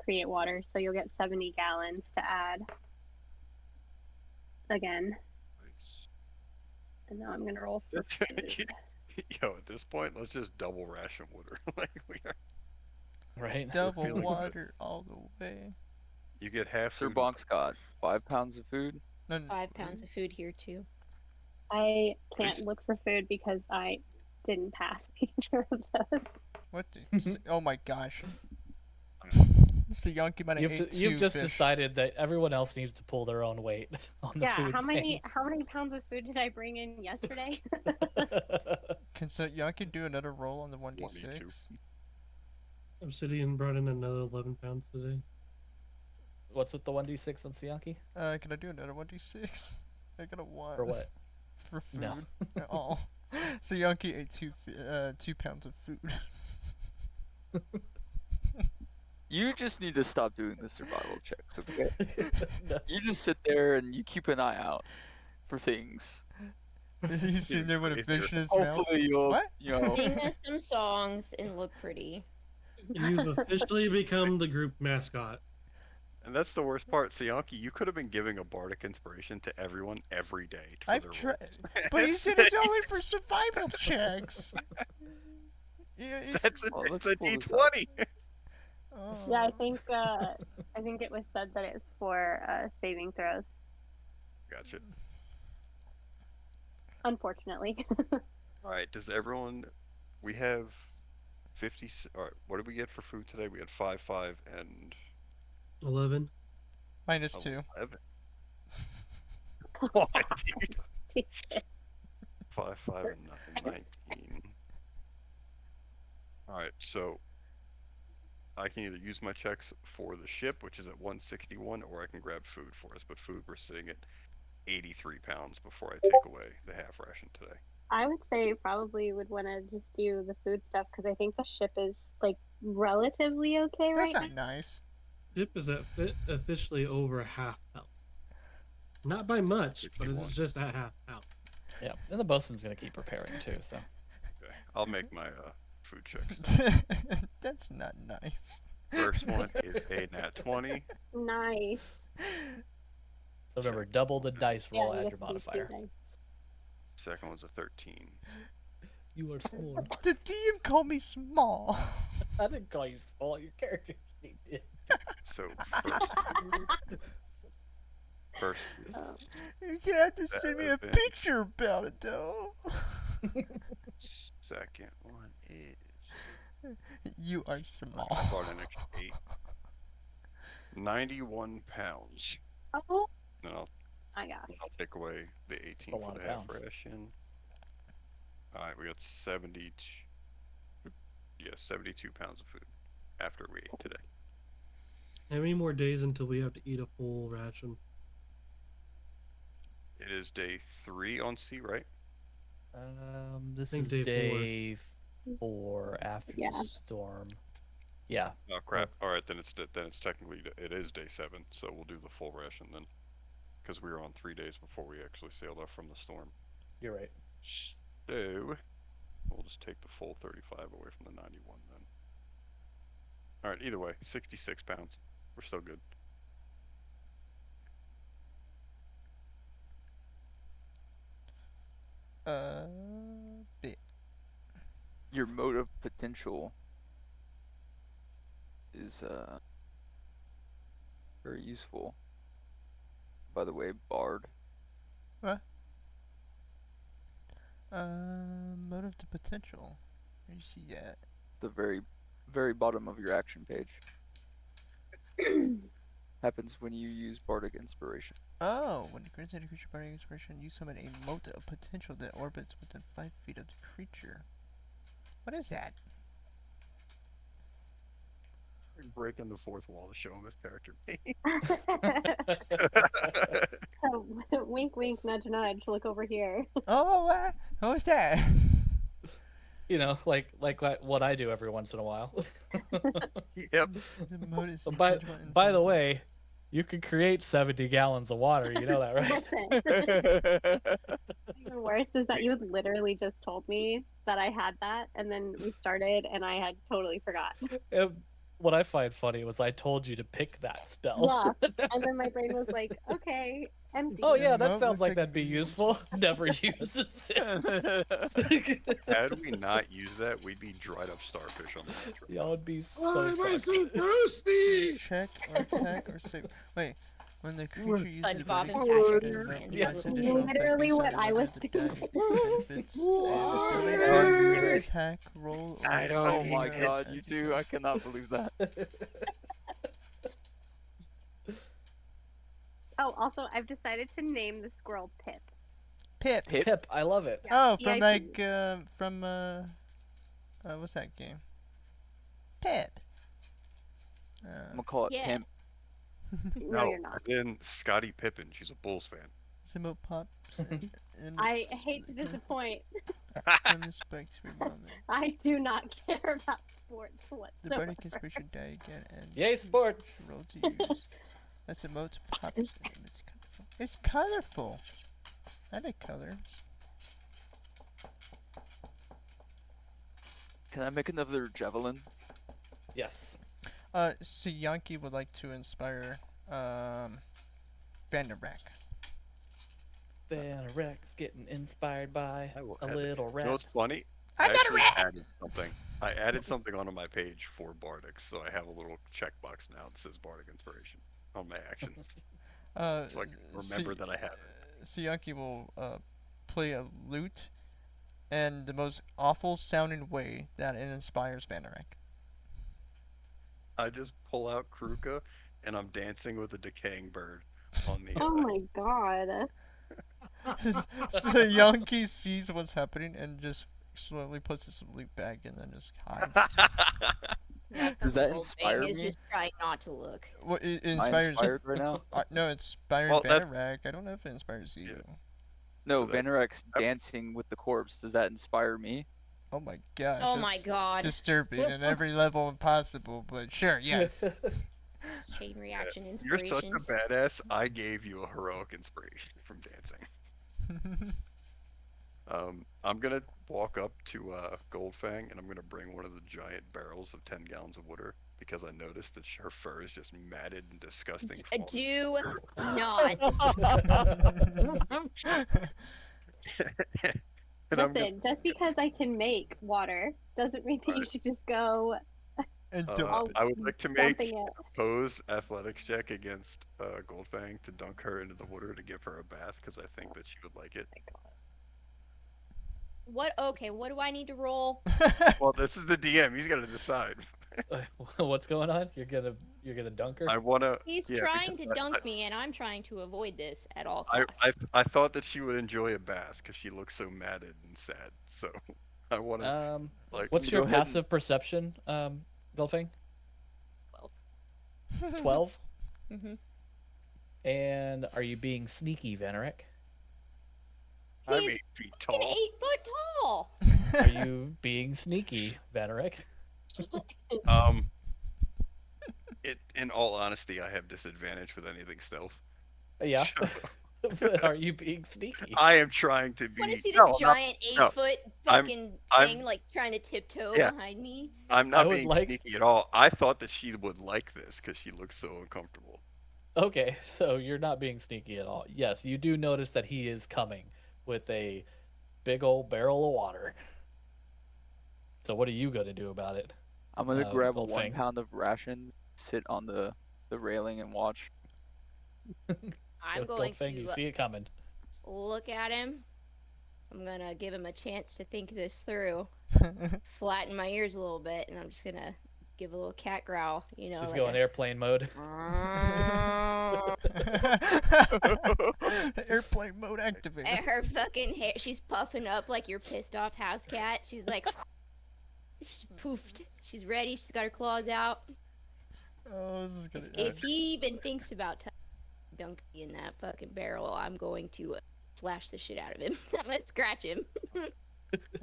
F: create water, so you'll get 70 gallons to add again.
C: Nice.
F: And now I'm gonna roll for food.
C: Yo, at this point, let's just double ration water. Like we are.
A: Right?
B: Double
C: feeling good.
B: water all the way.
C: You get half
G: Sir
C: food.
G: Bonk's got 5 pounds of food.
B: No,
E: 5 pounds of food here too.
F: I can't look for food because I didn't pass either of those.
B: What the? Oh my gosh. So Yankee might have ate
A: You've
B: 2
A: just
B: fish.
A: decided that everyone else needs to pull their own weight on the
F: Yeah,
A: food
F: how
A: thing.
F: many pounds of food did I bring in yesterday?
B: Can so Yankee do another roll on the 1d6?
D: Obsidian brought in another 11 pounds today.
A: What's with the 1d6 on Sianki?
B: Can I do another 1d6? I got a 1.
A: For what?
B: For food.
A: No.
B: Oh. So Yankee ate 2 pounds of food.
G: You just need to stop doing the survival checks, okay?
A: No.
G: You just sit there and you keep an eye out for things.
B: He's sitting there with a fish in his mouth.
G: Hopefully you'll,
B: What?
G: you know,
E: Sing us some songs and look pretty.
D: You've officially become the group mascot.
C: And that's the worst part. Sianki, you could have been giving a bardic inspiration to everyone every day. For
B: I've
C: their
B: tried,
C: rolls.
B: but he said it's only for survival checks. Yeah,
C: It's a
G: pull this
C: D20.
B: Oh.
F: Yeah, I think it was said that it's for saving throws.
C: Gotcha.
F: Unfortunately.
C: All right. Does everyone? We have 50. All right. What did we get for food today? We had 5, 5, and
D: 11.
B: -2.
C: 11. What, dude?
F: Jesus.
C: 5, 5, and nothing. 19. All right. So I can either use my checks for the ship, which is at 161, or I can grab food for us. But food, we're sitting at 83 pounds before I take away the half ration today.
F: I would say you probably would want to just do the food stuff because I think the ship is like relatively okay
B: That's
F: right
B: not nice.
D: Ship is officially over half health. Not by much, but
C: 61.
D: it's just at half health.
A: Yeah, and the bosun's gonna keep preparing too. So
C: Okay. I'll make my food checks.
B: That's not nice.
C: First one is a nat 20.
F: now. Nice.
A: so remember, double the dice roll,
F: you
A: add
F: get
A: your
F: to do
A: modifier.
F: two
C: Second one's a 13.
A: You are small.
B: The DM called me small.
A: I didn't call you small. Your character sheet did.
C: So first
B: You have to send me a
C: Seven.
B: picture about it, though.
C: second one is
B: You are
C: I
B: small.
C: brought an extra 8. 91 pounds.
F: Oh
C: And
F: my gosh.
C: I'll take away the 18
A: a
C: for
A: lot
C: the
A: of
C: half
A: pounds.
C: ration. Alright, we got 72. Yeah, 72 pounds of food after we ate today.
D: How many more days until we have to eat a full ration?
C: It is day 3 on sea, right?
A: This
D: think
A: is
D: day
A: day 4 after
F: Yeah.
A: the storm. Yeah,
C: Oh crap! All right, then it's technically it is day 7, so we'll do the full ration then, because we were on 3 days before we actually sailed off from the storm.
A: you're right.
C: So we'll just take the full 35 away from the 91 then. All right, either way, 66 pounds. We're still good.
B: Bit.
G: your motive potential is very useful. By the way, Bard.
B: What? Motive to potential. Where you see that?
G: The very bottom of your action page. Happens when you use bardic inspiration.
B: Oh, when you grant a creature bardic inspiration, you summon a mote of potential that orbits within 5 feet of the creature. What is that?
C: Breaking the fourth wall to show him his character.
F: So, wink, wink, nudge, nudge. Look over here.
B: Oh, what was that?
A: You know, like what I do every once in a while.
C: Yep.
B: The mote is
A: By
B: intangible and
A: by the
B: invisible.
A: way, you can create 70 gallons of water. You know that, right?
F: Even worse is that you had literally just told me that I had that, and then we started, and I had totally forgot.
A: What I find funny was I told you to pick that spell.
F: Yeah, and then my brain was like, okay, empty.
A: Oh yeah,
B: The
A: that
B: moat
A: sounds
B: looks
A: like
B: like
A: that'd be useful. Never uses it.
C: Had we not used that, we'd be dried up starfish on the beach. Right
A: Y'all would be
D: Why
A: so
D: am I so
A: fucked.
D: thirsty?
B: Check or attack or save. Wait, when the creature uses
E: SpongeBob
B: bardic
E: and
B: inspiration,
E: Patrick
B: it
E: and
B: provides
A: Sandy.
B: additional effect
F: Literally
B: based on
F: what
B: the
F: I
B: level
F: was
B: of the
F: thinking.
B: die. Benefits
D: Water.
B: ability
C: Oh,
B: to
C: yeah.
B: attack, roll, or
C: I don't
G: Oh
B: save
G: my
C: need it.
G: god, you two! I cannot believe that.
F: Oh, also, I've decided to name the squirrel Pip.
B: Pip.
G: Pip?
A: Pip, I love it.
B: Oh,
F: Yeah,
B: from
F: I
B: like what's that game? Pip.
G: I'm gonna call it
E: Yeah.
G: Pimp.
F: No, you're not.
C: Then Scottie Pippen. She's a Bulls fan.
B: Symbol pops. And
F: I hate to disappoint.
B: From the spike to moment.
F: I do not care about sports
B: The
F: whatsoever.
B: bardic inspiration die again and
A: Yay, sports!
B: roll to use. That's a mote pops. It's colorful. It's colorful. I like colors.
G: Can I make another javelin?
A: Yes.
B: So Yankee would like to inspire Vanderbrack.
A: Van Rex getting inspired by
C: I will
A: a
C: add it.
A: little
C: You
A: rat.
C: know what's funny?
B: I got a
C: actually
B: rat!
C: added something. I added something onto my page for Bardic, so I have a little checkbox now that says Bardic Inspiration on my actions, so I can remember that I have it.
B: So Yankee will play a lute in the most awful sounding way that it inspires Vanderbrack.
C: I just pull out Krooka, and I'm dancing with a decaying bird on the.
F: Oh my god.
B: So Yankee sees what's happening and just slowly puts his lute back and then just hides.
G: Does that
E: Whole
G: inspire
E: thing is
G: me?
E: just trying not to look.
B: Well, it
G: Am I
B: inspires.
G: inspired right now?
B: No, it's inspiring
C: Well, that's-
B: Vanderbrack. I don't know if it inspires you.
C: Yeah.
G: No,
C: So that-
G: Vanorak's dancing with the corpse. Does that inspire me?
B: Oh my gosh.
E: Oh my
B: that's
E: god.
B: Disturbing in every level possible, but sure, yes.
E: Chain reaction
C: You're such
E: inspiration.
C: a badass. I gave you a heroic inspiration from dancing. I'm gonna walk up to Goldfang and I'm gonna bring one of the giant barrels of 10 gallons of water because I noticed that her fur is just matted and disgusting. from all the-
E: Do not.
C: And I'm
F: Listen, just because I can make water doesn't mean that you
C: Right.
F: should just go
B: And
C: gonna, I would like to make
F: dumping it.
C: a pose athletics check against Goldfang to dunk her into the water to give her a bath because I think that she would like it.
E: What? Okay, what do I need to roll?
C: Well, this is the DM. He's got to decide.
A: What's going on? You're gonna dunk her?
C: I wanna.
E: He's
C: yeah,
E: trying to
C: because
E: dunk me, and I'm trying to avoid this at all
C: I,
E: costs.
C: I thought that she would enjoy a bath because she looks so matted and sad. So I want to like.
A: What's
G: Go
A: your
G: ahead and-
A: passive perception, Goldfang?
E: 12.
A: 12?
E: Mm-hmm.
A: And are you being sneaky, Vanerick?
C: I'm
E: He's
C: 8 feet
E: An
C: tall.
E: 8-foot tall.
A: Are you being sneaky, Vanerick?
C: In all honesty, I have disadvantage with anything stealth.
A: Yeah. But are you being sneaky?
C: I am trying to be.
E: Want to see this
C: no, I'm not-
E: giant
C: no.
E: 8-foot
C: I'm-
E: fucking
C: I'm-
E: thing, like trying to tiptoe
C: Yeah.
E: behind me?
C: I'm
A: I
C: not
A: would
C: being
A: like-
C: sneaky at all. I thought that she would like this because she looks so uncomfortable.
A: Okay, so you're not being sneaky at all. Yes, you do notice that he is coming with a big old barrel of water. So what are you gonna do about it?
G: I'm gonna grab a
A: Goldfang.
G: 1 pound of ration, sit on the railing and watch.
E: I'm
A: So
E: going
A: Goldfang, you
E: to
A: see it coming.
E: look at him, I'm gonna give him a chance to think this through. Flatten my ears a little bit, and I'm just gonna give a little cat growl. You know,
A: She's
E: like
A: going airplane mode.
B: Airplane mode activated.
E: and her fucking hair. She's puffing up like your pissed off house cat. She's like, she's poofed. She's ready. She's got her claws out.
B: Oh, this is gonna.
E: If he even thinks about dunking me in that fucking barrel, I'm going to slash the shit out of him. I'm gonna scratch him.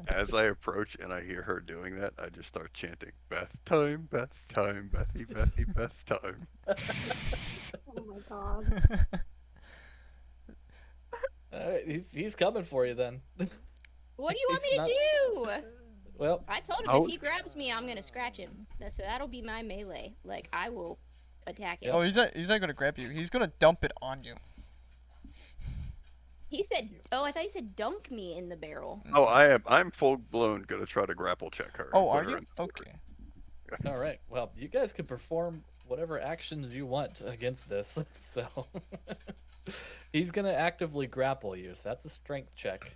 C: As I approach and I hear her doing that, I just start chanting, Beth time, Beth time, Bethy, Bethy, Beth time.
F: Oh my god.
A: He's coming for you then.
E: What do you want me
A: He's
E: to do?
A: Well,
E: I told him
C: Oh.
E: if he grabs me, I'm gonna scratch him. So that'll be my melee. Like I will attack him.
B: Oh, he's not gonna grab you. He's gonna dump it on you.
E: He said, "Oh, I thought you said dunk me in the barrel."
C: Oh, I'm full blown gonna try to grapple check her.
B: Oh,
C: and
B: are
C: put her
B: you?
C: in-
B: Okay.
A: all right. Well, you guys can perform whatever actions you want against this. So he's gonna actively grapple you. So that's a strength check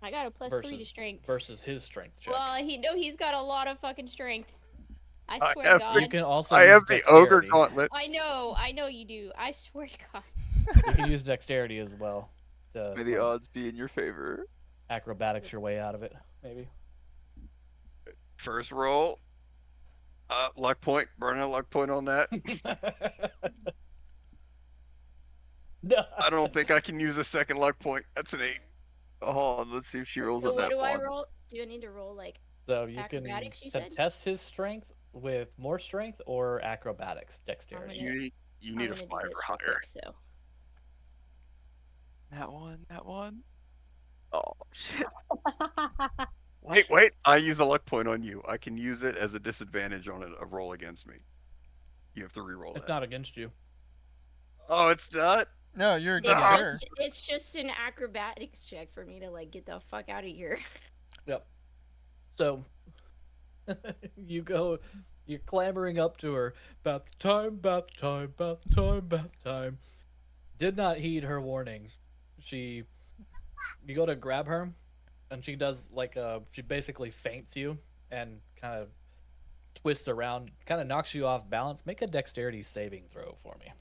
E: I got a +3 to
A: Versus-
E: strength.
A: versus his strength check.
E: Well, he's got a lot of fucking strength. I
C: I
E: swear
C: have
E: to
C: the-
E: God.
A: You can also
C: I
A: use
C: have the ogre
A: dexterity.
C: gauntlet.
E: I know you do. I swear to God.
A: You can use dexterity as well to
G: May the
A: like,
G: odds be in your favor.
A: acrobatics your way out of it, maybe.
C: First roll. Luck point. Burn a luck point on that.
A: No.
C: I don't think I can use a second luck point. That's an 8.
G: Hold on, let's see if she rolls
E: So
G: on
E: what
G: that
E: do I
G: one.
E: roll? Do I need to roll like?
A: So you can
E: Acrobatics, you said?
A: test his strength with more strength or acrobatics, dexterity.
C: You need a
E: I'm gonna do
C: 5 or
E: this real
C: higher.
E: quick, so.
G: That one. Oh, shit.
C: Wait. I use a luck point on you. I can use it as a disadvantage on a roll against me. You have to re-roll
A: It's
C: that.
A: not against you.
C: Oh, it's not?
B: No, you're
E: It's
B: against her.
E: it's just an acrobatics check for me to like get the fuck out of here.
A: Yep. So you're clambering up to her. Bath time, bath time, bath time, bath time. Did not heed her warnings. You go to grab her, and she does she basically faints you and kind of twists around, kind of knocks you off balance. Make a dexterity saving throw for me.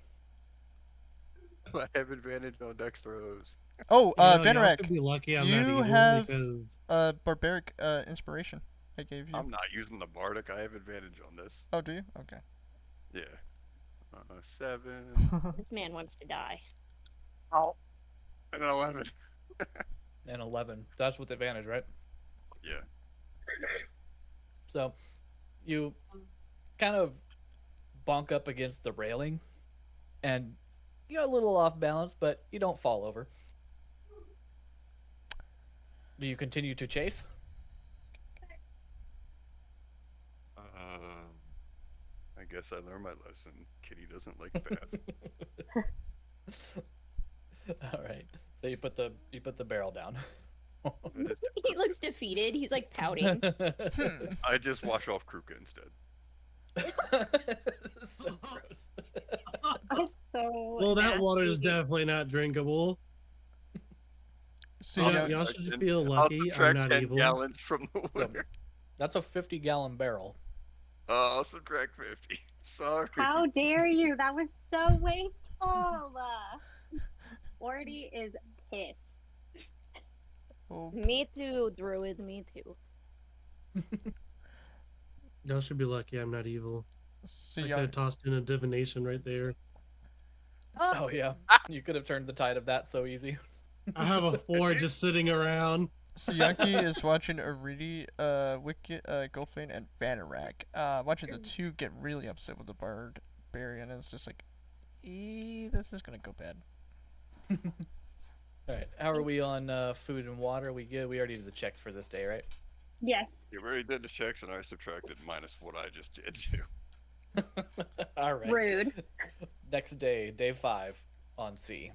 C: I have advantage on dex throws.
B: Oh,
D: You know, y'all
B: Vanarak,
D: could be lucky I'm
B: you
D: not evil
B: have
D: because
B: barbaric inspiration. I gave you.
C: I'm not using the bardic. I have advantage on this.
B: Oh, do you? Okay.
C: Yeah. 7
E: This man wants to die.
C: and 11.
A: And 11. That's with advantage, right?
C: Yeah.
A: So you kind of bonk up against the railing, and you're a little off balance, but you don't fall over. Do you continue to chase?
C: I guess I learned my lesson. Kitty doesn't like bath.
A: All right. So you put the barrel down.
E: He looks defeated. He's like pouting.
C: I just wash off krooka instead.
A: So gross.
F: That's so.
D: well, that water is
F: nasty.
D: definitely not drinkable.
B: So
D: Y'all,
B: you
C: Yeah.
D: y'all should just feel
C: I'll
D: lucky I'm
C: subtract
D: not
C: 10
D: evil.
C: gallons from the
A: So,
C: water.
A: that's a 50-gallon barrel.
C: I'll subtract 50. Sorry.
F: How dare you? That was so wasteful. Orty is pissed.
B: Oh,
E: Me too, Druid. Me too.
D: Y'all should be lucky I'm not evil.
B: so
D: I
B: you
D: could have tossed in a divination right there.
A: Oh yeah. You could have turned the tide of that so easy.
D: I have a 4 just sitting around.
B: So Yankee is watching Aridi, Wicked, Goldfane, and Vanarak. Watching the two get really upset with the barbarian, and it's just like, this is gonna go bad.
A: All right. How are we on food and water? We good? We already did the checks for this day, right?
F: Yes.
C: You already did the checks and I subtracted minus what I just did too.
A: All right.
F: Rude.
A: Next day, day 5 on sea.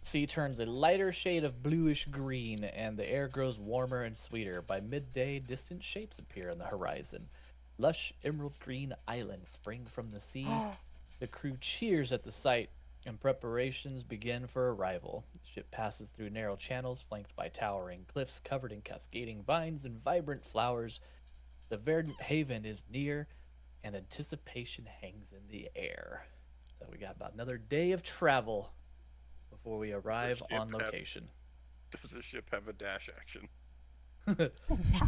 A: Sea turns a lighter shade of bluish green, and the air grows warmer and sweeter. By midday, distant shapes appear on the horizon. Lush emerald green islands spring from the sea. The crew cheers at the sight and preparations begin for arrival. The ship passes through narrow channels flanked by towering cliffs covered in cascading vines and vibrant flowers. The verdant haven is near, and anticipation hangs in the air. So we got about another day of travel before we arrive
C: ship
A: on
C: have-
A: location.
C: Does the ship have a dash action?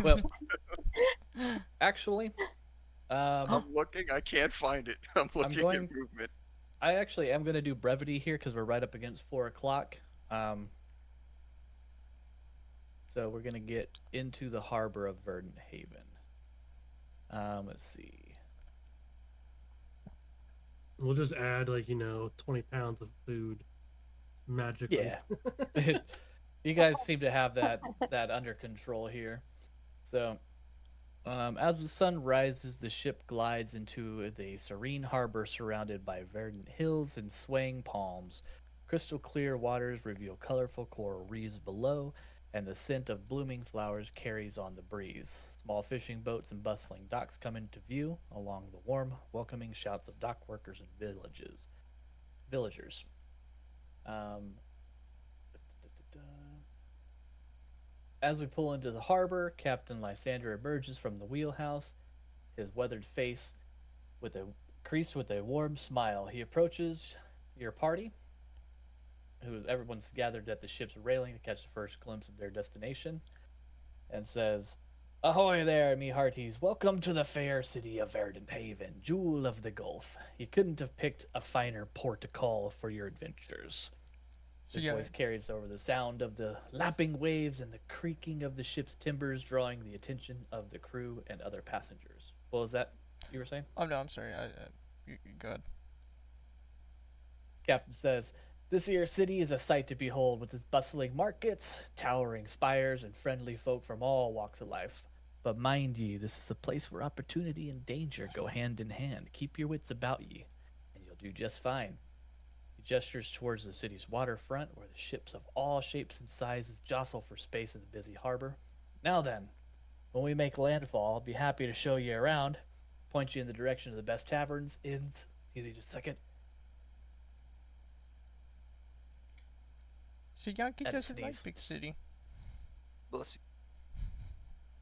A: Well, actually,
C: I'm looking. I can't find it. I'm looking
A: going-
C: at movement.
A: I actually am going to do brevity here because we're right up against 4 o'clock. So we're going to get into the harbor of Verdant Haven. Let's see.
D: We'll just add 20 pounds of food magically.
A: Yeah. You guys seem to have that under control here. So, as the sun rises, the ship glides into the serene harbor surrounded by verdant hills and swaying palms. Crystal clear waters reveal colorful coral reefs below, and the scent of blooming flowers carries on the breeze. Small fishing boats and bustling docks come into view, along the warm, welcoming shouts of dock workers and villagers. Um, As we pull into the harbor, Captain Lysander emerges from the wheelhouse, his weathered face creased with a warm smile. He approaches your party, who everyone's gathered at the ship's railing to catch the first glimpse of their destination, and says, "Ahoy there, me hearties! Welcome to the fair city of Verdant Haven, jewel of the Gulf. You couldn't have picked a finer port to call for your adventures."
B: So
A: His
B: yeah,
A: voice carries over the sound of the lapping waves and the creaking of the ship's timbers, drawing the attention of the crew and other passengers. What was that you were saying?
B: oh no, I'm sorry. You go ahead.
A: Captain says, "This here city is a sight to behold with its bustling markets, towering spires, and friendly folk from all walks of life. But mind ye, this is a place where opportunity and danger go hand in hand. Keep your wits about ye, and you'll do just fine." He gestures towards the city's waterfront, where the ships of all shapes and sizes jostle for space in the busy harbor. "Now then, when we make landfall, I'll be happy to show you around, point you in the direction of the best taverns, inns." Excuse me just a second.
B: So Yankee
A: Had to
B: doesn't like
A: sneeze.
B: big city.
G: Bless you.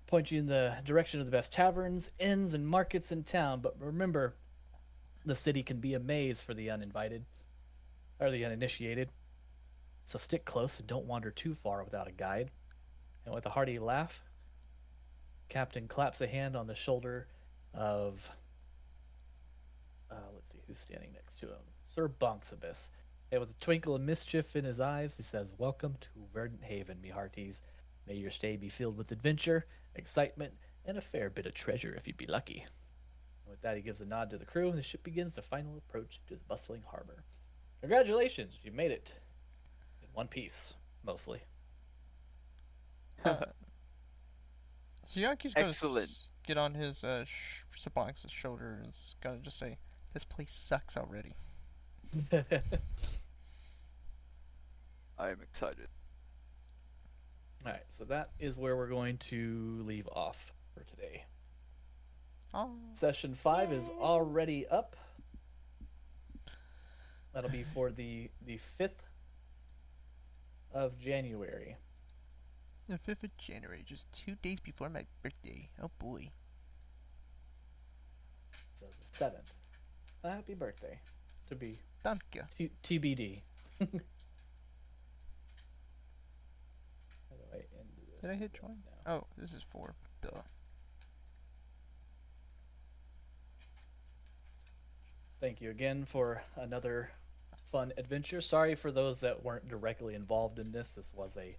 A: Point you in the direction of the best taverns, inns, and markets in town. But remember, the city can be a maze for the uninvited, or the uninitiated. So stick close and don't wander too far without a guide. And with a hearty laugh, Captain claps a hand on the shoulder of, let's see who's standing next to him, Sir Bonksibus. And with a twinkle of mischief in his eyes, he says, "Welcome to Verdant Haven, me hearties. May your stay be filled with adventure, excitement, and a fair bit of treasure if you be lucky." And with that, he gives a nod to the crew, and the ship begins the final approach to the bustling harbor. Congratulations, you made it in one piece, mostly.
B: So Yankee's gonna
G: Excellent.
B: get on his Sabonk's shoulder and is gonna just say, "This place sucks already."
G: I am excited.
A: All right, so that is where we're going to leave off for today.
B: Oh,
A: Session 5 is already up. That'll be for the 5th of January.
B: the 5th of January, just 2 days before my birthday. Oh boy.
A: So the 7th. Happy birthday. To be
B: Thank you.
A: TBD. How do I end this?
B: Did I hit
A: sequence
B: join?
A: now?
B: Oh, this is 4. Duh.
A: Thank you again for another fun adventure. Sorry for those that weren't directly involved in this. This was a